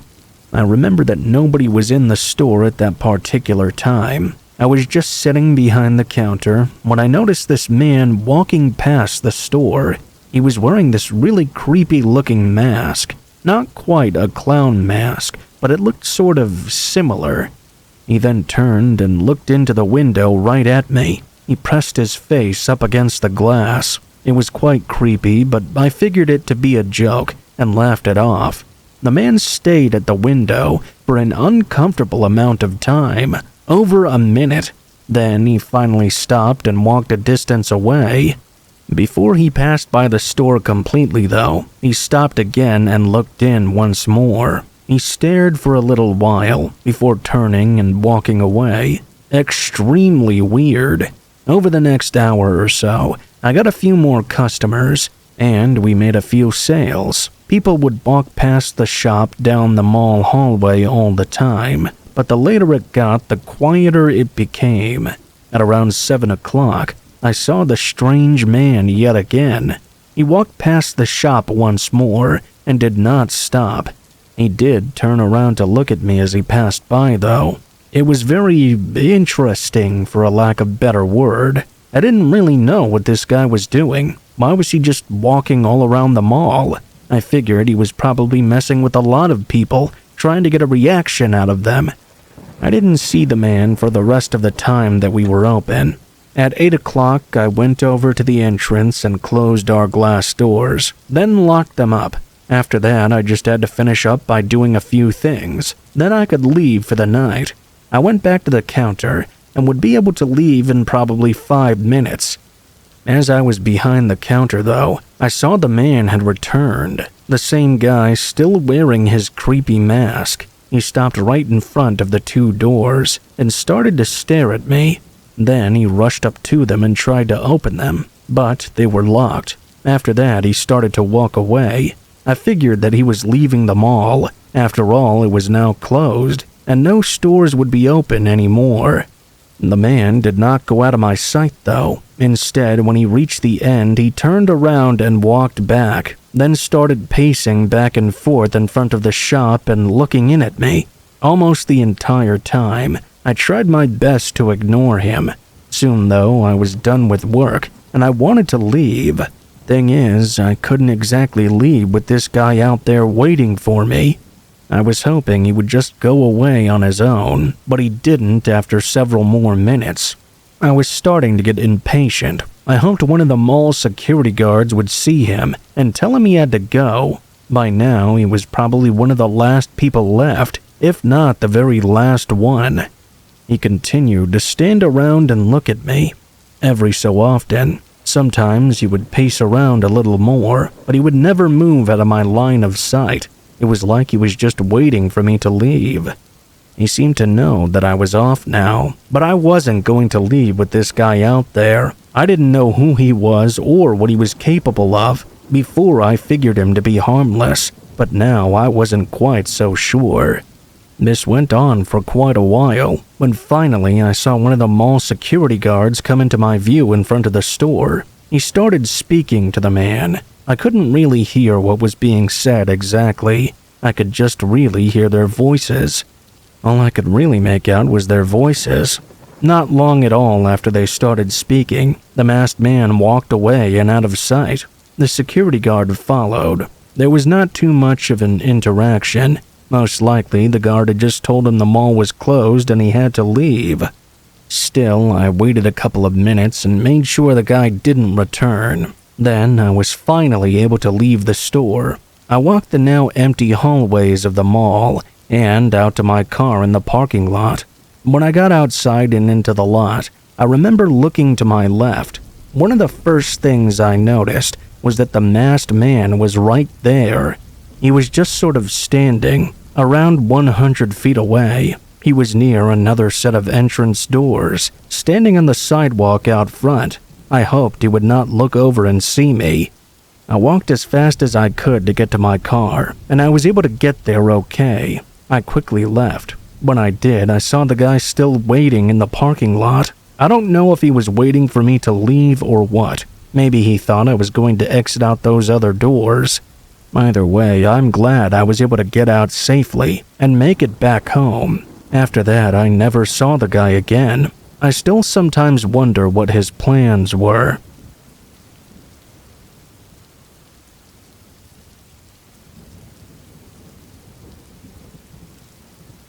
I remember that nobody was in the store at that particular time. I was just sitting behind the counter when I noticed this man walking past the store. He was wearing this really creepy-looking mask. Not quite a clown mask, but it looked sort of similar. He then turned and looked into the window right at me. He pressed his face up against the glass. It was quite creepy, but I figured it to be a joke and laughed it off. The man stayed at the window for an uncomfortable amount of time, over a minute. Then he finally stopped and walked a distance away. Before he passed by the store completely, though, he stopped again and looked in once more. He stared for a little while before turning and walking away. Extremely weird. Over the next hour or so, I got a few more customers, and we made a few sales. People would walk past the shop down the mall hallway all the time, but the later it got, the quieter it became. At around 7 o'clock, I saw the strange man yet again. He walked past the shop once more and did not stop. He did turn around to look at me as he passed by, though. It was very interesting, for a lack of a better word. I didn't really know what this guy was doing. Why was he just walking all around the mall? I figured he was probably messing with a lot of people, trying to get a reaction out of them. I didn't see the man for the rest of the time that we were open. At 8 o'clock, I went over to the entrance and closed our glass doors, then locked them up. After that, I just had to finish up by doing a few things. Then I could leave for the night. I went back to the counter and would be able to leave in probably 5 minutes. As I was behind the counter, though, I saw the man had returned. The same guy still wearing his creepy mask. He stopped right in front of the 2 doors and started to stare at me. Then he rushed up to them and tried to open them, but they were locked. After that, he started to walk away. I figured that he was leaving the mall. After all, it was now closed, and no stores would be open anymore. The man did not go out of my sight, though. Instead, when he reached the end, he turned around and walked back, then started pacing back and forth in front of the shop and looking in at me. Almost the entire time, I tried my best to ignore him. Soon, though, I was done with work, and I wanted to leave. Thing is, I couldn't exactly leave with this guy out there waiting for me. I was hoping he would just go away on his own, but he didn't after several more minutes. I was starting to get impatient. I hoped one of the mall security guards would see him and tell him he had to go. By now, he was probably one of the last people left, if not the very last one. He continued to stand around and look at me. Every so often, sometimes he would pace around a little more, but he would never move out of my line of sight. It was like he was just waiting for me to leave. He seemed to know that I was off now, but I wasn't going to leave with this guy out there. I didn't know who he was or what he was capable of. Before, I figured him to be harmless, but now I wasn't quite so sure. This went on for quite a while, when finally I saw one of the mall security guards come into my view in front of the store. He started speaking to the man. I couldn't really hear what was being said exactly. I could just really hear their voices. All I could really make out was their voices. Not long at all after they started speaking, the masked man walked away and out of sight. The security guard followed. There was not too much of an interaction. Most likely, the guard had just told him the mall was closed and he had to leave. Still, I waited a couple of minutes and made sure the guy didn't return. Then, I was finally able to leave the store. I walked the now empty hallways of the mall and out to my car in the parking lot. When I got outside and into the lot, I remember looking to my left. One of the first things I noticed was that the masked man was right there. He was just sort of standing, around 100 feet away. He was near another set of entrance doors, standing on the sidewalk out front. I hoped he would not look over and see me. I walked as fast as I could to get to my car, and I was able to get there okay. I quickly left. When I did, I saw the guy still waiting in the parking lot. I don't know if he was waiting for me to leave or what. Maybe he thought I was going to exit out those other doors. Either way, I'm glad I was able to get out safely and make it back home. After that, I never saw the guy again. I still sometimes wonder what his plans were.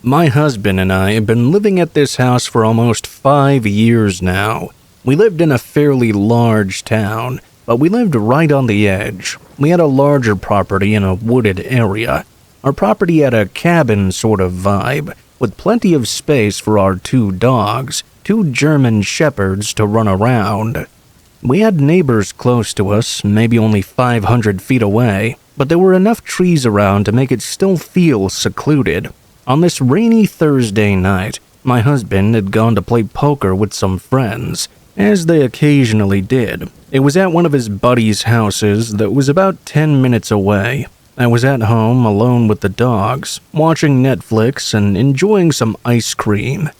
My husband and I have been living at this house for almost 5 years now. We lived in a fairly large town, but we lived right on the edge. We had a larger property in a wooded area. Our property had a cabin sort of vibe, with plenty of space for our 2 dogs, 2 German shepherds to run around. We had neighbors close to us, maybe only 500 feet away, but there were enough trees around to make it still feel secluded. On this rainy Thursday night, my husband had gone to play poker with some friends, as they occasionally did. It was at one of his buddies' houses that was about 10 minutes away. I was at home alone with the dogs, watching Netflix and enjoying some ice cream.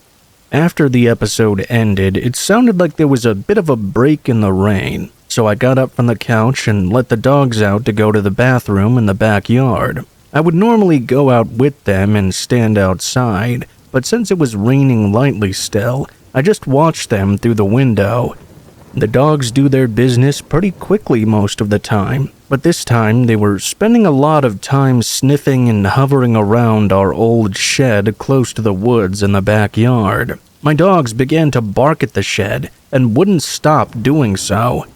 After the episode ended, it sounded like there was a bit of a break in the rain, so I got up from the couch and let the dogs out to go to the bathroom in the backyard. I would normally go out with them and stand outside, but since it was raining lightly still, I just watched them through the window. The dogs do their business pretty quickly most of the time, but this time they were spending a lot of time sniffing and hovering around our old shed close to the woods in the backyard. My dogs began to bark at the shed and wouldn't stop doing so.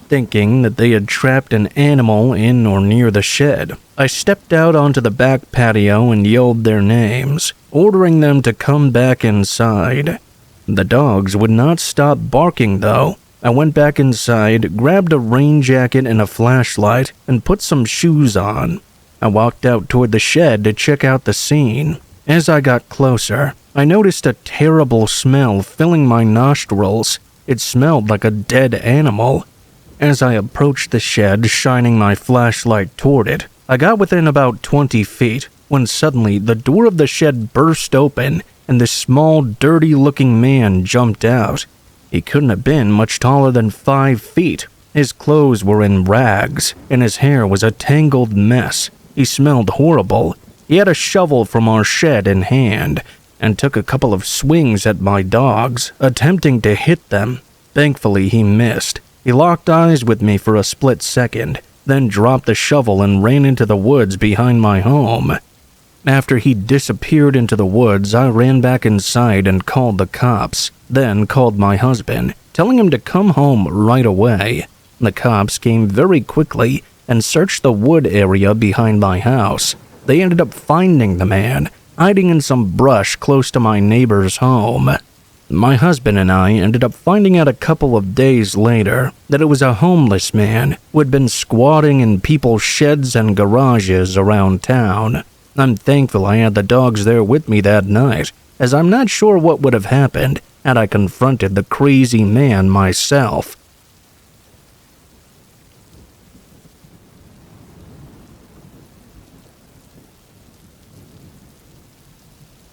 Thinking that they had trapped an animal in or near the shed, I stepped out onto the back patio and yelled their names, ordering them to come back inside. The dogs would not stop barking though. I went back inside, grabbed a rain jacket and a flashlight, and put some shoes on. I walked out toward the shed to check out the scene. As I got closer, I noticed a terrible smell filling my nostrils. It smelled like a dead animal. As I approached the shed, shining my flashlight toward it, I got within about 20 feet, when suddenly the door of the shed burst open, and this small, dirty-looking man jumped out. He couldn't have been much taller than 5 feet. His clothes were in rags, and his hair was a tangled mess. He smelled horrible. He had a shovel from our shed in hand, and took a couple of swings at my dogs, attempting to hit them. Thankfully, he missed. He locked eyes with me for a split second, then dropped the shovel and ran into the woods behind my home. After he disappeared into the woods, I ran back inside and called the cops, then called my husband, telling him to come home right away. The cops came very quickly and searched the wood area behind my house. They ended up finding the man, hiding in some brush close to my neighbor's home. My husband and I ended up finding out a couple of days later that it was a homeless man who had been squatting in people's sheds and garages around town. I'm thankful I had the dogs there with me that night, as I'm not sure what would have happened had I confronted the crazy man myself.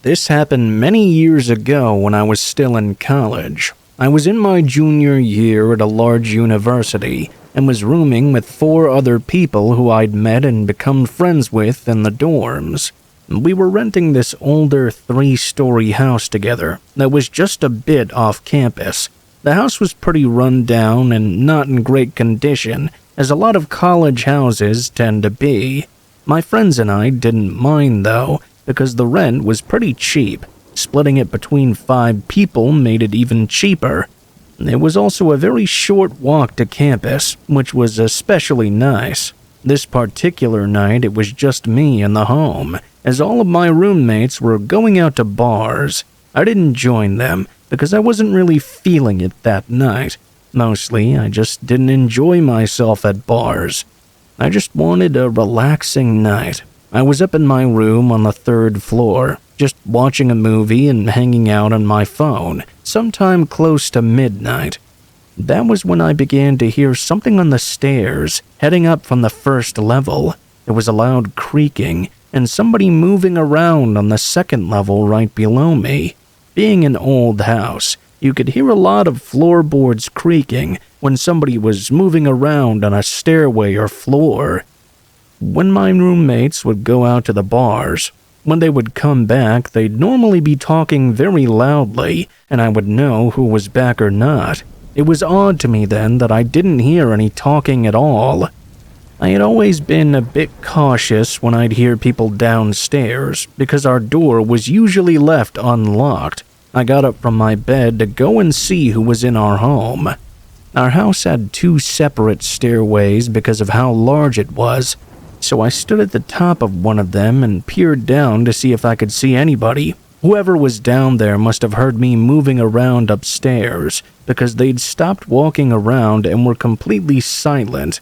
This happened many years ago when I was still in college. I was in my junior year at a large university and was rooming with 4 other people who I'd met and become friends with in the dorms. We were renting this older 3-story house together that was just a bit off campus. The house was pretty run down and not in great condition, as a lot of college houses tend to be. My friends and I didn't mind though, because the rent was pretty cheap. Splitting it between 5 people made it even cheaper. It was also a very short walk to campus, which was especially nice. This particular night, it was just me in the home, as all of my roommates were going out to bars. I didn't join them because I wasn't really feeling it that night. Mostly, I just didn't enjoy myself at bars. I just wanted a relaxing night. I was up in my room on the 3rd floor, just watching a movie and hanging out on my phone, sometime close to midnight. That was when I began to hear something on the stairs, heading up from the 1st level. There was a loud creaking, and somebody moving around on the 2nd level right below me. Being an old house, you could hear a lot of floorboards creaking when somebody was moving around on a stairway or floor. When my roommates would go out to the bars, when they would come back, they'd normally be talking very loudly, and I would know who was back or not. It was odd to me then that I didn't hear any talking at all. I had always been a bit cautious when I'd hear people downstairs, because our door was usually left unlocked. I got up from my bed to go and see who was in our home. Our house had 2 separate stairways because of how large it was, so I stood at the top of one of them and peered down to see if I could see anybody. Whoever was down there must have heard me moving around upstairs, because they'd stopped walking around and were completely silent.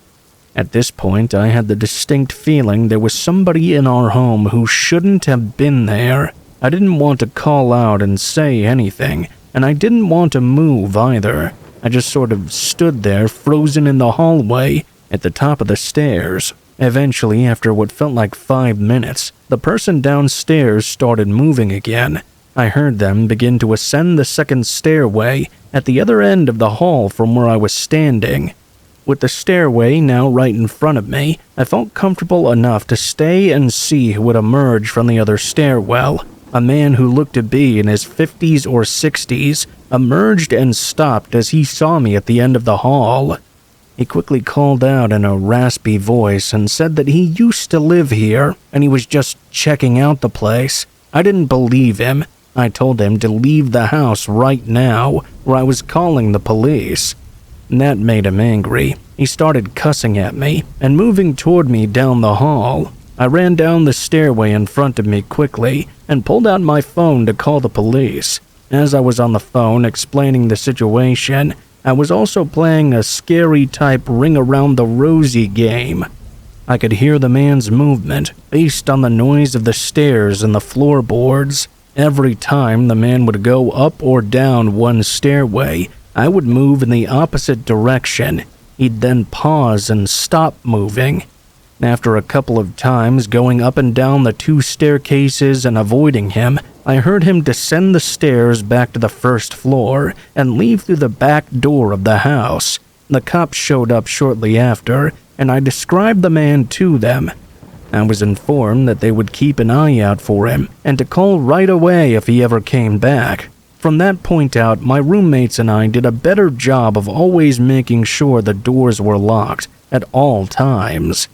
At this point, I had the distinct feeling there was somebody in our home who shouldn't have been there. I didn't want to call out and say anything, and I didn't want to move either. I just sort of stood there, frozen in the hallway, at the top of the stairs. Eventually, after what felt like 5 minutes, the person downstairs started moving again. I heard them begin to ascend the 2nd stairway at the other end of the hall from where I was standing. With the stairway now right in front of me, I felt comfortable enough to stay and see who would emerge from the other stairwell. A man who looked to be in his 50s or 60s emerged and stopped as he saw me at the end of the hall. He quickly called out in a raspy voice and said that he used to live here and he was just checking out the place. I didn't believe him. I told him to leave the house right now, or I was calling the police. That made him angry. He started cussing at me and moving toward me down the hall. I ran down the stairway in front of me quickly and pulled out my phone to call the police. As I was on the phone explaining the situation, I was also playing a scary type ring around the rosy game. I could hear the man's movement based on the noise of the stairs and the floorboards. Every time the man would go up or down one stairway, I would move in the opposite direction. He'd then pause and stop moving. After a couple of times going up and down the 2 staircases and avoiding him, I heard him descend the stairs back to the 1st floor and leave through the back door of the house. The cops showed up shortly after, and I described the man to them. I was informed that they would keep an eye out for him and to call right away if he ever came back. From that point out, my roommates and I did a better job of always making sure the doors were locked at all times.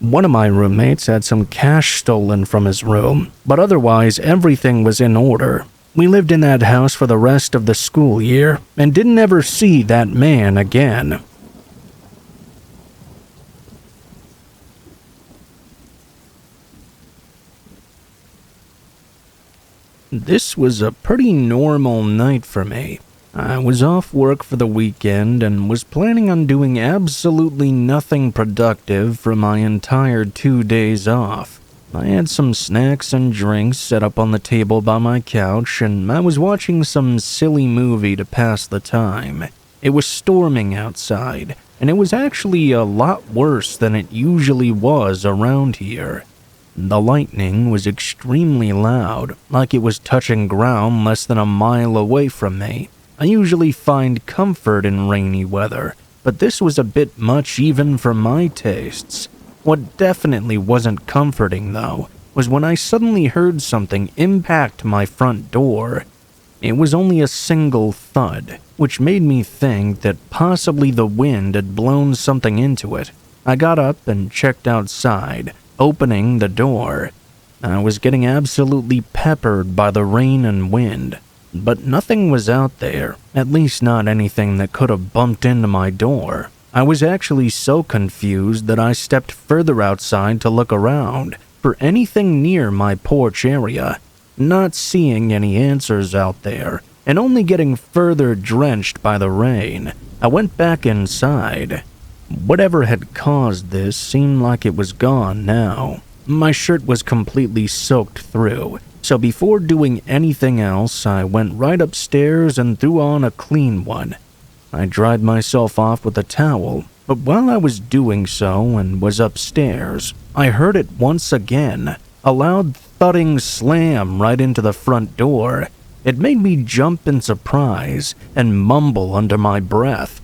One of my roommates had some cash stolen from his room, but otherwise everything was in order. We lived in that house for the rest of the school year and didn't ever see that man again. This was a pretty normal night for me. I was off work for the weekend and was planning on doing absolutely nothing productive for my entire 2 days off. I had some snacks and drinks set up on the table by my couch, and I was watching some silly movie to pass the time. It was storming outside, and it was actually a lot worse than it usually was around here. The lightning was extremely loud, like it was touching ground less than a mile away from me. I usually find comfort in rainy weather, but this was a bit much even for my tastes. What definitely wasn't comforting, though, was when I suddenly heard something impact my front door. It was only a single thud, which made me think that possibly the wind had blown something into it. I got up and checked outside, opening the door. I was getting absolutely peppered by the rain and wind, but nothing was out there, at least not anything that could have bumped into my door. I was actually so confused that I stepped further outside to look around for anything near my porch area, not seeing any answers out there, and only getting further drenched by the rain. I went back inside. Whatever had caused this seemed like it was gone now. My shirt was completely soaked through, so before doing anything else, I went right upstairs and threw on a clean one. I dried myself off with a towel, but while I was doing so and was upstairs, I heard it once again, a loud thudding slam right into the front door. It made me jump in surprise and mumble under my breath.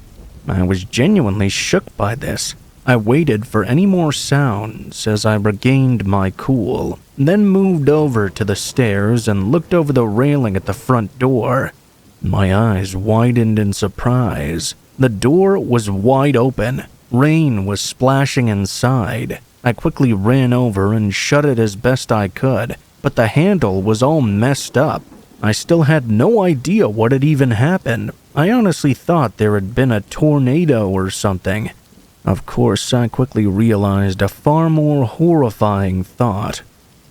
I was genuinely shook by this. I waited for any more sounds as I regained my cool, then moved over to the stairs and looked over the railing at the front door. My eyes widened in surprise. The door was wide open. Rain was splashing inside. I quickly ran over and shut it as best I could, but the handle was all messed up. I still had no idea what had even happened. I honestly thought there had been a tornado or something. Of course, I quickly realized a far more horrifying thought.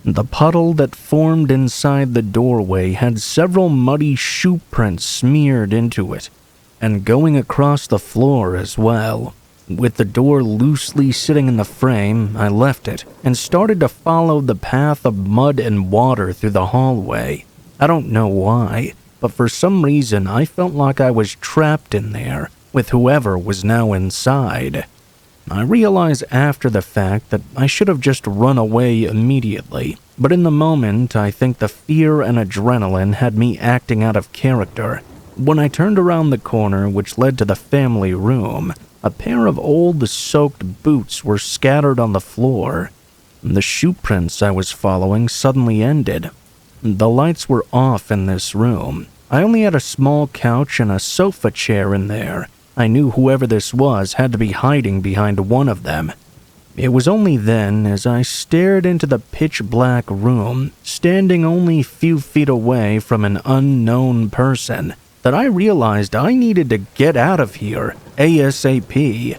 The puddle that formed inside the doorway had several muddy shoe prints smeared into it, and going across the floor as well. With the door loosely sitting in the frame, I left it and started to follow the path of mud and water through the hallway. I don't know why, but for some reason I felt like I was trapped in there with whoever was now inside. I realized after the fact that I should have just run away immediately, but in the moment I think the fear and adrenaline had me acting out of character. When I turned around the corner which led to the family room, a pair of old soaked boots were scattered on the floor. The shoe prints I was following suddenly ended. The lights were off in this room. I only had a small couch and a sofa chair in there. I knew whoever this was had to be hiding behind one of them. It was only then, as I stared into the pitch-black room, standing only a few feet away from an unknown person, that I realized I needed to get out of here ASAP.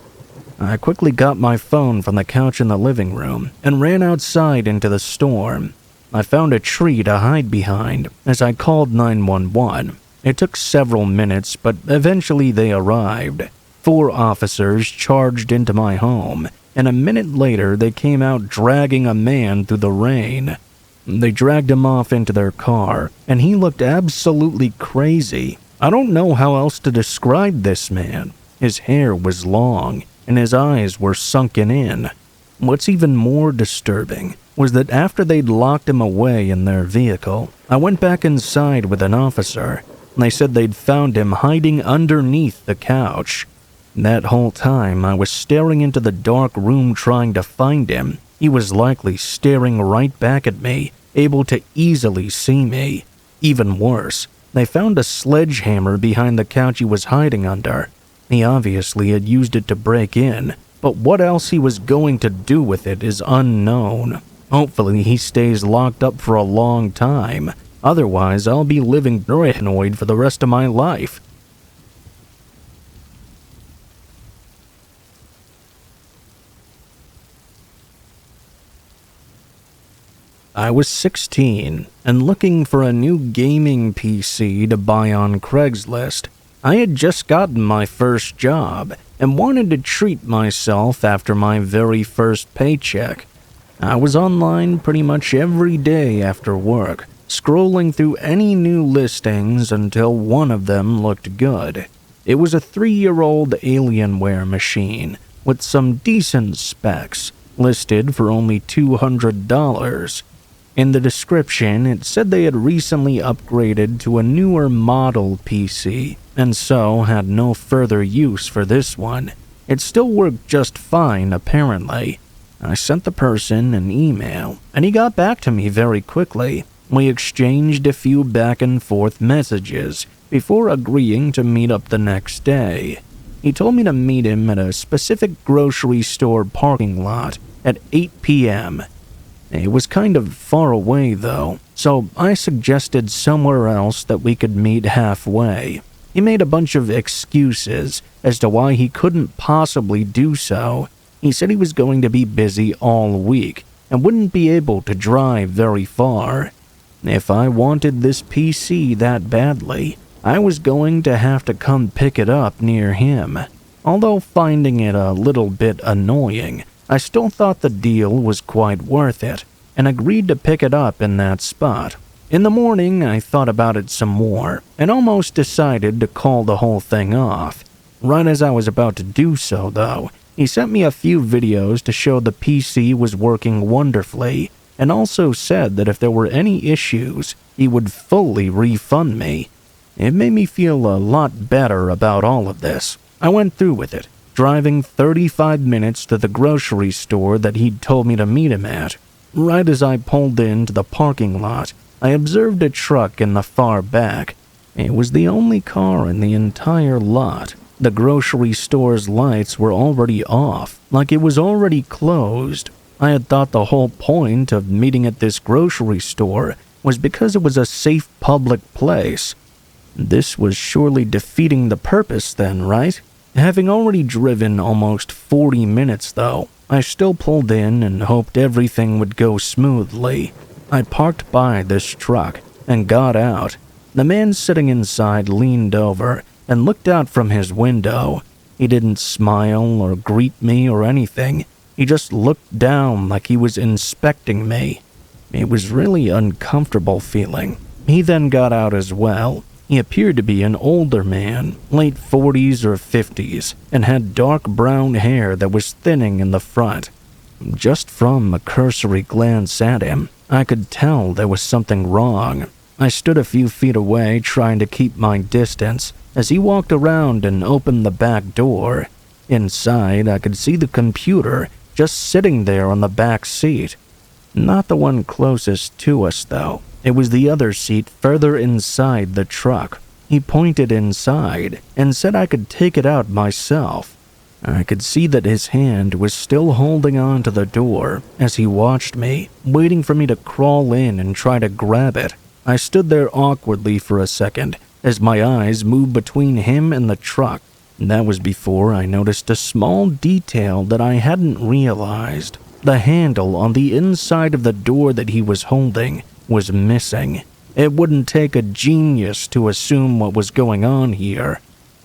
I quickly got my phone from the couch in the living room and ran outside into the storm. I found a tree to hide behind as I called 911. It took several minutes, but eventually they arrived. 4 officers charged into my home, and a minute later they came out dragging a man through the rain. They dragged him off into their car, and he looked absolutely crazy. I don't know how else to describe this man. His hair was long, and his eyes were sunken in. What's even more disturbing was that after they'd locked him away in their vehicle, I went back inside with an officer. They said they'd found him hiding underneath the couch. That whole time, I was staring into the dark room trying to find him. He was likely staring right back at me, able to easily see me. Even worse, they found a sledgehammer behind the couch he was hiding under. He obviously had used it to break in, but what else he was going to do with it is unknown. Hopefully he stays locked up for a long time. Otherwise, I'll be living paranoid for the rest of my life. I was 16 and looking for a new gaming PC to buy on Craigslist. I had just gotten my first job and wanted to treat myself after my very first paycheck. I was online pretty much every day after work, scrolling through any new listings until one of them looked good. It was a 3-year-old Alienware machine with some decent specs, listed for only $200. In the description, it said they had recently upgraded to a newer model PC, and so had no further use for this one. It still worked just fine, apparently. I sent the person an email, and he got back to me very quickly. We exchanged a few back and forth messages before agreeing to meet up the next day. He told me to meet him at a specific grocery store parking lot at 8 p.m. It was kind of far away though, so I suggested somewhere else that we could meet halfway. He made a bunch of excuses as to why he couldn't possibly do so. He said he was going to be busy all week and wouldn't be able to drive very far. If I wanted this PC that badly, I was going to have to come pick it up near him. Although finding it a little bit annoying, I still thought the deal was quite worth it, and agreed to pick it up in that spot. In the morning, I thought about it some more, and almost decided to call the whole thing off. Right as I was about to do so, though, he sent me a few videos to show the PC was working wonderfully, and also said that if there were any issues, he would fully refund me. It made me feel a lot better about all of this. I went through with it, driving 35 minutes to the grocery store that he'd told me to meet him at. Right as I pulled into the parking lot, I observed a truck in the far back. It was the only car in the entire lot. The grocery store's lights were already off, like it was already closed. I had thought the whole point of meeting at this grocery store was because it was a safe public place. This was surely defeating the purpose then, right? Having already driven almost 40 minutes though, I still pulled in and hoped everything would go smoothly. I parked by this truck and got out. The man sitting inside leaned over and looked out from his window. He didn't smile or greet me or anything. He just looked down like he was inspecting me. It was really uncomfortable feeling. He then got out as well. He appeared to be an older man, late 40s or 50s, and had dark brown hair that was thinning in the front. Just from a cursory glance at him, I could tell there was something wrong. I stood a few feet away trying to keep my distance as he walked around and opened the back door. Inside, I could see the computer just sitting there on the back seat. Not the one closest to us, though. It was the other seat further inside the truck. He pointed inside and said I could take it out myself. I could see that his hand was still holding on to the door as he watched me, waiting for me to crawl in and try to grab it. I stood there awkwardly for a second as my eyes moved between him and the truck. That was before I noticed a small detail that I hadn't realized. The handle on the inside of the door that he was holding was missing. It wouldn't take a genius to assume what was going on here.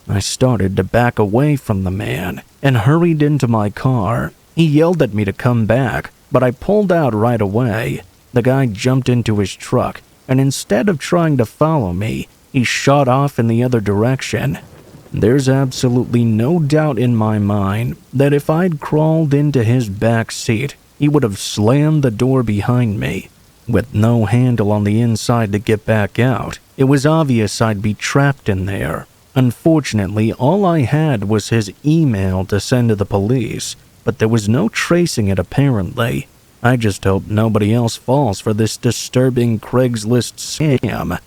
I started to back away from the man and hurried into my car. He yelled at me to come back, but I pulled out right away. The guy jumped into his truck, and instead of trying to follow me, he shot off in the other direction. There's absolutely no doubt in my mind that if I'd crawled into his back seat, he would have slammed the door behind me. With no handle on the inside to get back out, it was obvious I'd be trapped in there. Unfortunately, all I had was his email to send to the police, but there was no tracing it apparently. I just hope nobody else falls for this disturbing Craigslist scam.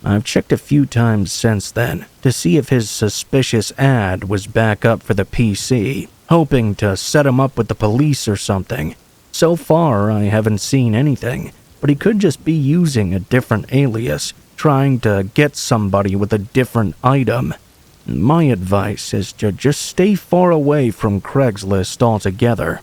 I've checked a few times since then to see if his suspicious ad was back up for the PC, hoping to set him up with the police or something. So far, I haven't seen anything, but he could just be using a different alias, trying to get somebody with a different item. My advice is to just stay far away from Craigslist altogether.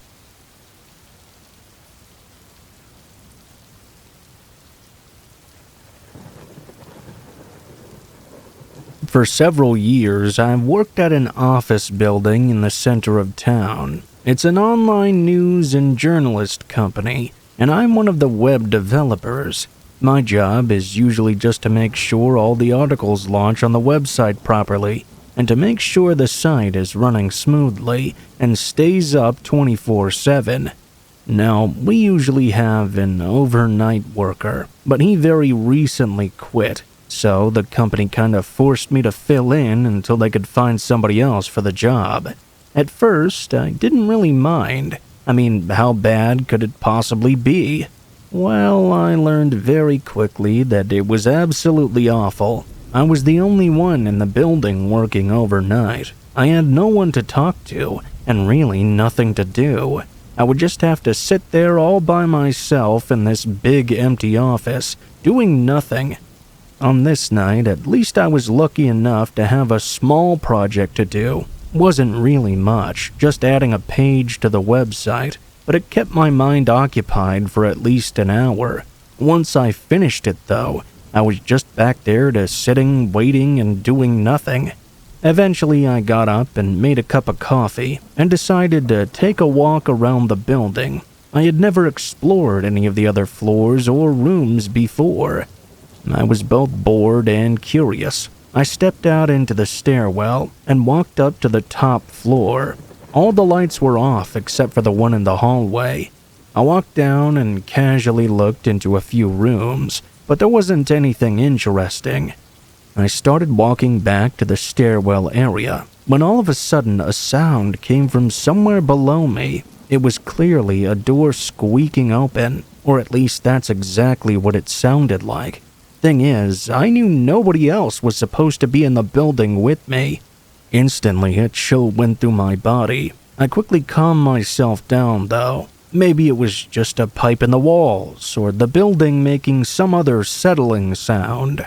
For several years, I've worked at an office building in the center of town. It's an online news and journalist company, and I'm one of the web developers. My job is usually just to make sure all the articles launch on the website properly, and to make sure the site is running smoothly and stays up 24/7. Now, we usually have an overnight worker, but he very recently quit. So the company kind of forced me to fill in until they could find somebody else for the job. At first, I didn't really mind. I mean, how bad could it possibly be? Well, I learned very quickly that it was absolutely awful. I was the only one in the building working overnight. I had no one to talk to, and really nothing to do. I would just have to sit there all by myself in this big empty office, doing nothing. On this night, at least I was lucky enough to have a small project to do. Wasn't really much, just adding a page to the website, but it kept my mind occupied for at least an hour. Once I finished it, though, I was just back there to sitting, waiting, and doing nothing. Eventually, I got up and made a cup of coffee and decided to take a walk around the building. I had never explored any of the other floors or rooms before. I was both bored and curious. I stepped out into the stairwell and walked up to the top floor. All the lights were off except for the one in the hallway. I walked down and casually looked into a few rooms, but there wasn't anything interesting. I started walking back to the stairwell area when all of a sudden a sound came from somewhere below me. It was clearly a door squeaking open, or at least that's exactly what it sounded like. Thing is, I knew nobody else was supposed to be in the building with me. Instantly, a chill went through my body. I quickly calmed myself down, though. Maybe it was just a pipe in the walls, or the building making some other settling sound.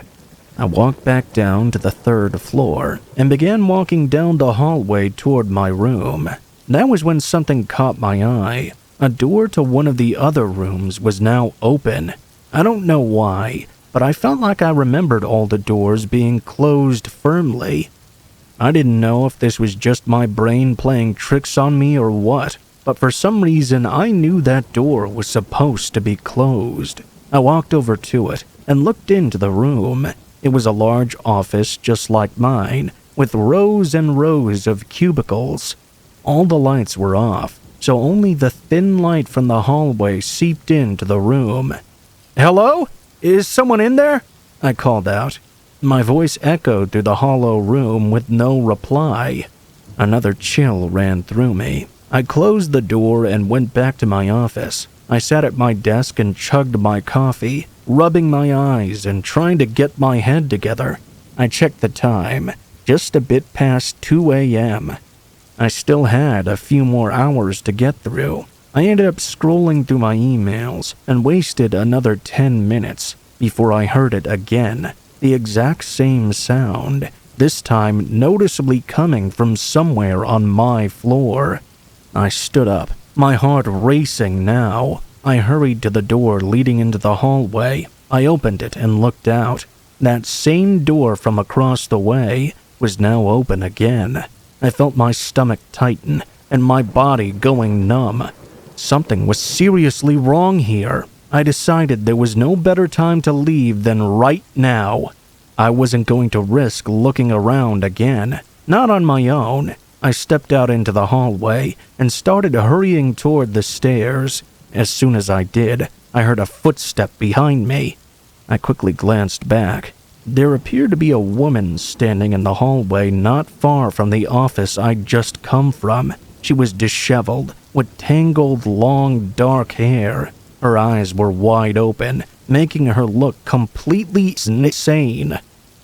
I walked back down to the third floor and began walking down the hallway toward my room. That was when something caught my eye. A door to one of the other rooms was now open. I don't know why, but I felt like I remembered all the doors being closed firmly. I didn't know if this was just my brain playing tricks on me or what, but for some reason I knew that door was supposed to be closed. I walked over to it and looked into the room. It was a large office just like mine, with rows and rows of cubicles. All the lights were off, so only the thin light from the hallway seeped into the room. "Hello? Is someone in there?" I called out. My voice echoed through the hollow room with no reply. Another chill ran through me. I closed the door and went back to my office. I sat at my desk and chugged my coffee, rubbing my eyes and trying to get my head together. I checked the time, just a bit past 2 a.m. I still had a few more hours to get through. I ended up scrolling through my emails and wasted another 10 minutes before I heard it again. The exact same sound, this time noticeably coming from somewhere on my floor. I stood up, my heart racing now. I hurried to the door leading into the hallway. I opened it and looked out. That same door from across the way was now open again. I felt my stomach tighten and my body going numb. Something was seriously wrong here. I decided there was no better time to leave than right now. I wasn't going to risk looking around again, not on my own. I stepped out into the hallway and started hurrying toward the stairs. As soon as I did, I heard a footstep behind me. I quickly glanced back. There appeared to be a woman standing in the hallway not far from the office I'd just come from. She was disheveled, with tangled, long, dark hair. Her eyes were wide open, making her look completely insane.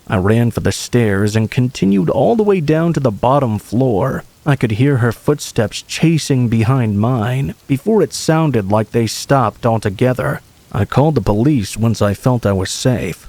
I ran for the stairs and continued all the way down to the bottom floor. I could hear her footsteps chasing behind mine before it sounded like they stopped altogether. I called the police once I felt I was safe.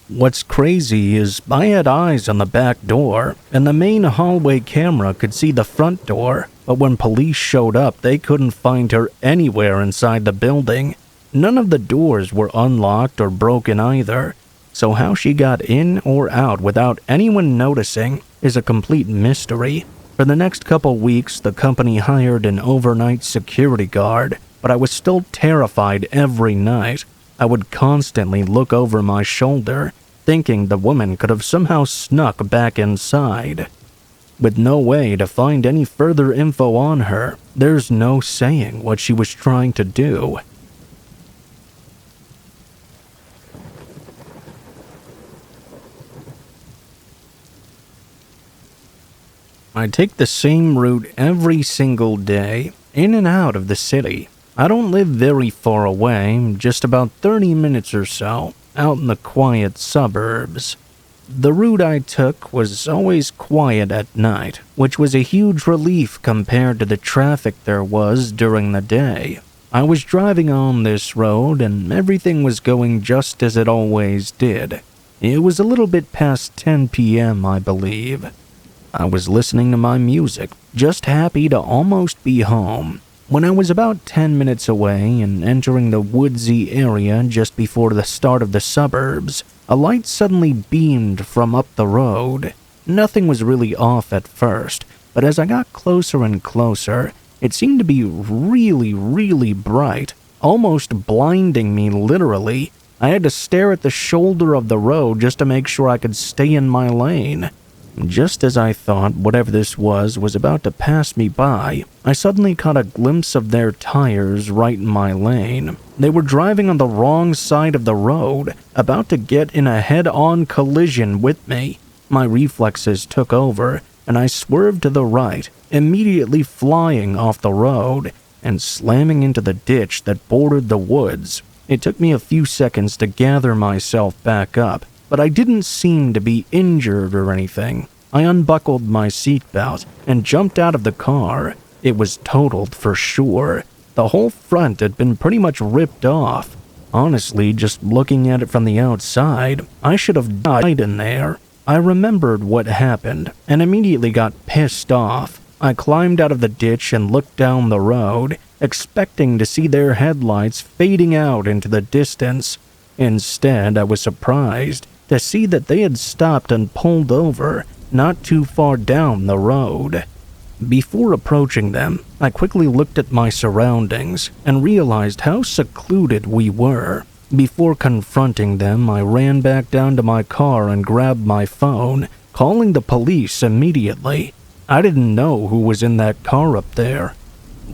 What's crazy is I had eyes on the back door, and the main hallway camera could see the front door, but when police showed up, they couldn't find her anywhere inside the building. None of the doors were unlocked or broken either, so how she got in or out without anyone noticing is a complete mystery. For the next couple weeks, the company hired an overnight security guard, but I was still terrified every night. I would constantly look over my shoulder, thinking the woman could have somehow snuck back inside. With no way to find any further info on her, there's no saying what she was trying to do. I take the same route every single day, in and out of the city. I don't live very far away, just about 30 minutes or so, out in the quiet suburbs. The route I took was always quiet at night, which was a huge relief compared to the traffic there was during the day. I was driving on this road and everything was going just as it always did. It was a little bit past 10 p.m., I believe. I was listening to my music, just happy to almost be home. When I was about 10 minutes away and entering the woodsy area just before the start of the suburbs, a light suddenly beamed from up the road. Nothing was really off at first, but as I got closer and closer, it seemed to be really bright, almost blinding me literally. I had to stare at the shoulder of the road just to make sure I could stay in my lane. Just as I thought whatever this was about to pass me by, I suddenly caught a glimpse of their tires right in my lane. They were driving on the wrong side of the road, about to get in a head-on collision with me. My reflexes took over, and I swerved to the right, immediately flying off the road and slamming into the ditch that bordered the woods. It took me a few seconds to gather myself back up, but I didn't seem to be injured or anything. I unbuckled my seatbelt and jumped out of the car. It was totaled for sure. The whole front had been pretty much ripped off. Honestly, just looking at it from the outside, I should have died in there. I remembered what happened and immediately got pissed off. I climbed out of the ditch and looked down the road, expecting to see their headlights fading out into the distance. Instead, I was surprised to see that they had stopped and pulled over not too far down the road. Before approaching them, I quickly looked at my surroundings and realized how secluded we were. Before confronting them, I ran back down to my car and grabbed my phone, calling the police immediately. I didn't know who was in that car up there.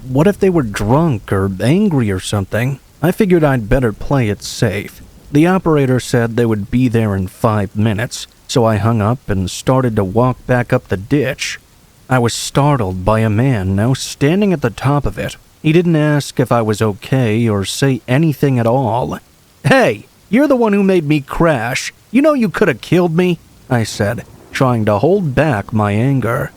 What if they were drunk or angry or something? I figured I'd better play it safe. The operator said they would be there in 5 minutes, so I hung up and started to walk back up the ditch. I was startled by a man now standing at the top of it. He didn't ask if I was okay or say anything at all. "Hey, you're the one who made me crash. You know you could have killed me," I said, trying to hold back my anger.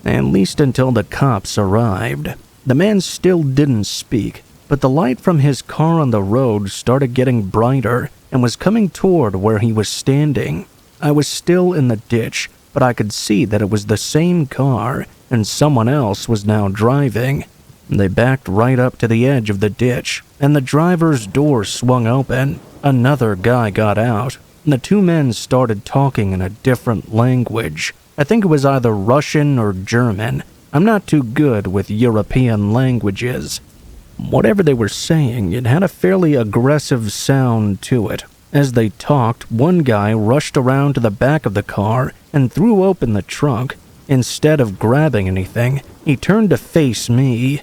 At least until the cops arrived. The man still didn't speak, but the light from his car on the road started getting brighter and was coming toward where he was standing. I was still in the ditch, but I could see that it was the same car and someone else was now driving. They backed right up to the edge of the ditch, and the driver's door swung open. Another guy got out. The two men started talking in a different language. I think it was either Russian or German. I'm not too good with European languages. Whatever they were saying, it had a fairly aggressive sound to it. As they talked, one guy rushed around to the back of the car and threw open the trunk. Instead of grabbing anything, he turned to face me.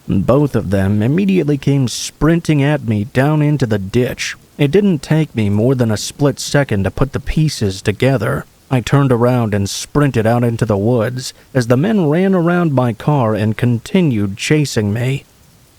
Both of them immediately came sprinting at me down into the ditch. It didn't take me more than a split second to put the pieces together. I turned around and sprinted out into the woods as the men ran around my car and continued chasing me.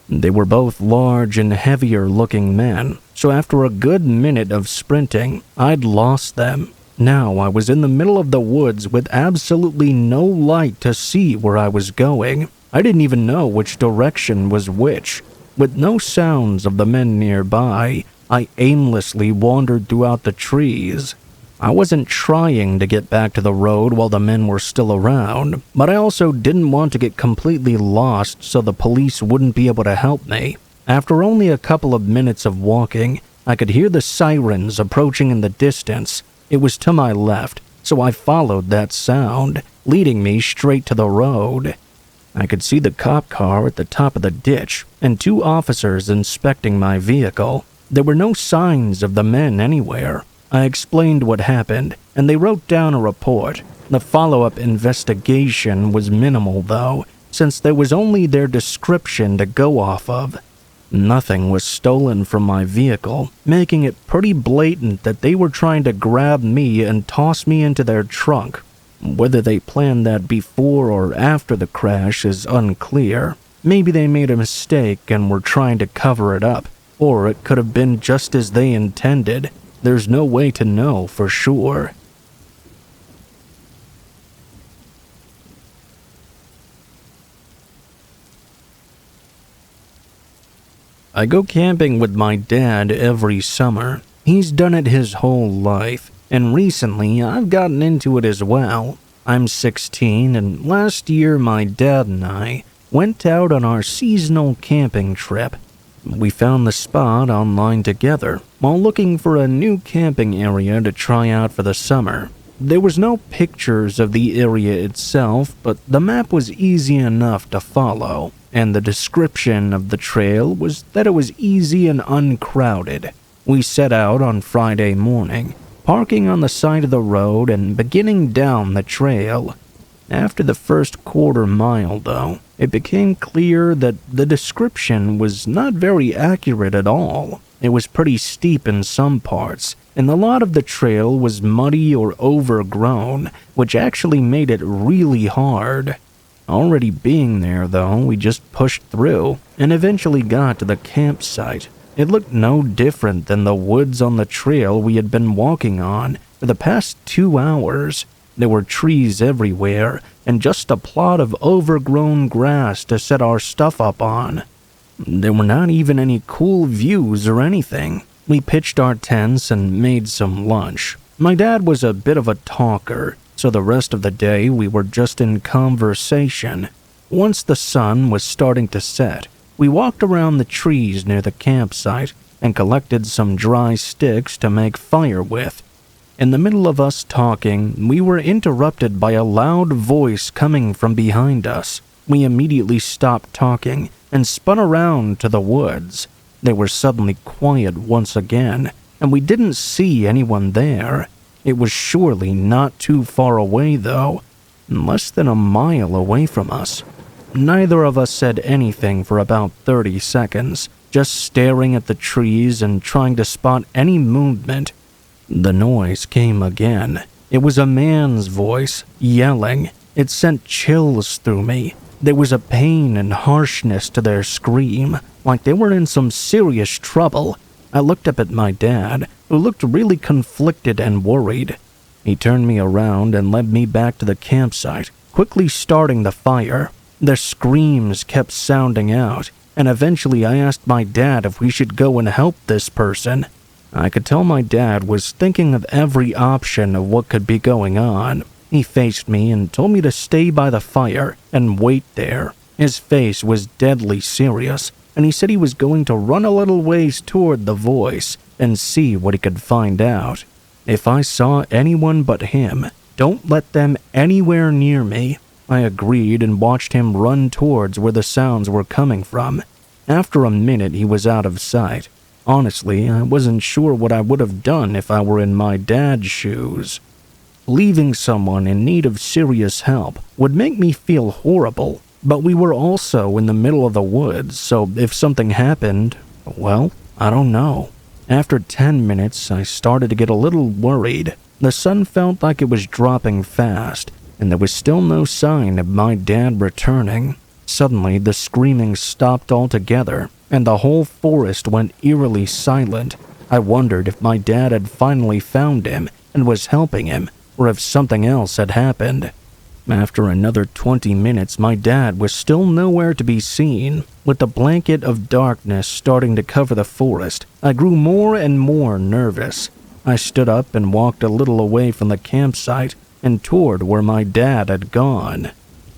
They were both large and heavier-looking men, so after a good minute of sprinting, I'd lost them. Now I was in the middle of the woods with absolutely no light to see where I was going. I didn't even know which direction was which. With no sounds of the men nearby, I aimlessly wandered throughout the trees. I wasn't trying to get back to the road while the men were still around, but I also didn't want to get completely lost so the police wouldn't be able to help me. After only a couple of minutes of walking, I could hear the sirens approaching in the distance. It was to my left, so I followed that sound, leading me straight to the road. I could see the cop car at the top of the ditch and two officers inspecting my vehicle. There were no signs of the men anywhere. I explained what happened, and they wrote down a report. The follow-up investigation was minimal, though, since there was only their description to go off of. Nothing was stolen from my vehicle, making it pretty blatant that they were trying to grab me and toss me into their trunk. Whether they planned that before or after the crash is unclear. Maybe they made a mistake and were trying to cover it up, or it could have been just as they intended. There's no way to know for sure. I go camping with my dad every summer. He's done it his whole life, and recently I've gotten into it as well. I'm 16, and last year my dad and I went out on our seasonal camping trip. We found the spot online together while looking for a new camping area to try out for the summer. There was no pictures of the area itself, but the map was easy enough to follow, and the description of the trail was that it was easy and uncrowded. We set out on Friday morning, parking on the side of the road and beginning down the trail. After the first quarter mile, though, it became clear that the description was not very accurate at all. It was pretty steep in some parts, and a lot of the trail was muddy or overgrown, which actually made it really hard. Already being there, though, we just pushed through and eventually got to the campsite. It looked no different than the woods on the trail we had been walking on for the past 2 hours. There were trees everywhere and just a plot of overgrown grass to set our stuff up on. There were not even any cool views or anything. We pitched our tents and made some lunch. My dad was a bit of a talker, so the rest of the day we were just in conversation. Once the sun was starting to set, we walked around the trees near the campsite and collected some dry sticks to make fire with. In the middle of us talking, we were interrupted by a loud voice coming from behind us. We immediately stopped talking and spun around to the woods. They were suddenly quiet once again, and we didn't see anyone there. It was surely not too far away, though, less than a mile away from us. Neither of us said anything for about 30 seconds, just staring at the trees and trying to spot any movement. The noise came again. It was a man's voice, yelling. It sent chills through me. There was a pain and harshness to their scream, like they were in some serious trouble. I looked up at my dad, who looked really conflicted and worried. He turned me around and led me back to the campsite, quickly starting the fire. Their screams kept sounding out, and eventually I asked my dad if we should go and help this person. I could tell my dad was thinking of every option of what could be going on. He faced me and told me to stay by the fire and wait there. His face was deadly serious, and he said he was going to run a little ways toward the voice and see what he could find out. If I saw anyone but him, don't let them anywhere near me. I agreed and watched him run towards where the sounds were coming from. After a minute, he was out of sight. Honestly, I wasn't sure what I would have done if I were in my dad's shoes. Leaving someone in need of serious help would make me feel horrible, but we were also in the middle of the woods, so if something happened, well, I don't know. After 10 minutes, I started to get a little worried. The sun felt like it was dropping fast, and there was still no sign of my dad returning. Suddenly, the screaming stopped altogether, and the whole forest went eerily silent. I wondered if my dad had finally found him and was helping him, or if something else had happened. After another 20 minutes, my dad was still nowhere to be seen. With the blanket of darkness starting to cover the forest, I grew more and more nervous. I stood up and walked a little away from the campsite and toward where my dad had gone.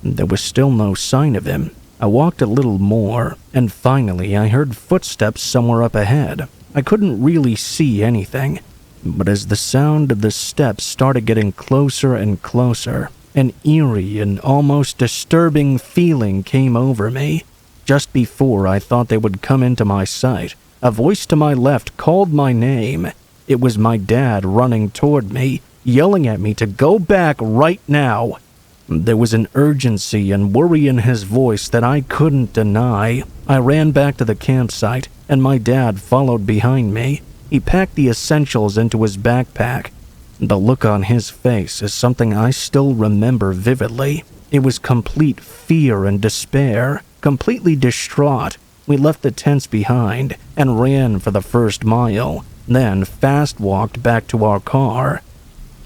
There was still no sign of him. I walked a little more, and finally I heard footsteps somewhere up ahead. I couldn't really see anything, but as the sound of the steps started getting closer and closer, an eerie and almost disturbing feeling came over me. Just before I thought they would come into my sight, a voice to my left called my name. It was my dad running toward me, yelling at me to go back right now. There was an urgency and worry in his voice that I couldn't deny. I ran back to the campsite, and my dad followed behind me. He packed the essentials into his backpack. The look on his face is something I still remember vividly. It was complete fear and despair, Completely distraught, we left the tents behind and ran for the first mile, then fast-walked back to our car.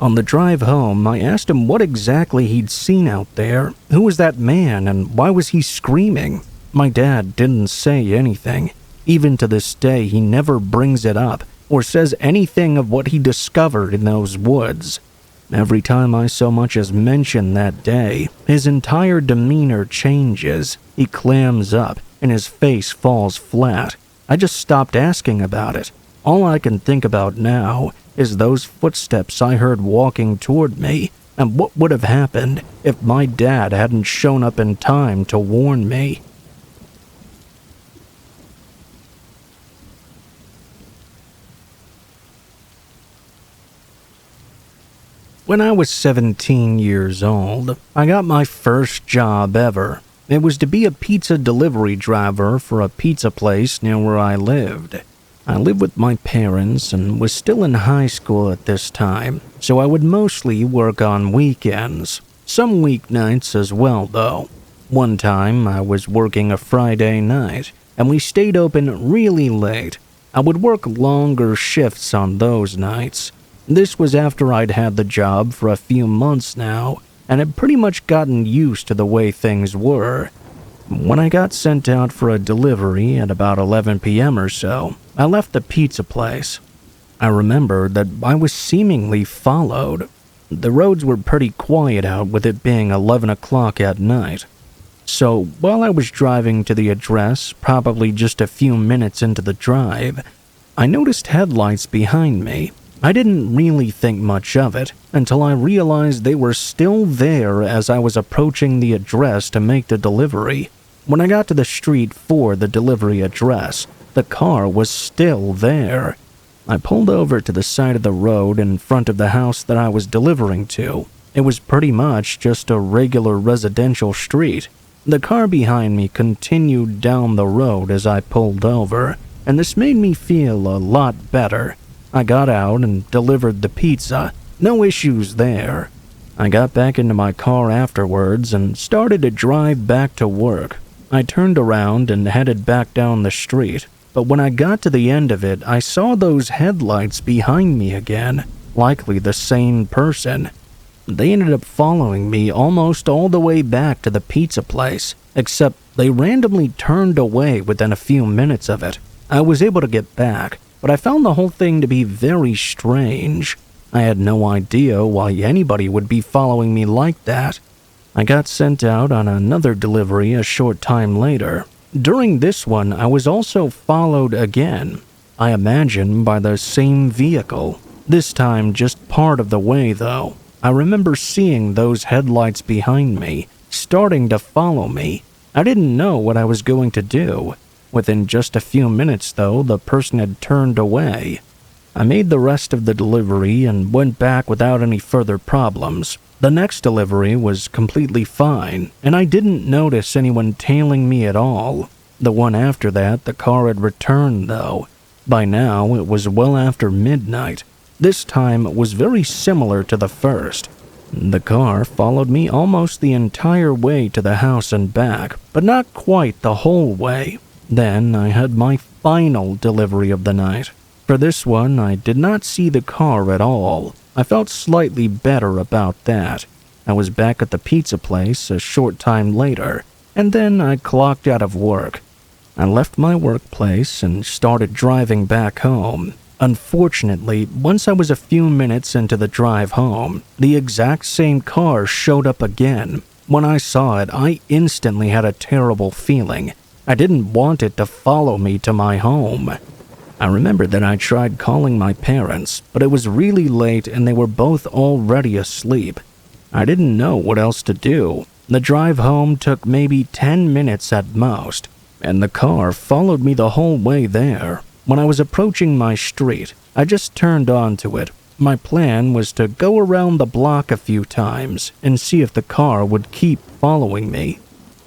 On the drive home, I asked him what exactly he'd seen out there, who was that man, and why was he screaming. My dad didn't say anything. Even to this day, he never brings it up or says anything of what he discovered in those woods. Every time I so much as mention that day, his entire demeanor changes. He clams up, and his face falls flat. I just stopped asking about it. All I can think about now is those footsteps I heard walking toward me, and what would have happened if my dad hadn't shown up in time to warn me. When I was 17 years old, I got my first job ever. It was to be a pizza delivery driver for a pizza place near where I lived. I lived with my parents and was still in high school at this time, so I would mostly work on weekends. Some weeknights as well, though. One time, I was working a Friday night, and we stayed open really late. I would work longer shifts on those nights. This was after I'd had the job for a few months now, and had pretty much gotten used to the way things were. When I got sent out for a delivery at about 11 p.m. or so, I left the pizza place. I remembered that I was seemingly followed. The roads were pretty quiet out with it being 11 o'clock at night. So, while I was driving to the address, probably just a few minutes into the drive, I noticed headlights behind me. I didn't really think much of it until I realized they were still there as I was approaching the address to make the delivery. When I got to the street for the delivery address, the car was still there. I pulled over to the side of the road in front of the house that I was delivering to. It was pretty much just a regular residential street. The car behind me continued down the road as I pulled over, and this made me feel a lot better. I got out and delivered the pizza. No issues there. I got back into my car afterwards and started to drive back to work. I turned around and headed back down the street, but when I got to the end of it, I saw those headlights behind me again, likely the same person. They ended up following me almost all the way back to the pizza place, except they randomly turned away within a few minutes of it. I was able to get back, but I found the whole thing to be very strange. I had no idea why anybody would be following me like that. I got sent out on another delivery a short time later. During this one, I was also followed again. I imagine by the same vehicle. This time just part of the way, though. I remember seeing those headlights behind me, starting to follow me. I didn't know what I was going to do. Within just a few minutes, though, the person had turned away. I made the rest of the delivery and went back without any further problems. The next delivery was completely fine, and I didn't notice anyone tailing me at all. The one after that, the car had returned, though. By now, it was well after midnight. This time, it was very similar to the first. The car followed me almost the entire way to the house and back, but not quite the whole way. Then I had my final delivery of the night. For this one, I did not see the car at all. I felt slightly better about that. I was back at the pizza place a short time later, and then I clocked out of work. I left my workplace and started driving back home. Unfortunately, once I was a few minutes into the drive home, the exact same car showed up again. When I saw it, I instantly had a terrible feeling. I didn't want it to follow me to my home. I remember that I tried calling my parents, but it was really late and they were both already asleep. I didn't know what else to do. The drive home took maybe 10 minutes at most, and the car followed me the whole way there. When I was approaching my street, I just turned onto it. My plan was to go around the block a few times and see if the car would keep following me.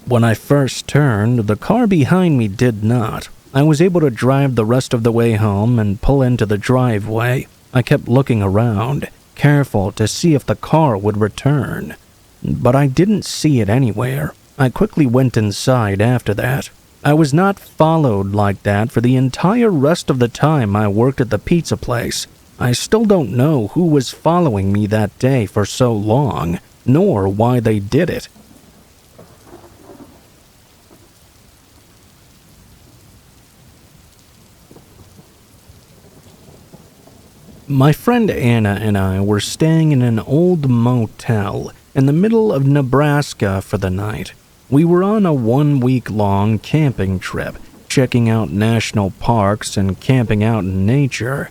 When I first turned, the car behind me did not. I was able to drive the rest of the way home and pull into the driveway. I kept looking around, careful to see if the car would return. But I didn't see it anywhere. I quickly went inside after that. I was not followed like that for the entire rest of the time I worked at the pizza place. I still don't know who was following me that day for so long, nor why they did it. My friend Anna and I were staying in an old motel in the middle of Nebraska for the night. We were on a 1-week-long camping trip, checking out national parks and camping out in nature.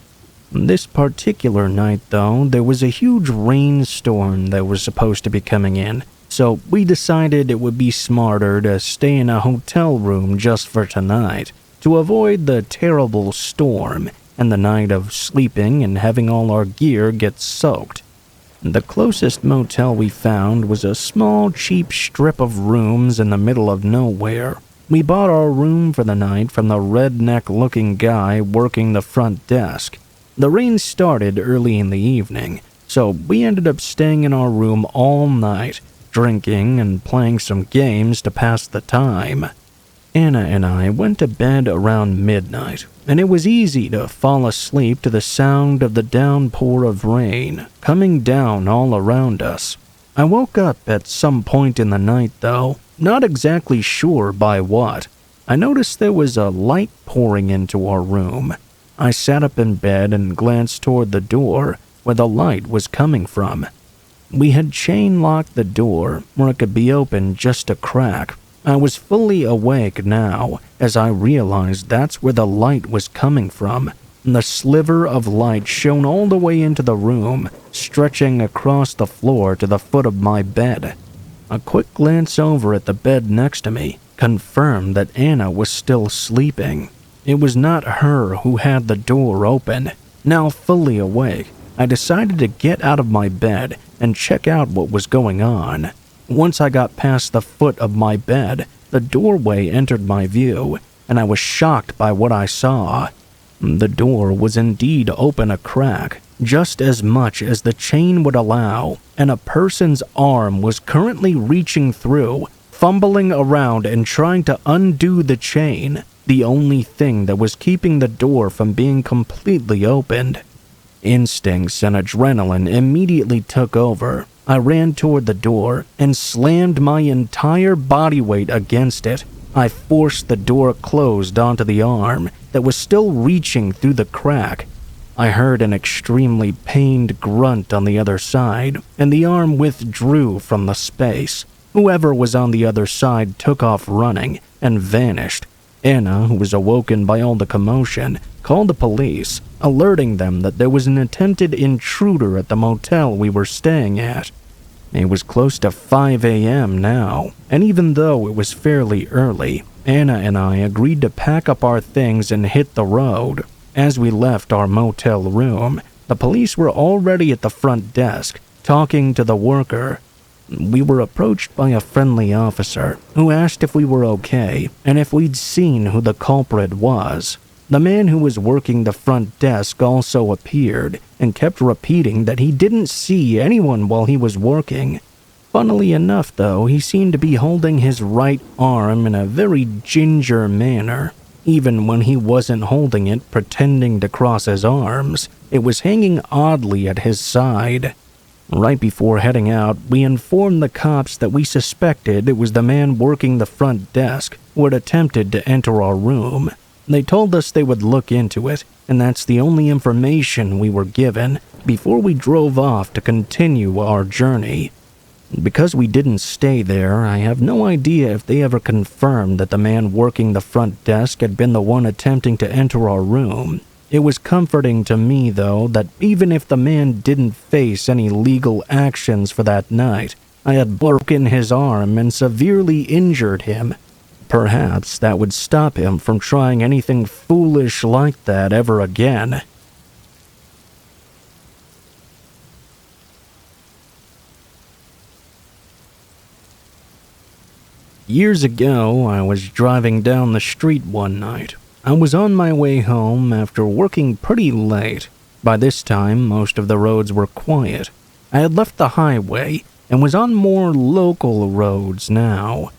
This particular night, though, there was a huge rainstorm that was supposed to be coming in, so we decided it would be smarter to stay in a hotel room just for tonight, to avoid the terrible storm and the night of sleeping and having all our gear get soaked. The closest motel we found was a small, cheap strip of rooms in the middle of nowhere. We bought our room for the night from the redneck-looking guy working the front desk. The rain started early in the evening, so we ended up staying in our room all night, drinking and playing some games to pass the time. Anna and I went to bed around midnight, and it was easy to fall asleep to the sound of the downpour of rain coming down all around us. I woke up at some point in the night, though, not exactly sure by what. I noticed there was a light pouring into our room. I sat up in bed and glanced toward the door where the light was coming from. We had chain-locked the door where it could be opened just a crack. I was fully awake now as I realized that's where the light was coming from. The sliver of light shone all the way into the room, stretching across the floor to the foot of my bed. A quick glance over at the bed next to me confirmed that Anna was still sleeping. It was not her who had the door open. Now fully awake, I decided to get out of my bed and check out what was going on. Once I got past the foot of my bed, the doorway entered my view, and I was shocked by what I saw. The door was indeed open a crack, just as much as the chain would allow, and a person's arm was currently reaching through, fumbling around and trying to undo the chain, the only thing that was keeping the door from being completely opened. Instincts and adrenaline immediately took over. I ran toward the door and slammed my entire body weight against it. I forced the door closed onto the arm that was still reaching through the crack. I heard an extremely pained grunt on the other side, and the arm withdrew from the space. Whoever was on the other side took off running and vanished. Anna, who was awoken by all the commotion, called the police, alerting them that there was an attempted intruder at the motel we were staying at. It was close to 5 a.m. now, and even though it was fairly early, Anna and I agreed to pack up our things and hit the road. As we left our motel room, the police were already at the front desk, talking to the worker. We were approached by a friendly officer who asked if we were okay and if we'd seen who the culprit was. The man who was working the front desk also appeared and kept repeating that he didn't see anyone while he was working. Funnily enough, though, he seemed to be holding his right arm in a very ginger manner. Even when he wasn't holding it, pretending to cross his arms, it was hanging oddly at his side. Right before heading out, we informed the cops that we suspected it was the man working the front desk who had attempted to enter our room. They told us they would look into it, and that's the only information we were given before we drove off to continue our journey. Because we didn't stay there, I have no idea if they ever confirmed that the man working the front desk had been the one attempting to enter our room. It was comforting to me, though, that even if the man didn't face any legal actions for that night, I had broken his arm and severely injured him. Perhaps that would stop him from trying anything foolish like that ever again. Years ago, I was driving down the street one night. I was on my way home after working pretty late. By this time, most of the roads were quiet. I had left the highway and was on more local roads now.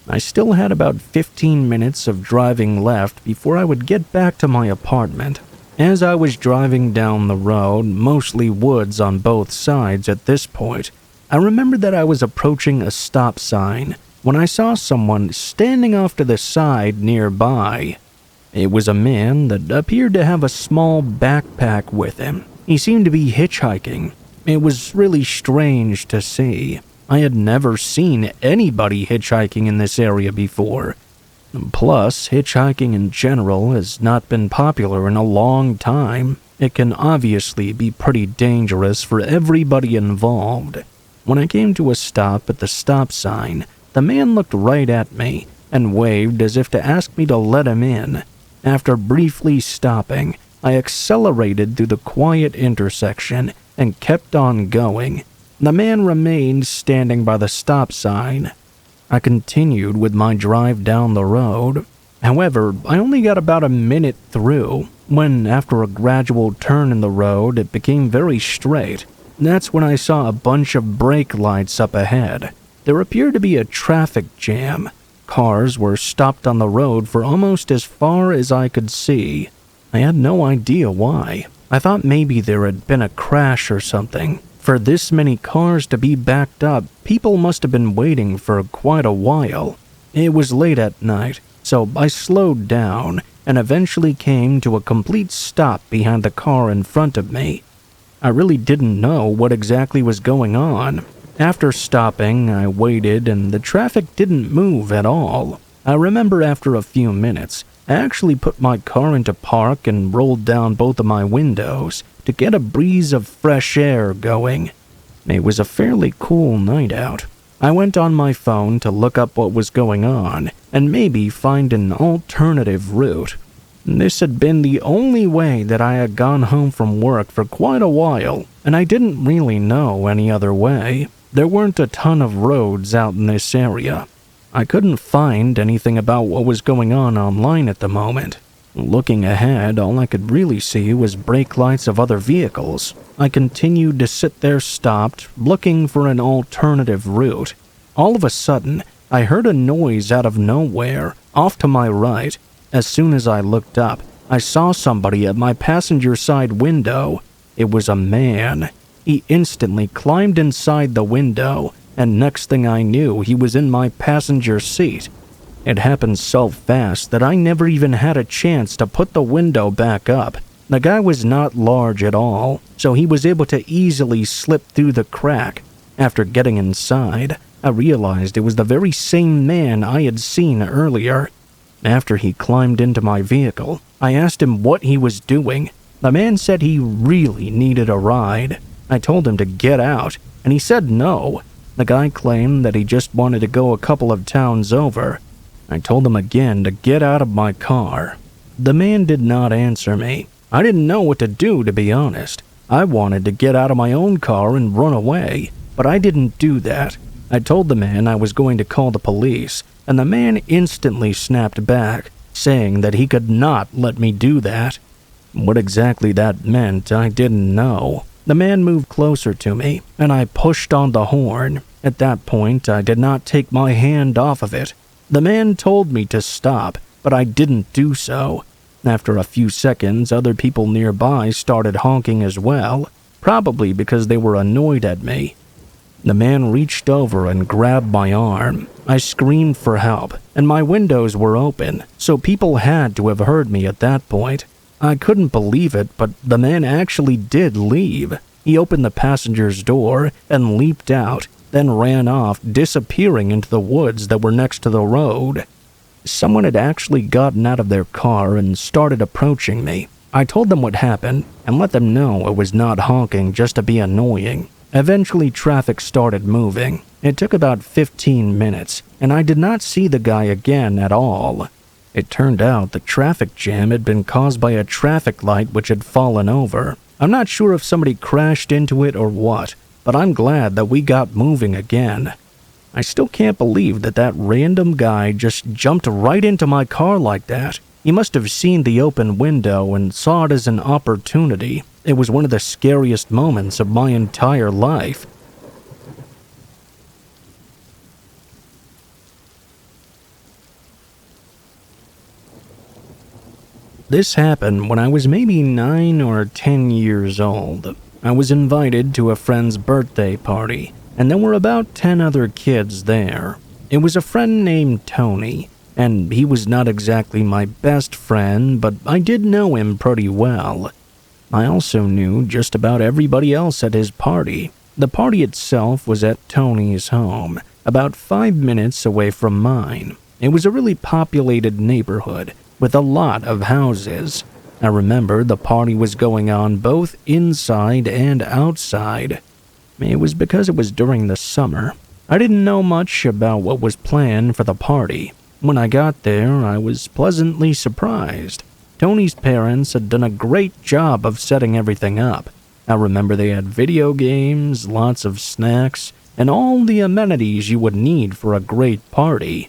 I still had about 15 minutes of driving left before I would get back to my apartment. As I was driving down the road, mostly woods on both sides at this point, I remembered that I was approaching a stop sign when I saw someone standing off to the side nearby. It was a man that appeared to have a small backpack with him. He seemed to be hitchhiking. It was really strange to see. I had never seen anybody hitchhiking in this area before. Plus, hitchhiking in general has not been popular in a long time. It can obviously be pretty dangerous for everybody involved. When I came to a stop at the stop sign, the man looked right at me and waved as if to ask me to let him in. After briefly stopping, I accelerated through the quiet intersection and kept on going. The man remained standing by the stop sign. I continued with my drive down the road. However, I only got about a minute through when, after a gradual turn in the road, it became very straight. That's when I saw a bunch of brake lights up ahead. There appeared to be a traffic jam. Cars were stopped on the road for almost as far as I could see. I had no idea why. I thought maybe there had been a crash or something. For this many cars to be backed up, people must have been waiting for quite a while. It was late at night, so I slowed down and eventually came to a complete stop behind the car in front of me. I really didn't know what exactly was going on. After stopping, I waited and the traffic didn't move at all. I remember after a few minutes, I actually put my car into park and rolled down both of my windows to get a breeze of fresh air going. It was a fairly cool night out. I went on my phone to look up what was going on and maybe find an alternative route. This had been the only way that I had gone home from work for quite a while, and I didn't really know any other way. There weren't a ton of roads out in this area. I couldn't find anything about what was going on online at the moment. Looking ahead, all I could really see was brake lights of other vehicles. I continued to sit there stopped, looking for an alternative route. All of a sudden, I heard a noise out of nowhere, off to my right. As soon as I looked up, I saw somebody at my passenger side window. It was a man. He instantly climbed inside the window, and next thing I knew, he was in my passenger seat. It happened so fast that I never even had a chance to put the window back up. The guy was not large at all, so he was able to easily slip through the crack. After getting inside, I realized it was the very same man I had seen earlier. After he climbed into my vehicle, I asked him what he was doing. The man said he really needed a ride. I told him to get out, and he said no. The guy claimed that he just wanted to go a couple of towns over. I told him again to get out of my car. The man did not answer me. I didn't know what to do, to be honest. I wanted to get out of my own car and run away, but I didn't do that. I told the man I was going to call the police, and the man instantly snapped back, saying that he could not let me do that. What exactly that meant, I didn't know. The man moved closer to me, and I pushed on the horn. At that point, I did not take my hand off of it. The man told me to stop, but I didn't do so. After a few seconds, other people nearby started honking as well, probably because they were annoyed at me. The man reached over and grabbed my arm. I screamed for help, and my windows were open, so people had to have heard me at that point. I couldn't believe it, but the man actually did leave. He opened the passenger's door and leaped out, then ran off, disappearing into the woods that were next to the road. Someone had actually gotten out of their car and started approaching me. I told them what happened and let them know it was not honking just to be annoying. Eventually, traffic started moving. It took about 15 minutes, and I did not see the guy again at all. It turned out the traffic jam had been caused by a traffic light which had fallen over. I'm not sure if somebody crashed into it or what, but I'm glad that we got moving again. I still can't believe that random guy just jumped right into my car like that. He must have seen the open window and saw it as an opportunity. It was one of the scariest moments of my entire life. This happened when I was maybe 9 or 10 years old. I was invited to a friend's birthday party, and there were about 10 other kids there. It was a friend named Tony, and he was not exactly my best friend, but I did know him pretty well. I also knew just about everybody else at his party. The party itself was at Tony's home, about 5 minutes away from mine. It was a really populated neighborhood with a lot of houses. I remember the party was going on both inside and outside. It was because it was during the summer. I didn't know much about what was planned for the party. When I got there, I was pleasantly surprised. Tony's parents had done a great job of setting everything up. I remember they had video games, lots of snacks, and all the amenities you would need for a great party.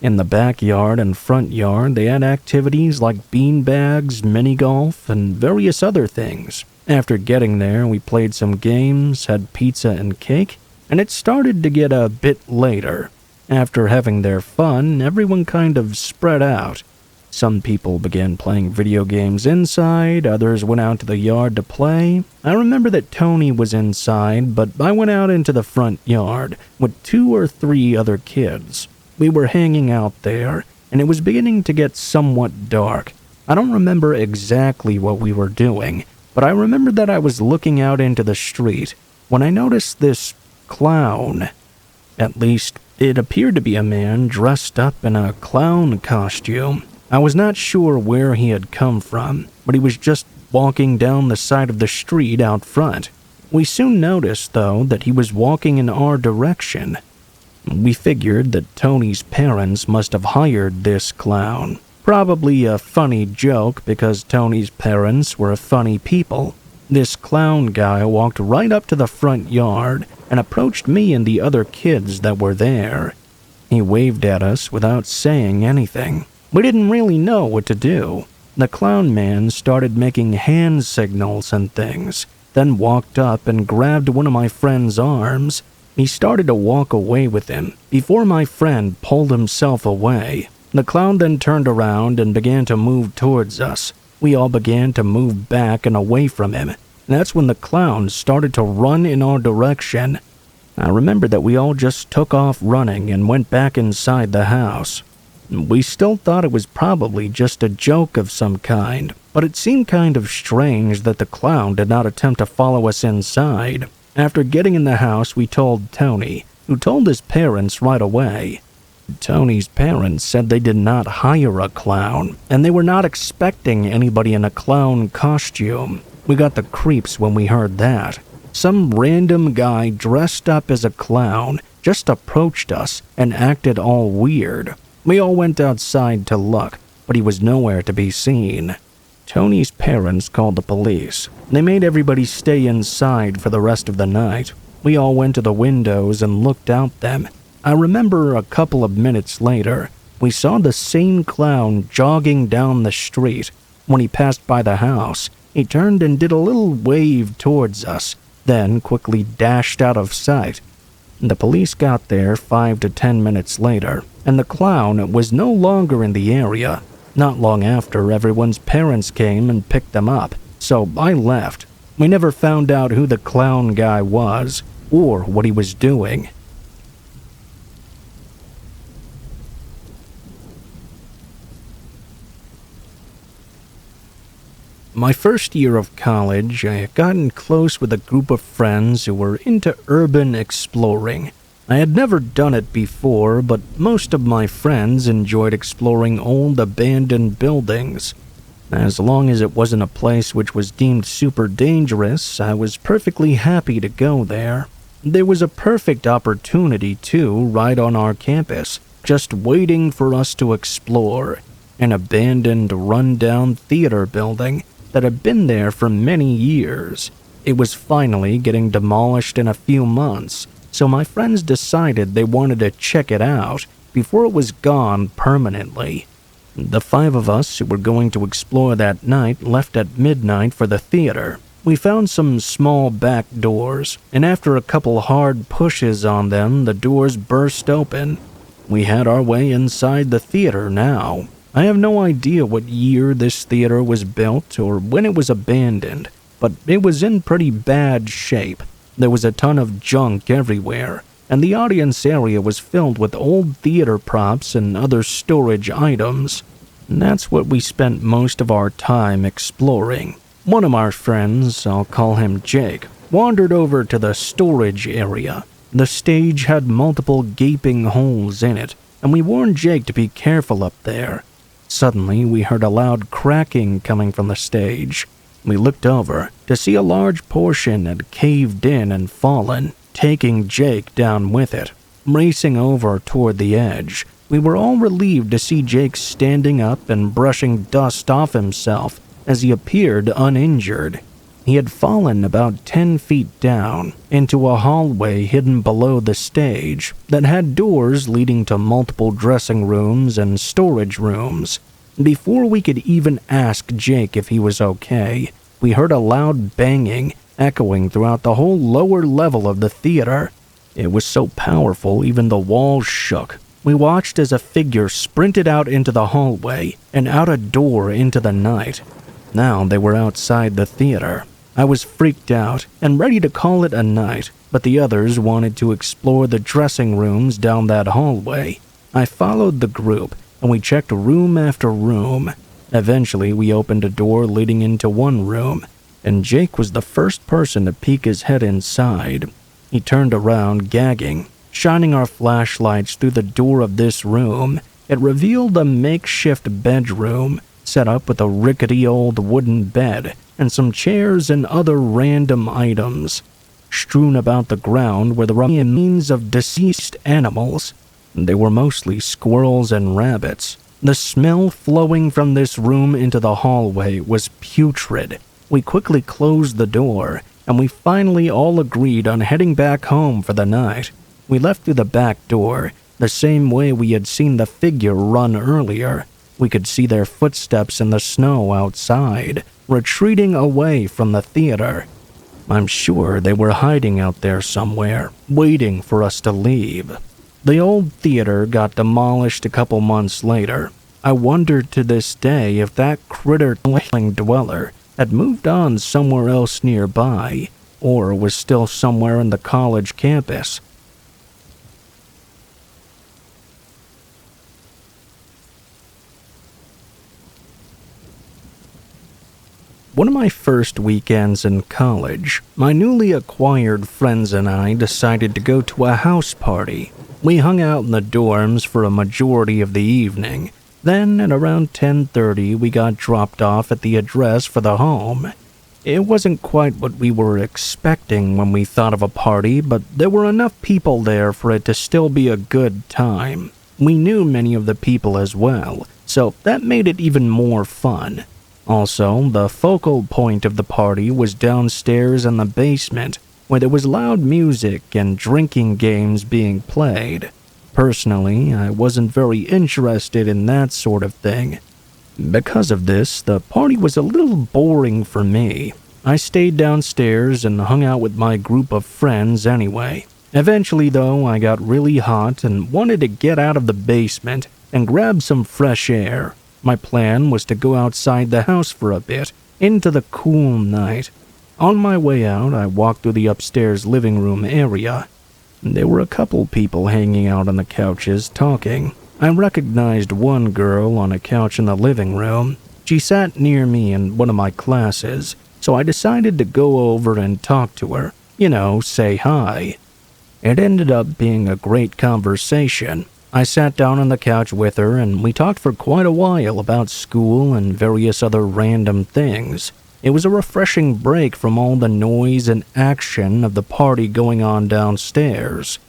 In the backyard and front yard, they had activities like beanbags, mini-golf, and various other things. After getting there, we played some games, had pizza and cake, and it started to get a bit later. After having their fun, everyone kind of spread out. Some people began playing video games inside, others went out to the yard to play. I remember that Tony was inside, but I went out into the front yard with 2 or 3 other kids. We were hanging out there, and it was beginning to get somewhat dark. I don't remember exactly what we were doing, but I remember that I was looking out into the street when I noticed this clown. At least, it appeared to be a man dressed up in a clown costume. I was not sure where he had come from, but he was just walking down the side of the street out front. We soon noticed, though, that he was walking in our direction. We figured that Tony's parents must have hired this clown. Probably a funny joke because Tony's parents were funny people. This clown guy walked right up to the front yard and approached me and the other kids that were there. He waved at us without saying anything. We didn't really know what to do. The clown man started making hand signals and things, then walked up and grabbed one of my friend's arms. He started to walk away with him before my friend pulled himself away. The clown then turned around and began to move towards us. We all began to move back and away from him. That's when the clown started to run in our direction. I remember that we all just took off running and went back inside the house. We still thought it was probably just a joke of some kind, but it seemed kind of strange that the clown did not attempt to follow us inside. After getting in the house, we told Tony, who told his parents right away. Tony's parents said they did not hire a clown, and they were not expecting anybody in a clown costume. We got the creeps when we heard that. Some random guy dressed up as a clown just approached us and acted all weird. We all went outside to look, but he was nowhere to be seen. Tony's parents called the police. They made everybody stay inside for the rest of the night. We all went to the windows and looked out them. I remember a couple of minutes later, we saw the same clown jogging down the street. When he passed by the house, he turned and did a little wave towards us, then quickly dashed out of sight. The police got there 5 to 10 minutes later, and the clown was no longer in the area. Not long after, everyone's parents came and picked them up, so I left. We never found out who the clown guy was, or what he was doing. My first year of college, I had gotten close with a group of friends who were into urban exploring. I had never done it before, but most of my friends enjoyed exploring old abandoned buildings. As long as it wasn't a place which was deemed super dangerous, I was perfectly happy to go there. There was a perfect opportunity, too, right on our campus, just waiting for us to explore. An abandoned, run-down theater building that had been there for many years. It was finally getting demolished in a few months, so my friends decided they wanted to check it out before it was gone permanently. The 5 of us who were going to explore that night left at midnight for the theater. We found some small back doors, and after a couple hard pushes on them, the doors burst open. We had our way inside the theater now. I have no idea what year this theater was built or when it was abandoned, but it was in pretty bad shape. There was a ton of junk everywhere, and the audience area was filled with old theater props and other storage items. And that's what we spent most of our time exploring. One of our friends, I'll call him Jake, wandered over to the storage area. The stage had multiple gaping holes in it, and we warned Jake to be careful up there. Suddenly, we heard a loud cracking coming from the stage. We looked over to see a large portion had caved in and fallen, taking Jake down with it. Racing over toward the edge, we were all relieved to see Jake standing up and brushing dust off himself as he appeared uninjured. He had fallen about 10 feet down into a hallway hidden below the stage that had doors leading to multiple dressing rooms and storage rooms. Before we could even ask Jake if he was okay, we heard a loud banging echoing throughout the whole lower level of the theater. It was so powerful even the walls shook. We watched as a figure sprinted out into the hallway and out a door into the night. Now they were outside the theater. I was freaked out and ready to call it a night, but the others wanted to explore the dressing rooms down that hallway. I followed the group, and we checked room after room. Eventually, we opened a door leading into one room, and Jake was the first person to peek his head inside. He turned around, gagging. Shining our flashlights through the door of this room, it revealed a makeshift bedroom set up with a rickety old wooden bed and some chairs and other random items. Strewn about the ground were the remains of deceased animals. They were mostly squirrels and rabbits. The smell flowing from this room into the hallway was putrid. We quickly closed the door, and we finally all agreed on heading back home for the night. We left through the back door, the same way we had seen the figure run earlier. We could see their footsteps in the snow outside, retreating away from the theater. I'm sure they were hiding out there somewhere, waiting for us to leave. The old theater got demolished a couple months later. I wondered to this day if that critter-killing dweller had moved on somewhere else nearby, or was still somewhere in the college campus. One of my first weekends in college, my newly acquired friends and I decided to go to a house party. We hung out in the dorms for a majority of the evening. Then, at around 10:30, we got dropped off at the address for the home. It wasn't quite what we were expecting when we thought of a party, but there were enough people there for it to still be a good time. We knew many of the people as well, so that made it even more fun. Also, the focal point of the party was downstairs in the basement, where there was loud music and drinking games being played. Personally, I wasn't very interested in that sort of thing. Because of this, the party was a little boring for me. I stayed downstairs and hung out with my group of friends anyway. Eventually, though, I got really hot and wanted to get out of the basement and grab some fresh air. My plan was to go outside the house for a bit, into the cool night. On my way out, I walked through the upstairs living room area. There were a couple people hanging out on the couches talking. I recognized one girl on a couch in the living room. She sat near me in one of my classes, so I decided to go over and talk to her. Say hi. It ended up being a great conversation. I sat down on the couch with her and we talked for quite a while about school and various other random things. It was a refreshing break from all the noise and action of the party going on downstairs.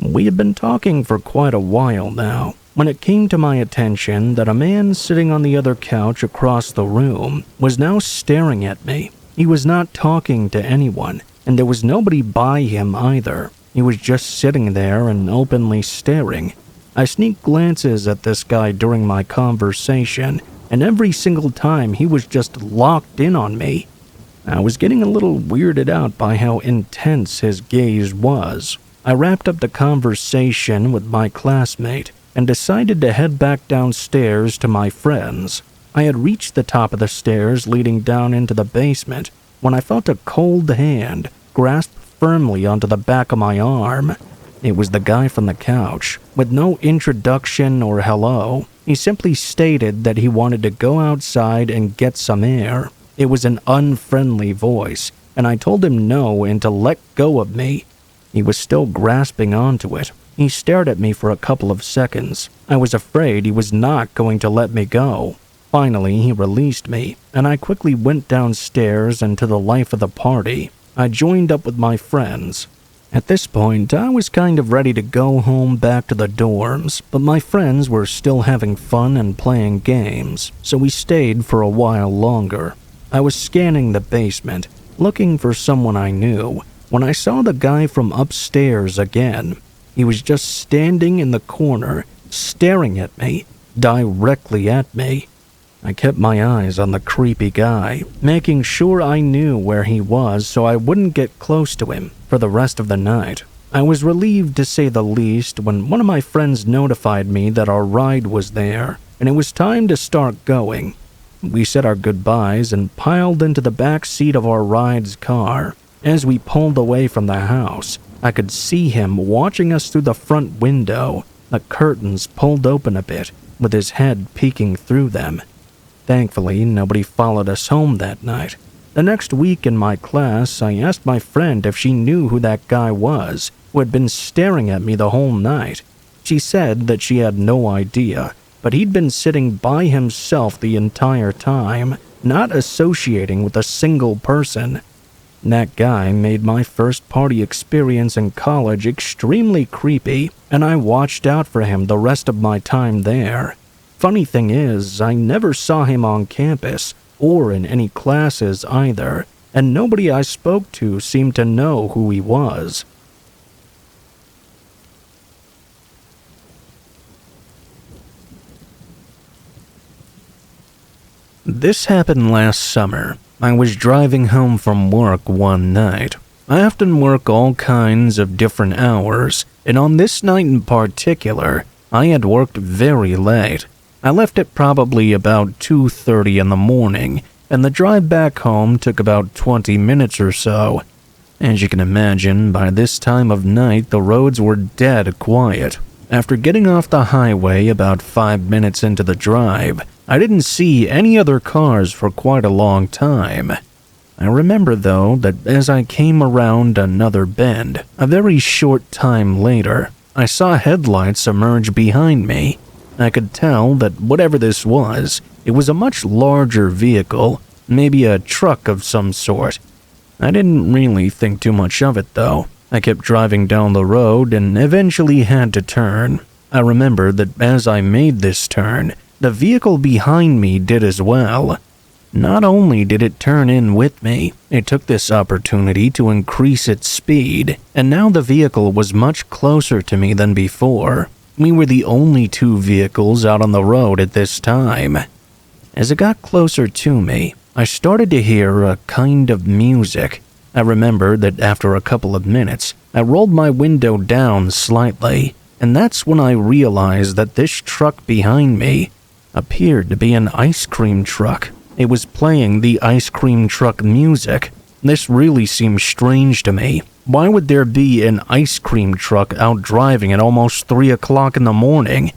We had been talking for quite a while now, when it came to my attention that a man sitting on the other couch across the room was now staring at me. He was not talking to anyone, and there was nobody by him either. He was just sitting there and openly staring. I sneaked glances at this guy during my conversation, and every single time he was just locked in on me. I was getting a little weirded out by how intense his gaze was. I wrapped up the conversation with my classmate, and decided to head back downstairs to my friends. I had reached the top of the stairs leading down into the basement when I felt a cold hand grasp firmly onto the back of my arm. It was the guy from the couch. With no introduction or hello, he simply stated that he wanted to go outside and get some air. It was an unfriendly voice, and I told him no and to let go of me. He was still grasping onto it. He stared at me for a couple of seconds. I was afraid he was not going to let me go. Finally, he released me, and I quickly went downstairs and to the life of the party. I joined up with my friends. At this point, I was kind of ready to go home back to the dorms, but my friends were still having fun and playing games, so we stayed for a while longer. I was scanning the basement, looking for someone I knew, when I saw the guy from upstairs again. He was just standing in the corner, staring at me, directly at me. I kept my eyes on the creepy guy, making sure I knew where he was so I wouldn't get close to him for the rest of the night. I was relieved to say the least when one of my friends notified me that our ride was there, and it was time to start going. We said our goodbyes and piled into the back seat of our ride's car. As we pulled away from the house, I could see him watching us through the front window, the curtains pulled open a bit, with his head peeking through them. Thankfully, nobody followed us home that night. The next week in my class, I asked my friend if she knew who that guy was, who had been staring at me the whole night. She said that she had no idea, but he'd been sitting by himself the entire time, not associating with a single person. That guy made my first party experience in college extremely creepy, and I watched out for him the rest of my time there. Funny thing is, I never saw him on campus, or in any classes either, and nobody I spoke to seemed to know who he was. This happened last summer. I was driving home from work one night. I often work all kinds of different hours, and on this night in particular, I had worked very late. I left at probably about 2:30 in the morning, and the drive back home took about 20 minutes or so. As you can imagine, by this time of night, the roads were dead quiet. After getting off the highway about 5 minutes into the drive, I didn't see any other cars for quite a long time. I remember, though, that as I came around another bend, a very short time later, I saw headlights emerge behind me. I could tell that whatever this was, it was a much larger vehicle, maybe a truck of some sort. I didn't really think too much of it, though. I kept driving down the road and eventually had to turn. I remember that as I made this turn, the vehicle behind me did as well. Not only did it turn in with me, it took this opportunity to increase its speed, and now the vehicle was much closer to me than before. We were the only two vehicles out on the road at this time. As it got closer to me, I started to hear a kind of music. I remember that after a couple of minutes, I rolled my window down slightly, and that's when I realized that this truck behind me appeared to be an ice cream truck. It was playing the ice cream truck music. This really seemed strange to me. Why would there be an ice cream truck out driving at almost 3 o'clock in the morning?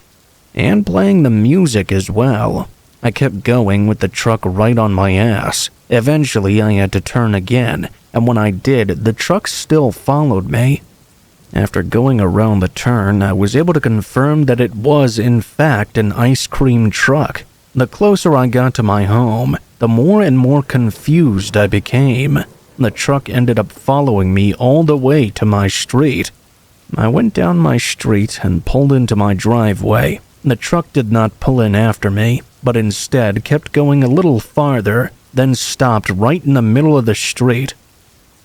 And playing the music as well. I kept going with the truck right on my ass. Eventually, I had to turn again, and when I did, the truck still followed me. After going around the turn, I was able to confirm that it was in fact an ice cream truck. The closer I got to my home, the more and more confused I became. The truck ended up following me all the way to my street. I went down my street and pulled into my driveway. The truck did not pull in after me, but instead kept going a little farther, then stopped right in the middle of the street,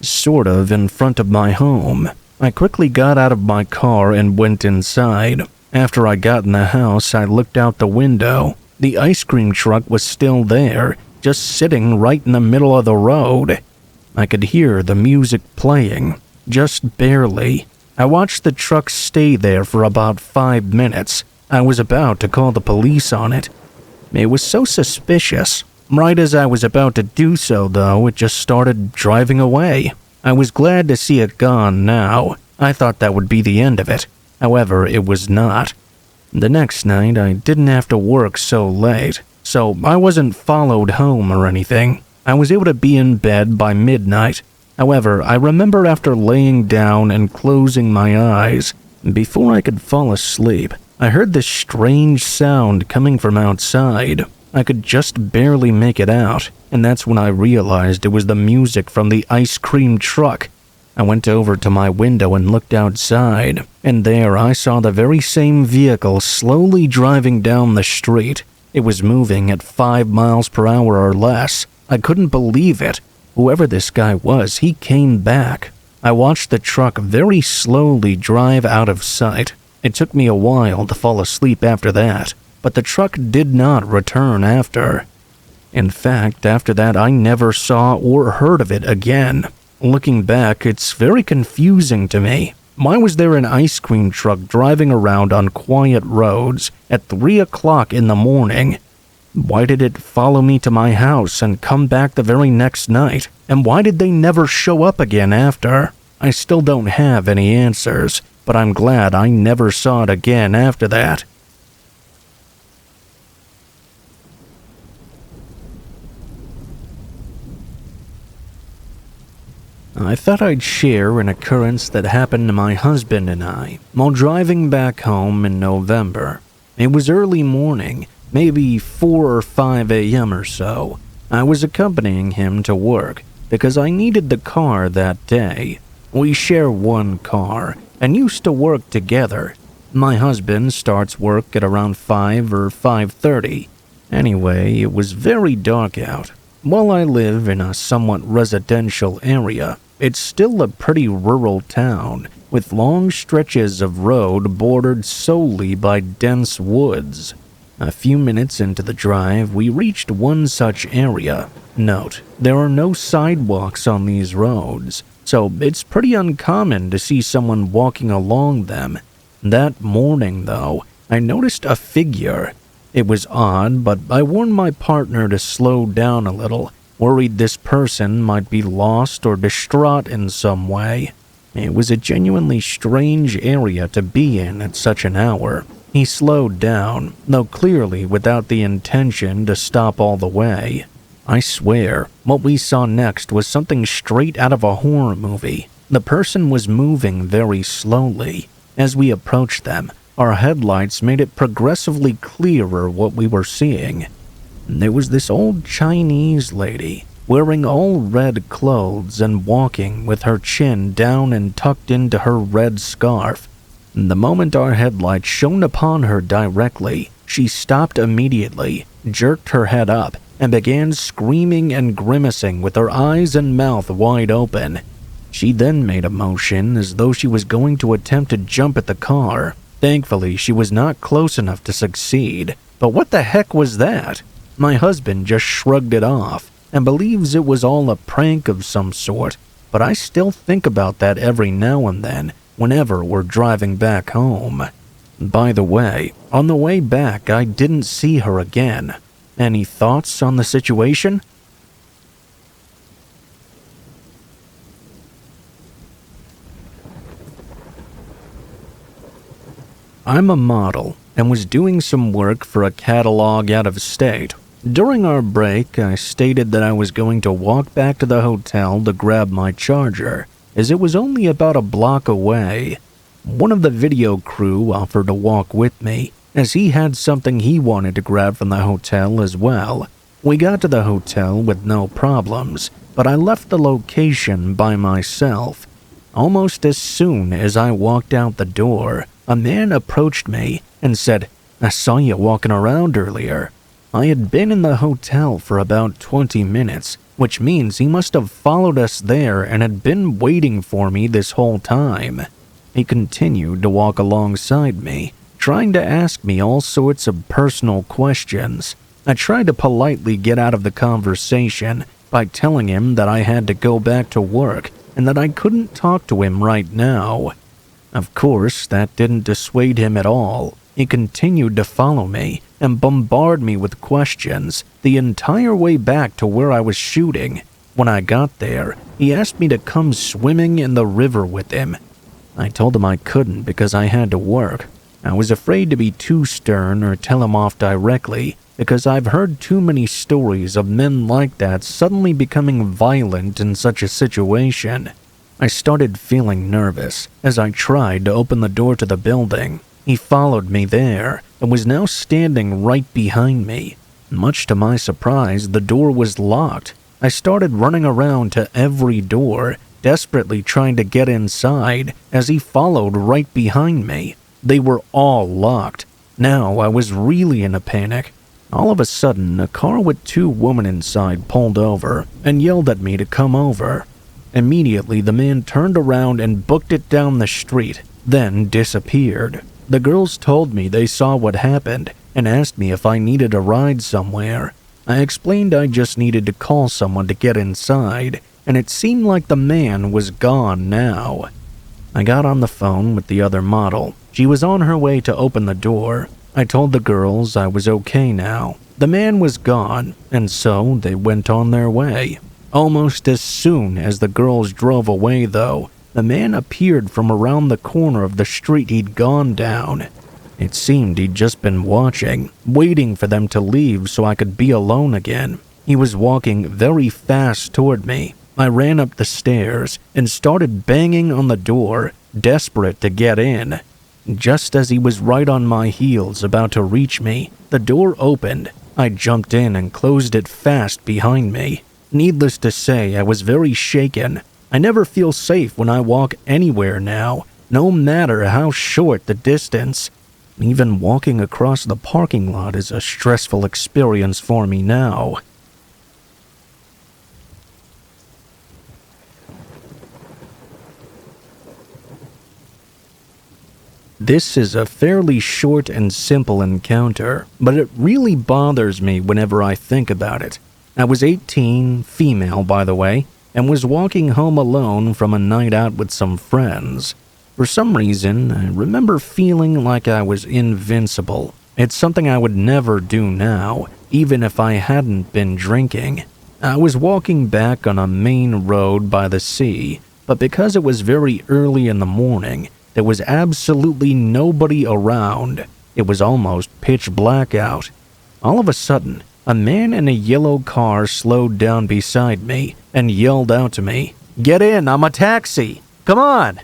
sort of in front of my home. I quickly got out of my car and went inside. After I got in the house, I looked out the window. The ice cream truck was still there, just sitting right in the middle of the road. I could hear the music playing, just barely. I watched the truck stay there for about 5 minutes. I was about to call the police on it. It was so suspicious. Right as I was about to do so, though, it just started driving away. I was glad to see it gone now. I thought that would be the end of it. However, it was not. The next night, I didn't have to work so late, so I wasn't followed home or anything. I was able to be in bed by midnight. However, I remember after laying down and closing my eyes, before I could fall asleep, I heard this strange sound coming from outside. I could just barely make it out, and that's when I realized it was the music from the ice cream truck. I went over to my window and looked outside, and there I saw the very same vehicle slowly driving down the street. It was moving at 5 miles per hour or less. I couldn't believe it. Whoever this guy was, he came back. I watched the truck very slowly drive out of sight. It took me a while to fall asleep after that, but the truck did not return after. In fact, after that I never saw or heard of it again. Looking back, it's very confusing to me. Why was there an ice cream truck driving around on quiet roads at 3 o'clock in the morning? Why did it follow me to my house and come back the very next night? And why did they never show up again after? I still don't have any answers, but I'm glad I never saw it again after that. I thought I'd share an occurrence that happened to my husband and I while driving back home in November. It was early morning, maybe 4 or 5 a.m. or so. I was accompanying him to work because I needed the car that day. We share one car and used to work together. My husband starts work at around 5 or 5:30. Anyway, it was very dark out. While I live in a somewhat residential area, it's still a pretty rural town, with long stretches of road bordered solely by dense woods. A few minutes into the drive, we reached one such area. Note, there are no sidewalks on these roads, so it's pretty uncommon to see someone walking along them. That morning, though, I noticed a figure. It was odd, but I warned my partner to slow down a little, worried this person might be lost or distraught in some way. It was a genuinely strange area to be in at such an hour. He slowed down, though clearly without the intention to stop all the way. I swear, what we saw next was something straight out of a horror movie. The person was moving very slowly. As we approached them, our headlights made it progressively clearer what we were seeing. There was this old Chinese lady, wearing all red clothes and walking with her chin down and tucked into her red scarf. The moment our headlights shone upon her directly, she stopped immediately, jerked her head up, and began screaming and grimacing with her eyes and mouth wide open. She then made a motion as though she was going to attempt to jump at the car. Thankfully, she was not close enough to succeed. But what the heck was that? My husband just shrugged it off and believes it was all a prank of some sort, but I still think about that every now and then whenever we're driving back home. By the way, on the way back, I didn't see her again. Any thoughts on the situation? I'm a model and was doing some work for a catalog out of state. During our break, I stated that I was going to walk back to the hotel to grab my charger, as it was only about a block away. One of the video crew offered to walk with me, as he had something he wanted to grab from the hotel as well. We got to the hotel with no problems, but I left the location by myself. Almost as soon as I walked out the door, a man approached me and said, "I saw you walking around earlier." I had been in the hotel for about 20 minutes, which means he must have followed us there and had been waiting for me this whole time. He continued to walk alongside me, trying to ask me all sorts of personal questions. I tried to politely get out of the conversation by telling him that I had to go back to work and that I couldn't talk to him right now. Of course, that didn't dissuade him at all. He continued to follow me and bombard me with questions the entire way back to where I was shooting. When I got there, he asked me to come swimming in the river with him. I told him I couldn't because I had to work. I was afraid to be too stern or tell him off directly because I've heard too many stories of men like that suddenly becoming violent in such a situation. I started feeling nervous as I tried to open the door to the building. He followed me there and was now standing right behind me. Much to my surprise, the door was locked. I started running around to every door, desperately trying to get inside as he followed right behind me. They were all locked. Now I was really in a panic. All of a sudden, a car with 2 women inside pulled over and yelled at me to come over. Immediately, the man turned around and booked it down the street, then disappeared. The girls told me they saw what happened and asked me if I needed a ride somewhere. I explained I just needed to call someone to get inside, and it seemed like the man was gone now. I got on the phone with the other model. She was on her way to open the door. I told the girls I was okay now. The man was gone, and so they went on their way. Almost as soon as the girls drove away, though, the man appeared from around the corner of the street he'd gone down. It seemed he'd just been watching, waiting for them to leave so I could be alone again. He was walking very fast toward me. I ran up the stairs and started banging on the door, desperate to get in. Just as he was right on my heels about to reach me, the door opened. I jumped in and closed it fast behind me. Needless to say, I was very shaken. I never feel safe when I walk anywhere now, no matter how short the distance. Even walking across the parking lot is a stressful experience for me now. This is a fairly short and simple encounter, but it really bothers me whenever I think about it. I was 18, female by the way, and was walking home alone from a night out with some friends. For some reason, I remember feeling like I was invincible. It's something I would never do now, even if I hadn't been drinking. I was walking back on a main road by the sea, but because it was very early in the morning, there was absolutely nobody around. It was almost pitch black out. All of a sudden, a man in a yellow car slowed down beside me and yelled out to me, "Get in, I'm a taxi! Come on!"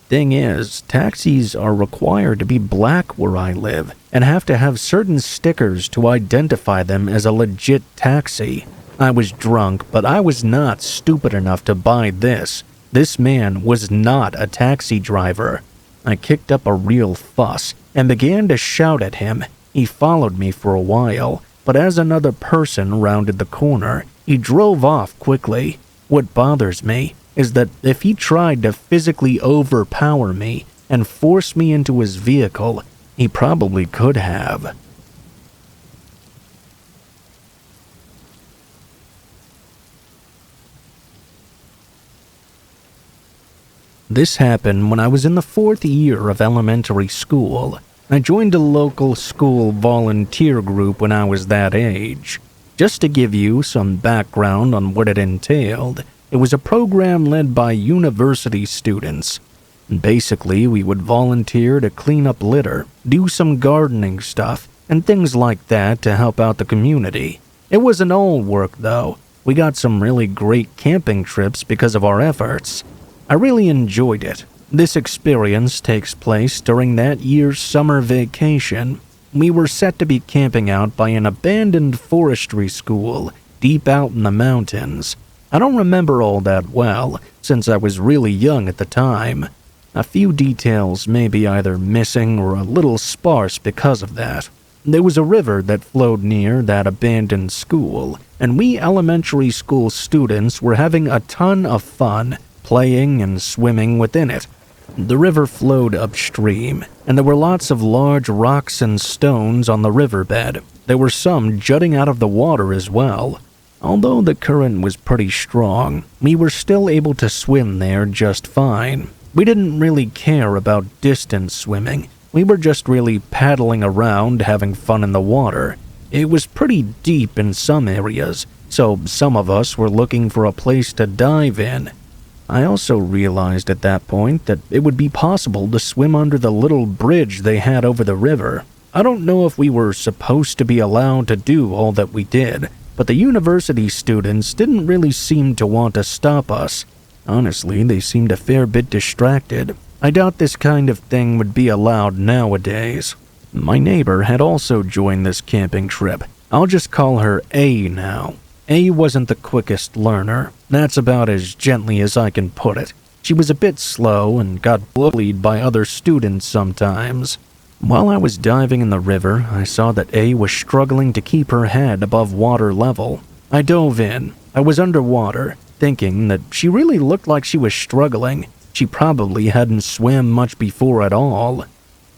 Thing is, taxis are required to be black where I live and have to have certain stickers to identify them as a legit taxi. I was drunk, but I was not stupid enough to buy this. This man was not a taxi driver. I kicked up a real fuss and began to shout at him. He followed me for a while, but as another person rounded the corner, he drove off quickly. What bothers me is that if he tried to physically overpower me and force me into his vehicle, he probably could have. This happened when I was in the 4th year of elementary school. I joined a local school volunteer group when I was that age. Just to give you some background on what it entailed, it was a program led by university students. Basically, we would volunteer to clean up litter, do some gardening stuff, and things like that to help out the community. It wasn't all work, though. We got some really great camping trips because of our efforts. I really enjoyed it. This experience takes place during that year's summer vacation. We were set to be camping out by an abandoned forestry school deep out in the mountains. I don't remember all that well, since I was really young at the time. A few details may be either missing or a little sparse because of that. There was a river that flowed near that abandoned school, and we elementary school students were having a ton of fun playing and swimming within it. The river flowed upstream, and there were lots of large rocks and stones on the riverbed. There were some jutting out of the water as well. Although the current was pretty strong, we were still able to swim there just fine. We didn't really care about distance swimming, We were just really paddling around, having fun in the water. It was pretty deep in some areas, so some of us were looking for a place to dive in. I also realized at that point that it would be possible to swim under the little bridge they had over the river. I don't know if we were supposed to be allowed to do all that we did, but the university students didn't really seem to want to stop us. Honestly, they seemed a fair bit distracted. I doubt this kind of thing would be allowed nowadays. My neighbor had also joined this camping trip. I'll just call her A now. A wasn't the quickest learner. That's about as gently as I can put it. She was a bit slow and got bullied by other students sometimes. While I was diving in the river, I saw that A was struggling to keep her head above water level. I dove in. I was underwater, thinking that she really looked like she was struggling. She probably hadn't swam much before at all.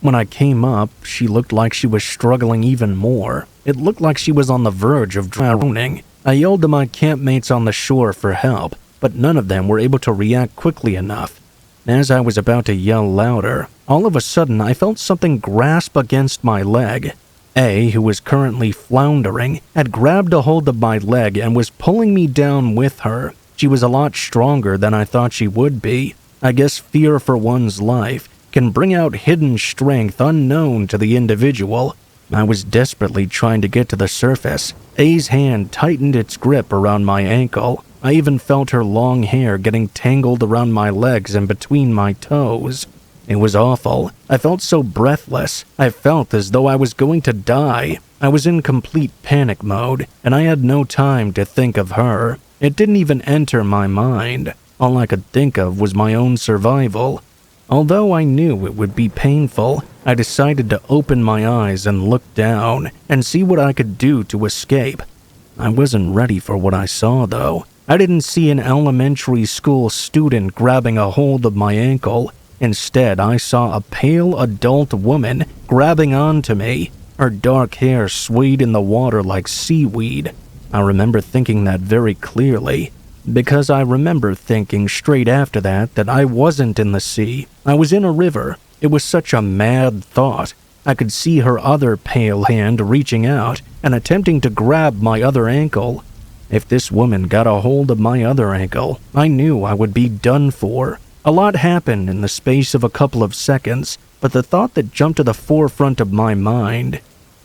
When I came up, she looked like she was struggling even more. It looked like she was on the verge of drowning. I yelled to my campmates on the shore for help, but none of them were able to react quickly enough. As I was about to yell louder, all of a sudden I felt something grasp against my leg. A, who was currently floundering, had grabbed a hold of my leg and was pulling me down with her. She was a lot stronger than I thought she would be. I guess fear for one's life can bring out hidden strength unknown to the individual. I was desperately trying to get to the surface. A's hand tightened its grip around my ankle. I even felt her long hair getting tangled around my legs and between my toes. It was awful. I felt so breathless. I felt as though I was going to die. I was in complete panic mode, and I had no time to think of her. It didn't even enter my mind. All I could think of was my own survival. Although I knew it would be painful, I decided to open my eyes and look down and see what I could do to escape. I wasn't ready for what I saw, though. I didn't see an elementary school student grabbing a hold of my ankle. Instead, I saw a pale adult woman grabbing onto me. Her dark hair swayed in the water like seaweed. I remember thinking that very clearly, because I remember thinking straight after that I wasn't in the sea. I was in a river. It was such a mad thought. I could see her other pale hand reaching out and attempting to grab my other ankle. If this woman got a hold of my other ankle, I knew I would be done for. A lot happened in the space of a couple of seconds, but the thought that jumped to the forefront of my mind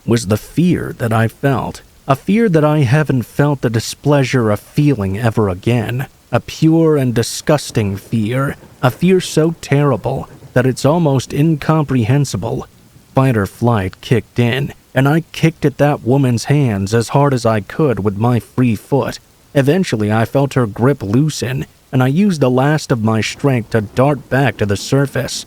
was the fear that I felt. A fear that I haven't felt the displeasure of feeling ever again. A pure and disgusting fear. A fear so terrible that it's almost incomprehensible. Fight or flight kicked in, and I kicked at that woman's hands as hard as I could with my free foot. Eventually, I felt her grip loosen, and I used the last of my strength to dart back to the surface.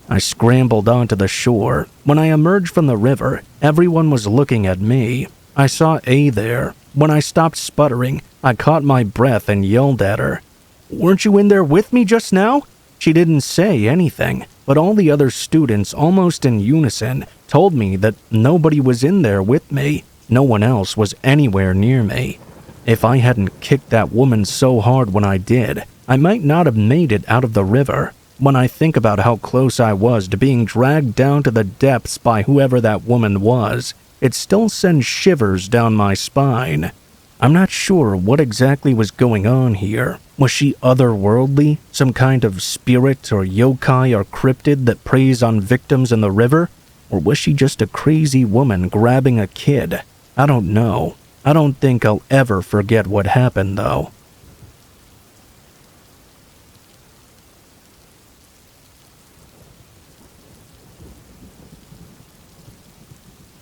I scrambled onto the shore. When I emerged from the river, everyone was looking at me. I saw A there. When I stopped sputtering, I caught my breath and yelled at her. "Weren't you in there with me just now?" She didn't say anything, but all the other students, almost in unison, told me that nobody was in there with me. No one else was anywhere near me. If I hadn't kicked that woman so hard when I did, I might not have made it out of the river. When I think about how close I was to being dragged down to the depths by whoever that woman was, it still sends shivers down my spine. I'm not sure what exactly was going on here. Was she otherworldly? Some kind of spirit or yokai or cryptid that preys on victims in the river? Or was she just a crazy woman grabbing a kid? I don't know. I don't think I'll ever forget what happened, though.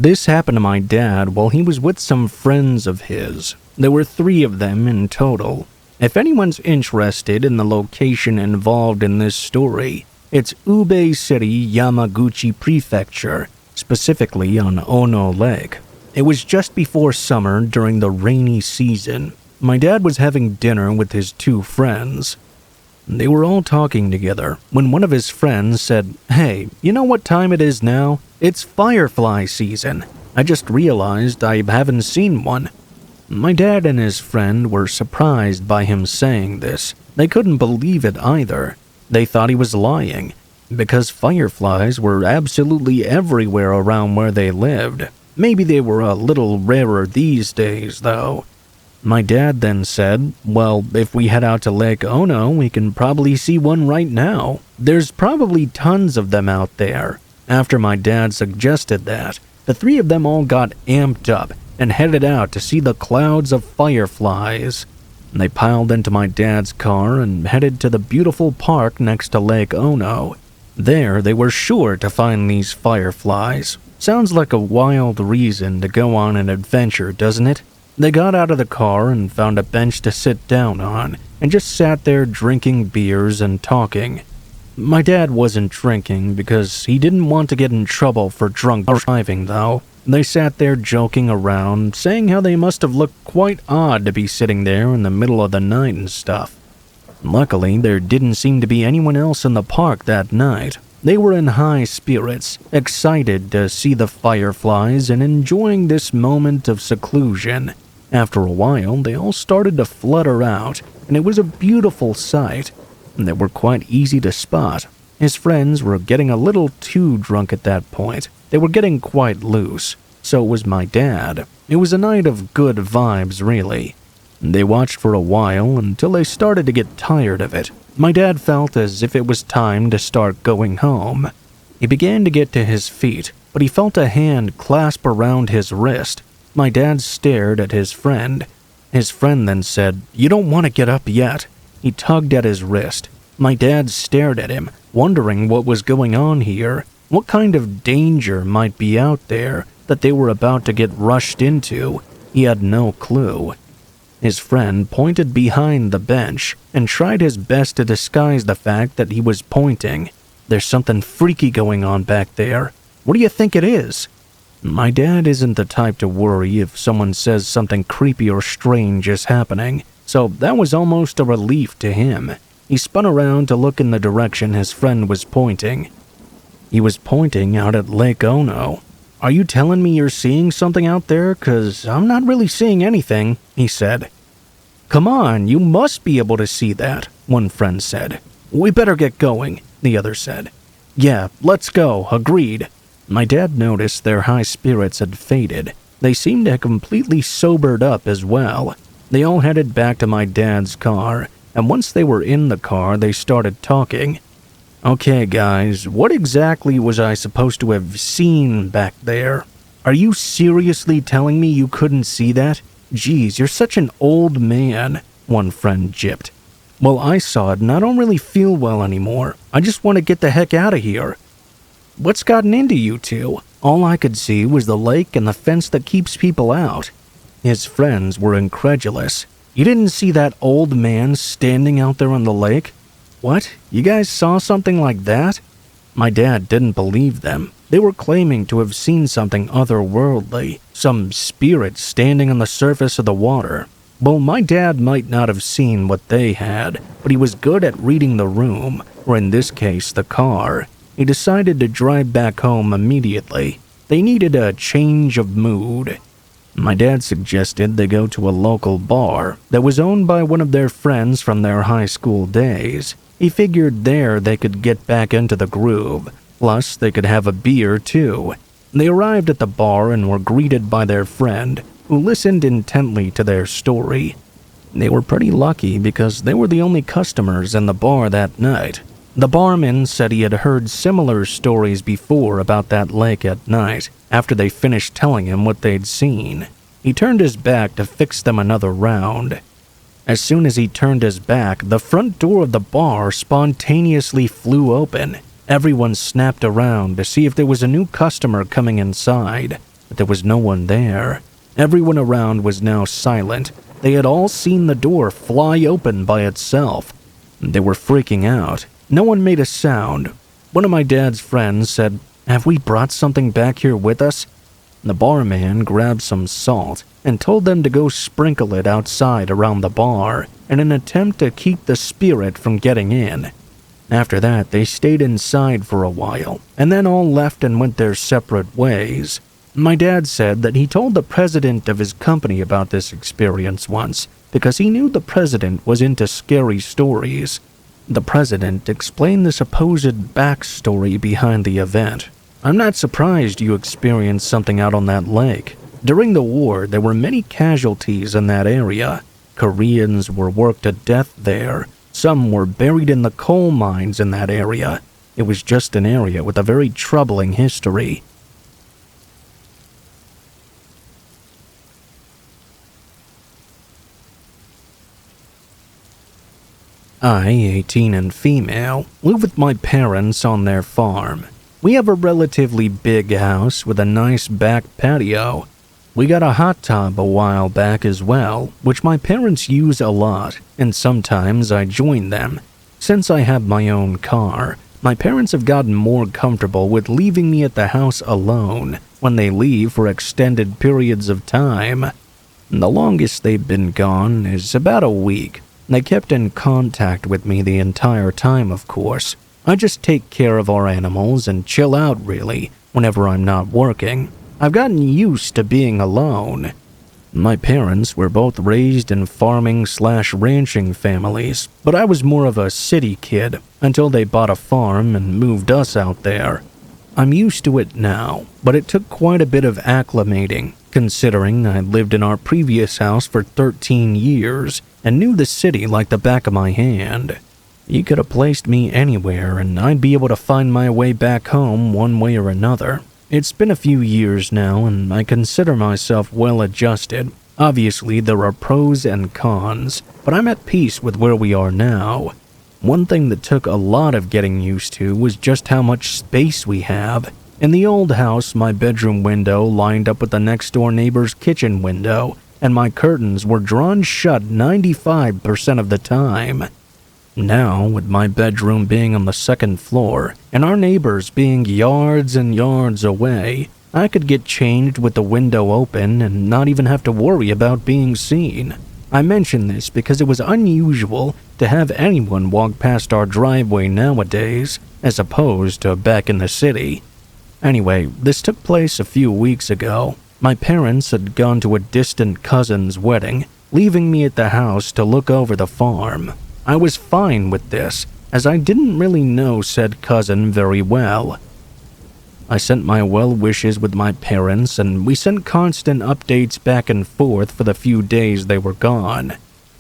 This happened to my dad while he was with some friends of his. There were 3 of them in total. If anyone's interested in the location involved in this story, it's Ube City, Yamaguchi Prefecture, specifically on Ono Lake. It was just before summer during the rainy season. My dad was having dinner with his 2 friends. They were all talking together when one of his friends said, "Hey, you know what time it is now? It's firefly season. I just realized I haven't seen one." My dad and his friend were surprised by him saying this. They couldn't believe it either. They thought he was lying. because fireflies were absolutely everywhere around where they lived. Maybe they were a little rarer these days, though. My dad then said, well, if we head out to Lake Ono, we can probably see one right now. There's probably tons of them out there. After my dad suggested that, the three of them all got amped up and headed out to see the clouds of fireflies. They piled into my dad's car and headed to the beautiful park next to Lake Ono. There, they were sure to find these fireflies. Sounds like a wild reason to go on an adventure, doesn't it? They got out of the car and found a bench to sit down on, and just sat there drinking beers and talking. My dad wasn't drinking because he didn't want to get in trouble for drunk driving, though. They sat there joking around, saying how they must have looked quite odd to be sitting there in the middle of the night and stuff. Luckily, there didn't seem to be anyone else in the park that night. They were in high spirits, excited to see the fireflies and enjoying this moment of seclusion. After a while, they all started to flutter out, and it was a beautiful sight. They were quite easy to spot. His friends were getting a little too drunk at that point. They were getting quite loose. So was my dad. It was a night of good vibes, really. They watched for a while until they started to get tired of it. My dad felt as if it was time to start going home. He began to get to his feet, but he felt a hand clasp around his wrist. My dad stared at his friend. His friend then said, "You don't want to get up yet." He tugged at his wrist. My dad stared at him, wondering what was going on here. What kind of danger might be out there that they were about to get rushed into? He had no clue. His friend pointed behind the bench and tried his best to disguise the fact that he was pointing. "There's something freaky going on back there. What do you think it is?" My dad isn't the type to worry if someone says something creepy or strange is happening, so that was almost a relief to him. He spun around to look in the direction his friend was pointing. He was pointing out at Lake Ono. "Are you telling me you're seeing something out there? 'Cause I'm not really seeing anything," he said. "Come on, you must be able to see that," one friend said. "We better get going," the other said. "Yeah, let's go, agreed." My dad noticed their high spirits had faded. They seemed to have completely sobered up as well. They all headed back to my dad's car, and once they were in the car, they started talking. "Okay, guys, what exactly was I supposed to have seen back there? Are you seriously telling me you couldn't see that? Geez, you're such an old man," one friend jipped. "Well, I saw it and I don't really feel well anymore. I just want to get the heck out of here." "What's gotten into you two? All I could see was the lake and the fence that keeps people out." His friends were incredulous. "You didn't see that old man standing out there on the lake? What? You guys saw something like that?" My dad didn't believe them. They were claiming to have seen something otherworldly, some spirit standing on the surface of the water. Well, my dad might not have seen what they had, but he was good at reading the room, or in this case, the car. He decided to drive back home immediately. They needed a change of mood. My dad suggested they go to a local bar that was owned by one of their friends from their high school days. He figured there they could get back into the groove, plus they could have a beer too. They arrived at the bar and were greeted by their friend, who listened intently to their story. They were pretty lucky because they were the only customers in the bar that night. The barman said he had heard similar stories before about that lake at night. After they finished telling him what they'd seen, he turned his back to fix them another round. As soon as he turned his back, the front door of the bar spontaneously flew open. Everyone snapped around to see if there was a new customer coming inside, but there was no one there. Everyone around was now silent. They had all seen the door fly open by itself. They were freaking out. No one made a sound. One of my dad's friends said, "Have we brought something back here with us?" The barman grabbed some salt and told them to go sprinkle it outside around the bar in an attempt to keep the spirit from getting in. After that, they stayed inside for a while and then all left and went their separate ways. My dad said that he told the president of his company about this experience once because he knew the president was into scary stories. The president explained the supposed backstory behind the event. "I'm not surprised you experienced something out on that lake. During the war, there were many casualties in that area. Koreans were worked to death there. Some were buried in the coal mines in that area. It was just an area with a very troubling history." I, 18 and female, live with my parents on their farm. We have a relatively big house with a nice back patio. We got a hot tub a while back as well, which my parents use a lot, and sometimes I join them. Since I have my own car, my parents have gotten more comfortable with leaving me at the house alone when they leave for extended periods of time. The longest they've been gone is about a week. They kept in contact with me the entire time, of course. I just take care of our animals and chill out, really, whenever I'm not working. I've gotten used to being alone. My parents were both raised in farming/ranching families, but I was more of a city kid until they bought a farm and moved us out there. I'm used to it now, but it took quite a bit of acclimating, considering I lived in our previous house for 13 years and knew the city like the back of my hand. You could have placed me anywhere and I'd be able to find my way back home one way or another. It's been a few years now and I consider myself well adjusted. Obviously, there are pros and cons, but I'm at peace with where we are now. One thing that took a lot of getting used to was just how much space we have. In the old house, my bedroom window lined up with the next door neighbor's kitchen window, and my curtains were drawn shut 95% of the time. Now, with my bedroom being on the second floor, and our neighbors being yards and yards away, I could get changed with the window open and not even have to worry about being seen. I mention this because it was unusual to have anyone walk past our driveway nowadays, as opposed to back in the city. Anyway, this took place a few weeks ago. My parents had gone to a distant cousin's wedding, leaving me at the house to look over the farm. I was fine with this, as I didn't really know said cousin very well. I sent my well wishes with my parents, and we sent constant updates back and forth for the few days they were gone.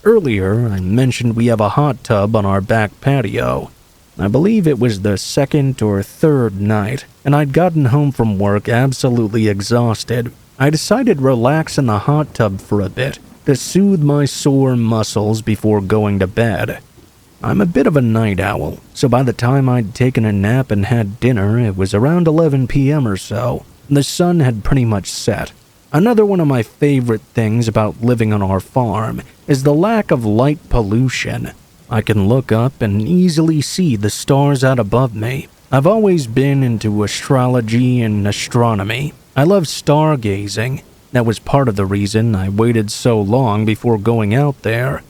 Earlier, I mentioned we have a hot tub on our back patio. I believe it was the second or third night, and I'd gotten home from work absolutely exhausted. I decided to relax in the hot tub for a bit to soothe my sore muscles before going to bed. I'm a bit of a night owl, so by the time I'd taken a nap and had dinner, it was around 11 p.m. or so. The sun had pretty much set. Another one of my favorite things about living on our farm is the lack of light pollution. I can look up and easily see the stars out above me. I've always been into astrology and astronomy. I love stargazing. That was part of the reason I waited so long before going out there.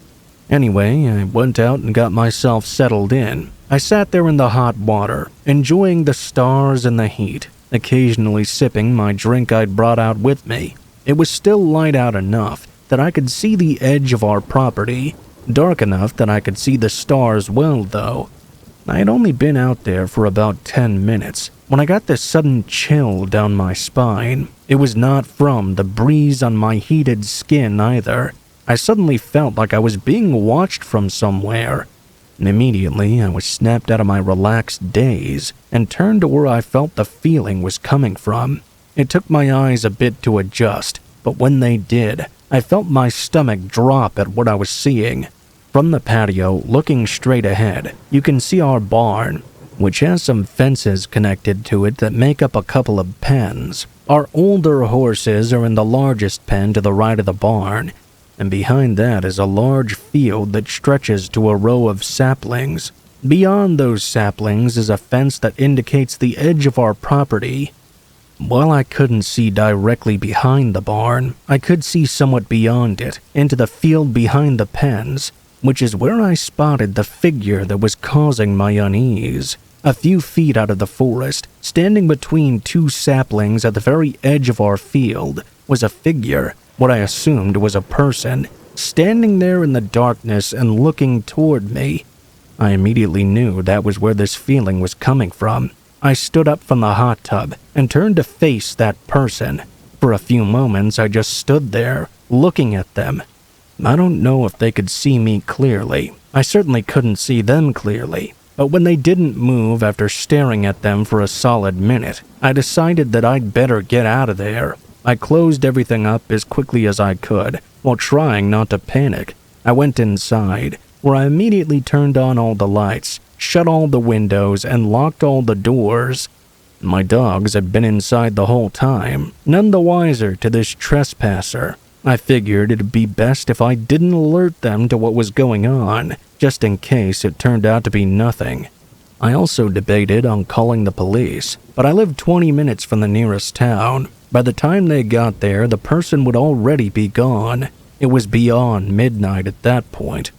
Anyway, I went out and got myself settled in. I sat there in the hot water, enjoying the stars and the heat, occasionally sipping my drink I'd brought out with me. It was still light out enough that I could see the edge of our property, dark enough that I could see the stars well, though. I had only been out there for about 10 minutes when I got this sudden chill down my spine. It was not from the breeze on my heated skin either. I suddenly felt like I was being watched from somewhere. Immediately, I was snapped out of my relaxed daze and turned to where I felt the feeling was coming from. It took my eyes a bit to adjust, but when they did, I felt my stomach drop at what I was seeing. From the patio, looking straight ahead, you can see our barn, which has some fences connected to it that make up a couple of pens. Our older horses are in the largest pen to the right of the barn, and behind that is a large field that stretches to a row of saplings. Beyond those saplings is a fence that indicates the edge of our property. While I couldn't see directly behind the barn, I could see somewhat beyond it, into the field behind the pens, which is where I spotted the figure that was causing my unease. A few feet out of the forest, standing between two saplings at the very edge of our field, was a figure, what I assumed was a person, standing there in the darkness and looking toward me. I immediately knew that was where this feeling was coming from. I stood up from the hot tub and turned to face that person. For a few moments, I just stood there, looking at them. I don't know if they could see me clearly. I certainly couldn't see them clearly. But when they didn't move after staring at them for a solid minute, I decided that I'd better get out of there. I closed everything up as quickly as I could, while trying not to panic. I went inside, where I immediately turned on all the lights, shut all the windows, and locked all the doors. My dogs had been inside the whole time, none the wiser to this trespasser. I figured it'd be best if I didn't alert them to what was going on, just in case it turned out to be nothing. I also debated on calling the police, but I lived 20 minutes from the nearest town. By the time they got there, the person would already be gone. It was beyond midnight at that point.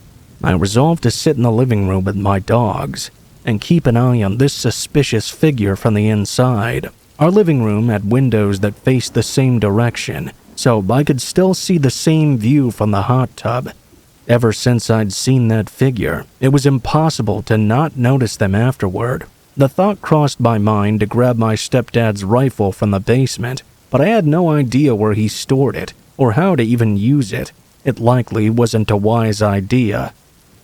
I resolved to sit in the living room with my dogs and keep an eye on this suspicious figure from the inside. Our living room had windows that faced the same direction, so I could still see the same view from the hot tub. Ever since I'd seen that figure, it was impossible to not notice them afterward. The thought crossed my mind to grab my stepdad's rifle from the basement, but I had no idea where he stored it or how to even use it. It likely wasn't a wise idea,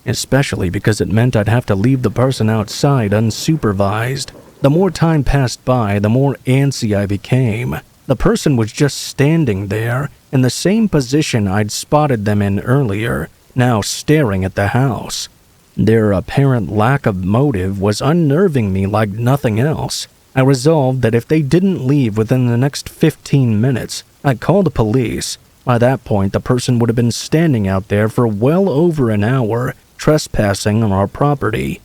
especially because it meant I'd have to leave the person outside unsupervised. The more time passed by, the more antsy I became. The person was just standing there, in the same position I'd spotted them in earlier, now staring at the house. Their apparent lack of motive was unnerving me like nothing else. I resolved that if they didn't leave within the next 15 minutes, I'd call the police. By that point, the person would have been standing out there for well over an hour, trespassing on our property.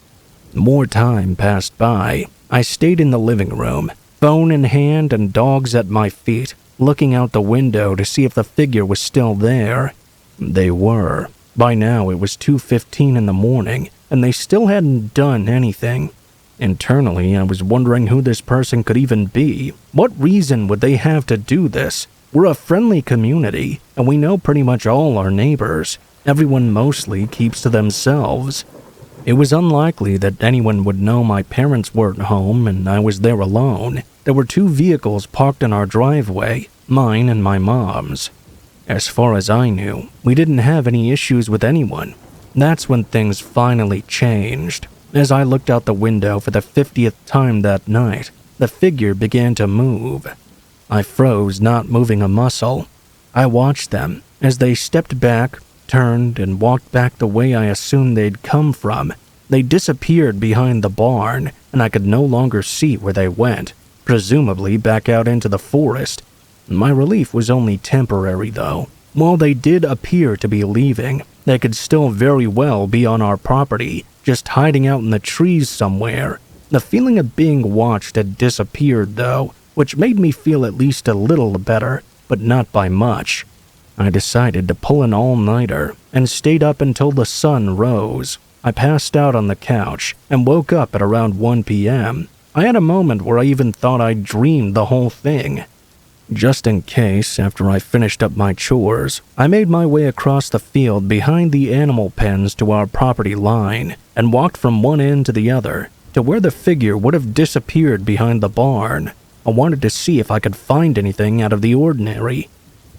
More time passed by. I stayed in the living room, phone in hand and dogs at my feet, looking out the window to see if the figure was still there. They were. By now it was 2:15 in the morning, and they still hadn't done anything. Internally, I was wondering who this person could even be. What reason would they have to do this? We're a friendly community, and we know pretty much all our neighbors. Everyone mostly keeps to themselves. It was unlikely that anyone would know my parents weren't home and I was there alone. There were 2 vehicles parked in our driveway, mine and my mom's. As far as I knew, we didn't have any issues with anyone. That's when things finally changed. As I looked out the window for the 50th time that night, the figure began to move. I froze, not moving a muscle. I watched them as they stepped back, turned, and walked back the way I assumed they'd come from. They disappeared behind the barn, and I could no longer see where they went, presumably back out into the forest. My relief was only temporary, though. While they did appear to be leaving, they could still very well be on our property, just hiding out in the trees somewhere. The feeling of being watched had disappeared, though, which made me feel at least a little better, but not by much. I decided to pull an all-nighter and stayed up until the sun rose. I passed out on the couch and woke up at around 1 p.m. I had a moment where I even thought I'd dreamed the whole thing. Just in case, after I finished up my chores, I made my way across the field behind the animal pens to our property line and walked from one end to the other to where the figure would have disappeared behind the barn. I wanted to see if I could find anything out of the ordinary.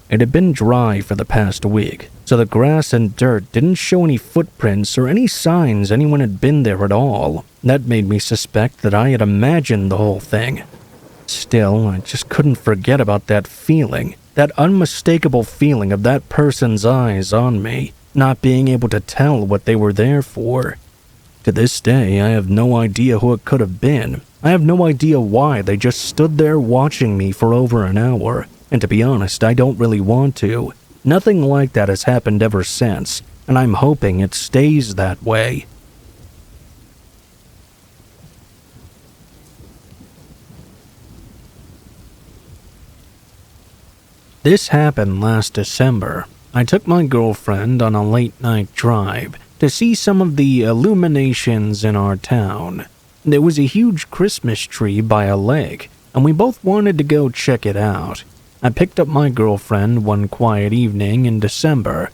It had been dry for the past week, so the grass and dirt didn't show any footprints or any signs anyone had been there at all. That made me suspect that I had imagined the whole thing. Still, I just couldn't forget about that feeling, that unmistakable feeling of that person's eyes on me, not being able to tell what they were there for. To this day, I have no idea who it could have been. I have no idea why they just stood there watching me for over an hour. And to be honest, I don't really want to. Nothing like that has happened ever since, and I'm hoping it stays that way. This happened last December. I took my girlfriend on a late-night drive to see some of the illuminations in our town. There was a huge Christmas tree by a lake, and we both wanted to go check it out. I picked up my girlfriend one quiet evening in December.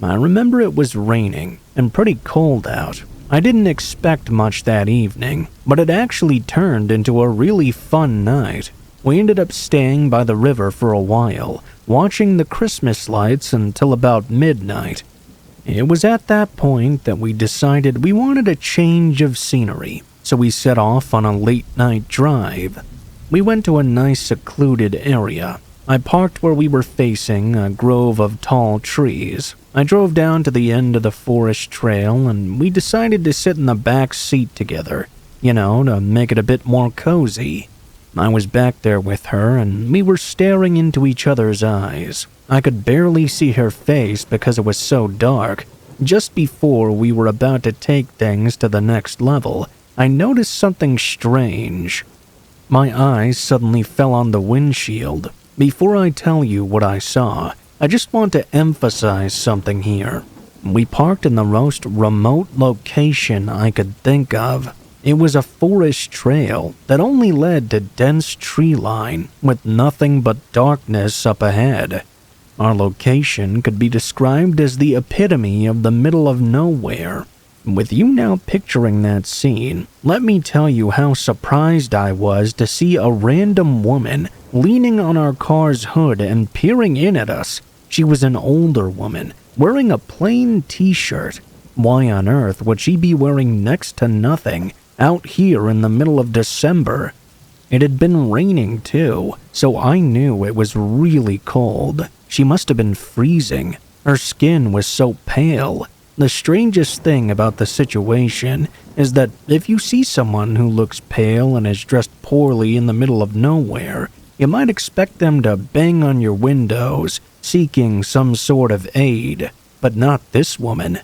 I remember it was raining and pretty cold out. I didn't expect much that evening, but it actually turned into a really fun night. We ended up staying by the river for a while, watching the Christmas lights until about midnight. It was at that point that we decided we wanted a change of scenery, so we set off on a late-night drive. We went to a nice secluded area. I parked where we were facing a grove of tall trees. I drove down to the end of the forest trail and we decided to sit in the back seat together, to make it a bit more cozy. I was back there with her and we were staring into each other's eyes. I could barely see her face because it was so dark. Just before we were about to take things to the next level, I noticed something strange. My eyes suddenly fell on the windshield. Before I tell you what I saw, I just want to emphasize something here. We parked in the most remote location I could think of. It was a forest trail that only led to dense tree line with nothing but darkness up ahead. Our location could be described as the epitome of the middle of nowhere. With you now picturing that scene, let me tell you how surprised I was to see a random woman leaning on our car's hood and peering in at us. She was an older woman, wearing a plain t-shirt. Why on earth would she be wearing next to nothing out here in the middle of December? It had been raining too, so I knew it was really cold. She must have been freezing. Her skin was so pale. The strangest thing about the situation is that if you see someone who looks pale and is dressed poorly in the middle of nowhere, you might expect them to bang on your windows, seeking some sort of aid. But not this woman.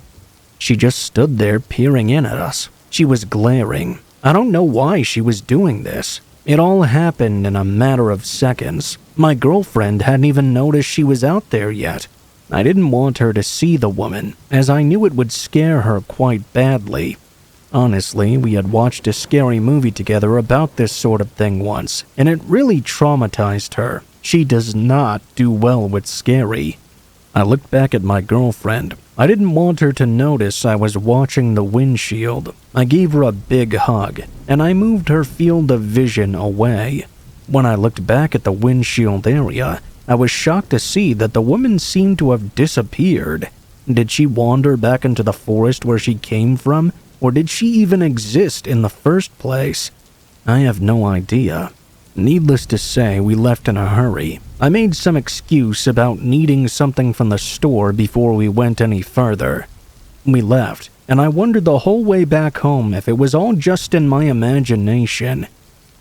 She just stood there peering in at us. She was glaring. I don't know why she was doing this. It all happened in a matter of seconds. My girlfriend hadn't even noticed she was out there yet. I didn't want her to see the woman, as I knew it would scare her quite badly. Honestly, we had watched a scary movie together about this sort of thing once, and it really traumatized her. She does not do well with scary. I looked back at my girlfriend. I didn't want her to notice I was watching the windshield. I gave her a big hug, and I moved her field of vision away. When I looked back at the windshield area, I was shocked to see that the woman seemed to have disappeared. Did she wander back into the forest where she came from, or did she even exist in the first place? I have no idea. Needless to say, we left in a hurry. I made some excuse about needing something from the store before we went any further. We left, and I wondered the whole way back home if it was all just in my imagination.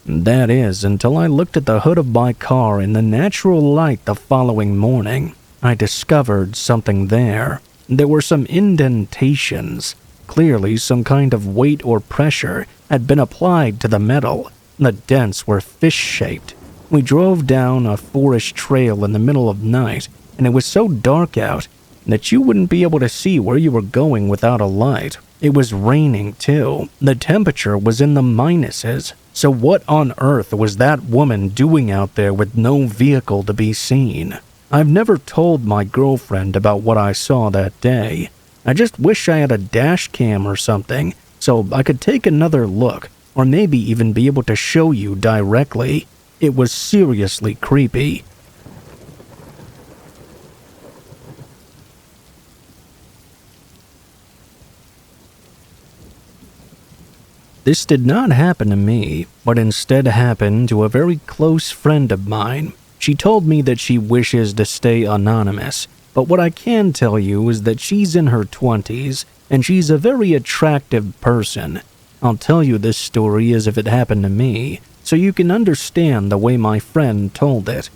That is, until I looked at the hood of my car in the natural light the following morning. I discovered something there. There were some indentations. Clearly, some kind of weight or pressure had been applied to the metal. The dents were fish-shaped. We drove down a forest trail in the middle of night, and it was so dark out that you wouldn't be able to see where you were going without a light. It was raining, too. The temperature was in the minuses. So what on earth was that woman doing out there with no vehicle to be seen? I've never told my girlfriend about what I saw that day. I just wish I had a dash cam or something, so I could take another look, or maybe even be able to show you directly. It was seriously creepy. This did not happen to me, but instead happened to a very close friend of mine. She told me that she wishes to stay anonymous, but what I can tell you is that she's in her 20s, and she's a very attractive person. I'll tell you this story as if it happened to me, so you can understand the way my friend told it.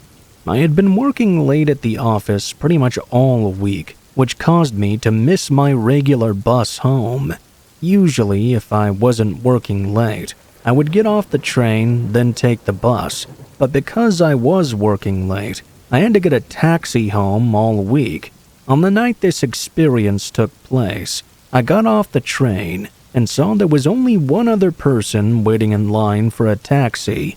I had been working late at the office pretty much all week, which caused me to miss my regular bus home. Usually, if I wasn't working late, I would get off the train, then take the bus. But because I was working late, I had to get a taxi home all week. On the night this experience took place, I got off the train and saw there was only one other person waiting in line for a taxi.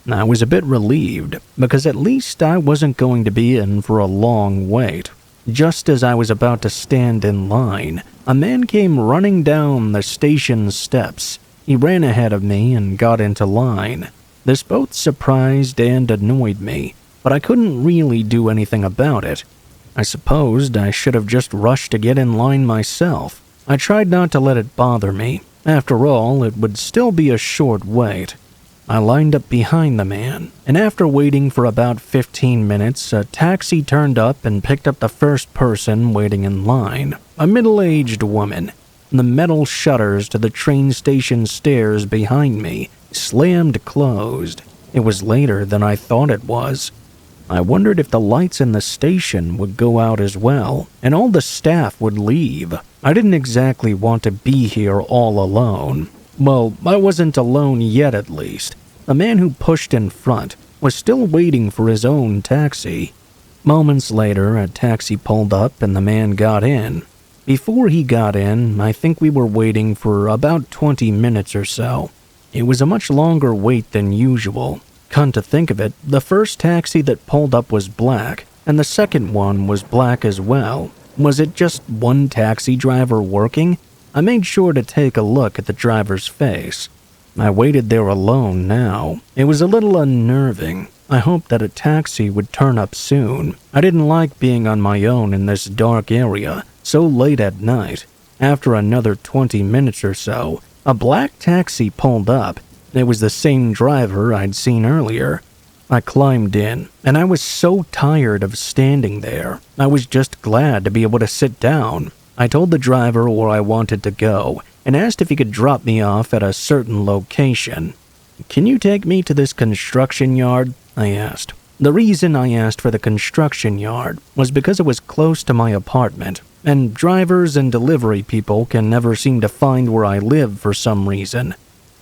I was a bit relieved, because at least I wasn't going to be in for a long wait. Just as I was about to stand in line, a man came running down the station steps. He ran ahead of me and got into line. This both surprised and annoyed me, but I couldn't really do anything about it. I supposed I should have just rushed to get in line myself. I tried not to let it bother me. After all, it would still be a short wait. I lined up behind the man, and after waiting for about 15 minutes, a taxi turned up and picked up the first person waiting in line, a middle-aged woman. The metal shutters to the train station stairs behind me slammed closed. It was later than I thought it was. I wondered if the lights in the station would go out as well, and all the staff would leave. I didn't exactly want to be here all alone. Well, I wasn't alone yet at least. The man who pushed in front was still waiting for his own taxi. Moments later, a taxi pulled up and the man got in. Before he got in, I think we were waiting for about 20 minutes or so. It was a much longer wait than usual. Come to think of it, the first taxi that pulled up was black, and the second one was black as well. Was it just one taxi driver working? I made sure to take a look at the driver's face. I waited there alone now. It was a little unnerving. I hoped that a taxi would turn up soon. I didn't like being on my own in this dark area, so late at night. After another 20 minutes or so, a black taxi pulled up. It was the same driver I'd seen earlier. I climbed in, and I was so tired of standing there. I was just glad to be able to sit down. I told the driver where I wanted to go, and asked if he could drop me off at a certain location. "Can you take me to this construction yard?" I asked. The reason I asked for the construction yard was because it was close to my apartment, and drivers and delivery people can never seem to find where I live for some reason.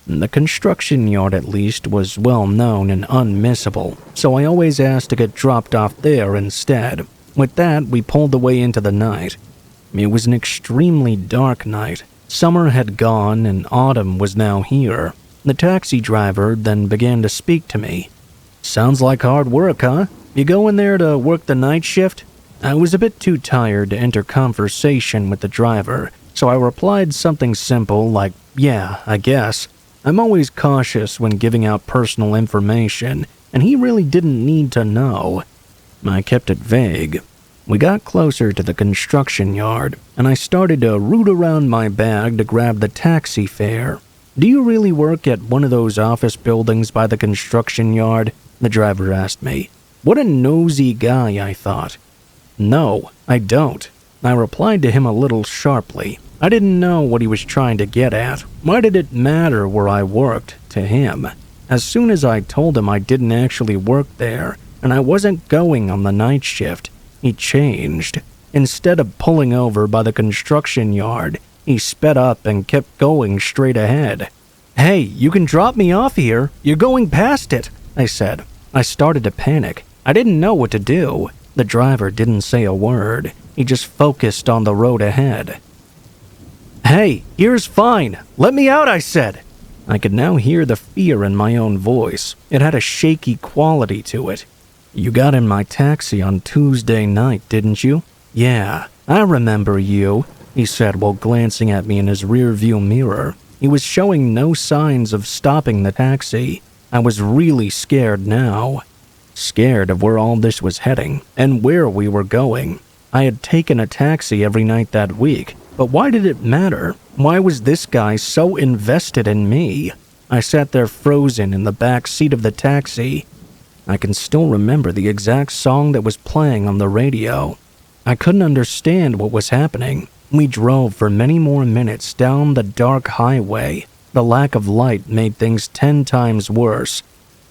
The construction yard, at least, was well known and unmissable, so I always asked to get dropped off there instead. With that, we pulled away into the night. It was an extremely dark night. Summer had gone and autumn was now here. The taxi driver then began to speak to me. "Sounds like hard work, huh? You going there to work the night shift?" I was a bit too tired to enter conversation with the driver, so I replied something simple like, "Yeah, I guess." I'm always cautious when giving out personal information, and he really didn't need to know. I kept it vague. We got closer to the construction yard, and I started to root around my bag to grab the taxi fare. "Do you really work at one of those office buildings by the construction yard?" the driver asked me. What a nosy guy, I thought. "No, I don't," I replied to him a little sharply. I didn't know what he was trying to get at. Why did it matter where I worked to him? As soon as I told him I didn't actually work there, and I wasn't going on the night shift, he changed. Instead of pulling over by the construction yard, he sped up and kept going straight ahead. "Hey, you can drop me off here. You're going past it," I said. I started to panic. I didn't know what to do. The driver didn't say a word. He just focused on the road ahead. "Hey, here's fine. Let me out," I said. I could now hear the fear in my own voice. It had a shaky quality to it. "You got in my taxi on Tuesday night, didn't you?" "Yeah, I remember you," he said while glancing at me in his rearview mirror. He was showing no signs of stopping the taxi. I was really scared now. Scared of where all this was heading and where we were going. I had taken a taxi every night that week, but why did it matter? Why was this guy so invested in me? I sat there frozen in the back seat of the taxi. I can still remember the exact song that was playing on the radio. I couldn't understand what was happening. We drove for many more minutes down the dark highway. The lack of light made things 10 times worse.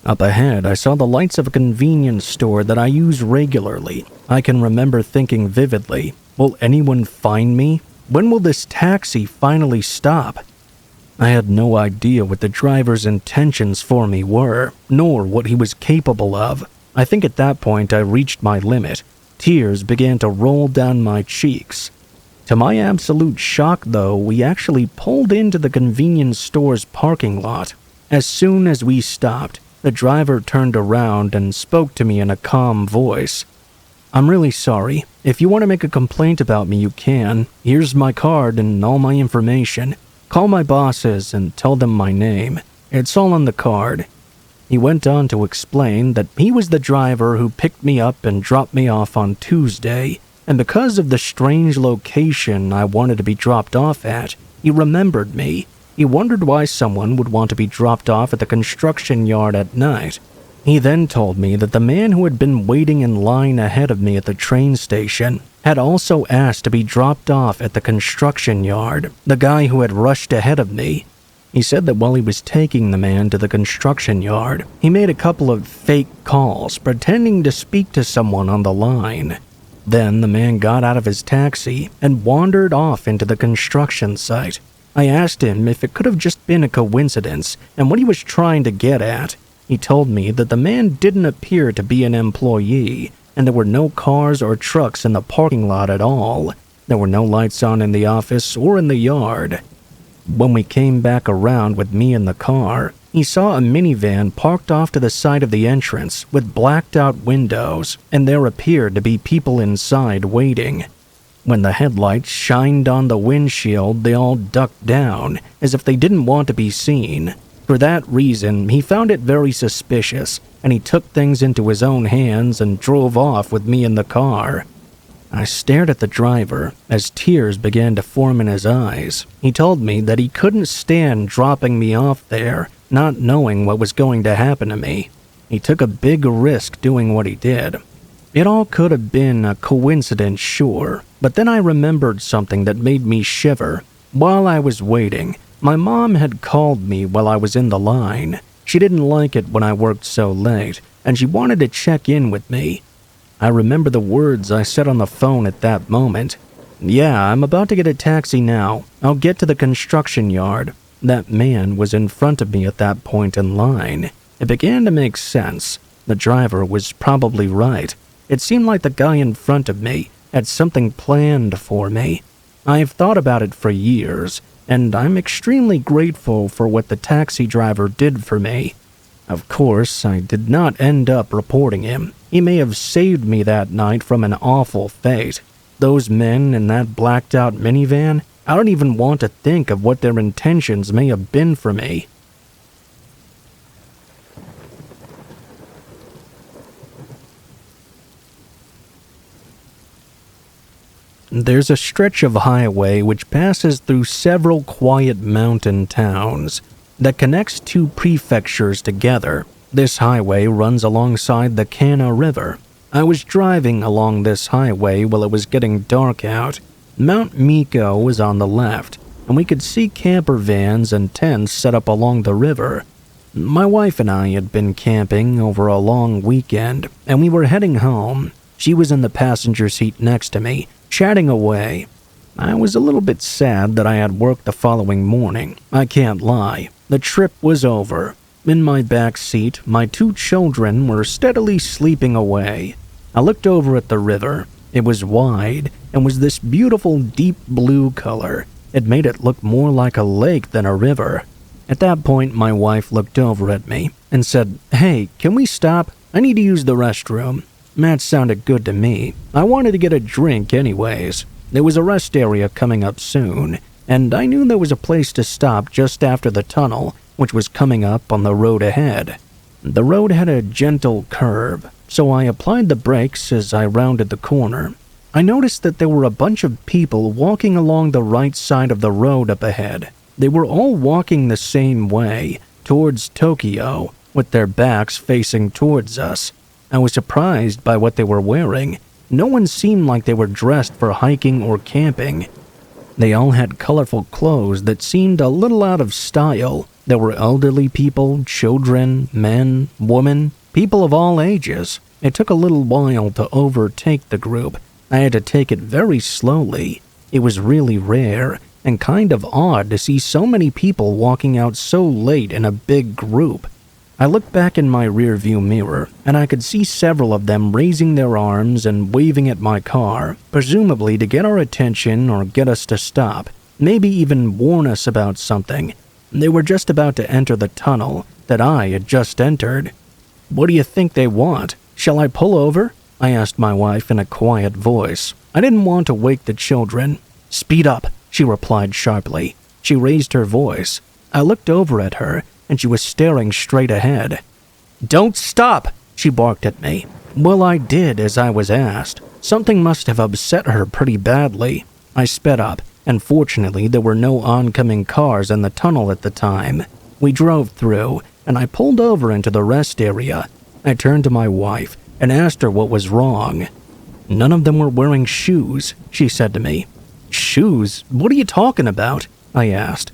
Up ahead, I saw the lights of a convenience store that I use regularly. I can remember thinking vividly, will anyone find me? When will this taxi finally stop? I had no idea what the driver's intentions for me were, nor what he was capable of. I think at that point I reached my limit. Tears began to roll down my cheeks. To my absolute shock, though, we actually pulled into the convenience store's parking lot. As soon as we stopped, the driver turned around and spoke to me in a calm voice. "I'm really sorry. If you want to make a complaint about me, you can. Here's my card and all my information. Call my bosses and tell them my name. It's all on the card." He went on to explain that he was the driver who picked me up and dropped me off on Tuesday, and because of the strange location I wanted to be dropped off at, he remembered me. He wondered why someone would want to be dropped off at the construction yard at night. He then told me that the man who had been waiting in line ahead of me at the train station had also asked to be dropped off at the construction yard, the guy who had rushed ahead of me. He said that while he was taking the man to the construction yard, he made a couple of fake calls pretending to speak to someone on the line. Then the man got out of his taxi and wandered off into the construction site. I asked him if it could have just been a coincidence and what he was trying to get at. He told me that the man didn't appear to be an employee, and there were no cars or trucks in the parking lot at all. There were no lights on in the office or in the yard. When we came back around with me in the car, he saw a minivan parked off to the side of the entrance with blacked-out windows, and there appeared to be people inside waiting. When the headlights shined on the windshield, they all ducked down, as if they didn't want to be seen. For that reason, he found it very suspicious, and he took things into his own hands and drove off with me in the car. I stared at the driver as tears began to form in his eyes. He told me that he couldn't stand dropping me off there, not knowing what was going to happen to me. He took a big risk doing what he did. It all could have been a coincidence, sure, but then I remembered something that made me shiver. While I was waiting, my mom had called me while I was in the line. She didn't like it when I worked so late, and she wanted to check in with me. I remember the words I said on the phone at that moment. "Yeah, I'm about to get a taxi now. I'll get to the construction yard." That man was in front of me at that point in line. It began to make sense. The driver was probably right. It seemed like the guy in front of me had something planned for me. I've thought about it for years, and I'm extremely grateful for what the taxi driver did for me. Of course, I did not end up reporting him. He may have saved me that night from an awful fate. Those men in that blacked-out minivan, I don't even want to think of what their intentions may have been for me. There's a stretch of highway which passes through several quiet mountain towns that connects two prefectures together. This highway runs alongside the Kana River. I was driving along this highway while it was getting dark out. Mount Miko was on the left, and we could see camper vans and tents set up along the river. My wife and I had been camping over a long weekend, and we were heading home. She was in the passenger seat next to me, chatting away. I was a little bit sad that I had work the following morning. I can't lie. The trip was over. In my back seat, my two children were steadily sleeping away. I looked over at the river. It was wide and was this beautiful deep blue color. It made it look more like a lake than a river. At that point, my wife looked over at me and said, "Hey, can we stop? I need to use the restroom." That sounded good to me. I wanted to get a drink anyways. There was a rest area coming up soon, and I knew there was a place to stop just after the tunnel, which was coming up on the road ahead. The road had a gentle curve, so I applied the brakes as I rounded the corner. I noticed that there were a bunch of people walking along the right side of the road up ahead. They were all walking the same way, towards Tokyo, with their backs facing towards us. I was surprised by what they were wearing. No one seemed like they were dressed for hiking or camping. They all had colorful clothes that seemed a little out of style. There were elderly people, children, men, women, people of all ages. It took a little while to overtake the group. I had to take it very slowly. It was really rare and kind of odd to see so many people walking out so late in a big group. I looked back in my rearview mirror, and I could see several of them raising their arms and waving at my car, presumably to get our attention or get us to stop, maybe even warn us about something. They were just about to enter the tunnel that I had just entered. "What do you think they want? Shall I pull over?" I asked my wife in a quiet voice. I didn't want to wake the children. "Speed up," she replied sharply. She raised her voice. I looked over at her, and she was staring straight ahead. "Don't stop!" she barked at me. Well, I did as I was asked. Something must have upset her pretty badly. I sped up, and fortunately there were no oncoming cars in the tunnel at the time. We drove through, and I pulled over into the rest area. I turned to my wife and asked her what was wrong. "None of them were wearing shoes," she said to me. "Shoes? What are you talking about?" I asked.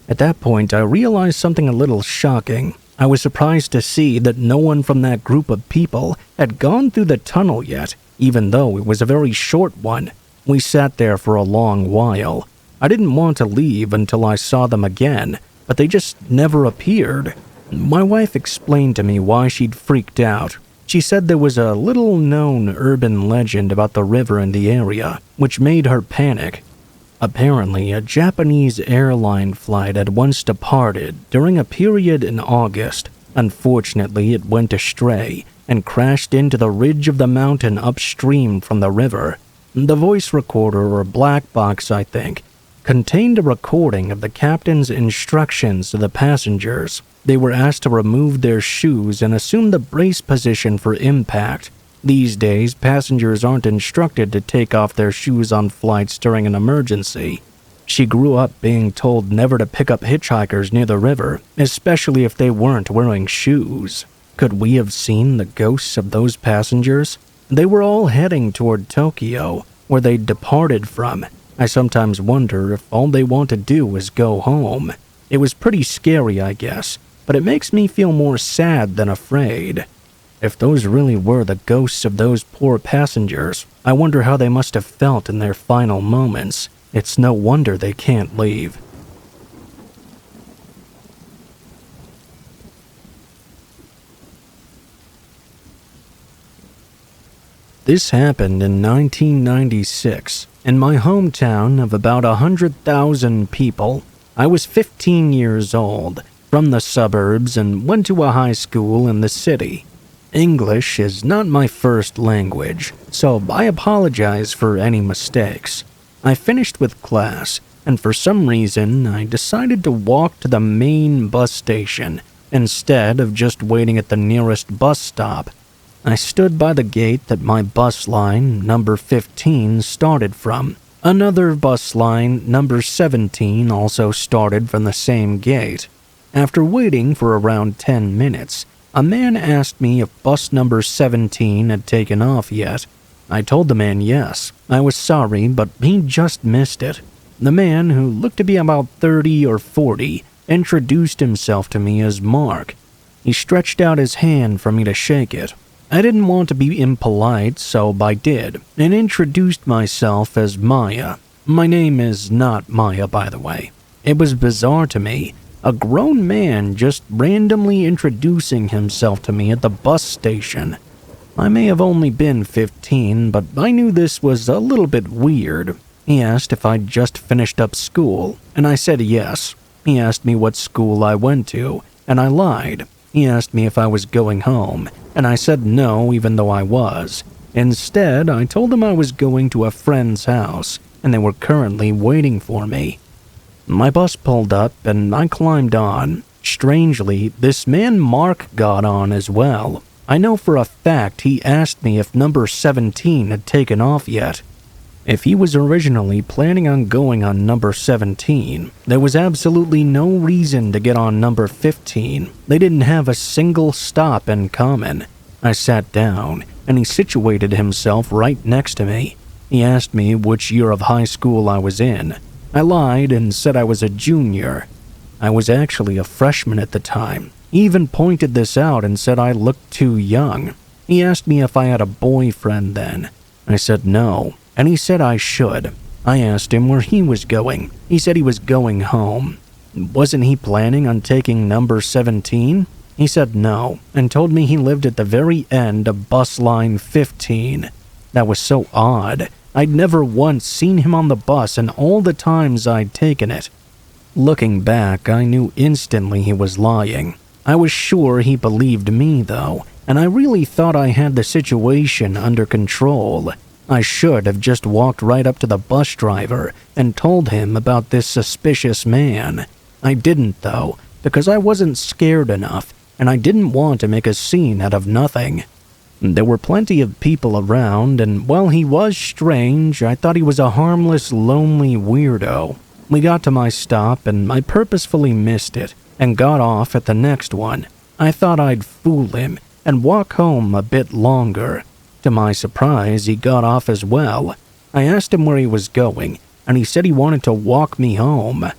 At that point, I realized something a little shocking. I was surprised to see that no one from that group of people had gone through the tunnel yet, even though it was a very short one. We sat there for a long while. I didn't want to leave until I saw them again, but they just never appeared. My wife explained to me why she'd freaked out. She said there was a little-known urban legend about the river in the area, which made her panic. Apparently, a Japanese airline flight had once departed during a period in August. Unfortunately, it went astray and crashed into the ridge of the mountain upstream from the river. The voice recorder, or black box I think, contained a recording of the captain's instructions to the passengers. They were asked to remove their shoes and assume the brace position for impact. These days, passengers aren't instructed to take off their shoes on flights during an emergency. She grew up being told never to pick up hitchhikers near the river, especially if they weren't wearing shoes. Could we have seen the ghosts of those passengers? They were all heading toward Tokyo, where they'd departed from. I sometimes wonder if all they want to do is go home. It was pretty scary, I guess, but it makes me feel more sad than afraid. If those really were the ghosts of those poor passengers, I wonder how they must have felt in their final moments. It's no wonder they can't leave. This happened in 1996, in my hometown of about 100,000 people. I was 15 years old, from the suburbs, and went to a high school in the city. English is not my first language, so I apologize for any mistakes. I finished with class, and for some reason, I decided to walk to the main bus station instead of just waiting at the nearest bus stop. I stood by the gate that my bus line, number 15, started from. Another bus line, number 17, also started from the same gate. After waiting for around 10 minutes, a man asked me if bus number 17 had taken off yet. I told the man yes. I was sorry, but he just missed it. The man, who looked to be about 30 or 40, introduced himself to me as Mark. He stretched out his hand for me to shake it. I didn't want to be impolite, so I did, and introduced myself as Maya. My name is not Maya, by the way. It was bizarre to me. A grown man just randomly introducing himself to me at the bus station. I may have only been 15, but I knew this was a little bit weird. He asked if I'd just finished up school, and I said yes. He asked me what school I went to, and I lied. He asked me if I was going home, and I said no, even though I was. Instead, I told him I was going to a friend's house, and they were currently waiting for me. My bus pulled up, and I climbed on. Strangely, this man Mark got on as well. I know for a fact he asked me if number 17 had taken off yet. If he was originally planning on going on number 17, there was absolutely no reason to get on number 15. They didn't have a single stop in common. I sat down, and he situated himself right next to me. He asked me which year of high school I was in. I lied and said I was a junior. I was actually a freshman at the time. He even pointed this out and said I looked too young. He asked me if I had a boyfriend then. I said no, and he said I should. I asked him where he was going. He said he was going home. Wasn't he planning on taking number 17? He said no, and told me he lived at the very end of bus line 15. That was so odd. I'd never once seen him on the bus in all the times I'd taken it. Looking back, I knew instantly he was lying. I was sure he believed me, though, and I really thought I had the situation under control. I should have just walked right up to the bus driver and told him about this suspicious man. I didn't, though, because I wasn't scared enough, and I didn't want to make a scene out of nothing. There were plenty of people around, and while he was strange, I thought he was a harmless, lonely weirdo. We got to my stop, and I purposefully missed it and got off at the next one. I thought I'd fool him and walk home a bit longer. To my surprise, he got off as well. I asked him where he was going, and he said he wanted to walk me home.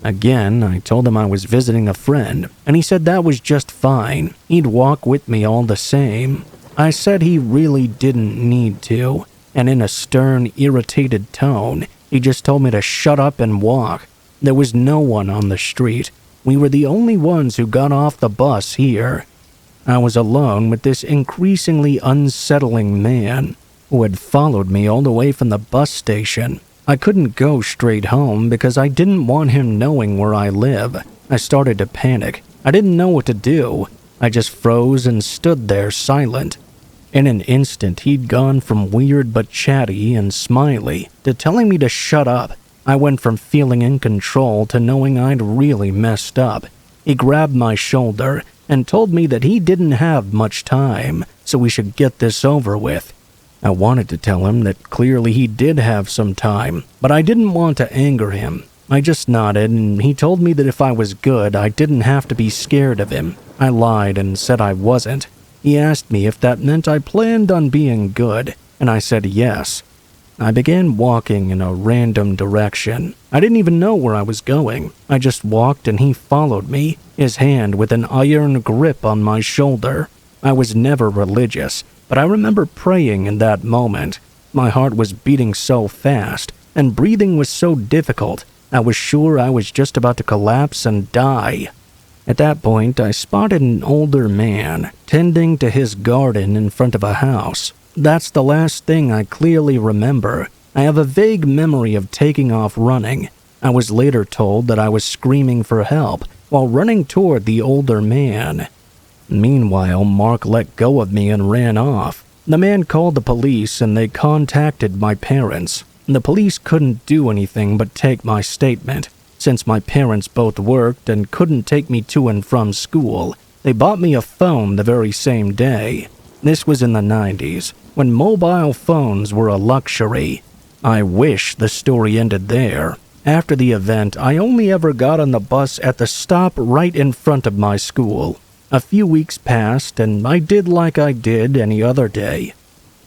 Again, I told him I was visiting a friend, and he said that was just fine. He'd walk with me all the same. I said he really didn't need to, and in a stern, irritated tone, he just told me to shut up and walk. There was no one on the street. We were the only ones who got off the bus here. I was alone with this increasingly unsettling man who had followed me all the way from the bus station. I couldn't go straight home because I didn't want him knowing where I live. I started to panic. I didn't know what to do. I just froze and stood there silent. In an instant, he'd gone from weird but chatty and smiley to telling me to shut up. I went from feeling in control to knowing I'd really messed up. He grabbed my shoulder and told me that he didn't have much time, so we should get this over with. I wanted to tell him that clearly he did have some time, but I didn't want to anger him. I just nodded, and he told me that if I was good, I didn't have to be scared of him. I lied and said I wasn't. He asked me if that meant I planned on being good, and I said yes. I began walking in a random direction. I didn't even know where I was going. I just walked and he followed me, his hand with an iron grip on my shoulder. I was never religious, but I remember praying in that moment. My heart was beating so fast, and breathing was so difficult, I was sure I was just about to collapse and die. At that point, I spotted an older man tending to his garden in front of a house. That's the last thing I clearly remember. I have a vague memory of taking off running. I was later told that I was screaming for help while running toward the older man. Meanwhile, Mark let go of me and ran off. The man called the police and they contacted my parents. The police couldn't do anything but take my statement. Since my parents both worked and couldn't take me to and from school, they bought me a phone the very same day. This was in the 90s, when mobile phones were a luxury. I wish the story ended there. After the event, I only ever got on the bus at the stop right in front of my school. A few weeks passed, and I did like I did any other day.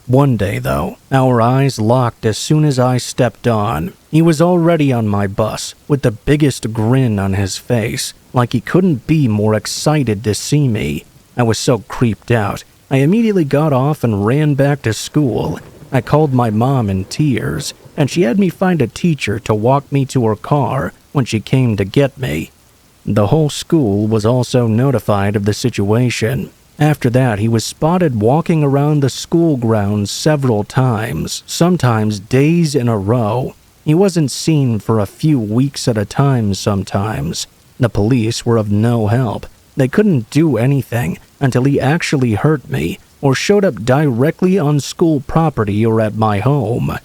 One day, though, our eyes locked as soon as I stepped on. He was already on my bus, with the biggest grin on his face, like he couldn't be more excited to see me. I was so creeped out, I immediately got off and ran back to school. I called my mom in tears, and she had me find a teacher to walk me to her car when she came to get me. The whole school was also notified of the situation. After that, he was spotted walking around the school grounds several times, sometimes days in a row. He wasn't seen for a few weeks at a time sometimes. The police were of no help. They couldn't do anything until he actually hurt me or showed up directly on school property or at my home.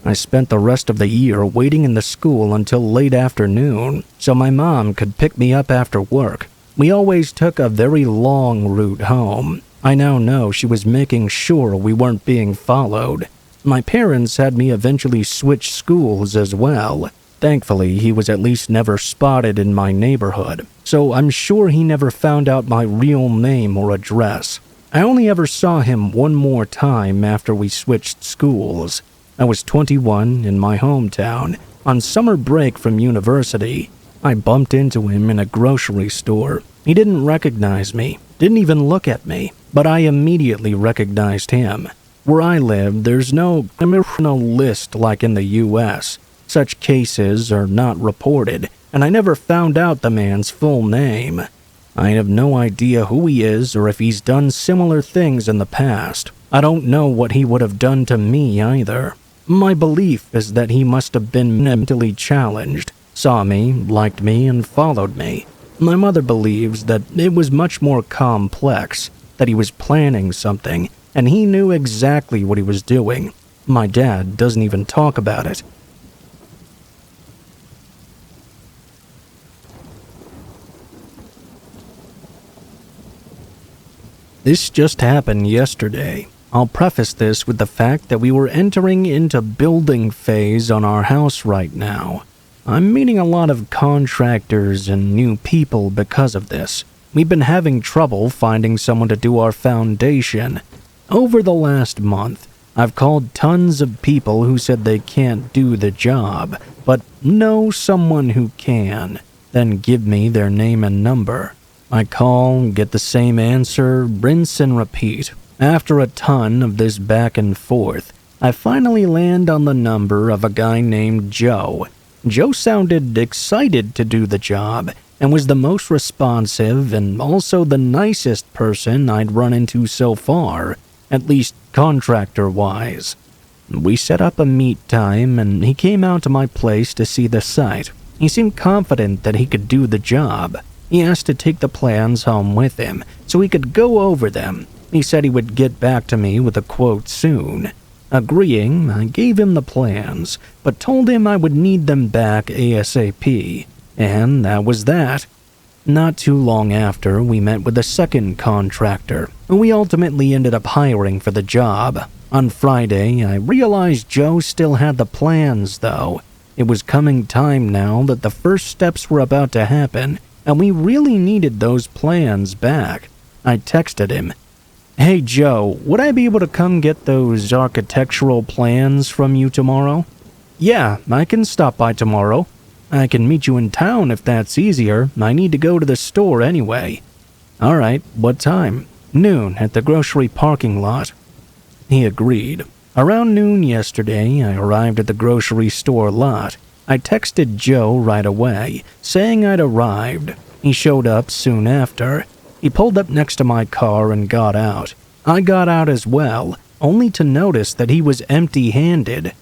I spent the rest of the year waiting in the school until late afternoon so my mom could pick me up after work. We always took a very long route home. I now know she was making sure we weren't being followed. My parents had me eventually switch schools as well. Thankfully, he was at least never spotted in my neighborhood, so I'm sure he never found out my real name or address. I only ever saw him one more time after we switched schools. I was 21 in my hometown, on summer break from university. I bumped into him in a grocery store. He didn't recognize me, didn't even look at me, but I immediately recognized him. Where I live, there's no criminal list like in the U.S. Such cases are not reported, and I never found out the man's full name. I have no idea who he is or if he's done similar things in the past. I don't know what he would have done to me either. My belief is that he must have been mentally challenged, saw me, liked me, and followed me. My mother believes that it was much more complex, that he was planning something, and he knew exactly what he was doing. My dad doesn't even talk about it. This just happened yesterday. I'll preface this with the fact that we were entering into building phase on our house right now. I'm meeting a lot of contractors and new people because of this. We've been having trouble finding someone to do our foundation. Over the last month, I've called tons of people who said they can't do the job, but know someone who can, then give me their name and number. I call, get the same answer, rinse and repeat. After a ton of this back and forth, I finally land on the number of a guy named Joe. Joe sounded excited to do the job and was the most responsive and also the nicest person I'd run into so far, at least contractor-wise. We set up a meet time and he came out to my place to see the site. He seemed confident that he could do the job. He asked to take the plans home with him so he could go over them. He said he would get back to me with a quote soon. Agreeing, I gave him the plans, but told him I would need them back ASAP, and that was that. Not too long after, we met with a second contractor, who we ultimately ended up hiring for the job. On Friday, I realized Joe still had the plans, though. It was coming time now that the first steps were about to happen, and we really needed those plans back. I texted him, "Hey Joe, would I be able to come get those architectural plans from you tomorrow?" "Yeah, I can stop by tomorrow. I can meet you in town if that's easier. I need to go to the store anyway." "Alright, what time?" "Noon at the grocery parking lot." He agreed. Around noon yesterday, I arrived at the grocery store lot. I texted Joe right away, saying I'd arrived. He showed up soon after. He pulled up next to my car and got out. I got out as well, only to notice that he was empty-handed.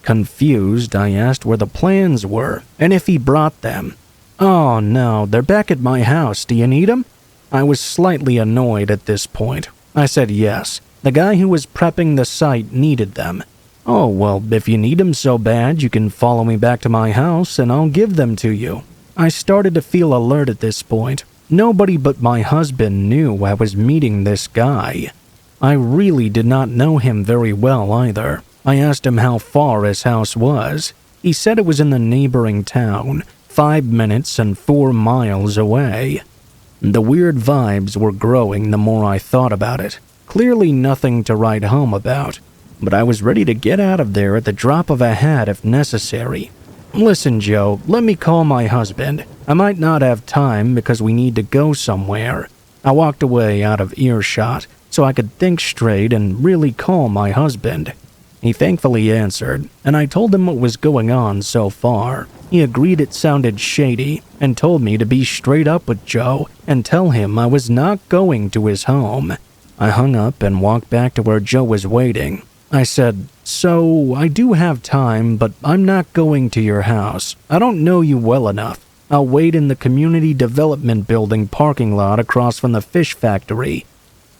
Confused, I asked where the plans were, and if he brought them. "Oh no, they're back at my house. Do you need them?" I was slightly annoyed at this point. I said yes. The guy who was prepping the site needed them. "Oh, well, if you need them so bad, you can follow me back to my house and I'll give them to you." I started to feel alert at this point. Nobody but my husband knew I was meeting this guy. I really did not know him very well either. I asked him how far his house was. He said it was in the neighboring town, 5 minutes and 4 miles away. The weird vibes were growing the more I thought about it. Clearly nothing to write home about, but I was ready to get out of there at the drop of a hat if necessary. "Listen, Joe, let me call my husband. I might not have time because we need to go somewhere." I walked away out of earshot so I could think straight and really call my husband. He thankfully answered, and I told him what was going on so far. He agreed it sounded shady and told me to be straight up with Joe and tell him I was not going to his home. I hung up and walked back to where Joe was waiting. I said, "So, I do have time, but I'm not going to your house. I don't know you well enough. I'll wait in the community development building parking lot across from the fish factory."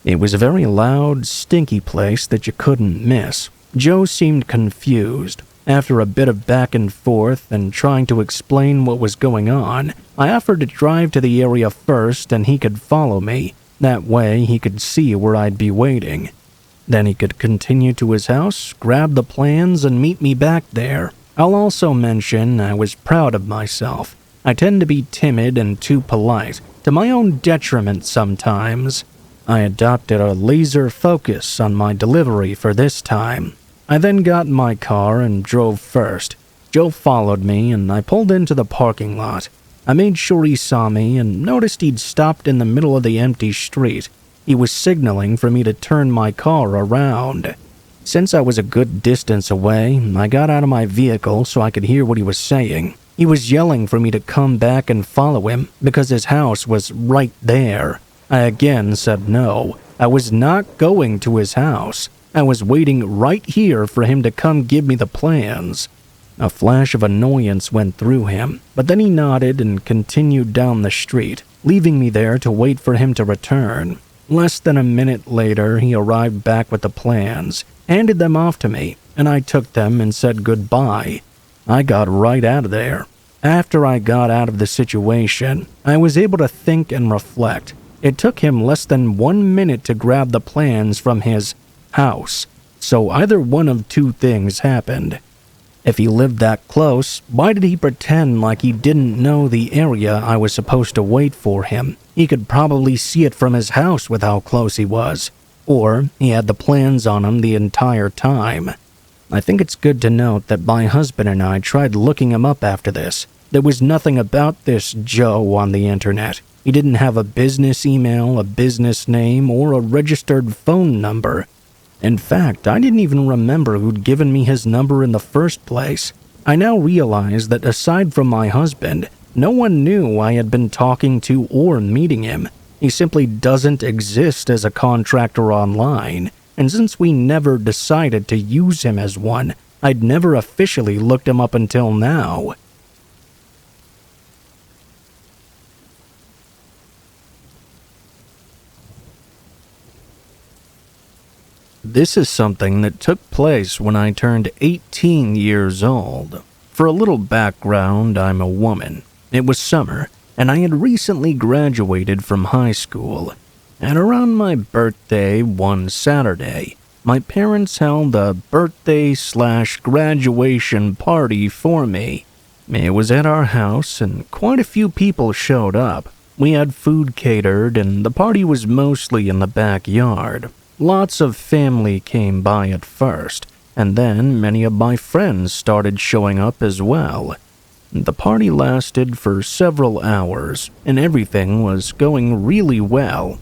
It was a very loud, stinky place that you couldn't miss. Joe seemed confused. After a bit of back and forth and trying to explain what was going on, I offered to drive to the area first and he could follow me. That way he could see where I'd be waiting. Then he could continue to his house, grab the plans, and meet me back there. I'll also mention I was proud of myself. I tend to be timid and too polite, to my own detriment sometimes. I adopted a laser focus on my delivery for this time. I then got in my car and drove first. Joe followed me and I pulled into the parking lot. I made sure he saw me and noticed he'd stopped in the middle of the empty street. He was signaling for me to turn my car around. Since I was a good distance away, I got out of my vehicle so I could hear what he was saying. He was yelling for me to come back and follow him because his house was right there. I again said no. I was not going to his house. I was waiting right here for him to come give me the plans. A flash of annoyance went through him, but then he nodded and continued down the street, leaving me there to wait for him to return. Less than a minute later, he arrived back with the plans, handed them off to me, and I took them and said goodbye. I got right out of there. After I got out of the situation, I was able to think and reflect. It took him less than 1 minute to grab the plans from his house, so either one of two things happened. If he lived that close, why did he pretend like he didn't know the area I was supposed to wait for him? He could probably see it from his house with how close he was. Or he had the plans on him the entire time. I think it's good to note that my husband and I tried looking him up after this. There was nothing about this Joe on the internet. He didn't have a business email, a business name, or a registered phone number. In fact, I didn't even remember who'd given me his number in the first place. I now realize that aside from my husband, no one knew I had been talking to or meeting him. He simply doesn't exist as a contractor online, and since we never decided to use him as one, I'd never officially looked him up until now. This is something that took place when I turned 18 years old. For a little background, I'm a woman. It was summer, and I had recently graduated from high school. And around my birthday one Saturday, my parents held a birthday/graduation party for me. It was at our house, and quite a few people showed up. We had food catered, and the party was mostly in the backyard. Lots of family came by at first, and then many of my friends started showing up as well. The party lasted for several hours, and everything was going really well.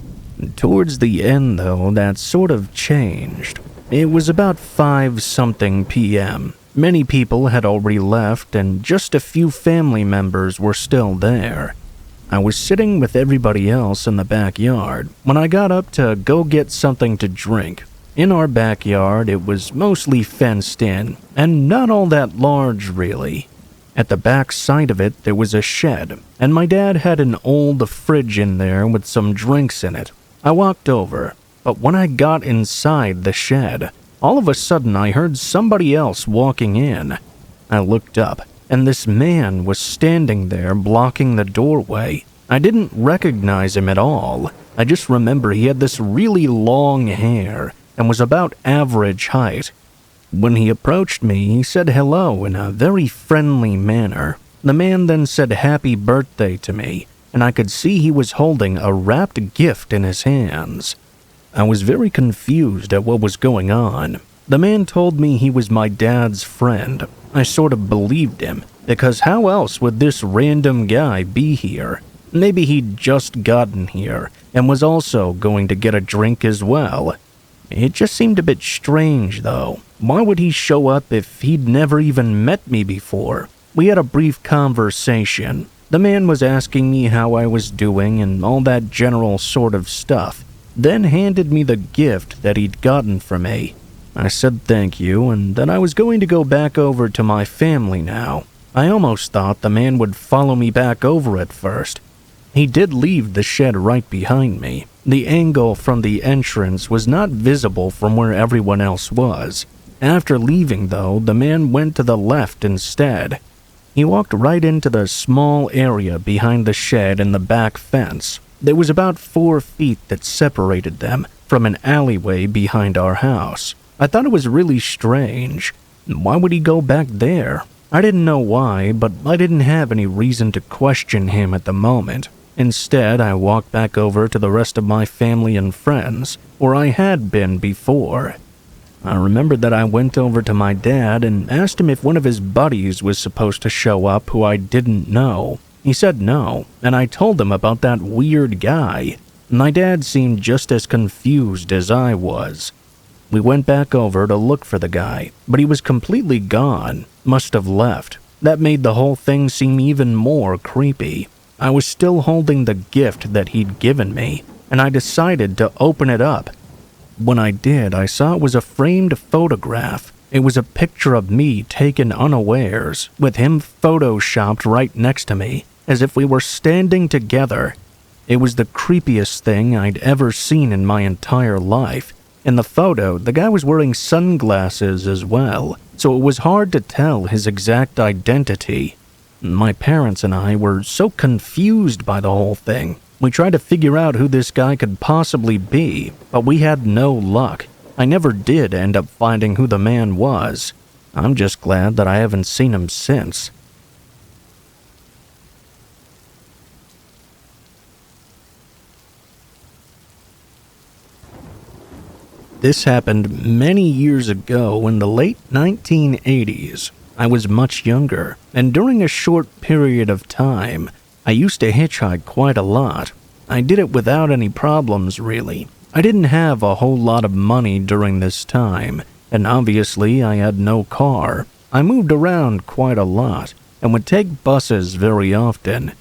Towards the end, though, that sort of changed. It was about 5-something p.m. Many people had already left, and just a few family members were still there. I was sitting with everybody else in the backyard when I got up to go get something to drink. In our backyard, it was mostly fenced in, and not all that large, really. At the back side of it, there was a shed, and my dad had an old fridge in there with some drinks in it. I walked over, but when I got inside the shed, all of a sudden I heard somebody else walking in. I looked up, and this man was standing there blocking the doorway. I didn't recognize him at all. I just remember he had this really long hair and was about average height. When he approached me, he said hello in a very friendly manner. The man then said happy birthday to me, and I could see he was holding a wrapped gift in his hands. I was very confused at what was going on. The man told me he was my dad's friend. I sort of believed him, because how else would this random guy be here? Maybe he'd just gotten here and was also going to get a drink as well. It just seemed a bit strange, though. Why would he show up if he'd never even met me before? We had a brief conversation. The man was asking me how I was doing and all that general sort of stuff, then handed me the gift that he'd gotten for me. I said thank you, and that I was going to go back over to my family now. I almost thought the man would follow me back over at first. He did leave the shed right behind me. The angle from the entrance was not visible from where everyone else was. After leaving, though, the man went to the left instead. He walked right into the small area behind the shed and the back fence. There was about 4 feet that separated them from an alleyway behind our house. I thought it was really strange. Why would he go back there? I didn't know why, but I didn't have any reason to question him at the moment. Instead, I walked back over to the rest of my family and friends, where I had been before. I remembered that I went over to my dad and asked him if one of his buddies was supposed to show up who I didn't know. He said no, and I told him about that weird guy. My dad seemed just as confused as I was. We went back over to look for the guy, but he was completely gone, must have left. That made the whole thing seem even more creepy. I was still holding the gift that he'd given me, and I decided to open it up. When I did, I saw it was a framed photograph. It was a picture of me taken unawares, with him photoshopped right next to me, as if we were standing together. It was the creepiest thing I'd ever seen in my entire life. In the photo, the guy was wearing sunglasses as well, so it was hard to tell his exact identity. My parents and I were so confused by the whole thing. We tried to figure out who this guy could possibly be, but we had no luck. I never did end up finding who the man was. I'm just glad that I haven't seen him since. This happened many years ago in the late 1980s. I was much younger, and during a short period of time, I used to hitchhike quite a lot. I did it without any problems, really. I didn't have a whole lot of money during this time, and obviously I had no car. I moved around quite a lot, and would take buses very often.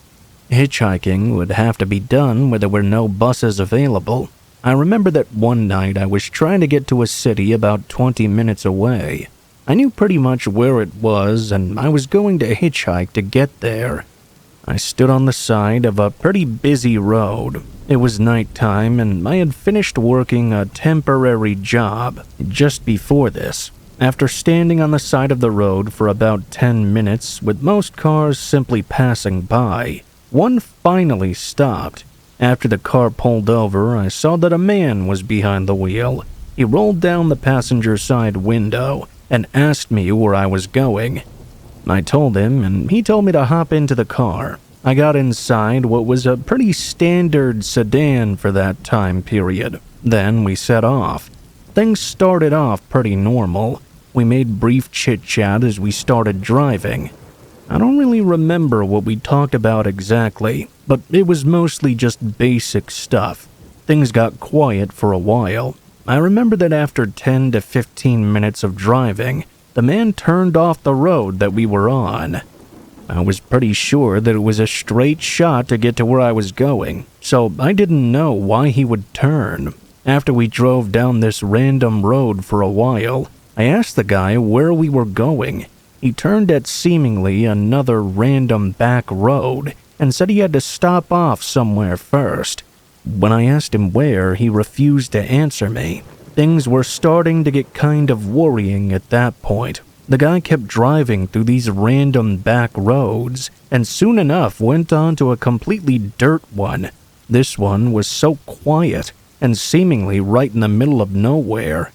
Hitchhiking would have to be done where there were no buses available. I remember that one night I was trying to get to a city about 20 minutes away. I knew pretty much where it was, and I was going to hitchhike to get there. I stood on the side of a pretty busy road. It was nighttime, and I had finished working a temporary job just before this. After standing on the side of the road for about 10 minutes, with most cars simply passing by, one finally stopped. After the car pulled over, I saw that a man was behind the wheel. He rolled down the passenger side window and asked me where I was going. I told him, and he told me to hop into the car. I got inside what was a pretty standard sedan for that time period. Then we set off. Things started off pretty normal. We made brief chit-chat as we started driving. I don't really remember what we talked about exactly, but it was mostly just basic stuff. Things got quiet for a while. I remember that after 10 to 15 minutes of driving, the man turned off the road that we were on. I was pretty sure that it was a straight shot to get to where I was going, so I didn't know why he would turn. After we drove down this random road for a while, I asked the guy where we were going. He turned at seemingly another random back road and said he had to stop off somewhere first. When I asked him where, he refused to answer me. Things were starting to get kind of worrying at that point. The guy kept driving through these random back roads, and soon enough went on to a completely dirt one. This one was so quiet, and seemingly right in the middle of nowhere.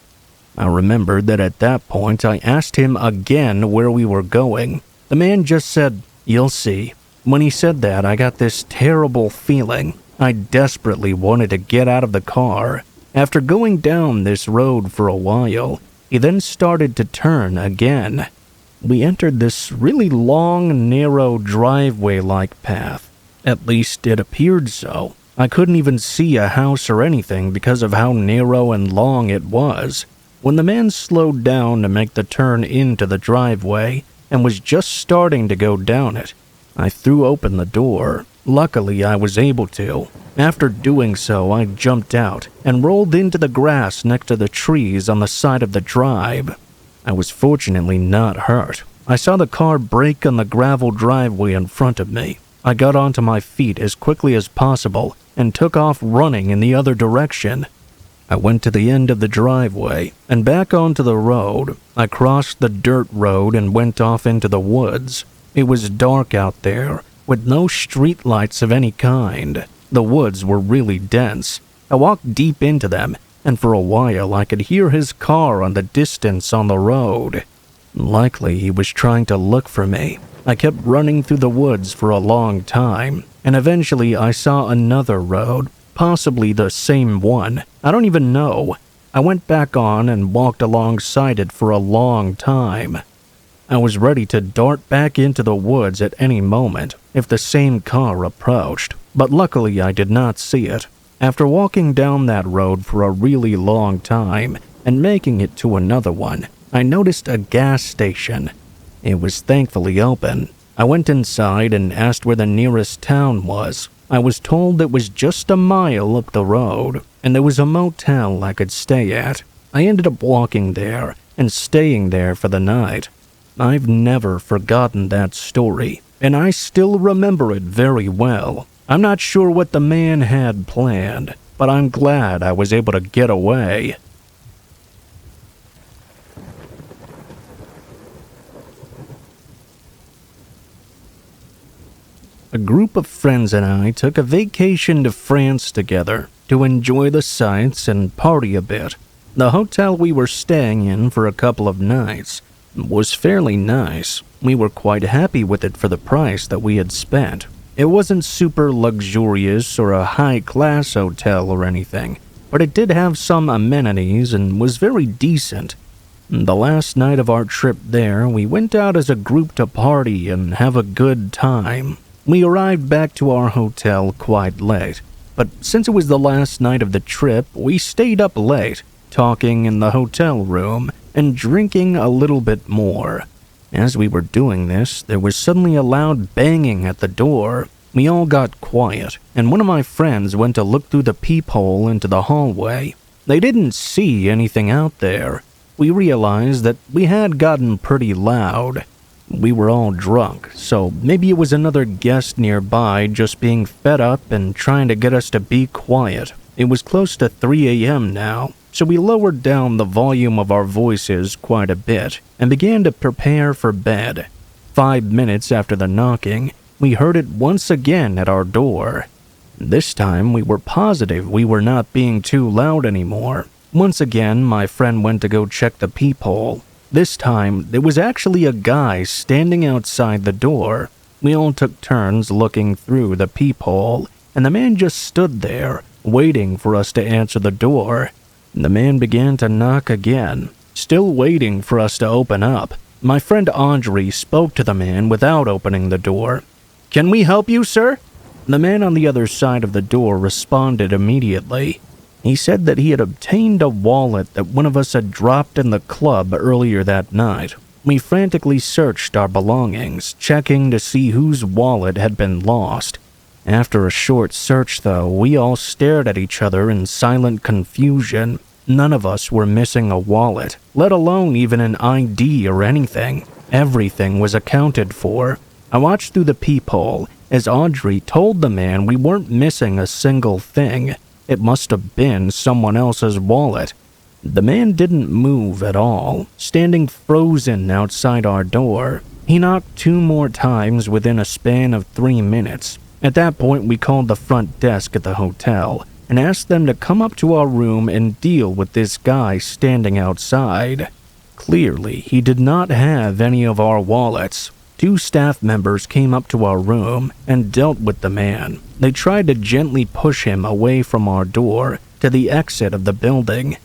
I remembered that at that point I asked him again where we were going. The man just said, "You'll see." When he said that, I got this terrible feeling. I desperately wanted to get out of the car. After going down this road for a while, he then started to turn again. We entered this really long, narrow driveway-like path. At least it appeared so. I couldn't even see a house or anything because of how narrow and long it was. When the man slowed down to make the turn into the driveway and was just starting to go down it, I threw open the door. Luckily, I was able to. After doing so, I jumped out and rolled into the grass next to the trees on the side of the drive. I was fortunately not hurt. I saw the car brake on the gravel driveway in front of me. I got onto my feet as quickly as possible and took off running in the other direction. I went to the end of the driveway and back onto the road. I crossed the dirt road and went off into the woods. It was dark out there, with no street lights of any kind. The woods were really dense. I walked deep into them, and for a while I could hear his car on the distance on the road. Likely he was trying to look for me. I kept running through the woods for a long time, and eventually I saw another road. Possibly the same one. I don't even know. I went back on and walked alongside it for a long time. I was ready to dart back into the woods at any moment if the same car approached, but luckily I did not see it. After walking down that road for a really long time and making it to another one, I noticed a gas station. It was thankfully open. I went inside and asked where the nearest town was. I was told it was just a mile up the road. and there was a motel I could stay at. I ended up walking there and staying there for the night. I've never forgotten that story, and I still remember it very well. I'm not sure what the man had planned, but I'm glad I was able to get away. A group of friends and I took a vacation to France together to enjoy the sights and party a bit. The hotel we were staying in for a couple of nights was fairly nice. We were quite happy with it for the price that we had spent. It wasn't super luxurious or a high-class hotel or anything, but it did have some amenities and was very decent. The last night of our trip there, we went out as a group to party and have a good time. We arrived back to our hotel quite late, but since it was the last night of the trip, we stayed up late, talking in the hotel room and drinking a little bit more. As we were doing this, there was suddenly a loud banging at the door. We all got quiet, and one of my friends went to look through the peephole into the hallway. They didn't see anything out there. We realized that we had gotten pretty loud. We were all drunk, so maybe it was another guest nearby just being fed up and trying to get us to be quiet. It was close to 3 a.m. now, so we lowered down the volume of our voices quite a bit and began to prepare for bed. 5 minutes after the knocking, we heard it once again at our door. This time, we were positive we were not being too loud anymore. Once again, my friend went to go check the peephole. This time, there was actually a guy standing outside the door. We all took turns looking through the peephole, and the man just stood there, waiting for us to answer the door. The man began to knock again, still waiting for us to open up. My friend Audrey spoke to the man without opening the door. "Can we help you, sir?" The man on the other side of the door responded immediately. He said that he had obtained a wallet that one of us had dropped in the club earlier that night. We frantically searched our belongings, checking to see whose wallet had been lost. After a short search, though, we all stared at each other in silent confusion. None of us were missing a wallet, let alone even an ID or anything. Everything was accounted for. I watched through the peephole as Audrey told the man we weren't missing a single thing. It must have been someone else's wallet. The man didn't move at all, standing frozen outside our door. He knocked 2 more times within a span of 3 minutes. At that point, we called the front desk at the hotel and asked them to come up to our room and deal with this guy standing outside. Clearly, he did not have any of our wallets. 2 staff members came up to our room and dealt with the man. They tried to gently push him away from our door to the exit of the building.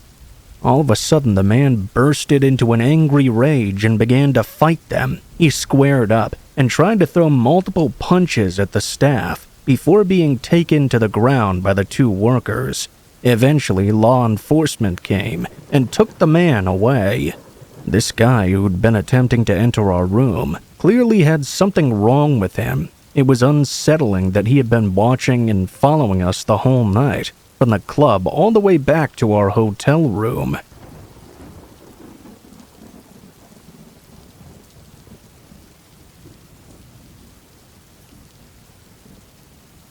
All of a sudden, the man bursted into an angry rage and began to fight them. He squared up and tried to throw multiple punches at the staff before being taken to the ground by the 2 workers. Eventually, law enforcement came and took the man away. This guy who'd been attempting to enter our room clearly had something wrong with him. It was unsettling that he had been watching and following us the whole night, from the club all the way back to our hotel room.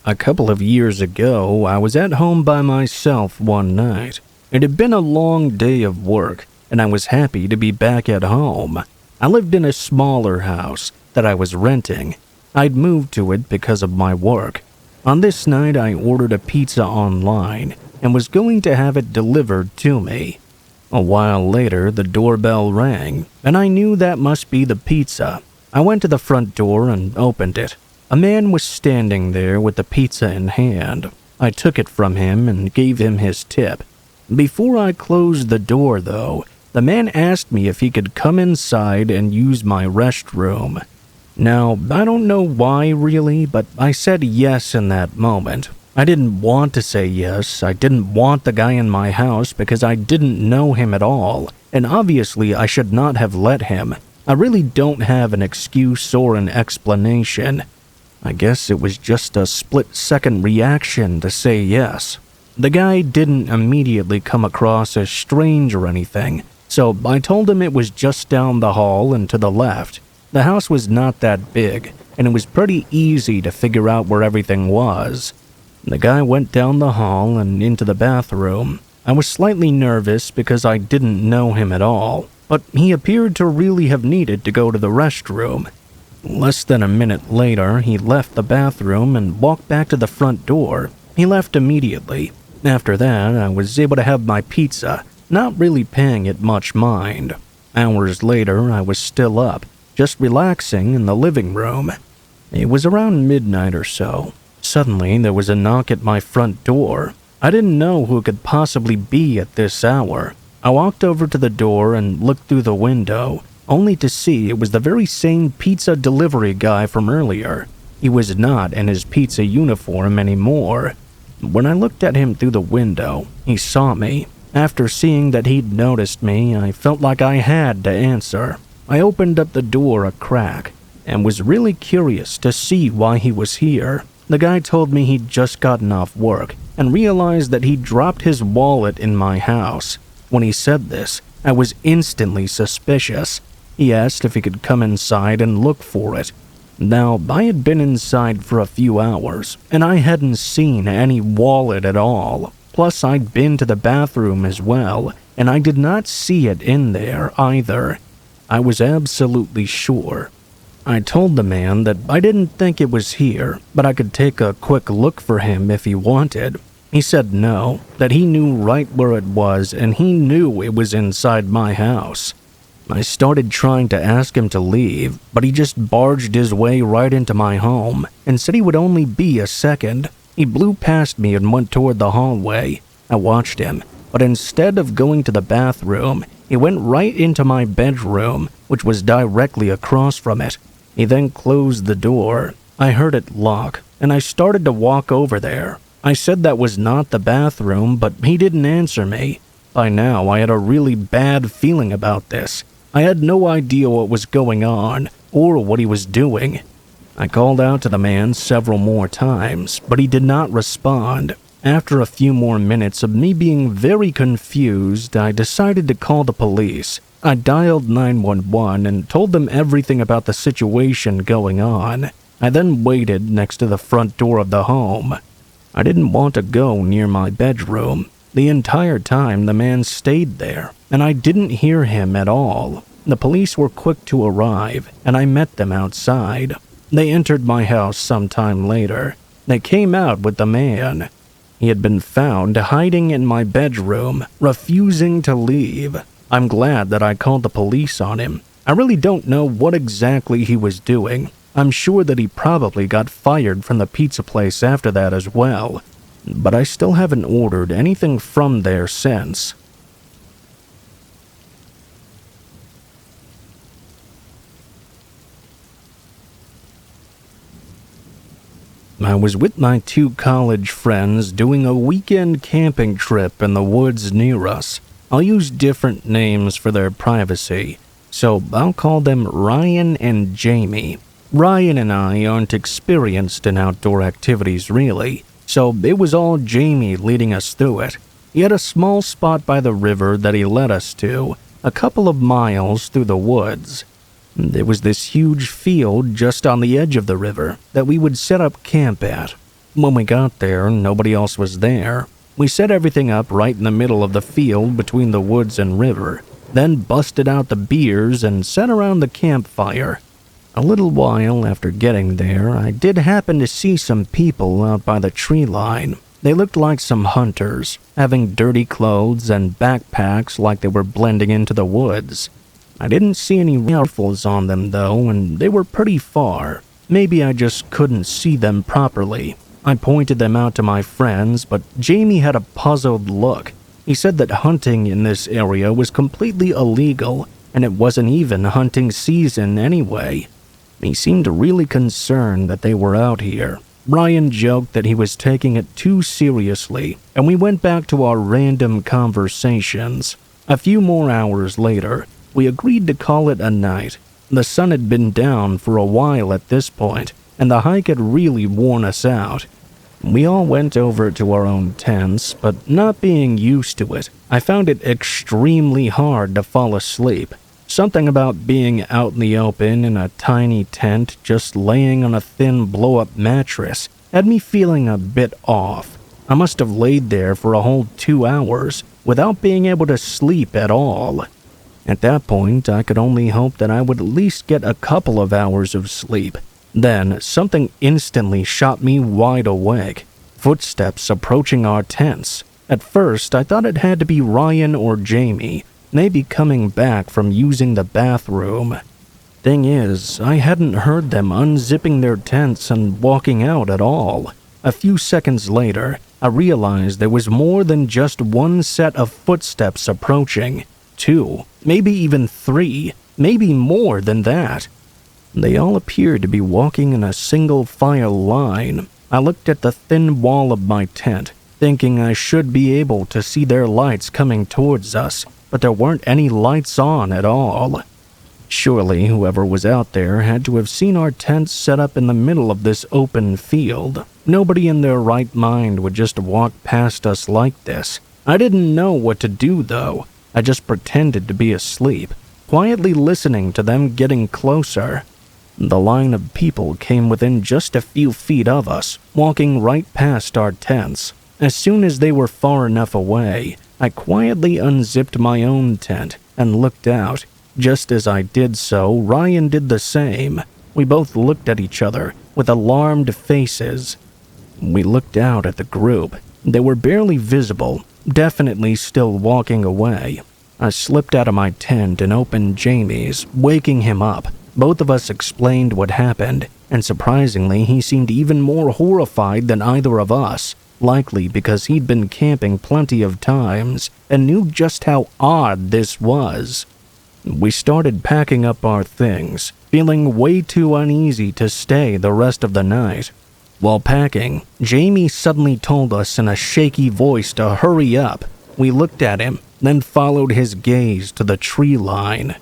A couple of years ago, I was at home by myself one night. It had been a long day of work, and I was happy to be back at home. I lived in a smaller house that I was renting. I'd moved to it because of my work. On this night, I ordered a pizza online and was going to have it delivered to me. A while later, the doorbell rang, and I knew that must be the pizza. I went to the front door and opened it. A man was standing there with the pizza in hand. I took it from him and gave him his tip. Before I closed the door, though, the man asked me if he could come inside and use my restroom. Now, I don't know why really, but I said yes in that moment. I didn't want to say yes. I didn't want the guy in my house because I didn't know him at all, and obviously I should not have let him. I really don't have an excuse or an explanation. I guess it was just a split-second reaction to say yes. The guy didn't immediately come across as strange or anything, so I told him it was just down the hall and to the left. The house was not that big, and it was pretty easy to figure out where everything was. The guy went down the hall and into the bathroom. I was slightly nervous because I didn't know him at all, but he appeared to really have needed to go to the restroom. Less than a minute later, he left the bathroom and walked back to the front door. He left immediately. After that, I was able to have my pizza, not really paying it much mind. Hours later, I was still up, just relaxing in the living room. It was around midnight or so. Suddenly, there was a knock at my front door. I didn't know who it could possibly be at this hour. I walked over to the door and looked through the window, only to see it was the very same pizza delivery guy from earlier. He was not in his pizza uniform anymore. When I looked at him through the window, he saw me. After seeing that he'd noticed me, I felt like I had to answer. I opened up the door a crack and was really curious to see why he was here. The guy told me he'd just gotten off work and realized that he'd dropped his wallet in my house. When he said this, I was instantly suspicious. He asked if he could come inside and look for it. Now, I had been inside for a few hours, and I hadn't seen any wallet at all. Plus, I'd been to the bathroom as well, and I did not see it in there either. I was absolutely sure. I told the man that I didn't think it was here, but I could take a quick look for him if he wanted. He said no, that he knew right where it was and he knew it was inside my house. I started trying to ask him to leave, but he just barged his way right into my home and said he would only be a second. He blew past me and went toward the hallway. I watched him, but instead of going to the bathroom, he went right into my bedroom, which was directly across from it. He then closed the door. I heard it lock, and I started to walk over there. I said that was not the bathroom, but he didn't answer me. By now, I had a really bad feeling about this. I had no idea what was going on, or what he was doing. I called out to the man several more times, but he did not respond. After a few more minutes of me being very confused, I decided to call the police. I dialed 911 and told them everything about the situation going on. I then waited next to the front door of the home. I didn't want to go near my bedroom. The entire time the man stayed there, and I didn't hear him at all. The police were quick to arrive, and I met them outside. They entered my house sometime later. They came out with the man. He had been found hiding in my bedroom, refusing to leave. I'm glad that I called the police on him. I really don't know what exactly he was doing. I'm sure that he probably got fired from the pizza place after that as well. But I still haven't ordered anything from there since. I was with my 2 college friends doing a weekend camping trip in the woods near us. I'll use different names for their privacy, so I'll call them Ryan and Jamie. Ryan and I aren't experienced in outdoor activities really, so it was all Jamie leading us through it. He had a small spot by the river that he led us to, a couple of miles through the woods. There was this huge field just on the edge of the river that we would set up camp at. When we got there, nobody else was there. We set everything up right in the middle of the field between the woods and river, then busted out the beers and sat around the campfire. A little while after getting there, I did happen to see some people out by the tree line. They looked like some hunters, having dirty clothes and backpacks like they were blending into the woods. I didn't see any rifles on them though, and they were pretty far. Maybe I just couldn't see them properly. I pointed them out to my friends, but Jamie had a puzzled look. He said that hunting in this area was completely illegal, and it wasn't even hunting season anyway. He seemed really concerned that they were out here. Ryan joked that he was taking it too seriously, and we went back to our random conversations. A few more hours later, we agreed to call it a night. The sun had been down for a while at this point, and the hike had really worn us out. We all went over to our own tents, but not being used to it, I found it extremely hard to fall asleep. Something about being out in the open in a tiny tent just laying on a thin blow-up mattress had me feeling a bit off. I must have laid there for a whole 2 hours without being able to sleep at all. At that point, I could only hope that I would at least get a couple of hours of sleep. Then, something instantly shot me wide awake. Footsteps approaching our tents. At first, I thought it had to be Ryan or Jamie, maybe coming back from using the bathroom. Thing is, I hadn't heard them unzipping their tents and walking out at all. A few seconds later, I realized there was more than just one set of footsteps approaching. 2, maybe even 3, maybe more than that. They all appeared to be walking in a single file line. I looked at the thin wall of my tent, thinking I should be able to see their lights coming towards us, but there weren't any lights on at all. Surely whoever was out there had to have seen our tents set up in the middle of this open field. Nobody in their right mind would just walk past us like this. I didn't know what to do though. I just pretended to be asleep, quietly listening to them getting closer. The line of people came within just a few feet of us, walking right past our tents. As soon as they were far enough away, I quietly unzipped my own tent and looked out. Just as I did so, Ryan did the same. We both looked at each other with alarmed faces. We looked out at the group. They were barely visible, definitely still walking away. I slipped out of my tent and opened Jamie's, waking him up. Both of us explained what happened, and surprisingly, he seemed even more horrified than either of us, likely because he'd been camping plenty of times and knew just how odd this was. We started packing up our things, feeling way too uneasy to stay the rest of the night. While packing, Jamie suddenly told us in a shaky voice to hurry up. We looked at him, then followed his gaze to the tree line.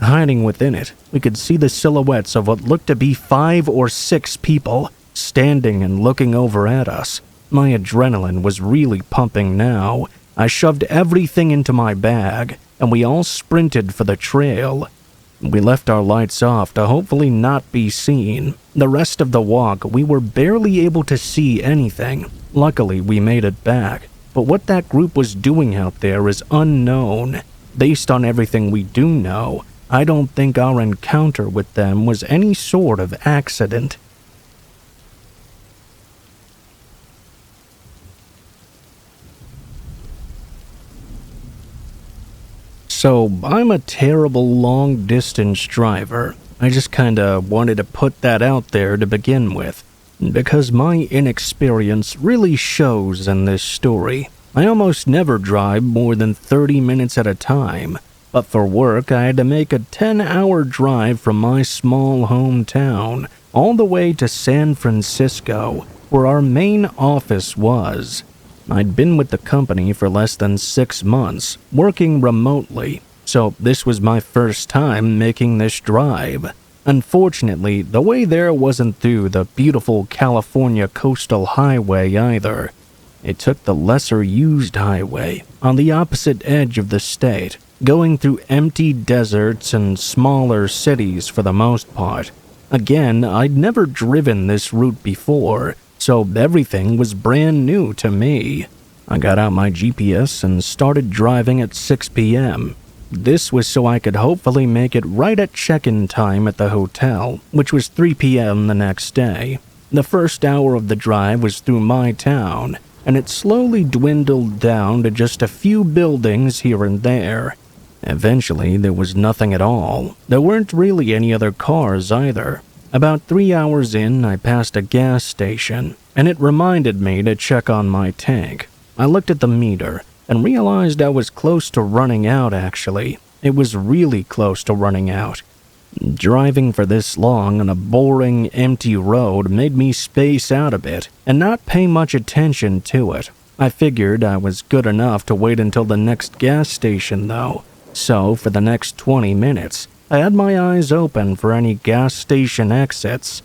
Hiding within it, we could see the silhouettes of what looked to be 5 or 6 people, standing and looking over at us. My adrenaline was really pumping now. I shoved everything into my bag, and we all sprinted for the trail. We left our lights off to hopefully not be seen. The rest of the walk, we were barely able to see anything. Luckily, we made it back. But what that group was doing out there is unknown. Based on everything we do know, I don't think our encounter with them was any sort of accident. So, I'm a terrible long-distance driver. I just kinda wanted to put that out there to begin with, because my inexperience really shows in this story. I almost never drive more than 30 minutes at a time, but for work I had to make a 10-hour drive from my small hometown all the way to San Francisco, where our main office was. I'd been with the company for less than 6 months, working remotely, so this was my first time making this drive. Unfortunately, the way there wasn't through the beautiful California coastal highway either. It took the lesser-used highway on the opposite edge of the state, going through empty deserts and smaller cities for the most part. Again, I'd never driven this route before, so everything was brand new to me. I got out my GPS and started driving at 6 p.m. This was so I could hopefully make it right at check-in time at the hotel, which was 3 p.m. the next day. The first hour of the drive was through my town, and it slowly dwindled down to just a few buildings here and there. Eventually, there was nothing at all. There weren't really any other cars either. About 3 hours in, I passed a gas station, and it reminded me to check on my tank. I looked at the meter and realized I was close to running out, actually. It was really close to running out. Driving for this long on a boring, empty road made me space out a bit and not pay much attention to it. I figured I was good enough to wait until the next gas station, though. So, for the next 20 minutes, I had my eyes open for any gas station exits.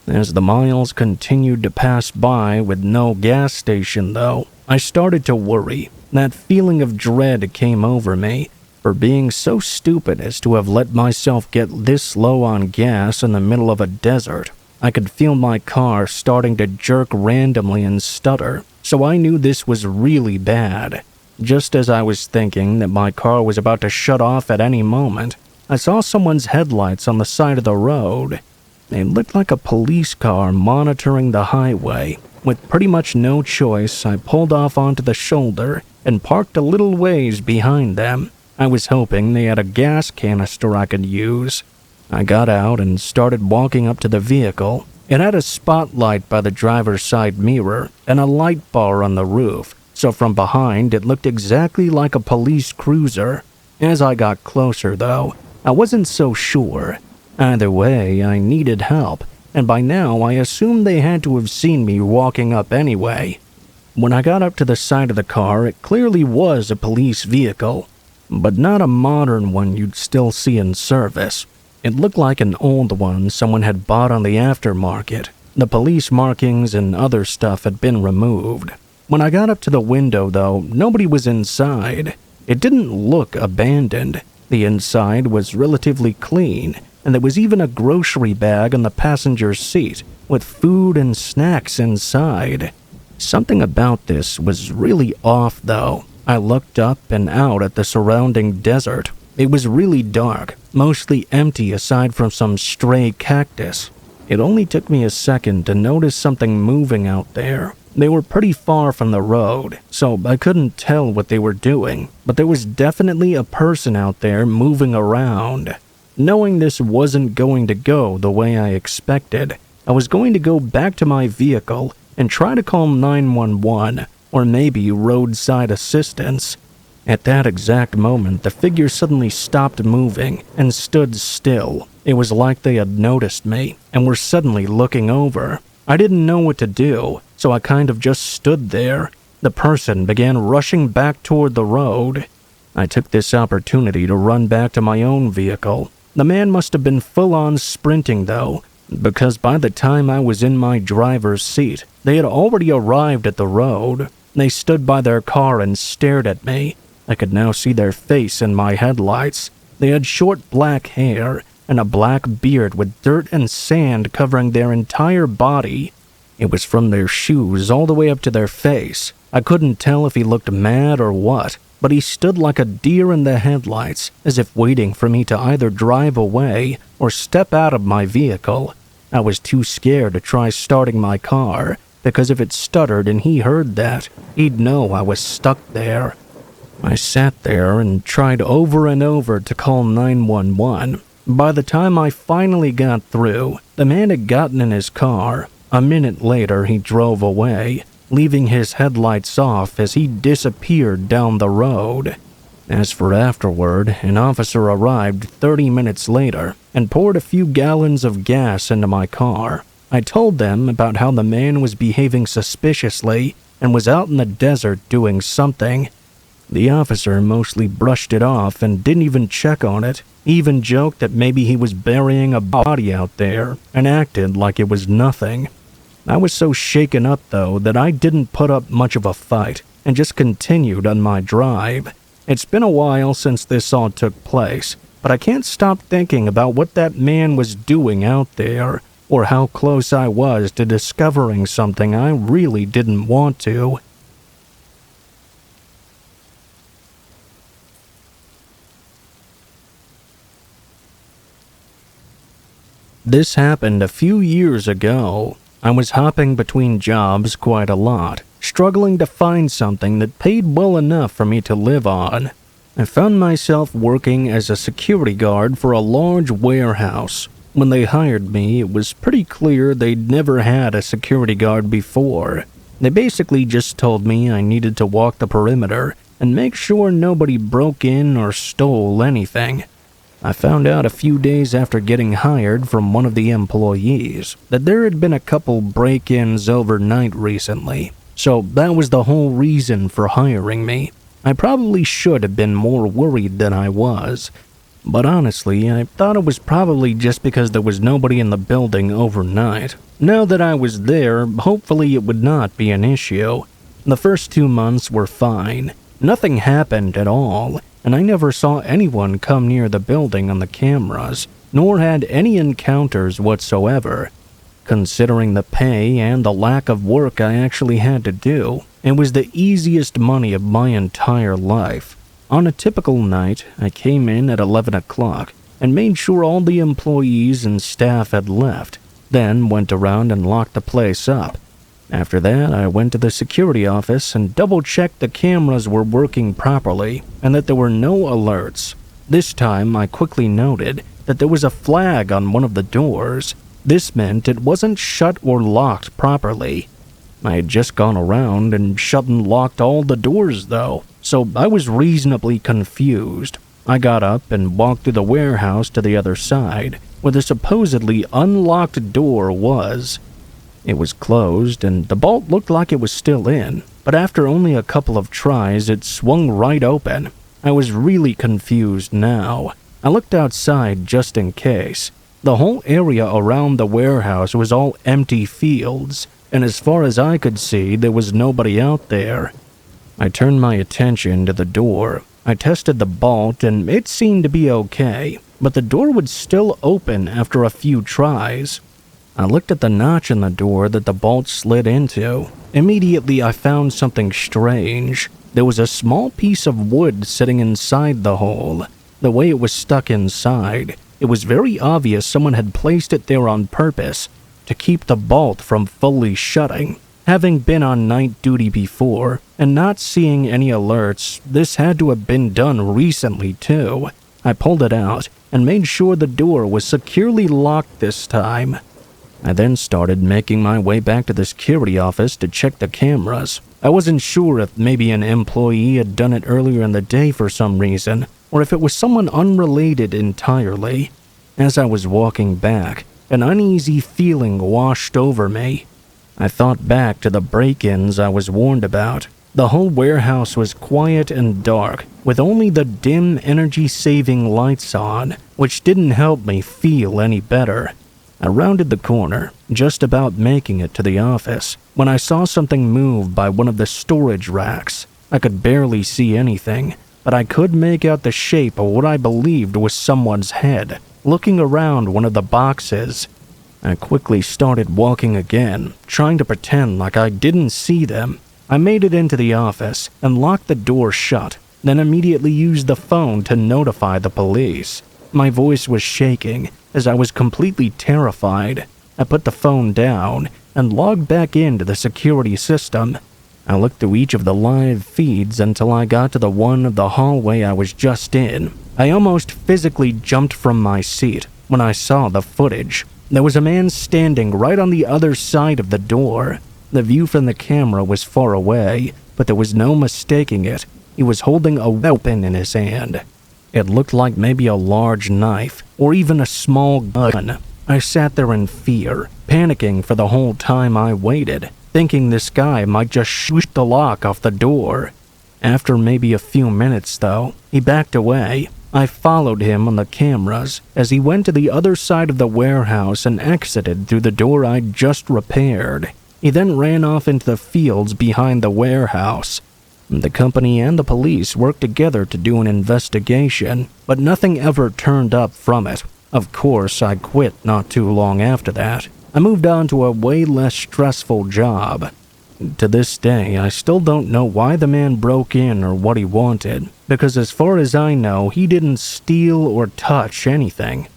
As the miles continued to pass by with no gas station though, I started to worry. That feeling of dread came over me for being so stupid as to have let myself get this low on gas in the middle of a desert. I could feel my car starting to jerk randomly and stutter, so I knew this was really bad. Just as I was thinking that my car was about to shut off at any moment, I saw someone's headlights on the side of the road. They looked like a police car monitoring the highway. With pretty much no choice, I pulled off onto the shoulder and parked a little ways behind them. I was hoping they had a gas canister I could use. I got out and started walking up to the vehicle. It had a spotlight by the driver's side mirror and a light bar on the roof, so from behind it looked exactly like a police cruiser. As I got closer, though, I wasn't so sure. Either way, I needed help, and by now I assumed they had to have seen me walking up anyway. When I got up to the side of the car, it clearly was a police vehicle, but not a modern one you'd still see in service. It looked like an old one someone had bought on the aftermarket. The police markings and other stuff had been removed. When I got up to the window, though, nobody was inside. It didn't look abandoned. The inside was relatively clean, and there was even a grocery bag on the passenger's seat with food and snacks inside. Something about this was really off, though. I looked up and out at the surrounding desert. It was really dark, mostly empty aside from some stray cactus. It only took me a second to notice something moving out there. They were pretty far from the road, so I couldn't tell what they were doing, but there was definitely a person out there moving around. Knowing this wasn't going to go the way I expected, I was going to go back to my vehicle and try to call 911 or maybe roadside assistance. At that exact moment, the figure suddenly stopped moving and stood still. It was like they had noticed me and were suddenly looking over. I didn't know what to do, so I kind of just stood there. The person began rushing back toward the road. I took this opportunity to run back to my own vehicle. The man must have been full-on sprinting, though, because by the time I was in my driver's seat, they had already arrived at the road. They stood by their car and stared at me. I could now see their face in my headlights. They had short black hair and a black beard with dirt and sand covering their entire body. It was from their shoes all the way up to their face. I couldn't tell if he looked mad or what, but he stood like a deer in the headlights, as if waiting for me to either drive away or step out of my vehicle. I was too scared to try starting my car, because if it stuttered and he heard that, he'd know I was stuck there. I sat there and tried over and over to call 911. By the time I finally got through, the man had gotten in his car. A minute later, he drove away, leaving his headlights off as he disappeared down the road. As for afterward, an officer arrived 30 minutes later and poured a few gallons of gas into my car. I told them about how the man was behaving suspiciously and was out in the desert doing something. The officer mostly brushed it off and didn't even check on it. He even joked that maybe he was burying a body out there and acted like it was nothing. I was so shaken up, though, that I didn't put up much of a fight and just continued on my drive. It's been a while since this all took place, but I can't stop thinking about what that man was doing out there, or how close I was to discovering something I really didn't want to. This happened a few years ago. I was hopping between jobs quite a lot, struggling to find something that paid well enough for me to live on. I found myself working as a security guard for a large warehouse. When they hired me, it was pretty clear they'd never had a security guard before. They basically just told me I needed to walk the perimeter and make sure nobody broke in or stole anything. I found out a few days after getting hired from one of the employees that there had been a couple break-ins overnight recently, so that was the whole reason for hiring me. I probably should have been more worried than I was. But honestly, I thought it was probably just because there was nobody in the building overnight. Now that I was there, hopefully it would not be an issue. The first 2 months were fine. Nothing happened at all, and I never saw anyone come near the building on the cameras, nor had any encounters whatsoever. Considering the pay and the lack of work I actually had to do, it was the easiest money of my entire life. On a typical night, I came in at 11 o'clock and made sure all the employees and staff had left, then went around and locked the place up. After that, I went to the security office and double-checked the cameras were working properly and that there were no alerts. This time, I quickly noted that there was a flag on one of the doors. This meant it wasn't shut or locked properly. I had just gone around and shut and locked all the doors though, so I was reasonably confused. I got up and walked through the warehouse to the other side, where the supposedly unlocked door was. It was closed and the bolt looked like it was still in, but after only a couple of tries it swung right open. I was really confused now. I looked outside just in case. The whole area around the warehouse was all empty fields, and as far as I could see, there was nobody out there. I turned my attention to the door. I tested the bolt and it seemed to be okay, but the door would still open after a few tries. I looked at the notch in the door that the bolt slid into. Immediately I found something strange. There was a small piece of wood sitting inside the hole. The way it was stuck inside, it was very obvious someone had placed it there on purpose to keep the bolt from fully shutting. Having been on night duty before and not seeing any alerts, this had to have been done recently too. I pulled it out and made sure the door was securely locked this time. I then started making my way back to the security office to check the cameras. I wasn't sure if maybe an employee had done it earlier in the day for some reason, or if it was someone unrelated entirely. As I was walking back, an uneasy feeling washed over me. I thought back to the break-ins I was warned about. The whole warehouse was quiet and dark, with only the dim energy-saving lights on, which didn't help me feel any better. I rounded the corner, just about making it to the office, when I saw something move by one of the storage racks. I could barely see anything, but I could make out the shape of what I believed was someone's head, looking around one of the boxes. I quickly started walking again, trying to pretend like I didn't see them. I made it into the office and locked the door shut, then immediately used the phone to notify the police. My voice was shaking as I was completely terrified. I put the phone down and logged back into the security system. I looked through each of the live feeds until I got to the one of the hallway I was just in. I almost physically jumped from my seat when I saw the footage. There was a man standing right on the other side of the door. The view from the camera was far away, but there was no mistaking it. He was holding a weapon in his hand. It looked like maybe a large knife, or even a small gun. I sat there in fear, panicking for the whole time I waited, thinking this guy might just shoot the lock off the door. After maybe a few minutes, though, he backed away. I followed him on the cameras as he went to the other side of the warehouse and exited through the door I'd just repaired. He then ran off into the fields behind the warehouse. The company and the police worked together to do an investigation, but nothing ever turned up from it. Of course, I quit not too long after that. I moved on to a way less stressful job. To this day, I still don't know why the man broke in or what he wanted, because as far as I know, he didn't steal or touch anything.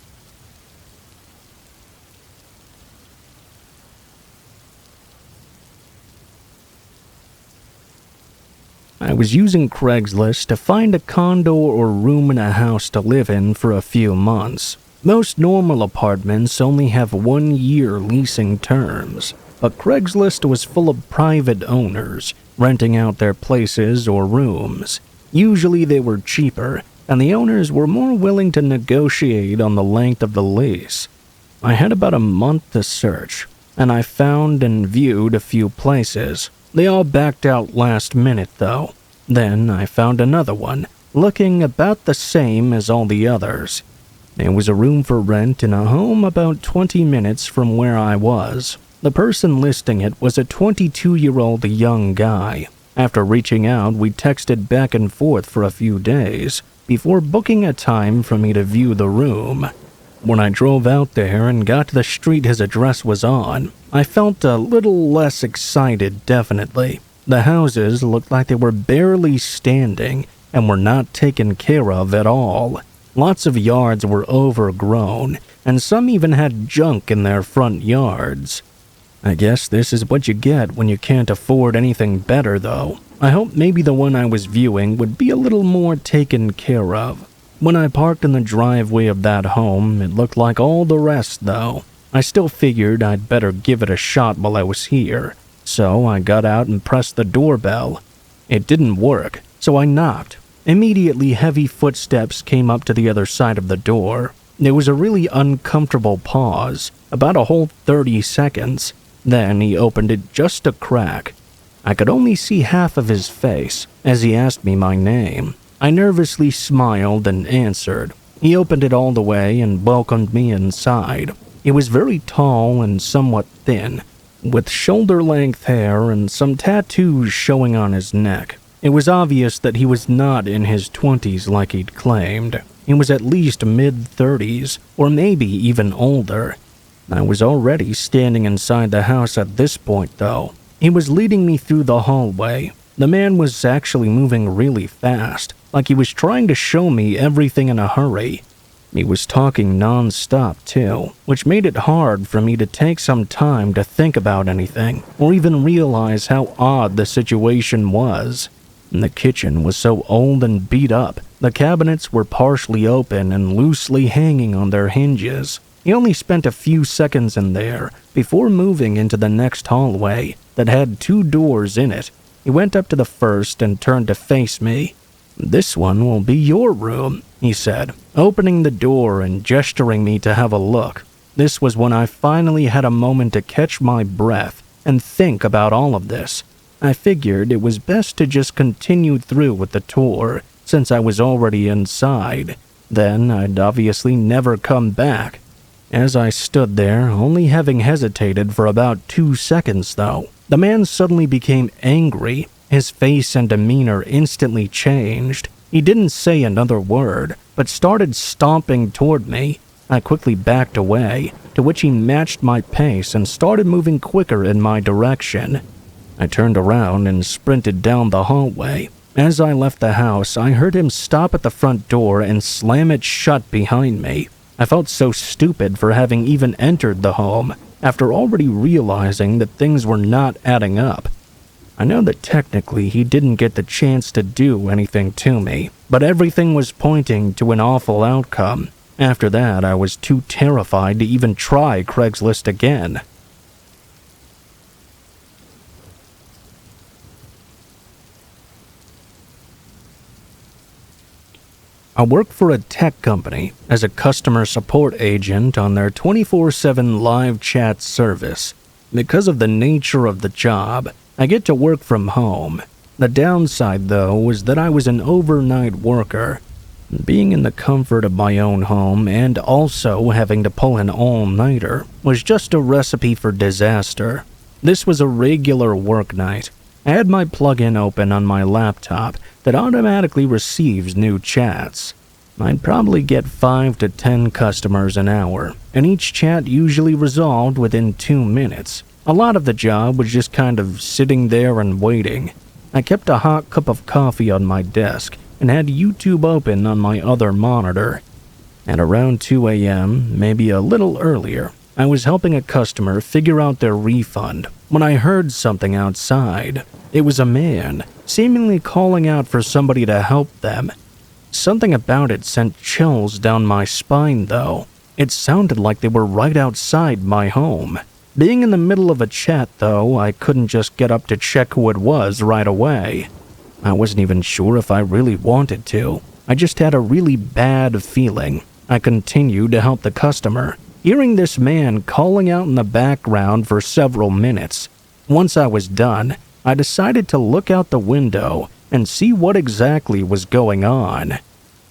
I was using Craigslist to find a condo or room in a house to live in for a few months. Most normal apartments only have 1-year leasing terms, but Craigslist was full of private owners, renting out their places or rooms. Usually they were cheaper, and the owners were more willing to negotiate on the length of the lease. I had about a month to search, and I found and viewed a few places. They all backed out last minute, though. Then I found another one, looking about the same as all the others. It was a room for rent in a home about 20 minutes from where I was. The person listing it was a 22-year-old young guy. After reaching out, we texted back and forth for a few days before booking a time for me to view the room. When I drove out there and got to the street his address was on, I felt a little less excited, definitely. The houses looked like they were barely standing and were not taken care of at all. Lots of yards were overgrown, and some even had junk in their front yards. I guess this is what you get when you can't afford anything better, though. I hoped maybe the one I was viewing would be a little more taken care of. When I parked in the driveway of that home, it looked like all the rest, though. I still figured I'd better give it a shot while I was here, so I got out and pressed the doorbell. It didn't work, so I knocked. Immediately, heavy footsteps came up to the other side of the door. There was a really uncomfortable pause, about a whole 30 seconds. Then he opened it just a crack. I could only see half of his face as he asked me my name. I nervously smiled and answered. He opened it all the way and welcomed me inside. He was very tall and somewhat thin, with shoulder-length hair and some tattoos showing on his neck. It was obvious that he was not in his 20s like he'd claimed. He was at least mid-30s, or maybe even older. I was already standing inside the house at this point, though. He was leading me through the hallway. The man was actually moving really fast, like he was trying to show me everything in a hurry. He was talking non-stop, too, which made it hard for me to take some time to think about anything, or even realize how odd the situation was. The kitchen was so old and beat up, the cabinets were partially open and loosely hanging on their hinges. He only spent a few seconds in there before moving into the next hallway that had 2 doors in it. He went up to the first and turned to face me. "This one will be your room," he said, opening the door and gesturing me to have a look. This was when I finally had a moment to catch my breath and think about all of this. I figured it was best to just continue through with the tour since I was already inside. Then I'd obviously never come back. As I stood there, only having hesitated for about 2 seconds though, the man suddenly became angry. His face and demeanor instantly changed. He didn't say another word, but started stomping toward me. I quickly backed away, to which he matched my pace and started moving quicker in my direction. I turned around and sprinted down the hallway. As I left the house, I heard him stop at the front door and slam it shut behind me. I felt so stupid for having even entered the home, after already realizing that things were not adding up. I know that technically he didn't get the chance to do anything to me, but everything was pointing to an awful outcome. After that, I was too terrified to even try Craigslist again. I work for a tech company as a customer support agent on their 24/7 live chat service. Because of the nature of the job, I get to work from home. The downside, though, was that I was an overnight worker. Being in the comfort of my own home and also having to pull an all-nighter was just a recipe for disaster. This was a regular work night. I had my plug-in open on my laptop that automatically receives new chats. I'd probably get 5 to 10 customers an hour, and each chat usually resolved within 2 minutes. A lot of the job was just kind of sitting there and waiting. I kept a hot cup of coffee on my desk and had YouTube open on my other monitor. At around 2 a.m., maybe a little earlier, I was helping a customer figure out their refund when I heard something outside. It was a man, seemingly calling out for somebody to help them. Something about it sent chills down my spine, though. It sounded like they were right outside my home. Being in the middle of a chat, though, I couldn't just get up to check who it was right away. I wasn't even sure if I really wanted to. I just had a really bad feeling. I continued to help the customer, hearing this man calling out in the background for several minutes. Once I was done, I decided to look out the window and see what exactly was going on.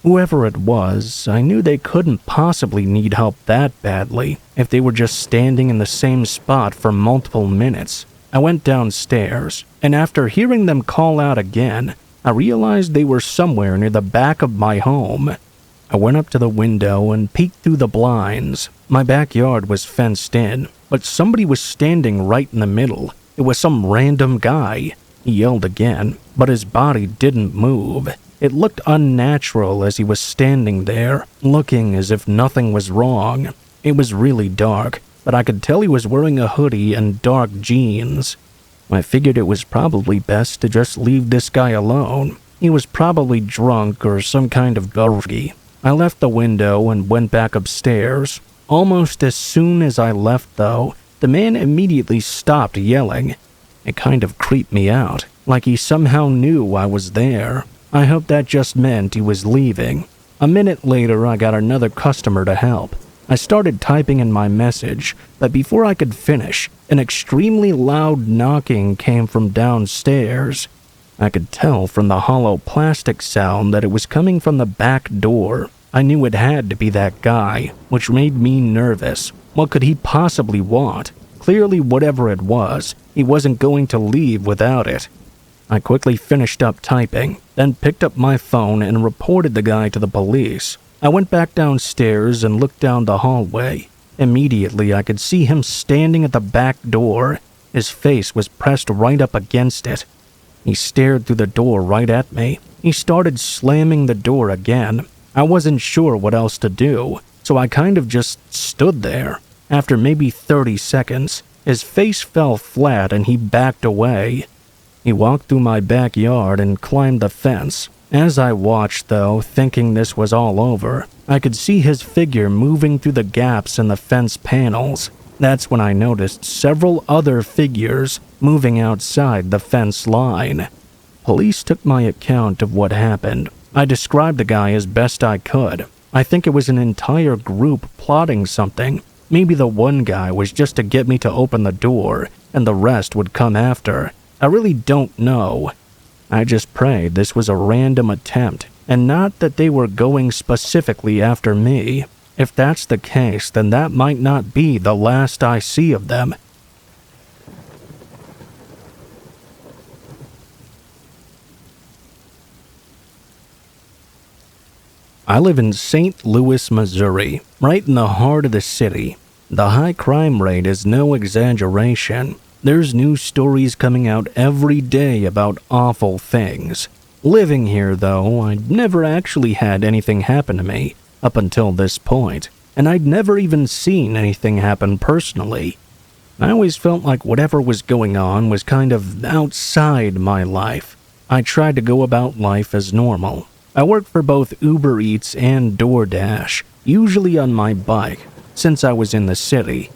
Whoever it was, I knew they couldn't possibly need help that badly if they were just standing in the same spot for multiple minutes. I went downstairs, and after hearing them call out again, I realized they were somewhere near the back of my home. I went up to the window and peeked through the blinds. My backyard was fenced in, but somebody was standing right in the middle. It was some random guy. He yelled again, but his body didn't move. It looked unnatural as he was standing there, looking as if nothing was wrong. It was really dark, but I could tell he was wearing a hoodie and dark jeans. I figured it was probably best to just leave this guy alone. He was probably drunk or some kind of druggie. I left the window and went back upstairs. Almost as soon as I left, though, the man immediately stopped yelling. It kind of creeped me out, like he somehow knew I was there. I hope that just meant he was leaving. A minute later, I got another customer to help. I started typing in my message, but before I could finish, an extremely loud knocking came from downstairs. I could tell from the hollow plastic sound that it was coming from the back door. I knew it had to be that guy, which made me nervous. What could he possibly want? Clearly, whatever it was, he wasn't going to leave without it. I quickly finished up typing, then picked up my phone and reported the guy to the police. I went back downstairs and looked down the hallway. Immediately, I could see him standing at the back door. His face was pressed right up against it. He stared through the door right at me. He started slamming the door again. I wasn't sure what else to do, so I kind of just stood there. After maybe 30 seconds, his face fell flat and he backed away. He walked through my backyard and climbed the fence. As I watched, though, thinking this was all over, I could see his figure moving through the gaps in the fence panels. That's when I noticed several other figures moving outside the fence line. Police took my account of what happened. I described the guy as best I could. I think it was an entire group plotting something. Maybe the one guy was just to get me to open the door, and the rest would come after. I really don't know. I just prayed this was a random attempt, and not that they were going specifically after me. If that's the case, then that might not be the last I see of them. I live in St. Louis, Missouri, right in the heart of the city. The high crime rate is no exaggeration. There's new stories coming out every day about awful things. Living here, though, I'd never actually had anything happen to me up until this point, and I'd never even seen anything happen personally. I always felt like whatever was going on was kind of outside my life. I tried to go about life as normal. I worked for both Uber Eats and DoorDash, usually on my bike, since I was in the city.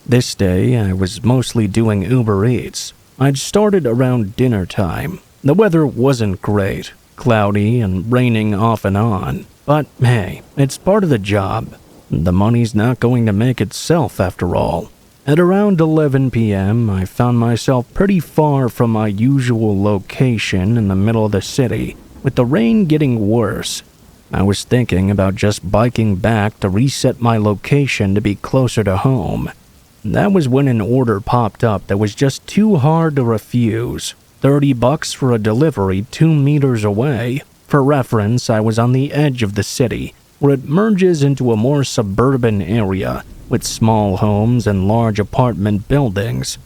This day, I was mostly doing Uber Eats. I'd started around dinner time. The weather wasn't great, cloudy and raining off and on. But hey, it's part of the job. The money's not going to make itself after all. At around 11 p.m., I found myself pretty far from my usual location in the middle of the city, with the rain getting worse. I was thinking about just biking back to reset my location to be closer to home. That was when an order popped up that was just too hard to refuse. $30 for a delivery 2 meters away. For reference, I was on the edge of the city, where it merges into a more suburban area, with small homes and large apartment buildings.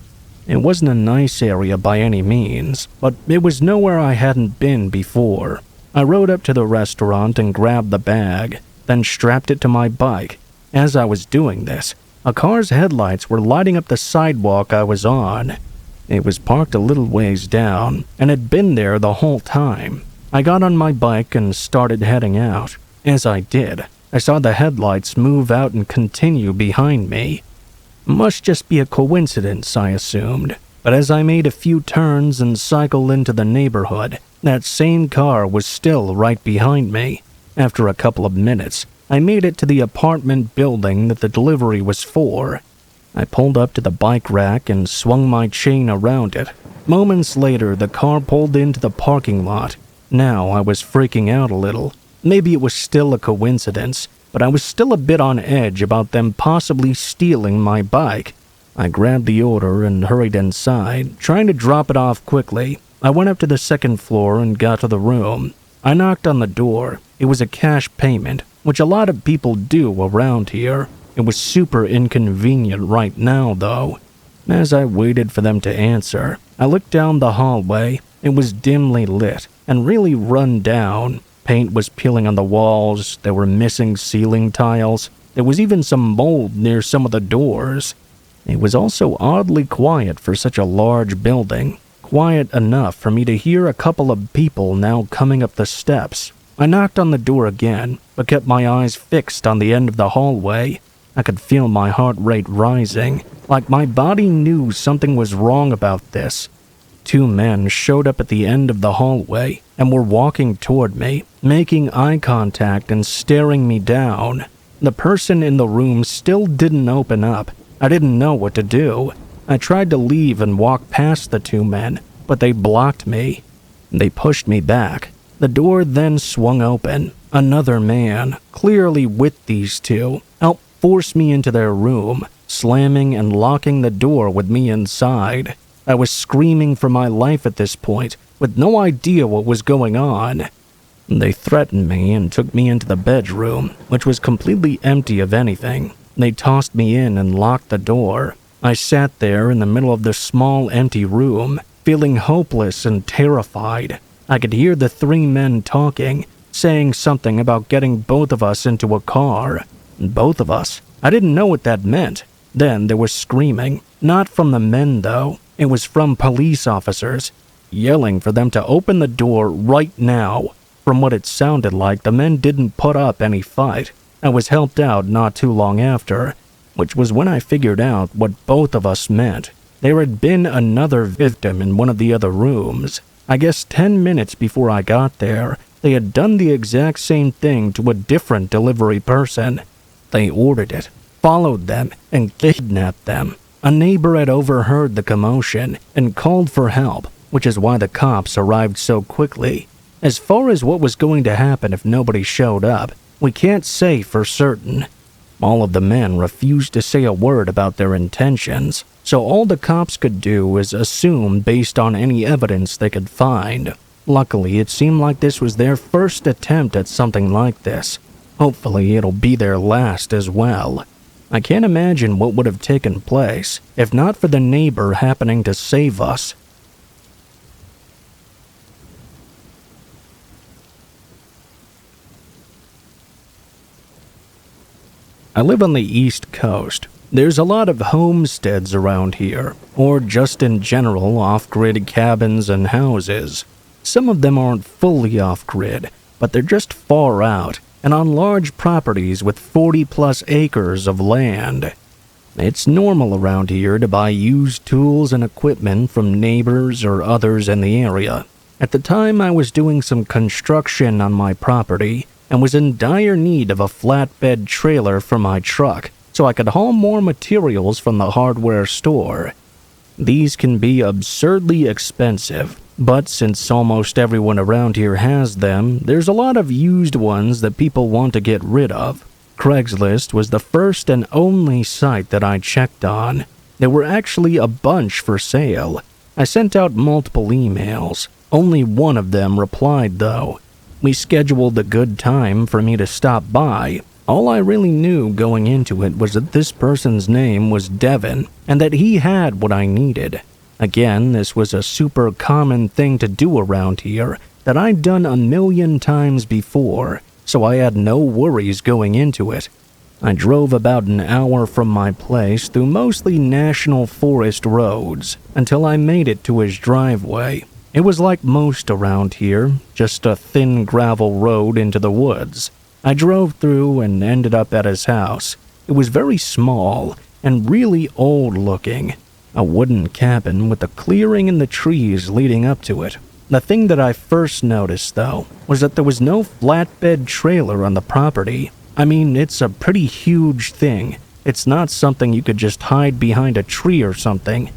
It wasn't a nice area by any means, but it was nowhere I hadn't been before. I rode up to the restaurant and grabbed the bag, then strapped it to my bike. As I was doing this, a car's headlights were lighting up the sidewalk I was on. It was parked a little ways down, and had been there the whole time. I got on my bike and started heading out. As I did, I saw the headlights move out and continue behind me. Must just be a coincidence, I assumed. But as I made a few turns and cycled into the neighborhood, that same car was still right behind me. After a couple of minutes, I made it to the apartment building that the delivery was for. I pulled up to the bike rack and swung my chain around it. Moments later, the car pulled into the parking lot. Now I was freaking out a little. Maybe it was still a coincidence, but I was still a bit on edge about them possibly stealing my bike. I grabbed the order and hurried inside, trying to drop it off quickly. I went up to the second floor and got to the room. I knocked on the door. It was a cash payment, which a lot of people do around here. It was super inconvenient right now, though. As I waited for them to answer, I looked down the hallway. It was dimly lit and really run down. Paint was peeling on the walls. There were missing ceiling tiles. There was even some mold near some of the doors. It was also oddly quiet for such a large building. Quiet enough for me to hear a couple of people now coming up the steps. I knocked on the door again, but kept my eyes fixed on the end of the hallway. I could feel my heart rate rising, like my body knew something was wrong about this. Two men showed up at the end of the hallway and were walking toward me, making eye contact and staring me down. The person in the room still didn't open up. I didn't know what to do. I tried to leave and walk past the two men, but they blocked me. They pushed me back. The door then swung open. Another man, clearly with these two, helped force me into their room, slamming and locking the door with me inside. I was screaming for my life at this point, with no idea what was going on. They threatened me and took me into the bedroom, which was completely empty of anything. They tossed me in and locked the door. I sat there in the middle of the small empty room, feeling hopeless and terrified. I could hear the three men talking, saying something about getting both of us into a car. Both of us? I didn't know what that meant. Then there was screaming. Not from the men, though. It was from police officers, yelling for them to open the door right now. From what it sounded like, the men didn't put up any fight. I was helped out not too long after, which was when I figured out what both of us meant. There had been another victim in one of the other rooms. I guess 10 minutes before I got there, they had done the exact same thing to a different delivery person. They ordered it, followed them, and kidnapped them. A neighbor had overheard the commotion and called for help, which is why the cops arrived so quickly. As far as what was going to happen if nobody showed up, we can't say for certain. All of the men refused to say a word about their intentions, so all the cops could do was assume based on any evidence they could find. Luckily, it seemed like this was their first attempt at something like this. Hopefully, it'll be their last as well. I can't imagine what would have taken place if not for the neighbor happening to save us. I live on the East Coast. There's a lot of homesteads around here, or just in general off-grid cabins and houses. Some of them aren't fully off-grid, but they're just far out and on large properties with 40-plus acres of land. It's normal around here to buy used tools and equipment from neighbors or others in the area. At the time, I was doing some construction on my property and was in dire need of a flatbed trailer for my truck so I could haul more materials from the hardware store. These can be absurdly expensive, but since almost everyone around here has them, there's a lot of used ones that people want to get rid of. Craigslist was the first and only site that I checked on. There were actually a bunch for sale. I sent out multiple emails. Only one of them replied, though. We scheduled a good time for me to stop by. All I really knew going into it was that this person's name was Devin, and that he had what I needed. Again, this was a super common thing to do around here that I'd done a million times before, so I had no worries going into it. I drove about an hour from my place through mostly national forest roads until I made it to his driveway. It was like most around here, just a thin gravel road into the woods. I drove through and ended up at his house. It was very small and really old-looking. A wooden cabin with a clearing in the trees leading up to it. The thing that I first noticed, though, was that there was no flatbed trailer on the property. I mean, it's a pretty huge thing. It's not something you could just hide behind a tree or something.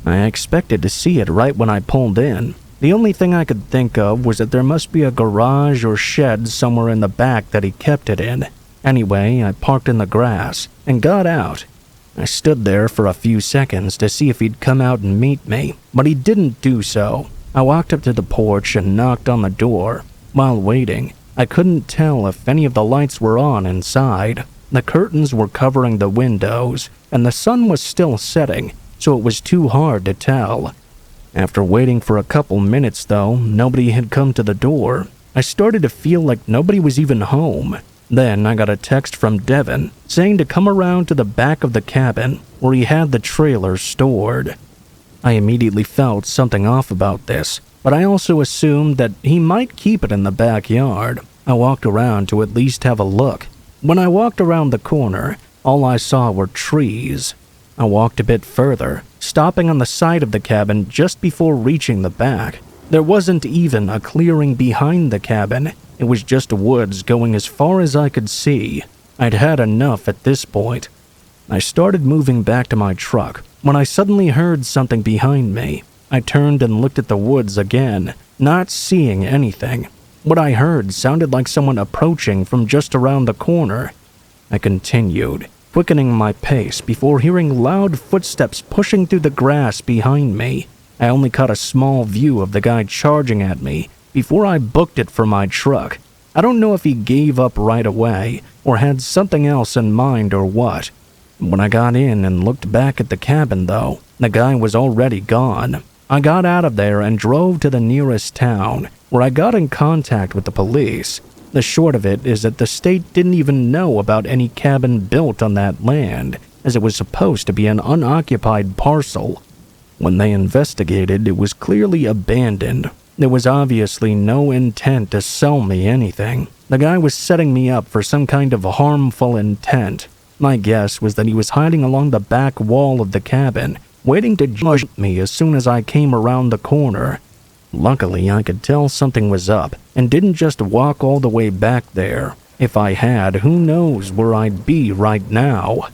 I expected to see it right when I pulled in. The only thing I could think of was that there must be a garage or shed somewhere in the back that he kept it in. Anyway, I parked in the grass and got out. I stood there for a few seconds to see if he'd come out and meet me, but he didn't do so. I walked up to the porch and knocked on the door. While waiting, I couldn't tell if any of the lights were on inside. The curtains were covering the windows, and the sun was still setting, so it was too hard to tell. After waiting for a couple minutes, though, nobody had come to the door. I started to feel like nobody was even home. Then I got a text from Devin saying to come around to the back of the cabin where he had the trailer stored. I immediately felt something off about this, but I also assumed that he might keep it in the backyard. I walked around to at least have a look. When I walked around the corner, all I saw were trees. I walked a bit further, stopping on the side of the cabin just before reaching the back. There wasn't even a clearing behind the cabin. It was just woods going as far as I could see. I'd had enough at this point. I started moving back to my truck when I suddenly heard something behind me. I turned and looked at the woods again, not seeing anything. What I heard sounded like someone approaching from just around the corner. I continued, quickening my pace before hearing loud footsteps pushing through the grass behind me. I only caught a small view of the guy charging at me before I booked it for my truck. I don't know if he gave up right away or had something else in mind or what. When I got in and looked back at the cabin, though, the guy was already gone. I got out of there and drove to the nearest town, where I got in contact with the police. The short of it is that the state didn't even know about any cabin built on that land, as it was supposed to be an unoccupied parcel. When they investigated, it was clearly abandoned. There was obviously no intent to sell me anything. The guy was setting me up for some kind of harmful intent. My guess was that he was hiding along the back wall of the cabin, waiting to judge me as soon as I came around the corner. Luckily, I could tell something was up and didn't just walk all the way back there. If I had, who knows where I'd be right now.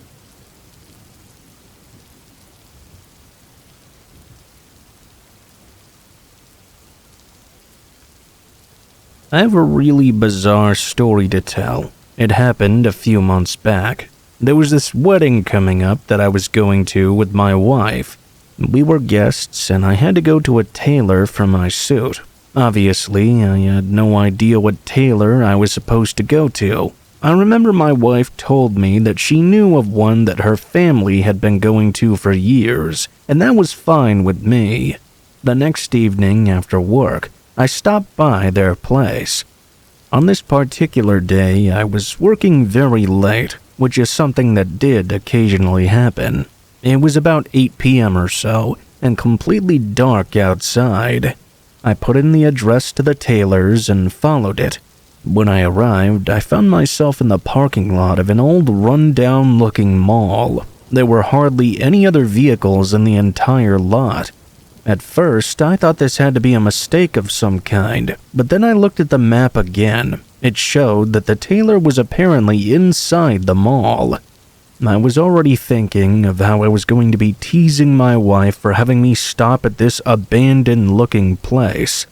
I have a really bizarre story to tell. It happened a few months back. There was this wedding coming up that I was going to with my wife. We were guests, and I had to go to a tailor for my suit. Obviously, I had no idea what tailor I was supposed to go to. I remember my wife told me that she knew of one that her family had been going to for years, and that was fine with me. The next evening after work, I stopped by their place. On this particular day, I was working very late, which is something that did occasionally happen. It was about 8 p.m. or so, and completely dark outside. I put in the address to the tailor's and followed it. When I arrived, I found myself in the parking lot of an old run-down-looking mall. There were hardly any other vehicles in the entire lot. At first, I thought this had to be a mistake of some kind, but then I looked at the map again. It showed that the tailor was apparently inside the mall. I was already thinking of how I was going to be teasing my wife for having me stop at this abandoned-looking place.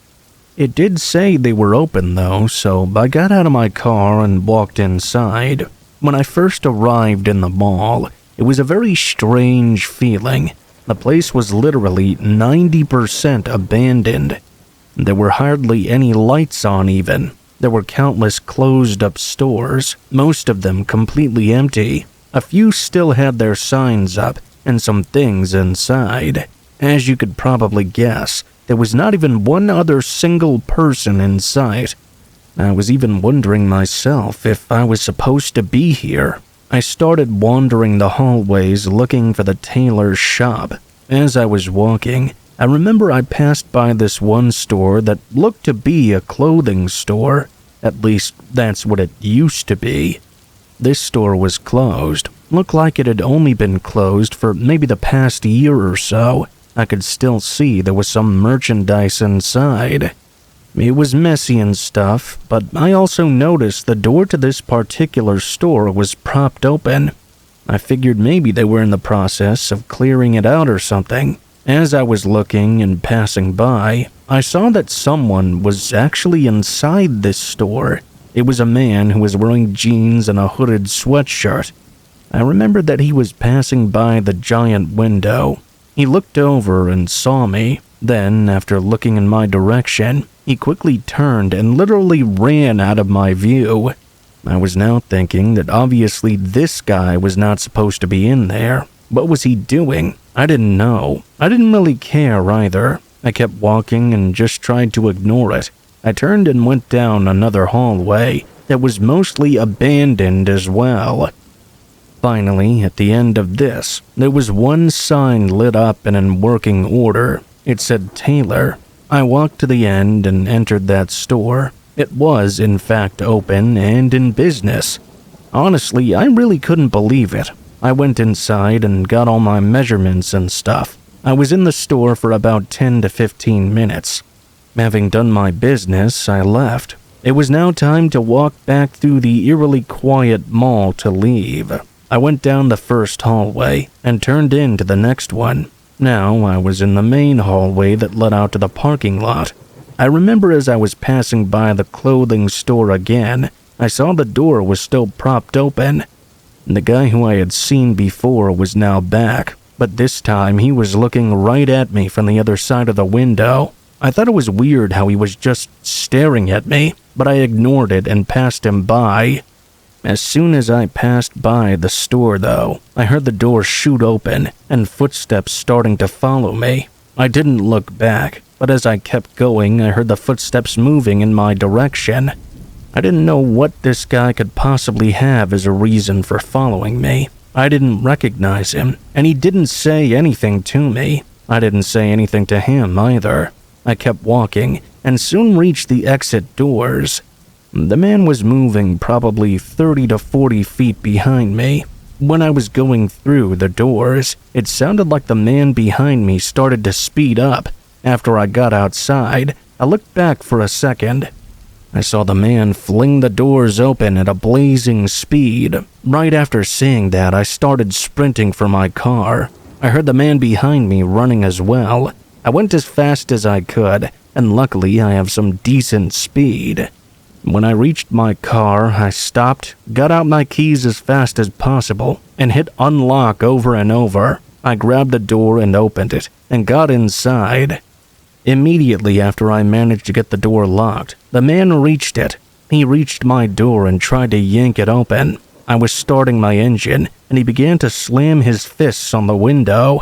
It did say they were open, though, so I got out of my car and walked inside. When I first arrived in the mall, it was a very strange feeling. The place was literally 90% abandoned. There were hardly any lights on even. There were countless closed-up stores, most of them completely empty. A few still had their signs up, and some things inside. As you could probably guess, there was not even one other single person in sight. I was even wondering myself if I was supposed to be here. I started wandering the hallways looking for the tailor's shop. As I was walking, I remember I passed by this one store that looked to be a clothing store. At least, that's what it used to be. This store was closed. Looked like it had only been closed for maybe the past year or so. I could still see there was some merchandise inside. It was messy and stuff, but I also noticed the door to this particular store was propped open. I figured maybe they were in the process of clearing it out or something. As I was looking and passing by, I saw that someone was actually inside this store. It was a man who was wearing jeans and a hooded sweatshirt. I remembered that he was passing by the giant window. He looked over and saw me. Then, after looking in my direction, he quickly turned and literally ran out of my view. I was now thinking that obviously this guy was not supposed to be in there. What was he doing? I didn't know. I didn't really care either. I kept walking and just tried to ignore it. I turned and went down another hallway that was mostly abandoned as well. Finally, at the end of this, there was one sign lit up and in working order. It said Taylor. I walked to the end and entered that store. It was, in fact, open and in business. Honestly, I really couldn't believe it. I went inside and got all my measurements and stuff. I was in the store for about 10 to 15 minutes. Having done my business, I left. It was now time to walk back through the eerily quiet mall to leave. I went down the first hallway and turned into the next one. Now I was in the main hallway that led out to the parking lot. I remember as I was passing by the clothing store again, I saw the door was still propped open. The guy who I had seen before was now back, but this time he was looking right at me from the other side of the window. I thought it was weird how he was just staring at me, but I ignored it and passed him by. As soon as I passed by the store, though, I heard the door shoot open and footsteps starting to follow me. I didn't look back, but as I kept going, I heard the footsteps moving in my direction. I didn't know what this guy could possibly have as a reason for following me. I didn't recognize him, and he didn't say anything to me. I didn't say anything to him either. I kept walking and soon reached the exit doors. The man was moving probably 30 to 40 feet behind me. When I was going through the doors, it sounded like the man behind me started to speed up. After I got outside, I looked back for a second. I saw the man fling the doors open at a blazing speed. Right after seeing that, I started sprinting for my car. I heard the man behind me running as well. I went as fast as I could, and luckily I have some decent speed. When I reached my car, I stopped, got out my keys as fast as possible, and hit unlock over and over. I grabbed the door and opened it, and got inside. Immediately after I managed to get the door locked, the man reached it. He reached my door and tried to yank it open. I was starting my engine, and he began to slam his fists on the window.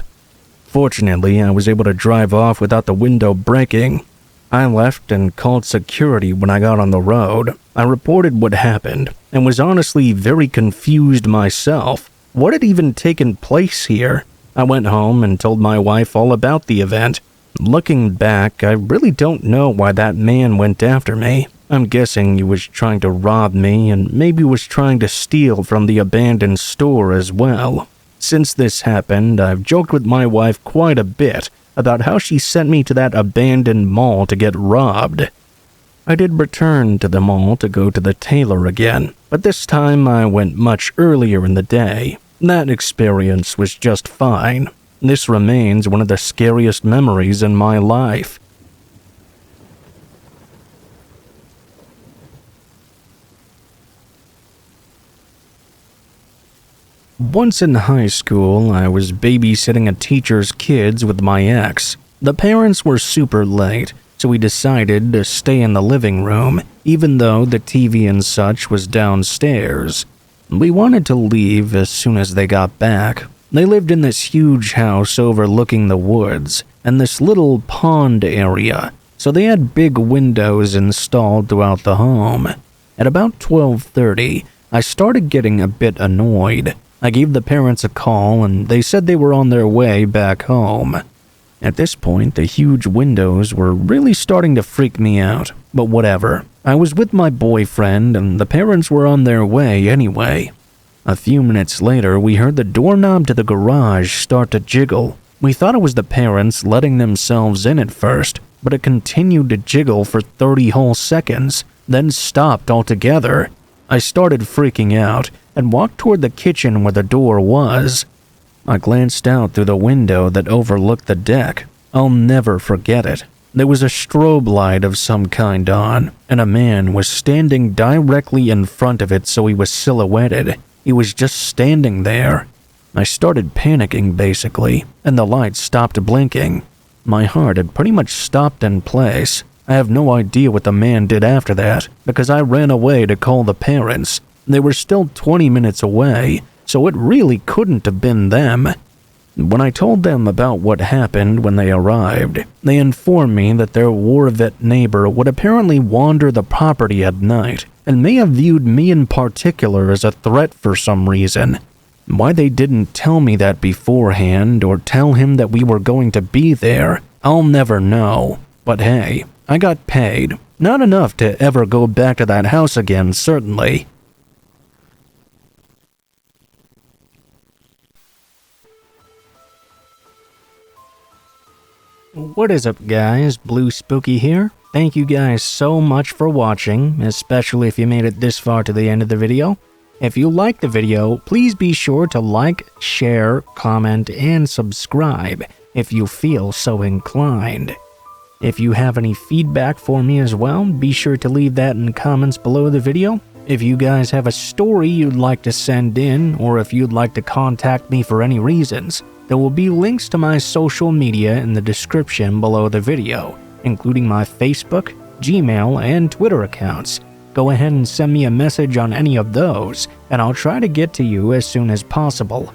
Fortunately, I was able to drive off without the window breaking. I left and called security when I got on the road. I reported what happened and was honestly very confused myself. What had even taken place here? I went home and told my wife all about the event. Looking back, I really don't know why that man went after me. I'm guessing he was trying to rob me and maybe was trying to steal from the abandoned store as well. Since this happened, I've joked with my wife quite a bit about how she sent me to that abandoned mall to get robbed. I did return to the mall to go to the tailor again, but this time I went much earlier in the day. That experience was just fine. This remains one of the scariest memories in my life. Once in high school, I was babysitting a teacher's kids with my ex. The parents were super late, so we decided to stay in the living room, even though the TV and such was downstairs. We wanted to leave as soon as they got back. They lived in this huge house overlooking the woods and this little pond area, so they had big windows installed throughout the home. At about 12:30, I started getting a bit annoyed. I gave the parents a call and they said they were on their way back home. At this point, the huge windows were really starting to freak me out, but whatever. I was with my boyfriend and the parents were on their way anyway. A few minutes later, we heard the doorknob to the garage start to jiggle. We thought it was the parents letting themselves in at first, but it continued to jiggle for 30 whole seconds, then stopped altogether. I started freaking out and walked toward the kitchen where the door was. I glanced out through the window that overlooked the deck. I'll never forget it. There was a strobe light of some kind on, and a man was standing directly in front of it, so he was silhouetted. He was just standing there. I started panicking, basically, and the light stopped blinking. My heart had pretty much stopped in place. I have no idea what the man did after that, because I ran away to call the parents. They were still 20 minutes away, so it really couldn't have been them. When I told them about what happened when they arrived, they informed me that their war vet neighbor would apparently wander the property at night and may have viewed me in particular as a threat for some reason. Why they didn't tell me that beforehand or tell him that we were going to be there, I'll never know. But hey, I got paid. Not enough to ever go back to that house again, certainly. What is up, guys? Blue Spooky here. Thank you guys so much for watching, especially if you made it this far to the end of the video. If you liked the video, please be sure to like, share, comment, and subscribe if you feel so inclined. If you have any feedback for me as well, be sure to leave that in the comments below the video. If you guys have a story you'd like to send in, or if you'd like to contact me for any reasons, there will be links to my social media in the description below the video, including my Facebook, Gmail, and Twitter accounts. Go ahead and send me a message on any of those, and I'll try to get to you as soon as possible.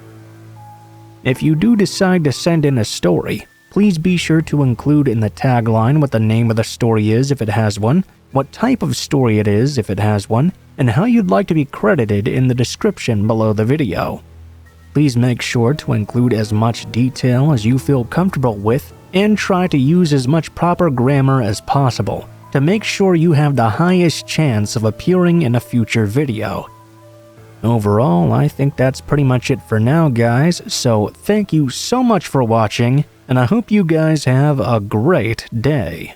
If you do decide to send in a story, please be sure to include in the tagline what the name of the story is if it has one, what type of story it is if it has one, and how you'd like to be credited in the description below the video. Please make sure to include as much detail as you feel comfortable with, and try to use as much proper grammar as possible to make sure you have the highest chance of appearing in a future video. Overall, I think that's pretty much it for now, guys, so thank you so much for watching, and I hope you guys have a great day.